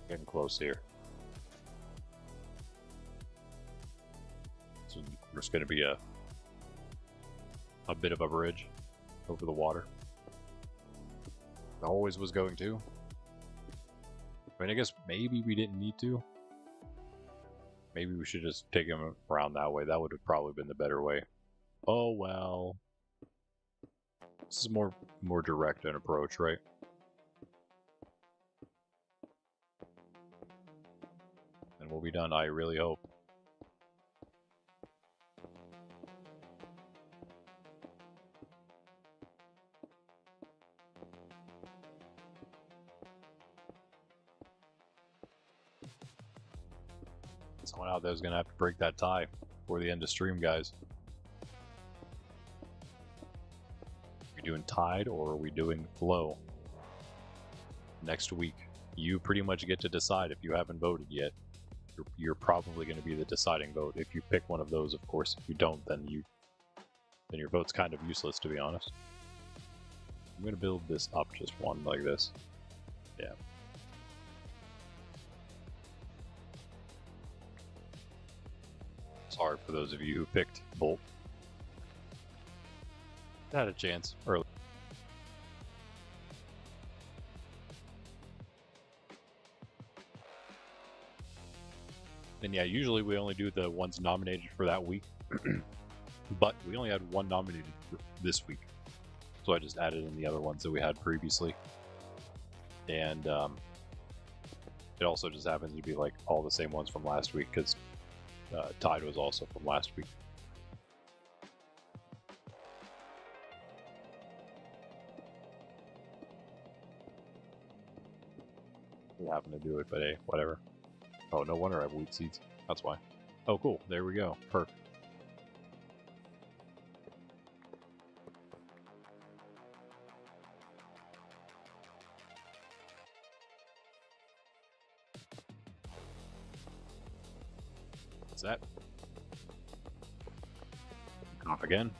S1: Getting close here. So there's going to be a bit of a bridge over the water. It always was going to. I mean, I guess maybe we didn't need to. Maybe we should just take him around that way. That would have probably been the better way. Oh well. This is more direct an approach, right? And we'll be done, I really hope. Someone out there is going to have to break that tie before the end of stream, guys. Are we doing tide or are we doing flow? Next week, you pretty much get to decide. If you haven't voted yet, you're probably going to be the deciding vote. If you pick one of those, of course. If you don't, then your vote's kind of useless, to be honest. I'm going to build this up just one like this. Yeah. Sorry for those of you who picked Bolt. Had a chance early. And yeah, usually we only do the ones nominated for that week. But we only had one nominated for this week. So I just added in the other ones that we had previously. And it also just happens to be like all the same ones from last week because Tide was also from last week. We happen to do it, but hey, whatever. Oh, no wonder I have wheat seeds. That's why. Oh, cool. There we go. Perfect. What's that? Off again.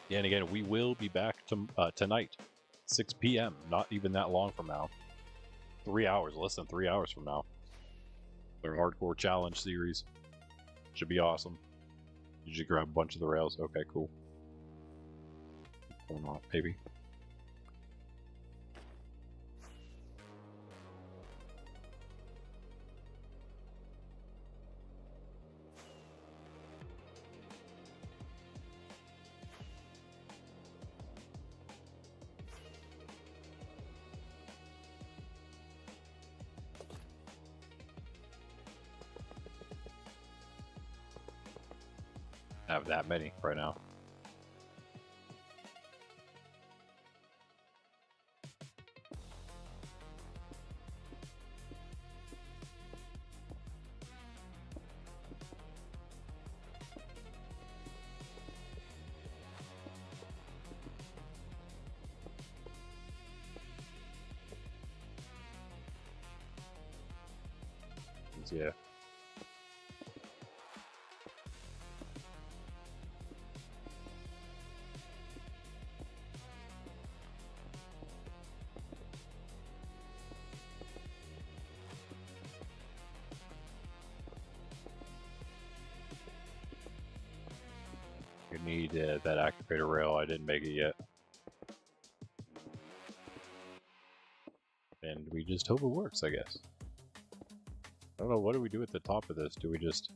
S1: Yeah, and again, we will be back tonight, 6 p.m. Not even that long from now. 3 hours, less than 3 hours from now. Their hardcore challenge series should be awesome. You just grab a bunch of the rails. Okay, cool. Or not, maybe. Have that many right now. Shulkers, yeah. You need that activator rail. I didn't make it yet. And we just hope it works, I guess. I don't know, what do we do at the top of this? Do we just...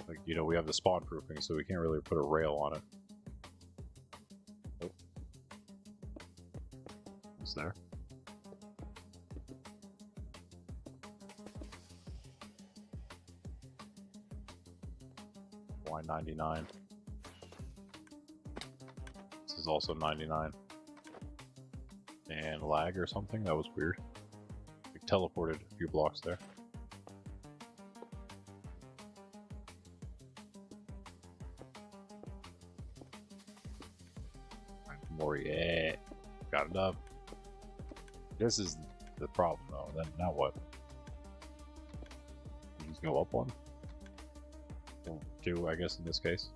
S1: like, you know, we have the spawn proofing, so we can't really put a rail on it. Oh. It's there. Why 99? This is also 99. And lag or something? That was weird. We teleported a few blocks there. More, yeah. Got it up. This is the problem though. Then now what? You just go up one? Two, I guess, in this case.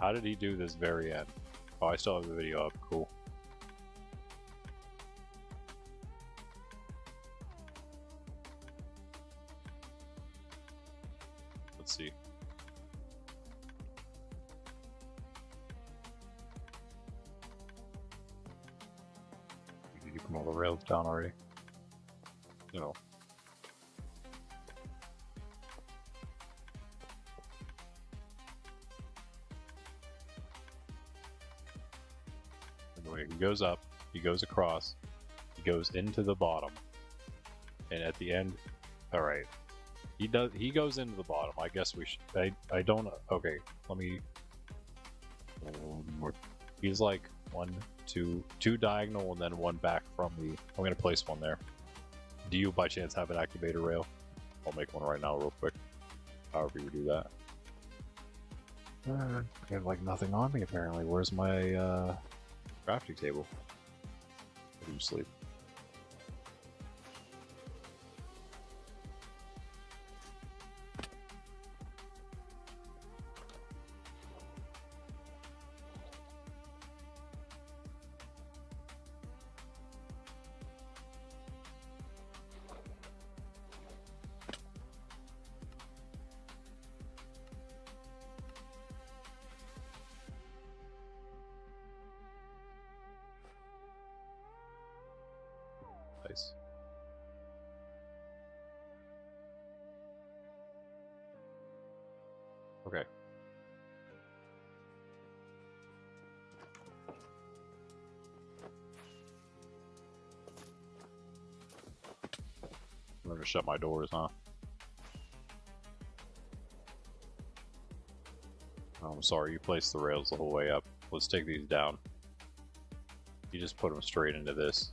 S1: How did he do this very end? Oh, I still have the video up. Cool. Let's see. Did you put all the rails down already? No. Anyway, he goes up, he goes across, he goes into the bottom, and at the end, all right. He goes into the bottom. I guess we should. I don't. Okay, let me. He's like two diagonal, and then one back from the. I'm gonna place one there. Do you by chance have an activator rail? I'll make one right now, real quick. However you do that. I have like nothing on me apparently. Where's my crafting table? Where do you sleep? Nice. Okay. I'm gonna shut my doors, huh? Oh, I'm sorry, you placed the rails the whole way up. Let's take these down. You just put them straight into this.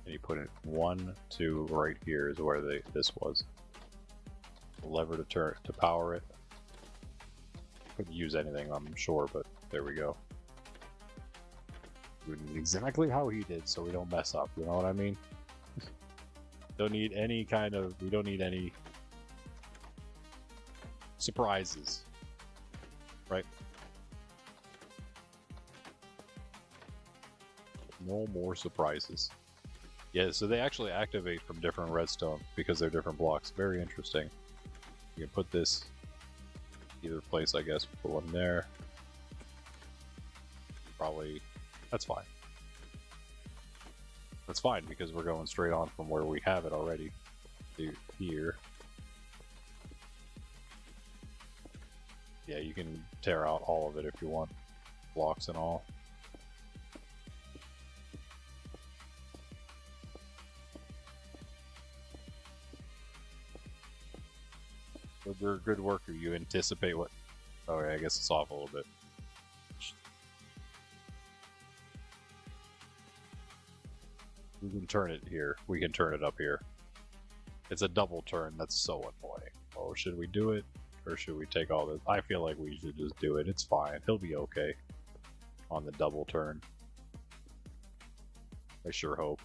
S1: And you put it 1, 2, right here is where this was. The lever to turn to power it. Couldn't use anything, I'm sure, but there we go. Doing exactly how he did, so we don't mess up. You know what I mean? Don't need any kind of. We don't need any surprises, right? No more surprises. Yeah, so they actually activate from different redstone because they're different blocks. Very interesting. You can put this either place, I guess. Put one there. Probably. That's fine. That's fine because we're going straight on from where we have it already to here. Yeah, you can tear out all of it if you want. Blocks and all. You're a good worker. You anticipate what... Oh, I guess it's off a little bit. We can turn it here. We can turn it up here. It's a double turn. That's so annoying. Oh, should we do it? Or should we take all this? I feel like we should just do it. It's fine. He'll be okay on the double turn. I sure hope.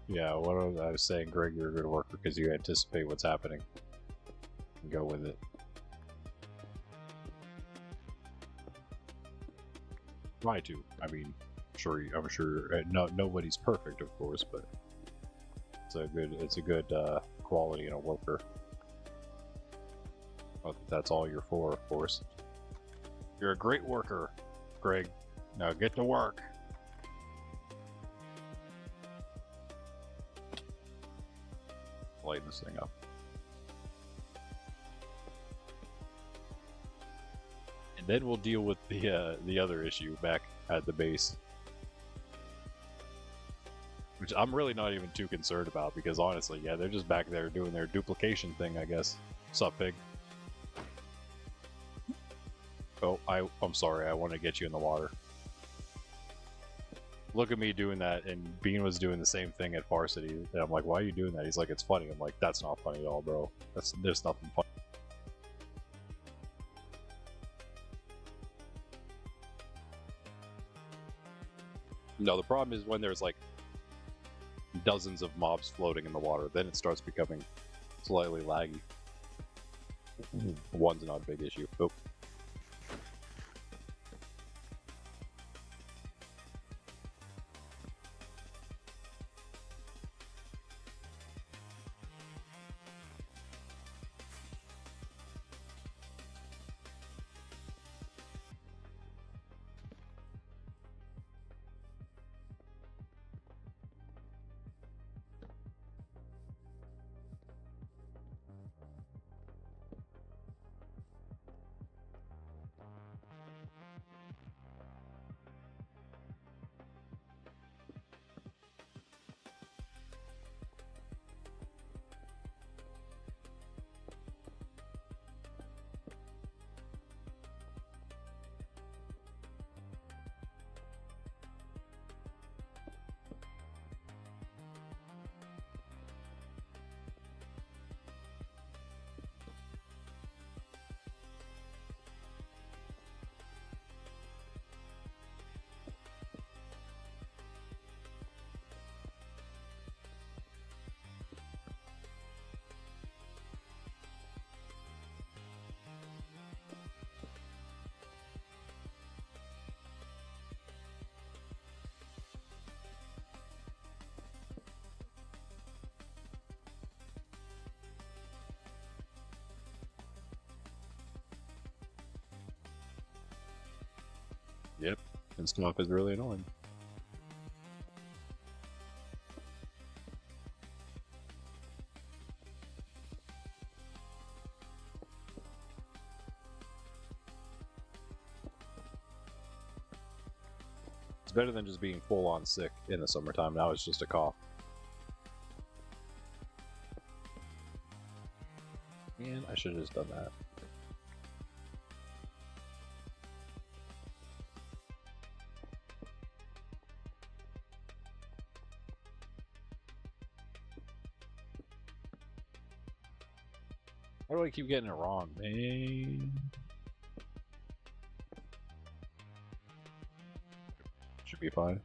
S1: Yeah. What I was saying, Greg, you're a good worker because you anticipate what's happening and go with it. Try to. I mean, I'm sure. Nobody's perfect, of course, but it's a good quality in a worker. Not that that's all you're for, of course. You're a great worker, Greg. Now get to work. Lighten this thing up. And then we'll deal with the other issue back at the base. Which I'm really not even too concerned about because honestly, yeah, they're just back there doing their duplication thing, I guess. Sup, pig? Oh, I'm sorry, I want to get you in the water. Look at me doing that, and Bean was doing the same thing at Varsity. And I'm like, why are you doing that? He's like, it's funny. I'm like, that's not funny at all, bro. There's nothing funny. No, the problem is when there's like dozens of mobs floating in the water, then it starts becoming slightly laggy. One's not a big issue. Oh. Yep, and stuff is really annoying. It's better than just being full-on sick in the summertime. Now it's just a cough. Man, I should have just done that. Why do I keep getting it wrong, man? Should be fine.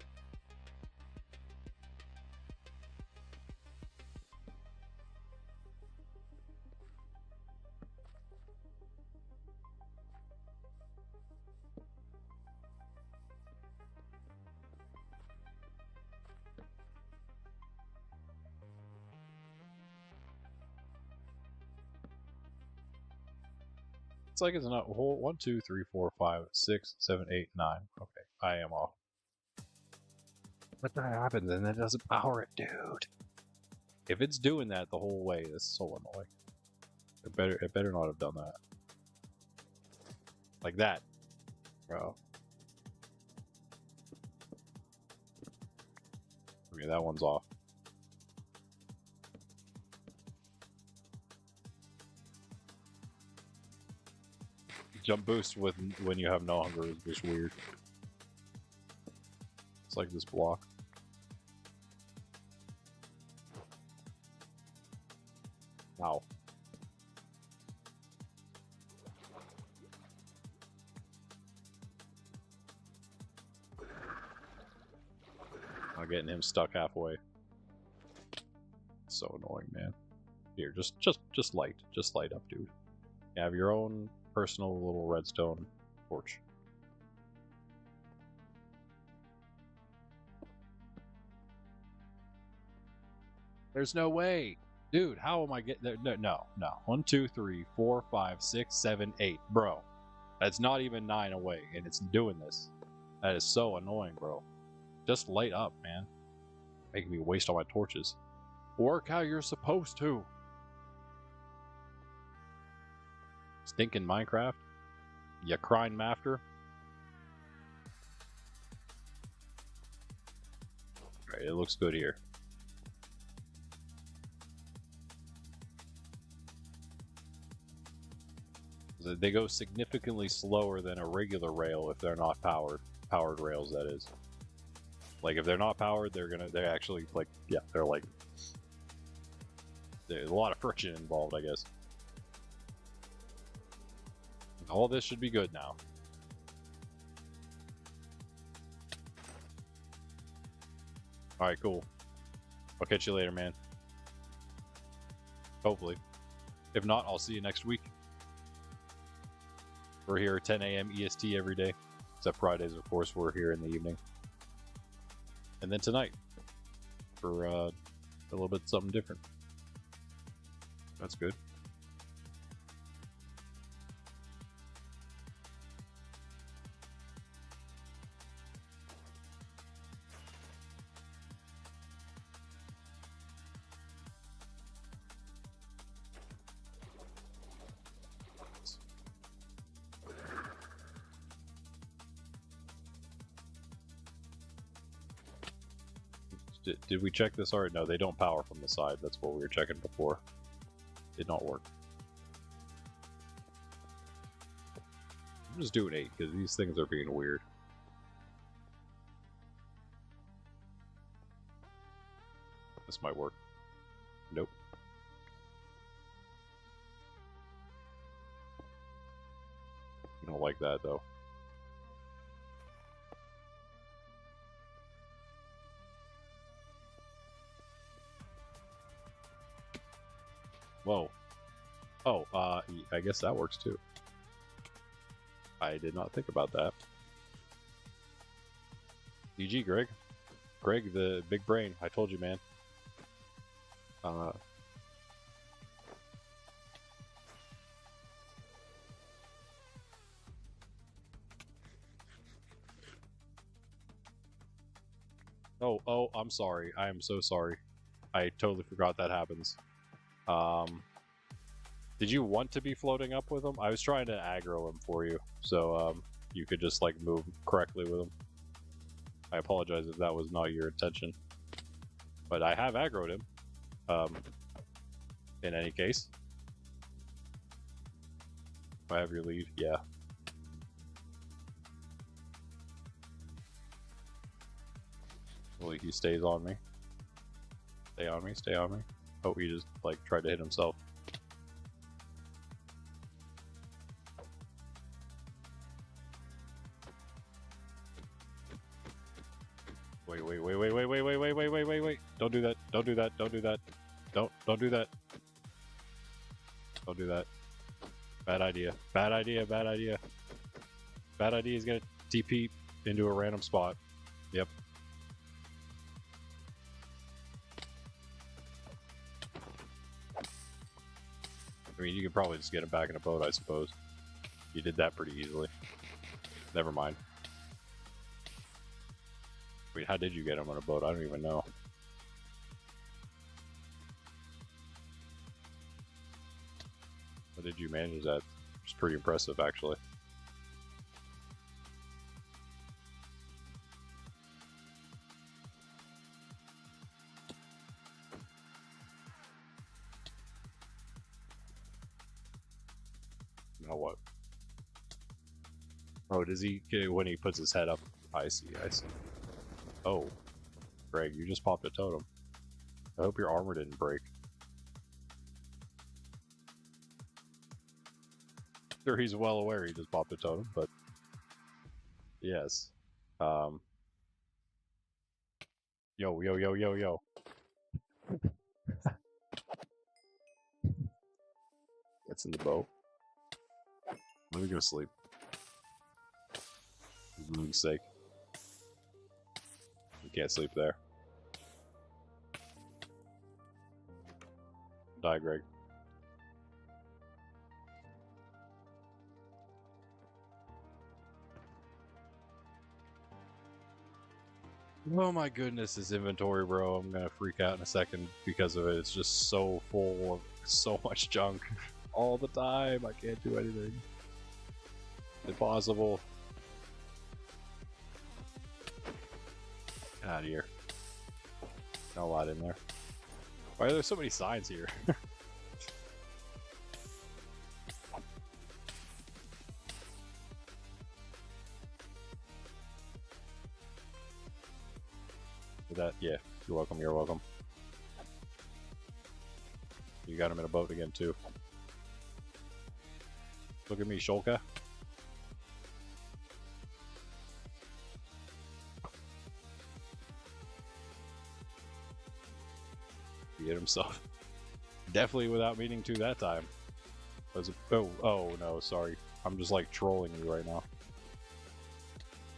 S1: It's like it's not 1, 2, 3, 4, 5, 6, 7, 8, 9. Okay, I am off. But that happens and it doesn't power it, dude. If it's doing that the whole way, that's so annoying. It better not have done that. Like that. Bro. Okay, that one's off. Jump boost with when you have no hunger is just weird. It's like this block. Wow. I'm getting him stuck halfway. So annoying, man. Here, just light up, dude. You have your own personal little redstone torch. There's no way. Dude, how am I getting there? No. 1, 2, 3, 4, 5, 6, 7, 8. Bro, that's not even 9 away, and it's doing this. That is so annoying, bro. Just light up, man. Making me waste all my torches. Work how you're supposed to. Stinking Minecraft. You crying mafter. Alright, it looks good here. They go significantly slower than a regular rail if they're not powered. Powered rails, that is. Like, if they're not powered, they're actually, like, yeah, they're like... There's a lot of friction involved, I guess. All this should be good now. Alright, cool. I'll catch you later, man. Hopefully. If not, I'll see you next week. We're here at 10 a.m. EST every day. Except Fridays, of course, we're here in the evening. And then tonight, for a little bit something different. That's good. Did we check this already? No, they don't power from the side. That's what we were checking before. Did not work. I'm just doing 8 because these things are being weird. This might work. Nope. I don't like that though. Whoa. Oh, I guess that works too. I did not think about that. GG, Greg. Greg, the big brain. I told you, man. Oh, I'm sorry. I am so sorry. I totally forgot that happens. Did you want to be floating up with him? I was trying to aggro him for you, so you could just like move correctly with him. I apologize if that was not your intention, but I have aggroed him. In any case, if I have your lead, yeah. Well, he stays on me. Stay on me. Stay on me. Oh, he just like tried to hit himself. Wait. Don't do that. Don't do that. Don't do that. Don't do that. Don't do that. Bad idea. Bad idea. Bad idea. Bad idea is gonna TP into a random spot. Yep. I mean, you could probably just get him back in a boat, I suppose. You did that pretty easily. Never mind. mean, how did you get him on a boat? I don't even know. How did you manage that? It's pretty impressive, actually. Now what? Oh, does he, when he puts his head up? I see, I see. Oh, Greg, you just popped a totem. I hope your armor didn't break. Sure, he's well aware he just popped a totem, but yes. Yo, yo, yo, yo, yo. Gets in the boat. Let me go to sleep. For moon's sake. You can't sleep there. Die, Greg. Oh my goodness, this inventory, bro. I'm gonna freak out in a second because of it. It's just so full of so much junk all the time. I can't do anything. Impossible. Get out of here. Not a lot in there. Why are there so many signs here? That, yeah, you're welcome, you're welcome. You got him in a boat again, too. Look at me, Shulker. He hit himself. Definitely without meaning to that time. Was it, oh no, sorry. I'm just like trolling you right now.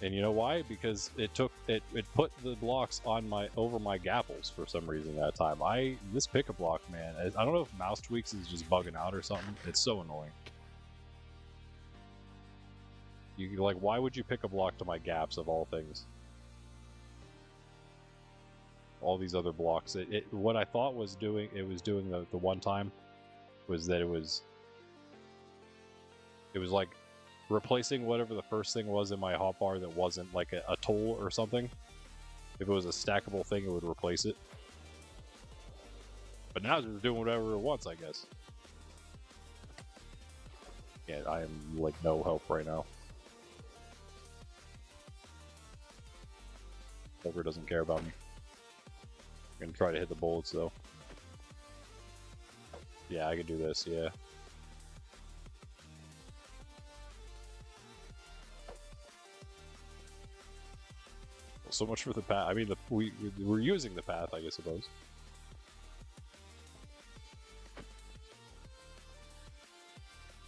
S1: And you know why? Because it put the blocks on over my gapples for some reason that time. This pick-a block, man. I don't know if mouse tweaks is just bugging out or something. It's so annoying. You like, why would you pick a block to my gaps of all things? All these other blocks. What I thought was doing, it was doing the one time, was that it was like replacing whatever the first thing was in my hotbar that wasn't like a tool or something. If it was a stackable thing, it would replace it. But now it's just doing whatever it wants, I guess. Yeah, I am like no help right now. Silver doesn't care about me. I'm gonna try to hit the bullets though. Yeah, I can do this, yeah. So much for the path. I mean, we're using the path, I suppose.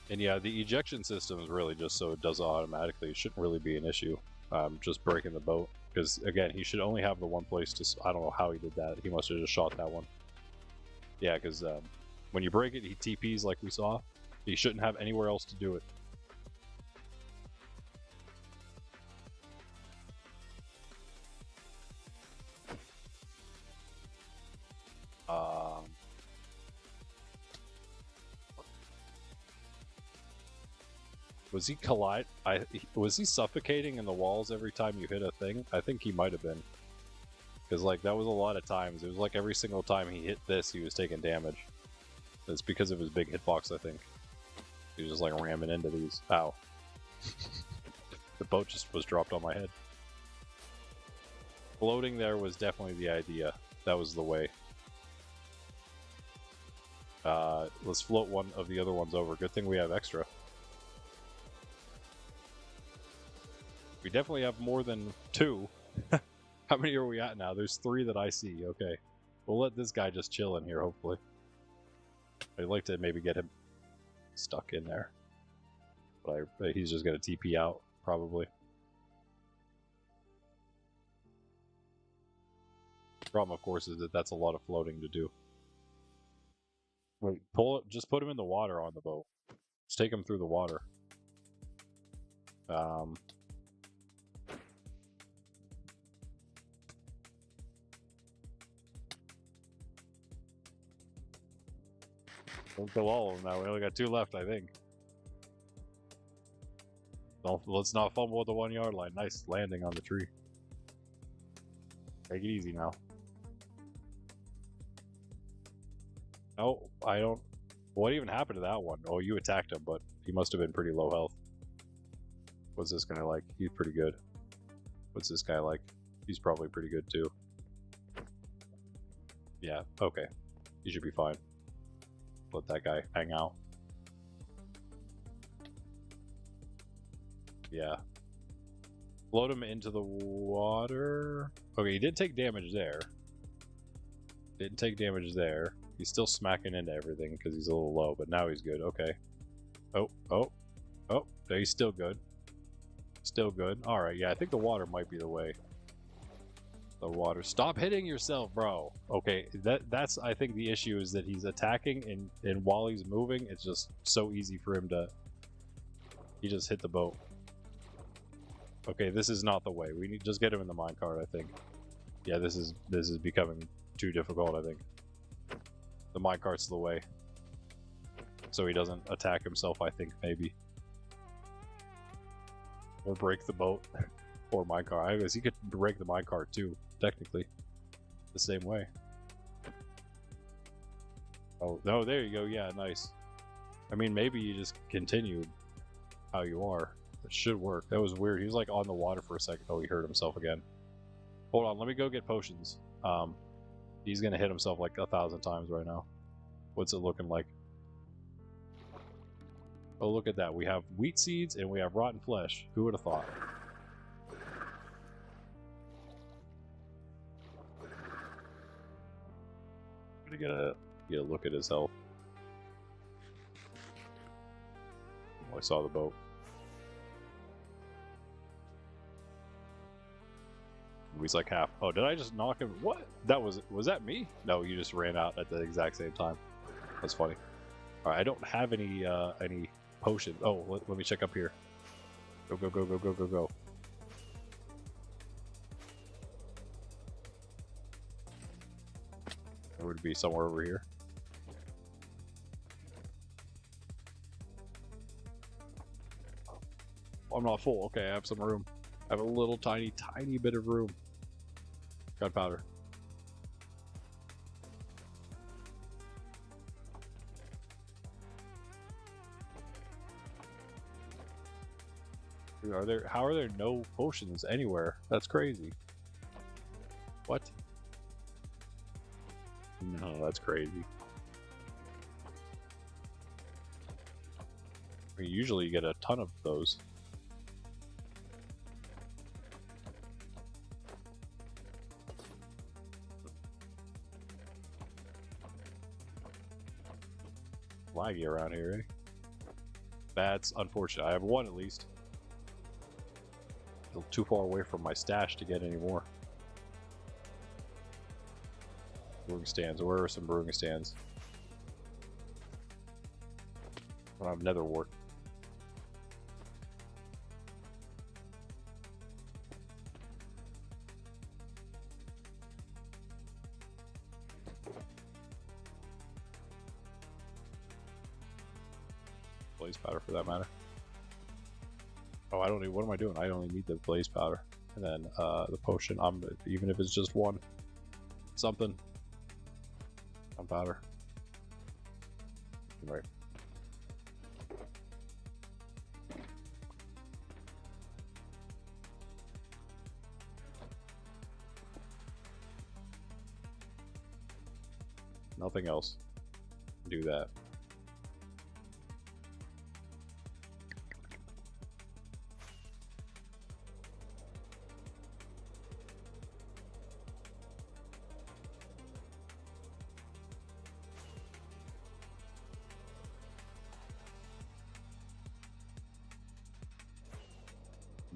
S1: And yeah, the ejection system is really just so it does it automatically. It shouldn't really be an issue. Just breaking the boat. Because, again, he should only have the one place to... I don't know how he did that. He must have just shot that one. Yeah, because when you break it, he TPs like we saw. He shouldn't have anywhere else to do it. Was he was he suffocating in the walls every time you hit a thing? I think he might have been. Because, like, that was a lot of times. It was like every single time he hit this, he was taking damage. It's because of his big hitbox, I think. He was just, like, ramming into these. Ow. The boat just was dropped on my head. Floating there was definitely the idea. That was the way. Let's float one of the other ones over. Good thing we have extra. We definitely have more than two. How many are we at now? There's 3 that I see. Okay. We'll let this guy just chill in here, hopefully. I'd like to maybe get him stuck in there. But he's just going to TP out, probably. The problem, of course, is that that's a lot of floating to do. Wait, just put him in the water on the boat. Just take him through the water. We'll kill all of them now. We only got 2 left, I think. Let's not fumble at the 1 yard line. Nice landing on the tree. Take it easy now. Oh, I don't... What even happened to that one? Oh, you attacked him, but he must have been pretty low health. What's this guy like? He's pretty good. What's this guy like? He's probably pretty good too. Yeah, okay. He should be fine. Let that guy hang out. Yeah. Float him into the water. Okay, he did take damage there. Didn't take damage there. He's still smacking into everything because he's a little low, but now he's good. Okay. Oh. He's still good. Still good. Alright, yeah, I think the water might be the way. The water. Stop hitting yourself, bro. Okay, that's I think the issue is that he's attacking and while he's moving, it's just so easy for him to... He just hit the boat. Okay, this is not the way. We need just get him in the minecart, I think. Yeah, this is becoming too difficult, I think. The minecart's the way. So he doesn't attack himself, I think, maybe. Or break the boat. Or minecart. I guess he could break the minecart too, technically. The same way. Oh, no, there you go. Yeah, nice. I mean, maybe you just continue how you are. It should work. That was weird. He was like on the water for a second. Oh, he hurt himself again. Hold on, let me go get potions. He's gonna hit himself like 1,000 times right now. What's it looking like? Oh, look at that. We have wheat seeds and we have rotten flesh. Who would have thought? I'm gonna get a look at his health. Oh, I saw the boat. He's like half. Oh, did I just knock him? What? Was that me? No, you just ran out at the exact same time. That's funny. All right, I don't have any potion. Oh, let me check up here. Go. It would be somewhere over here. I'm not full. Okay, I have some room. I have a little tiny bit of room. Gunpowder. How are there no potions anywhere? That's crazy. What? No, that's crazy. I mean, usually you get a ton of those. Laggy around here, eh? That's unfortunate. I have one at least. Still too far away from my stash to get any more. Brewing stands. Where are some brewing stands? I don't have nether wart. Blaze powder for that matter. Oh, I don't need. What am I doing? I only need the blaze powder, and then the potion. Even if it's just one, something. Gunpowder. Right. Nothing else. Do that.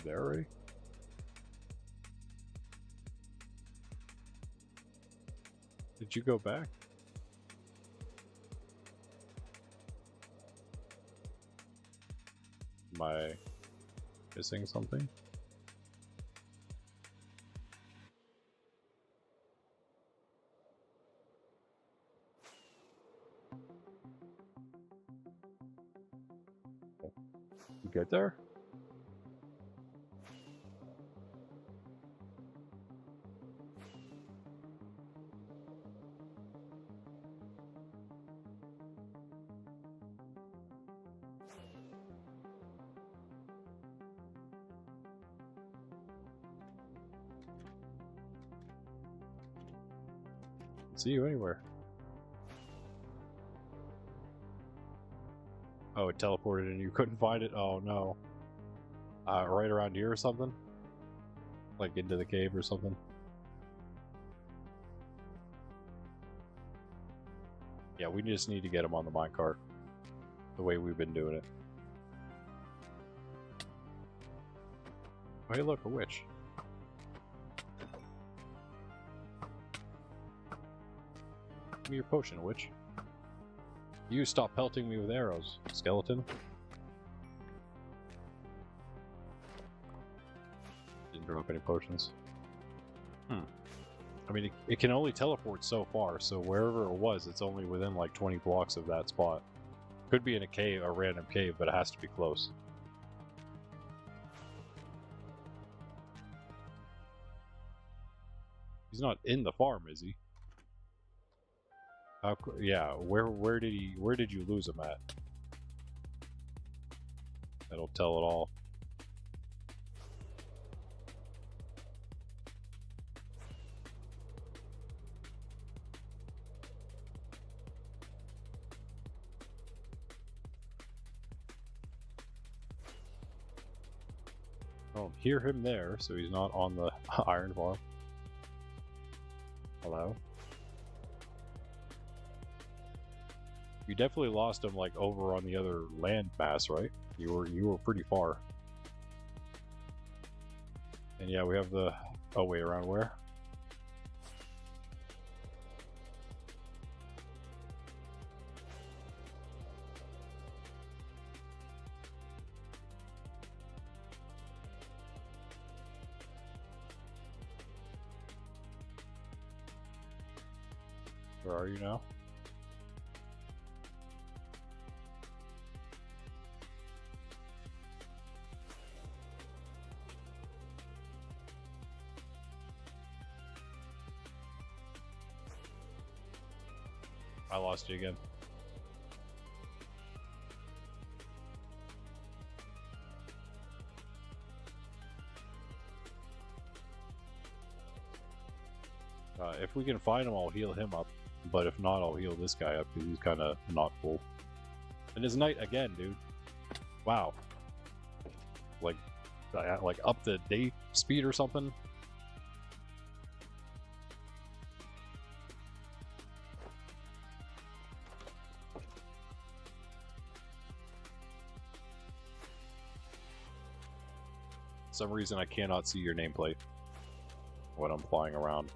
S1: There already? Did you go back? Am I missing something? get there? See you anywhere. Oh, it teleported and you couldn't find it? Oh no. Right around here or something? Like into the cave or something? Yeah, we just need to get him on the minecart. The way we've been doing it. Oh, hey look, a witch. Give me your potion, witch. You stop pelting me with arrows, skeleton. Didn't drop any potions. I mean, it can only teleport so far, so wherever it was, it's only within like 20 blocks of that spot. Could be in a cave, a random cave, but it has to be close. He's not in the farm, is he? Yeah, where did you lose him at? That'll tell it all. I don't hear him there, so he's not on the iron farm. Hello? You definitely lost him like over on the other land mass, right? You were pretty far. And yeah, we have the oh wait, around where? Where are you now? I lost you again. If we can find him, I'll heal him up. But if not, I'll heal this guy up because he's kind of not full. And it's night again, dude. Wow. Like up the day speed or something. For some reason I cannot see your nameplate when I'm flying around.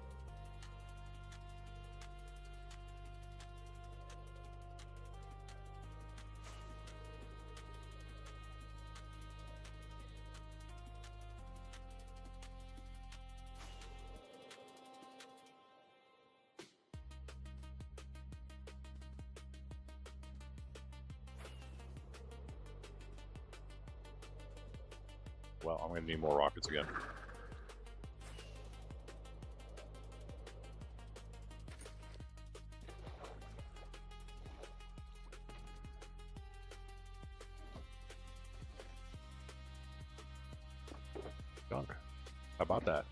S1: Well, I'm gonna need more rockets again. Junk. How about that?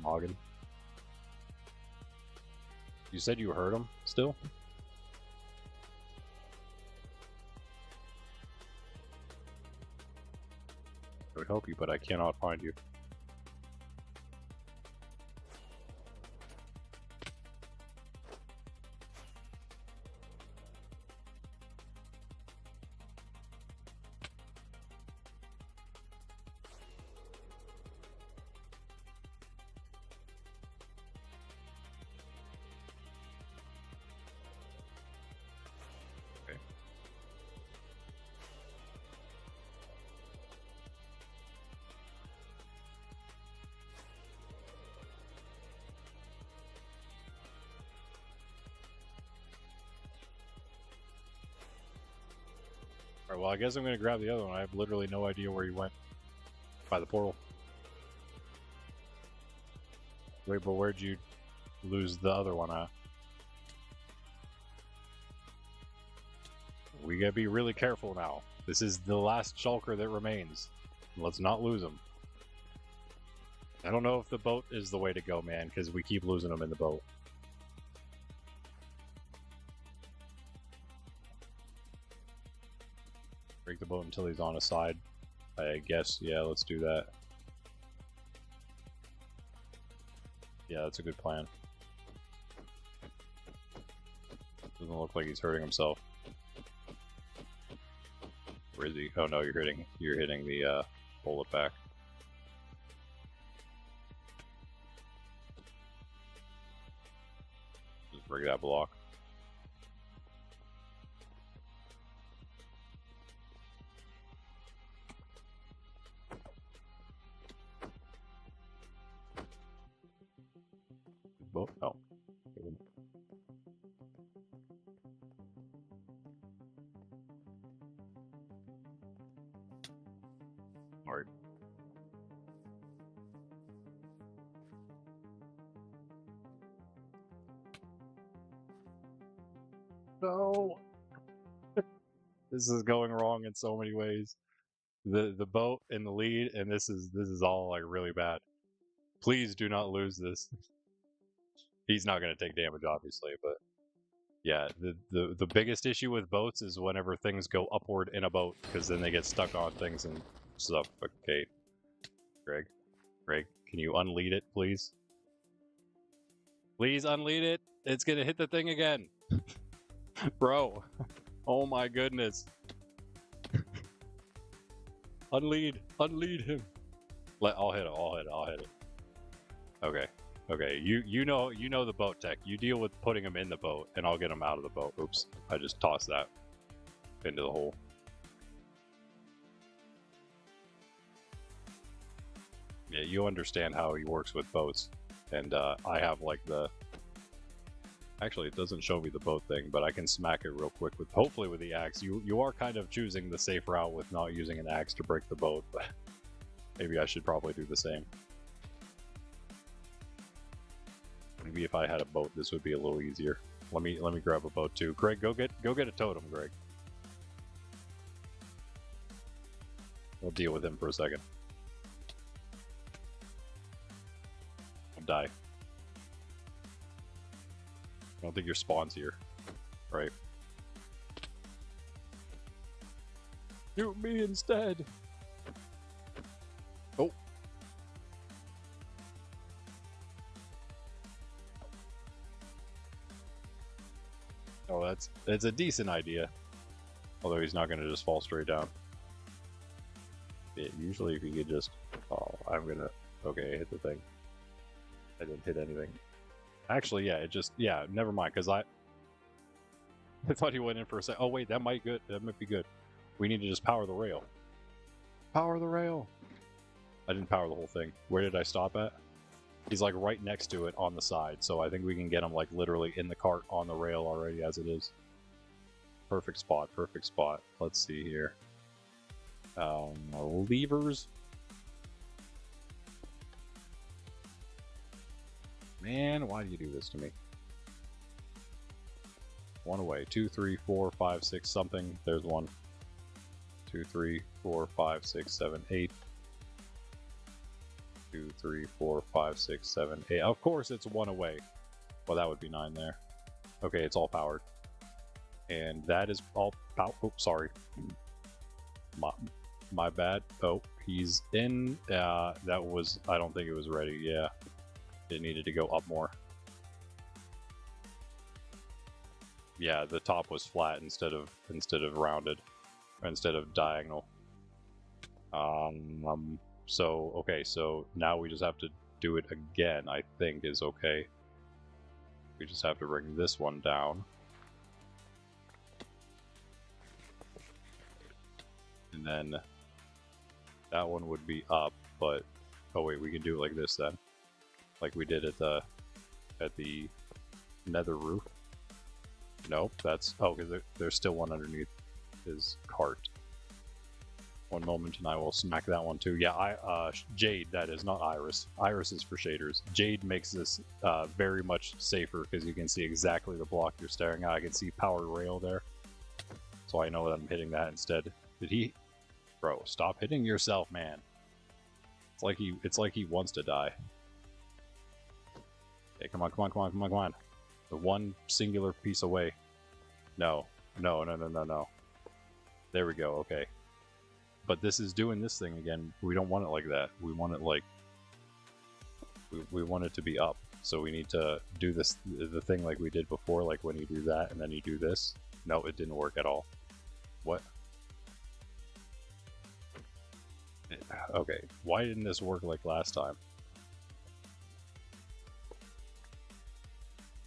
S1: Morgan. You said you heard him still? I would help you, but I cannot find you. Alright, well, I guess I'm gonna grab the other one. I have literally no idea where you went. By the portal. Wait, but where'd you lose the other one at? We gotta be really careful now. This is the last shulker that remains. Let's not lose him. I don't know if the boat is the way to go, man, because we keep losing them in the boat. Break the boat until he's on his side. I guess, yeah, let's do that. Yeah, that's a good plan. Doesn't look like he's hurting himself. Where is he? Oh no, you're hitting the bullet back. Just break that block. Boat? Oh. Alright. No! This is going wrong in so many ways. The boat in the lead, and this is all like really bad. Please do not lose this. He's not going to take damage, obviously, but yeah, the biggest issue with boats is whenever things go upward in a boat, because then they get stuck on things and suffocate. Greg, can you unlead it, please? Please unlead it. It's gonna hit the thing again, bro. Oh my goodness. Unlead him. I'll hit it. Okay, you know the boat tech. You deal with putting him in the boat, and I'll get him out of the boat. Oops, I just tossed that into the hole. Yeah, you understand how he works with boats, and I have like the. Actually, it doesn't show me the boat thing, but I can smack it real quick with hopefully with the axe. You are kind of choosing the safe route with not using an axe to break the boat, but maybe I should probably do the same. Maybe if I had a boat, this would be a little easier. Let me grab a boat too. Greg, go get a totem, Greg. We'll deal with him for a second. I'll die. I don't think your spawn's here, right? Shoot me instead. Oh. Oh, that's a decent idea. Although he's not going to just fall straight down. Usually if you could just... Oh, I'm gonna... Okay, I hit the thing. I didn't hit anything. Actually, yeah, yeah, never mind, because I thought he went in for a sec. Oh wait, that might be good. We need to just power the rail. Power the rail! I didn't power the whole thing. Where did I stop at? He's like right next to it on the side, so I think we can get him like literally in the cart on the rail already as it is. Perfect spot, perfect spot. Let's see here. Levers. Man, why do you do this to me? One away. 2, 3, 4, 5, 6, something. There's one. 2, 3, 4, 5, 6, 7, 8. 2, 3, 4, 5, 6, 7, 8. Of course it's one away. Well, that would be 9 there. Okay, it's all powered. And that is all powered. Oh, sorry. My bad. Oh, he's in. That was... I don't think it was ready. Yeah. It needed to go up more. Yeah, the top was flat instead of rounded, or instead of diagonal. So okay, so now we just have to do it again. I think is okay. We just have to bring this one down, and then that one would be up. But oh wait, we can do it like this then. Like we did at the nether roof. Nope, that's... Oh, because there's still one underneath. is cart. One moment and I will smack that one too. Yeah, Jade, that is, not Iris. Iris is for shaders. Jade makes this very much safer because you can see exactly the block you're staring at. I can see powered rail there. So I know that I'm hitting that instead. Did he? Bro, stop hitting yourself, man. It's like he wants to die. Okay, come on, come on, come on, come on, come on. The one singular piece away. No. No, no, no, no, no. There we go, okay. But this is doing this thing again. We don't want it like that. We want it like... We want it to be up. So we need to do this, the thing like we did before, like when you do that and then you do this. No, it didn't work at all. What? Okay, why didn't this work like last time?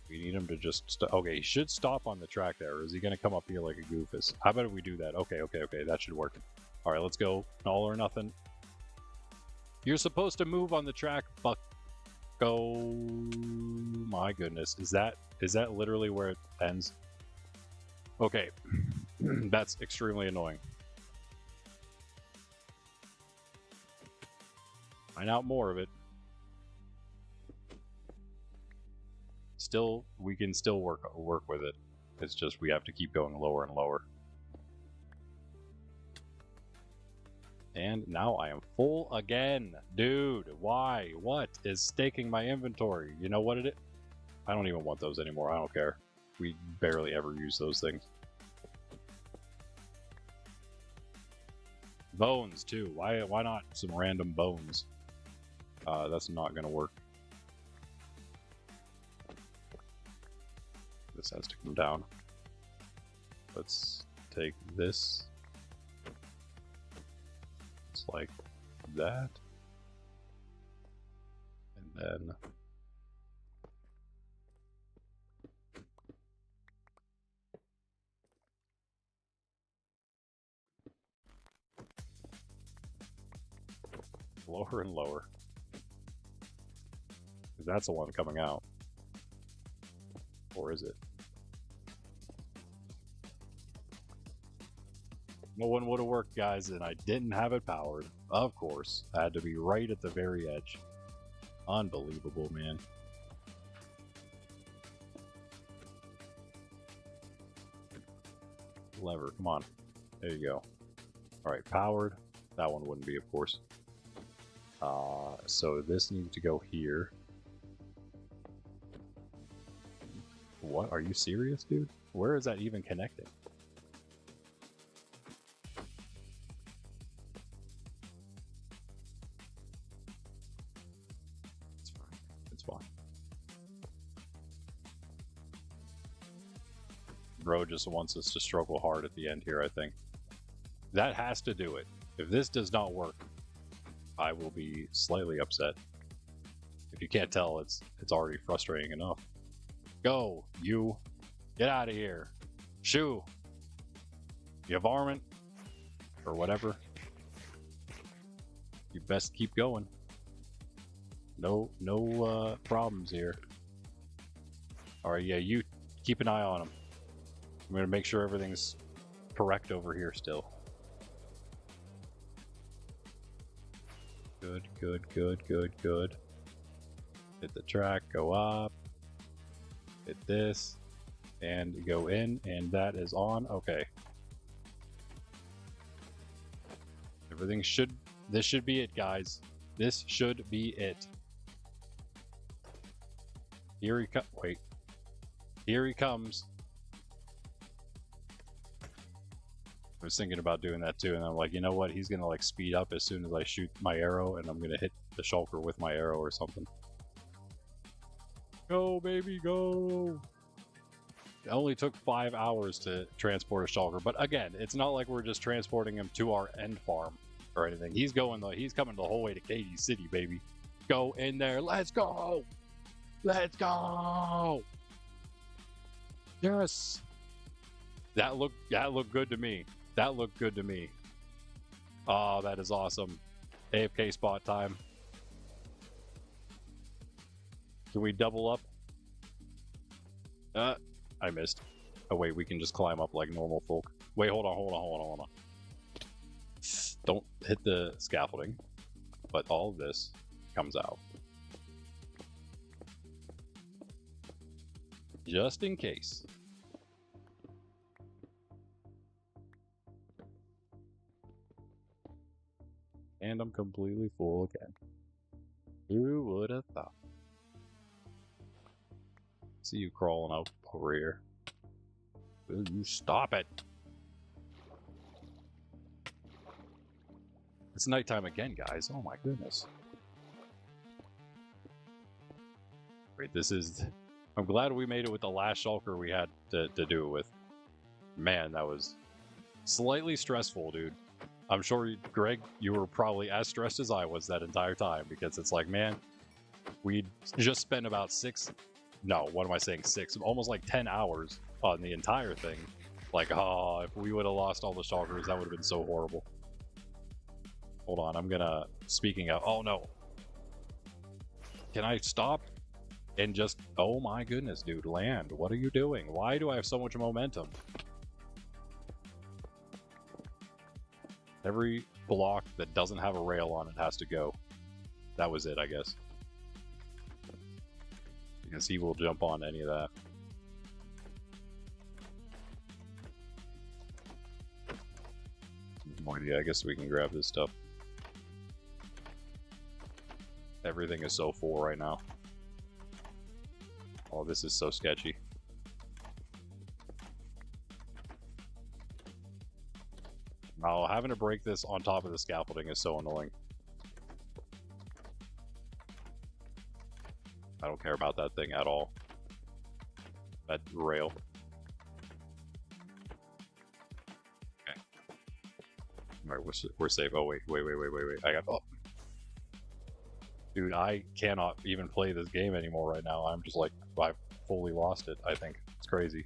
S1: We need him to just... Okay, he should stop on the track there, or is he going to come up here like a goofus? How about if we do that? Okay, okay, okay, that should work. Alright, let's go. All or nothing. You're supposed to move on the track, buck. Go. My goodness, is that literally where it ends? Okay, that's extremely annoying. Find out more of it. Still, we can still work with it. It's just we have to keep going lower and lower. And now I am full again. Dude, why? What is staking my inventory? You know what it is? I don't even want those anymore. I don't care. We barely ever use those things. Bones, too. Why not some random bones? That's not going to work. This has to come down. Let's take this. It's like that. And then... lower and lower. That's the one coming out. Or is it? No one would have worked, guys, and I didn't have it powered. Of course. I had to be right at the very edge. Unbelievable, man. Lever, come on. There you go. Alright, powered. That one wouldn't be, of course. So this needs to go here. What? Are you serious, dude? Where is that even connecting? It's fine. It's fine. Bro just wants us to struggle hard at the end here, I think. That has to do it. If this does not work, I will be slightly upset. If you can't tell, it's already frustrating enough. Go, you. Get out of here. Shoo. You varmint. Or whatever. You best keep going. No problems here. Alright, yeah, you keep an eye on them. I'm gonna make sure everything's correct over here still. Good, good, good, good, good. Hit the track, go up. Hit this. And go in, and that is on. Okay. Everything should... This should be it, guys. This should be it. Here he comes. Wait. Here he comes. I was thinking about doing that too, and I'm like, you know what? He's gonna like speed up as soon as I shoot my arrow, and I'm gonna hit the shulker with my arrow or something. Go, baby, go! It only took 5 hours to transport a shulker, but again, it's not like we're just transporting him to our end farm or anything. He's coming the whole way to Katy City, baby. Go in there. Let's go! Let's go! Yes! That looked good to me. That looked good to me. Oh, that is awesome. AFK spot time. Can we double up? I missed. Oh wait, we can just climb up like normal folk. Wait, hold on. Don't hit the scaffolding, but all of this comes out. Just in case. And I'm completely full again. Who would have thought? See you crawling up over here. Will you stop it? It's nighttime again, guys. Oh my goodness. Wait, this is... I'm glad we made it with the last shulker we had to do it with. Man, that was slightly stressful, dude. I'm sure, Greg, you were probably as stressed as I was that entire time, because it's like, man, we just spent about 6... No, what am I saying? 6? Almost like 10 hours on the entire thing. Like, oh, if we would have lost all the shulkers, that would have been so horrible. Hold on, I'm gonna... Speaking of... Oh, no. Can I stop? And just... Oh my goodness, dude. Land. What are you doing? Why do I have so much momentum? Every block that doesn't have a rail on it has to go. That was it, I guess. Because he will jump on any of that. No idea. I guess we can grab this stuff. Everything is so full right now. Oh, this is so sketchy. Oh, having to break this on top of the scaffolding is so annoying. I don't care about that thing at all. That rail. Okay. Alright, we're safe. Oh, wait. I got... Oh. Dude, I cannot even play this game anymore right now. I'm just like, I've fully lost it, I think. It's crazy.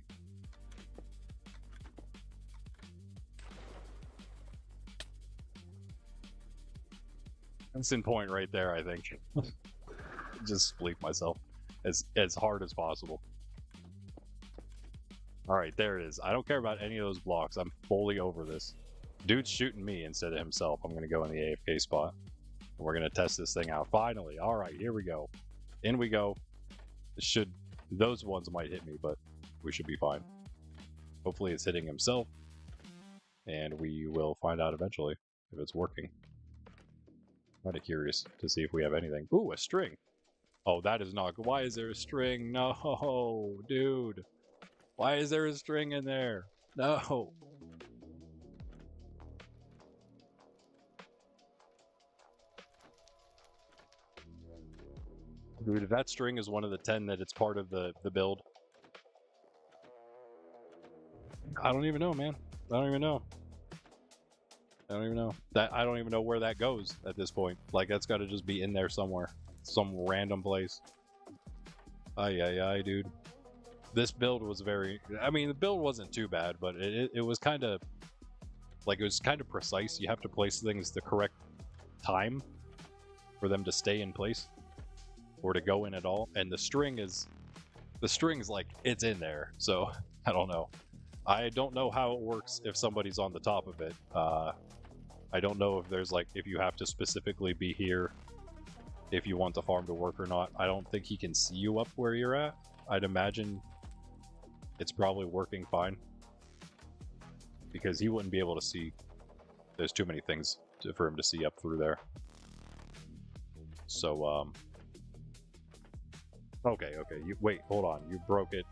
S1: Instant point right there, I think. Just bleep myself as hard as possible. Alright, there it is. I don't care about any of those blocks. I'm fully over this. Dude's shooting me instead of himself. I'm going to go in the AFK spot. We're going to test this thing out. Finally. Alright, here we go. In we go. Those ones might hit me, but we should be fine. Hopefully it's hitting himself. And we will find out eventually if it's working. Kind of curious to see if we have anything. Ooh, a string. Oh, that is not good. Why is there a string? No, dude. Why is there a string in there? No. Dude, if that string is one of the 10 that it's part of the build. I don't even know, man. I don't even know. I don't even know where that goes at this point. Like, that's got to just be in there somewhere. Some random place. Ay, dude. This build was very... I mean, the build wasn't too bad, but it was kind of... Like, it was kind of precise. You have to place things the correct time for them to stay in place. Or to go in at all. And the string is... The string's like, it's in there. So, I don't know. I don't know how it works if somebody's on the top of it. I don't know if there's like, if you have to specifically be here if you want the farm to work or not. I don't think he can see you up where you're at. I'd imagine it's probably working fine. Because he wouldn't be able to see. There's too many things for him to see up through there. So, okay. Wait, hold on. You broke it.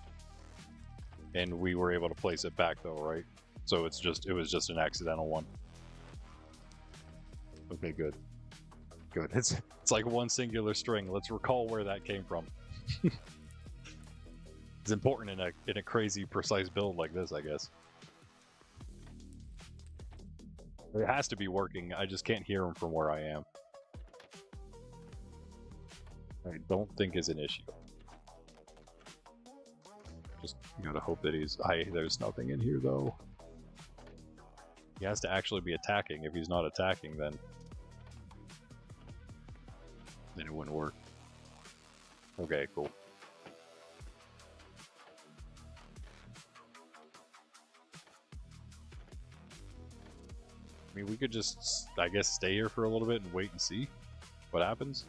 S1: And we were able to place it back though, right? So it was just an accidental one. Okay, good. Good. It's like one singular string. Let's recall where that came from. It's important in a crazy precise build like this, I guess. It has to be working. I just can't hear him from where I am. I don't think is an issue. Just gotta hope that there's nothing in here though. He has to actually be attacking. If he's not attacking, then it wouldn't work. Okay, cool. I mean, we could just, I guess, stay here for a little bit and wait and see what happens.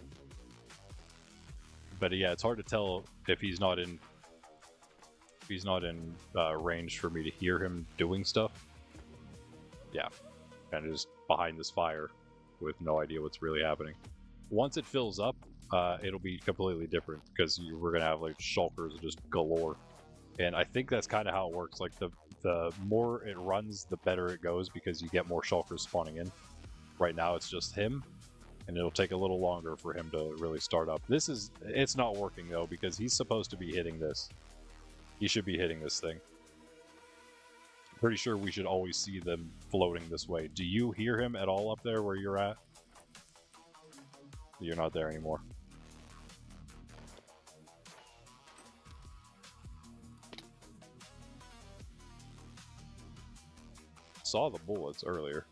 S1: But yeah, it's hard to tell if he's not in range for me to hear him doing stuff. Yeah, kind of just behind this fire with no idea what's really happening. Once it fills up, it'll be completely different because we're gonna have like shulkers just galore, and I think that's kind of how it works. Like the more it runs, the better it goes because you get more shulkers spawning in. Right now, it's just him, and it'll take a little longer for him to really start up. It's not working though because he's supposed to be hitting this. He should be hitting this thing. Pretty sure we should always see them floating this way. Do you hear him at all up there where you're at? You're not there anymore. Saw the bullets earlier.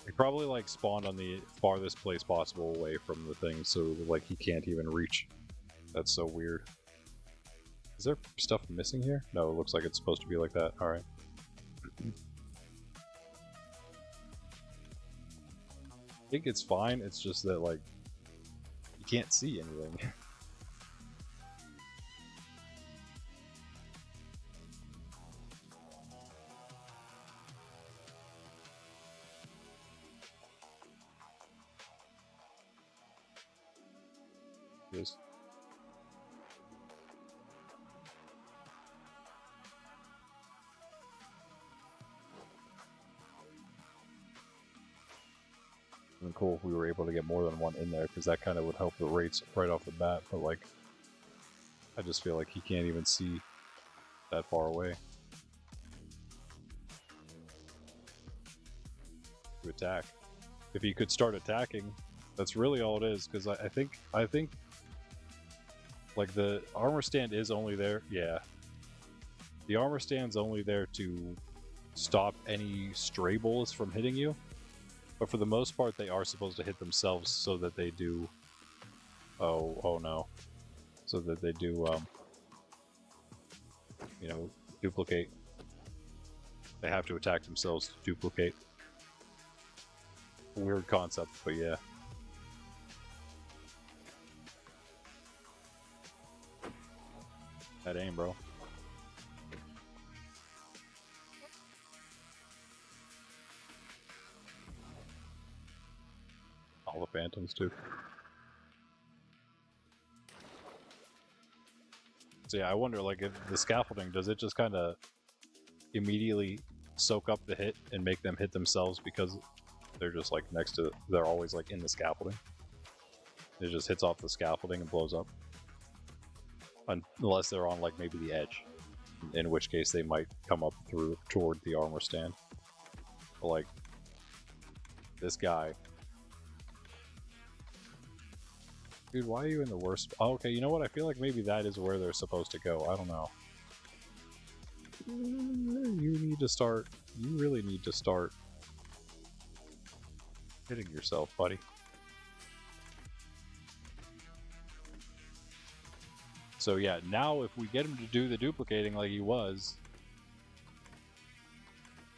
S1: He probably like spawned on the farthest place possible away from the thing, so like he can't even reach. That's so weird. Is there stuff missing here? No, it looks like it's supposed to be like that. Alright. I think it's fine, it's just that like you can't see anything. Yes. And cool if we were able to get more than one in there, because that kind of would help the rates right off the bat, but like I just feel like he can't even see that far away to attack. If he could start attacking, that's really all it is, because I think like the armor stand is only there. Yeah, the armor stand's only there to stop any stray bullets from hitting you, but for the most part they are supposed to hit themselves so that they do oh no, so that they do you know, duplicate. They have to attack themselves to duplicate. Weird concept, but yeah. That aim, bro. All the phantoms too. So yeah, I wonder, like, if the scaffolding, does it just kind of immediately soak up the hit and make them hit themselves because they're just like next to, they're always like in the scaffolding? It just hits off the scaffolding and blows up. Unless they're on like maybe the edge, in which case they might come up through toward the armor stand. But like this guy. Dude, why are you in the worst? Oh, okay, you know what? I feel like maybe that is where they're supposed to go. I don't know. You need to start. You really need to start hitting yourself, buddy. So yeah, now if we get him to do the duplicating like he was,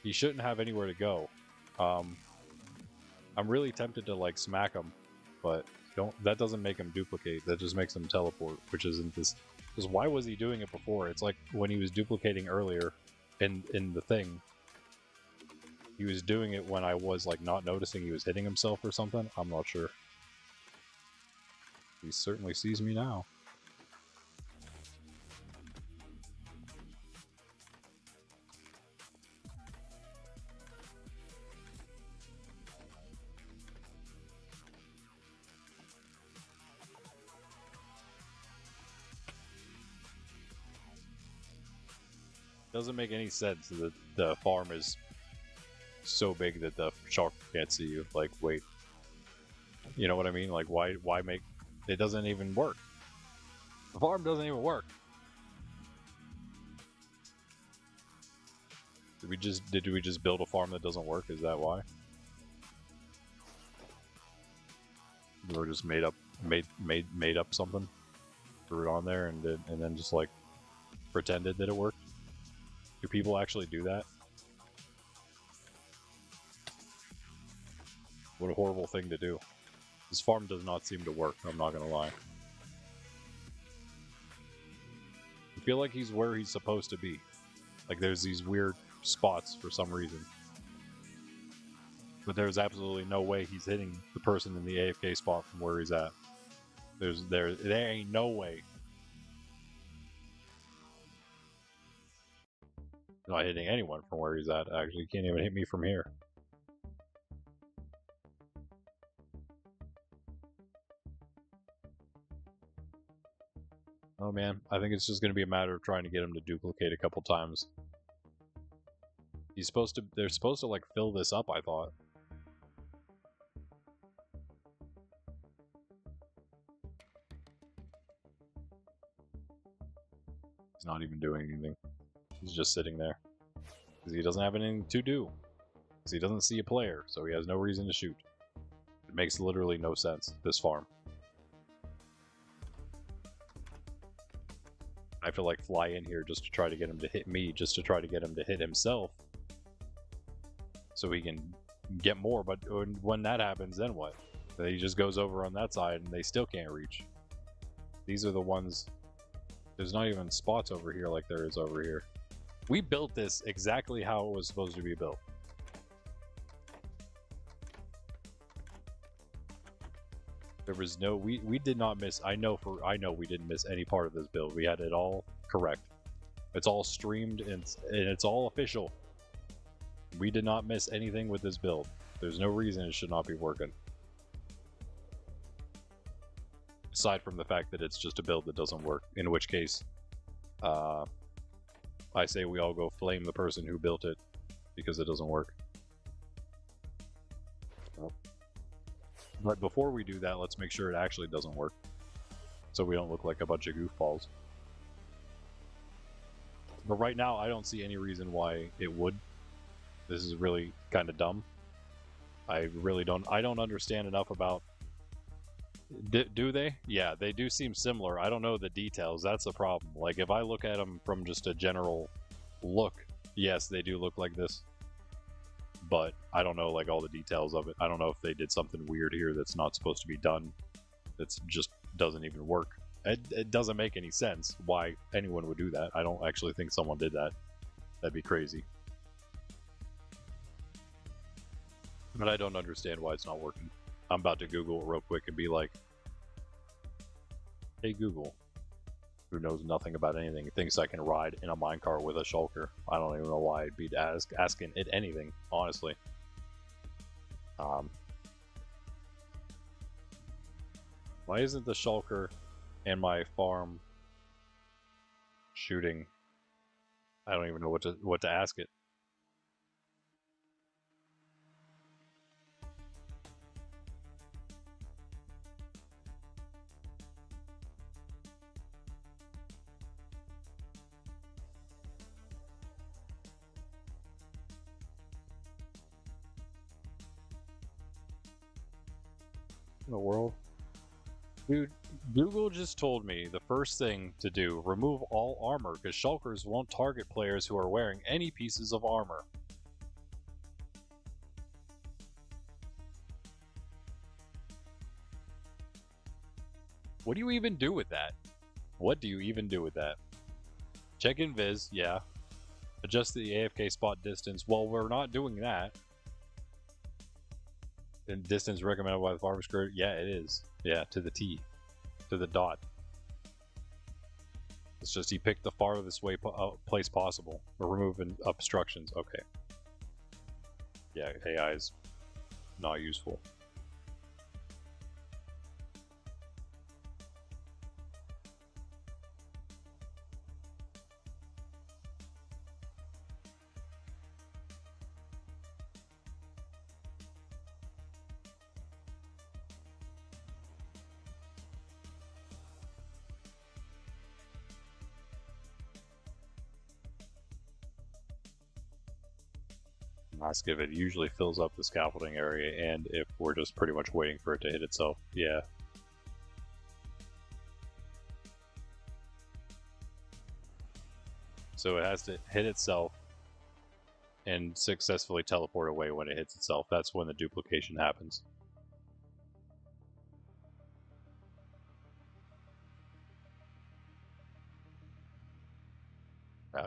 S1: he shouldn't have anywhere to go. I'm really tempted to like smack him, but that doesn't make him duplicate. That just makes him teleport, which isn't this. Because why was he doing it before? It's like when he was duplicating earlier in the thing. He was doing it when I was like not noticing he was hitting himself or something. I'm not sure. He certainly sees me now. Doesn't make any sense that the farm is so big that the shark can't see you. Like, wait, you know what I mean? Like, why make it? Doesn't even work. The farm doesn't even work. Did we just build a farm that doesn't work? Is that why? Or just made up something, threw it on there, and then just like pretended that it worked. Do people actually do that? What a horrible thing to do. This farm does not seem to work, I'm not gonna lie. I feel like he's where he's supposed to be. Like there's these weird spots for some reason. But there's absolutely no way he's hitting the person in the AFK spot from where he's at. There ain't no way. Not hitting anyone from where he's at, actually. He can't even hit me from here. Oh man, I think it's just going to be a matter of trying to get him to duplicate a couple times. They're supposed to like fill this up, I thought. He's not even doing anything. He's just sitting there. Because he doesn't have anything to do. Because he doesn't see a player, so he has no reason to shoot. It makes literally no sense, this farm. I have to like fly in here just to try to get him to hit me, just to try to get him to hit himself. So he can get more, but when that happens, then what? He just goes over on that side and they still can't reach. These are the ones... There's not even spots over here like there is over here. We built this exactly how it was supposed to be built. There was no... We did not miss... I know we didn't miss any part of this build. We had it all correct. It's all streamed and it's all official. We did not miss anything with this build. There's no reason it should not be working. Aside from the fact that it's just a build that doesn't work, in which case I say we all go flame the person who built it because it doesn't work. But before we do that, let's make sure it actually doesn't work, so we don't look like a bunch of goofballs. But right now, I don't see any reason why it would. This is really kind of dumb. I don't understand enough about... Do they? Yeah, they do seem similar. I don't know the details. That's the problem. Like, if I look at them from just a general look, yes, they do look like this. But I don't know, like, all the details of it. I don't know if they did something weird here that's not supposed to be done. That just doesn't even work. It doesn't make any sense why anyone would do that. I don't actually think someone did that. That'd be crazy. But I don't understand why it's not working. I'm about to Google it real quick and be like, hey Google, who knows nothing about anything, thinks I can ride in a minecart with a shulker. I don't even know why I'd be asking it anything, honestly. Why isn't the shulker and my farm shooting? I don't even know what to ask it. In the world? Dude, Google just told me the first thing to do, remove all armor, because shulkers won't target players who are wearing any pieces of armor. What do you even do with that? What do you even do with that? Check invis, yeah. Adjust the AFK spot distance. Well, we're not doing that. And distance recommended by the farmer's crew. Yeah, it is. Yeah, to the T. To the dot. It's just he picked the farthest place possible. We're removing obstructions. Okay. Yeah, AI is not useful. Ask if it usually fills up the scaffolding area and if we're just pretty much waiting for it to hit itself. Yeah. So it has to hit itself and successfully teleport away when it hits itself. That's when the duplication happens.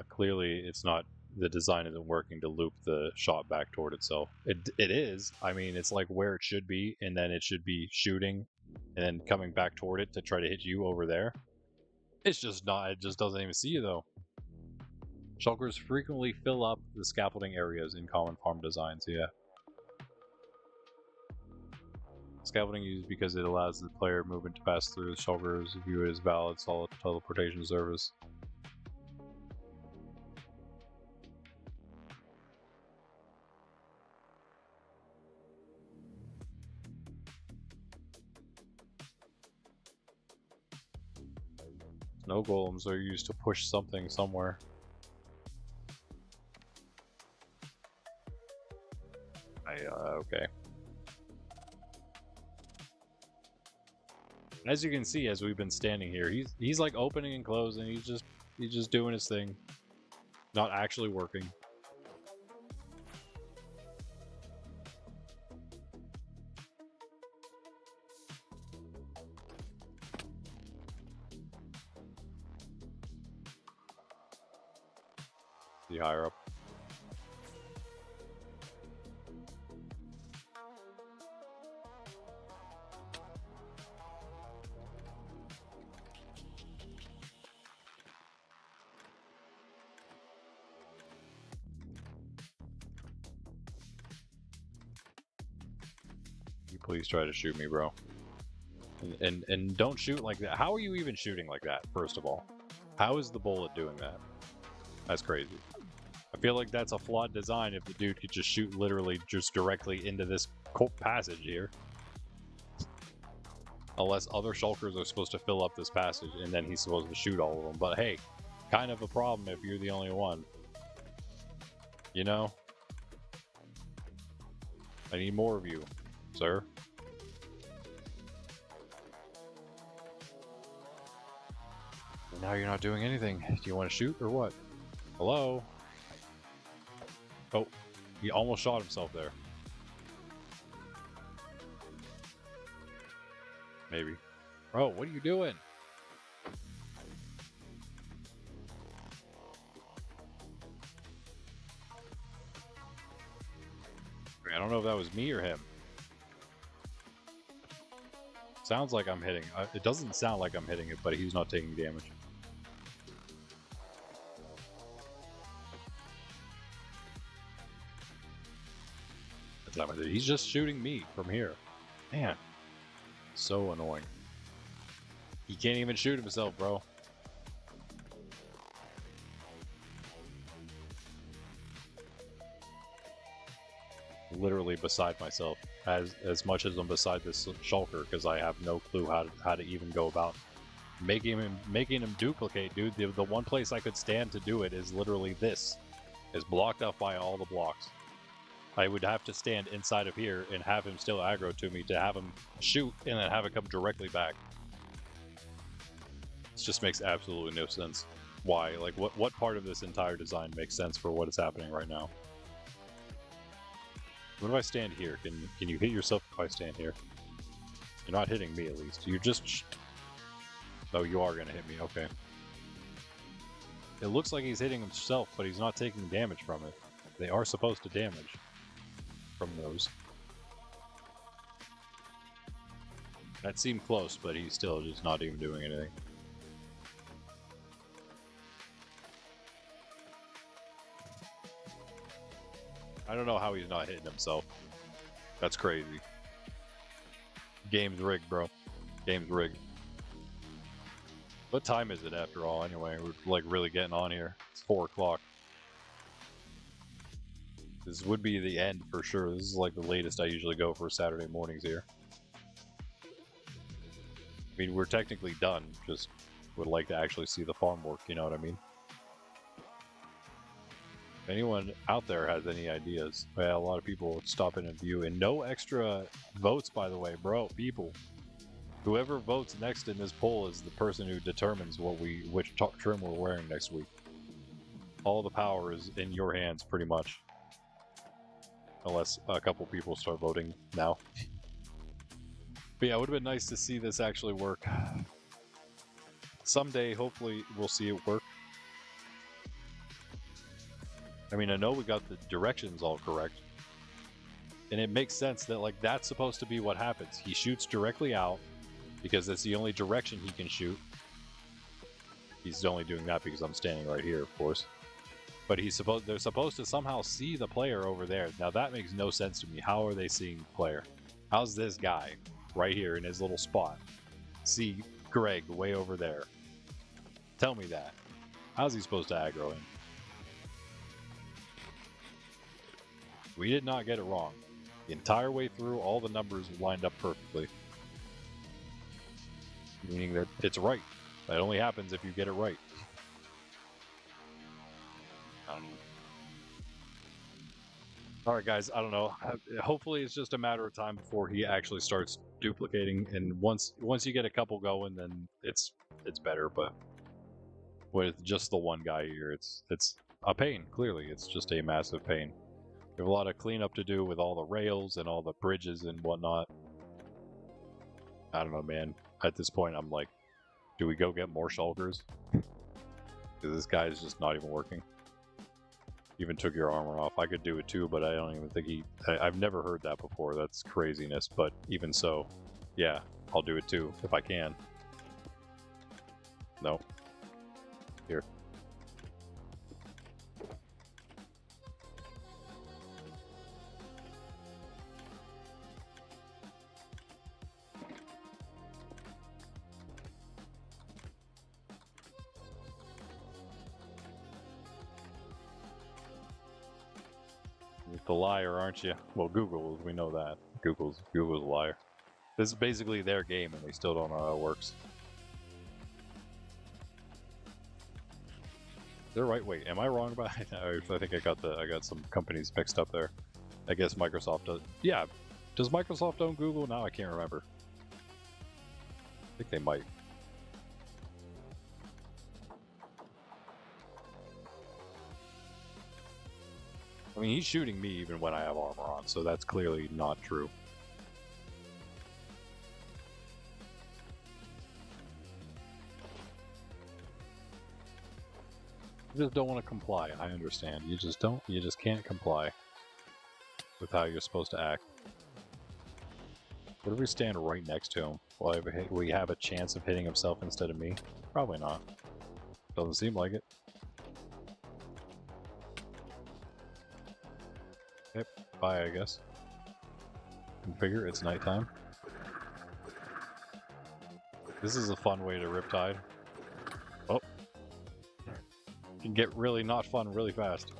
S1: Clearly, it's not. The design isn't working to loop the shot back toward itself. It is. I mean, it's like where it should be, and then it should be shooting, and then coming back toward it to try to hit you over there. It's just not. It just doesn't even see you though. Shulkers frequently fill up the scaffolding areas in common farm designs. Yeah. Scaffolding used because it allows the player movement to pass through the shulkers. View it as valid solid teleportation service. No golems are used to push something somewhere. Okay. As you can see, as we've been standing here, he's like opening and closing. He's just doing his thing, not actually working. See higher up. Please try to shoot me, bro. And don't shoot like that. How are you even shooting like that, first of all? How is the bullet doing that? That's crazy. I feel like that's a flawed design if the dude could just shoot literally just directly into this passage here. Unless other shulkers are supposed to fill up this passage and then he's supposed to shoot all of them. But hey, kind of a problem if you're the only one. You know? I need more of you, sir. Now you're not doing anything. Do you want to shoot or what? Hello? Oh, he almost shot himself there. Maybe. Bro, what are you doing? I don't know if that was me or him. Sounds like I'm hitting. It doesn't sound like I'm hitting it, but he's not taking damage. He's just shooting me from here. Man, so annoying. He can't even shoot himself, bro. Literally beside myself, as much as I'm beside this shulker, because I have no clue how to even go about making him duplicate, dude. The one place I could stand to do it is literally this. Is blocked off by all the blocks. I would have to stand inside of here and have him still aggro to me to have him shoot and then have it come directly back. This just makes absolutely no sense. Why? Like, what part of this entire design makes sense for what is happening right now? What if I stand here? Can you hit yourself if I stand here? You're not hitting me, at least. You're just... Oh, you are going to hit me. Okay. It looks like he's hitting himself, but he's not taking damage from it. They are supposed to damage from those. That seemed close, but he's still just not even doing anything. I don't know how he's not hitting himself. That's crazy. Game's rigged, bro. Game's rigged. What time is it after all, anyway? We're like really getting on here. It's 4 o'clock. This would be the end for sure. This is like the latest I usually go for Saturday mornings here. I mean, we're technically done. Just would like to actually see the farm work, you know what I mean? If anyone out there has any ideas, well, a lot of people stop in and view. And no extra votes, by the way, bro, people. Whoever votes next in this poll is the person who determines which trim we're wearing next week. all the power is in your hands, pretty much. Unless a couple people start voting now. But yeah, it would have been nice to see this actually work. Someday, hopefully, we'll see it work. I mean, I know we got the directions all correct. And it makes sense that, like, that's supposed to be what happens. He shoots directly out because that's the only direction he can shoot. He's only doing that because I'm standing right here, of course. But they're supposed to somehow see the player over there. Now, that makes no sense to me. How are they seeing the player? How's this guy right here in his little spot see Greg way over there? Tell me that. How's he supposed to aggro him? We did not get it wrong. The entire way through, all the numbers lined up perfectly. Meaning that it's right. That only happens if you get it right. I don't know. Alright guys, I don't know. Hopefully it's just a matter of time before he actually starts duplicating, and once you get a couple going, then it's better, but with just the one guy here, it's a pain, clearly. It's just a massive pain. We have a lot of cleanup to do with all the rails and all the bridges and whatnot. I don't know, man. At this point, I'm like, do we go get more shulkers? Because this guy is just not even working. Even took your armor off. I could do it too, but I don't even think I've never heard that before. That's craziness, but even so, yeah, I'll do it too, if I can. No. Here. The liar, aren't you? Well, Google, we know that. Google's a liar. This is basically their game, and they still don't know how it works. They're right. Wait, am I wrong about it? I think I got some companies mixed up there. I guess Microsoft does. Yeah, does Microsoft own Google? Now I can't remember. I think they might. I mean, he's shooting me even when I have armor on, so that's clearly not true. You just don't want to comply, I understand. You just can't comply with how you're supposed to act. What if we stand right next to him? Will we have a chance of hitting himself instead of me? Probably not. Doesn't seem like it. Yep, bye, I guess. Configure, it's nighttime. This is a fun way to riptide. Oh. Can get really not fun really fast.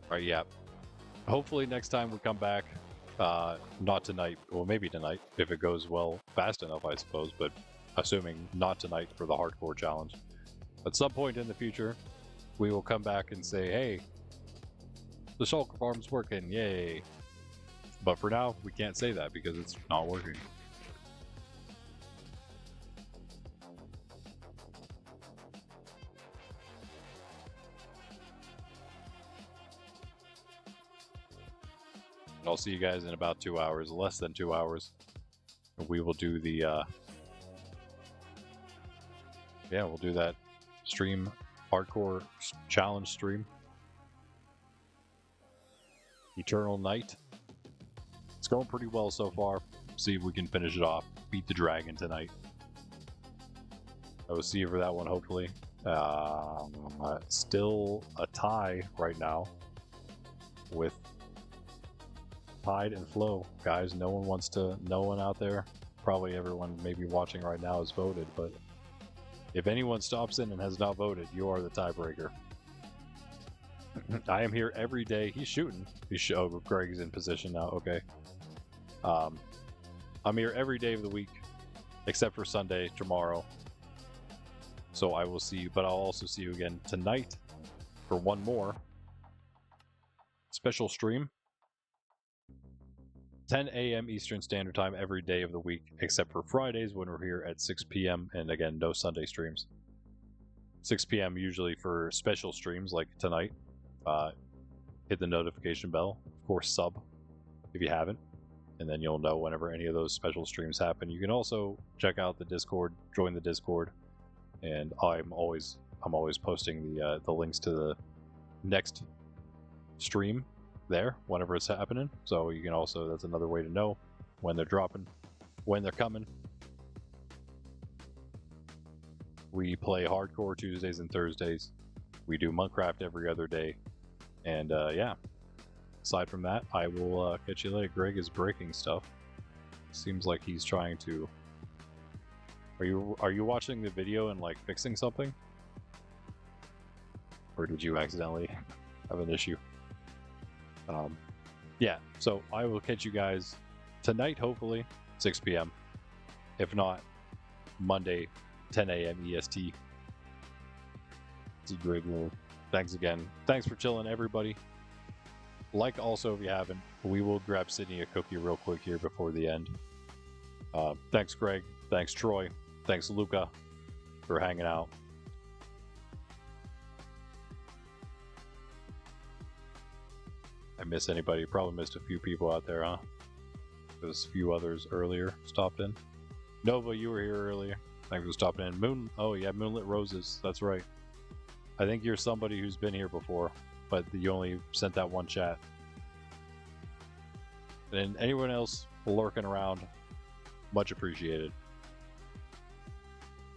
S1: Alright, yeah. Hopefully next time we come back, not tonight, well maybe tonight, if it goes well fast enough I suppose, but assuming not tonight for the hardcore challenge. At some point in the future, we will come back and say, hey, the shulker farm's working, yay. But for now, we can't say that because it's not working. I'll see you guys in about 2 hours, less than 2 hours. We will do the, yeah, we'll do that stream, hardcore challenge stream. Eternal Night. It's going pretty well so far. See if we can finish it off. Beat the dragon tonight. I will see you for that one, hopefully. Still a tie right now with Tide and Flow. Guys, no one out there, probably everyone maybe watching right now has voted, but if anyone stops in and has not voted, you are the tiebreaker. I am here every day. He's shooting. Oh, Greg's in position now. Okay. I'm here every day of the week, except for Sunday, tomorrow. So I will see you, but I'll also see you again tonight for one more special stream. 10 a.m. Eastern Standard Time every day of the week, except for Fridays when we're here at 6 p.m. And again, no Sunday streams. 6 p.m. usually for special streams like tonight. Hit the notification bell. Of course, sub if you haven't, and then you'll know whenever any of those special streams happen. You can also check out the Discord, join the Discord, and I'm always posting the links to the next stream there whenever it's happening. So you can also, that's another way to know when they're dropping, when they're coming. We play hardcore Tuesdays and Thursdays. We do Monkraft every other day. And yeah, aside from that, I will catch you later. Greg is breaking stuff. Seems like he's trying to... Are you watching the video and like fixing something? Or did you accidentally have an issue? Yeah, so I will catch you guys tonight, hopefully, 6 p.m. If not, Monday, 10 a.m. EST. See Greg. Thanks again. Thanks for chilling, everybody. Like also, if you haven't, we will grab Sydney a cookie real quick here before the end. Thanks, Greg. Thanks, Troy. Thanks, Luca, for hanging out. I miss anybody? Probably missed a few people out there, huh? There's a few others earlier stopped in. Nova, you were here earlier. Thanks for stopping in. Oh yeah, Moonlit Roses. That's right. I think you're somebody who's been here before, but you only sent that one chat. And anyone else lurking around, much appreciated.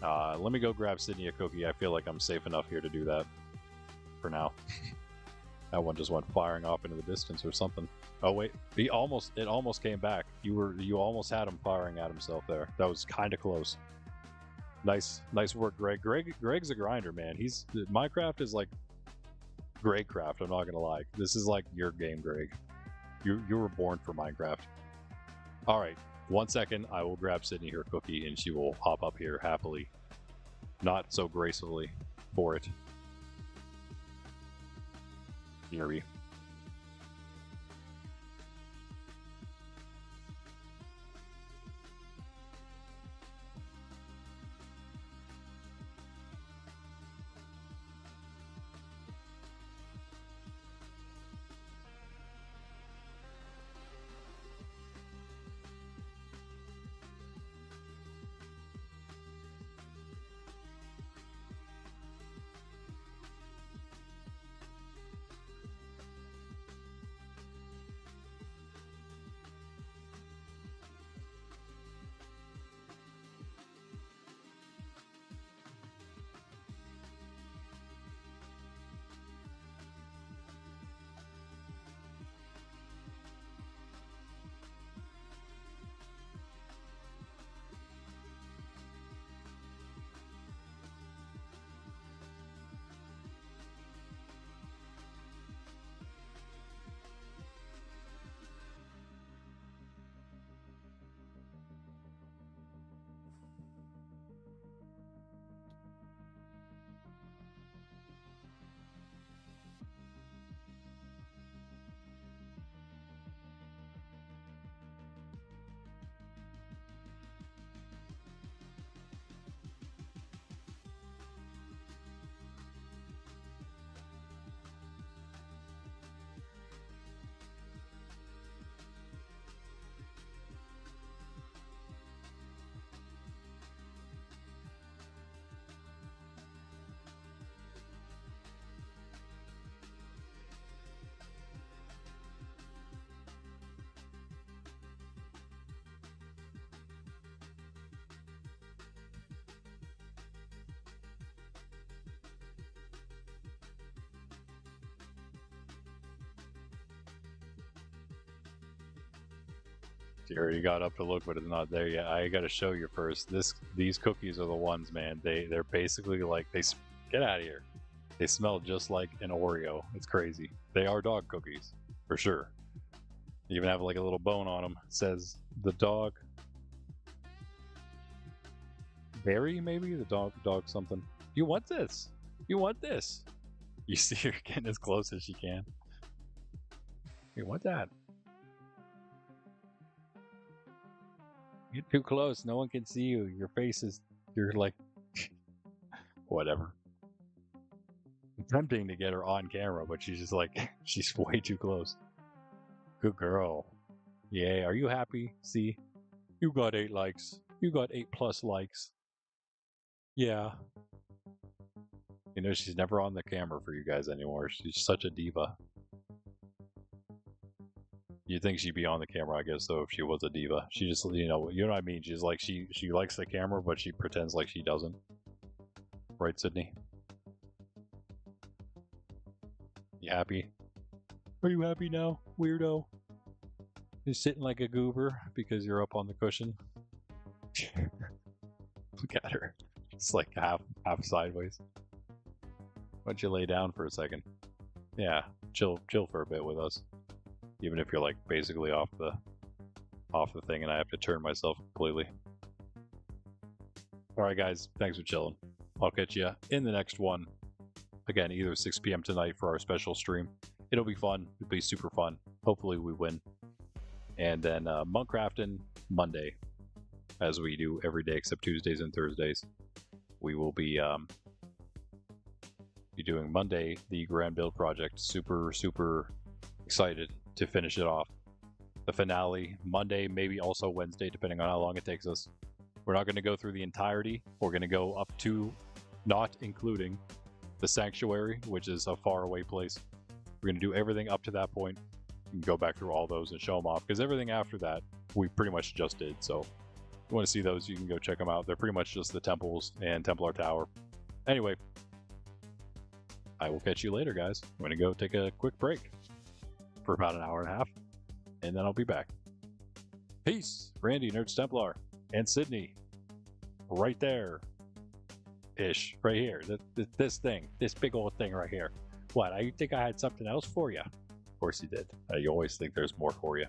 S1: Let me go grab Sydney a cookie. I feel like I'm safe enough here to do that for now. That one just went firing off into the distance or something. Oh wait, it almost came back. You almost had him firing at himself there. That was kind of close. Nice work, Greg. Greg's a grinder, man. Minecraft is like Gregcraft. I'm not gonna lie. This is like your game, Greg. You were born for Minecraft. All right, 1 second. I will grab Sydney her cookie, and she will hop up here happily, not so gracefully, for it. Eerie. You already got up to look, but it's not there yet. I gotta show you first. These cookies are the ones, man. They're basically like get out of here. They smell just like an Oreo. It's crazy. They are dog cookies for sure. You even have like a little bone on them. It says the dog berry, maybe the dog something. You want this? You want this? You see her getting as close as she can. You want that? You're too close. No one can see you. Your face is. You're like. Whatever. I'm tempting to get her on camera, but she's just like. She's way too close. Good girl. Yay. Are you happy? See? You got 8 likes. You got 8+ likes. Yeah. You know, she's never on the camera for you guys anymore. She's such a diva. You'd think she'd be on the camera, I guess, though, if she was a diva. She just, you know what I mean? She's like, she likes the camera, but she pretends like she doesn't. Right, Sydney? You happy? Are you happy now, weirdo? You're sitting like a goober because you're up on the cushion. Look at her. It's like half sideways. Why don't you lay down for a second? Yeah, chill for a bit with us. Even if you're like basically off the thing and I have to turn myself completely. Alright guys, thanks for chilling. I'll catch you in the next one. Again, either 6 p.m. tonight for our special stream. It'll be fun. It'll be super fun. Hopefully we win. And then Monkrafting Monday, as we do every day except Tuesdays and Thursdays. We will be doing Monday the Grand Build Project. Super excited to finish it off. The finale Monday, maybe also Wednesday, depending on how long it takes us. We're not going to go through the entirety. We're going to go up to, not including the sanctuary, which is a faraway place. We're going to do everything up to that point and go back through all those and show them off, because everything after that we pretty much just did. So if you want to see those, you can go check them out. They're pretty much just the temples and Templar Tower. Anyway, I will catch you later, guys. I'm going to go take a quick break for about an hour and a half, and then I'll be back. Peace, Randy, Nerds Templar, and Sydney. Right there. Ish. Right here. This thing. This big old thing right here. What? I think I had something else for you. Of course you did. You always think there's more for you.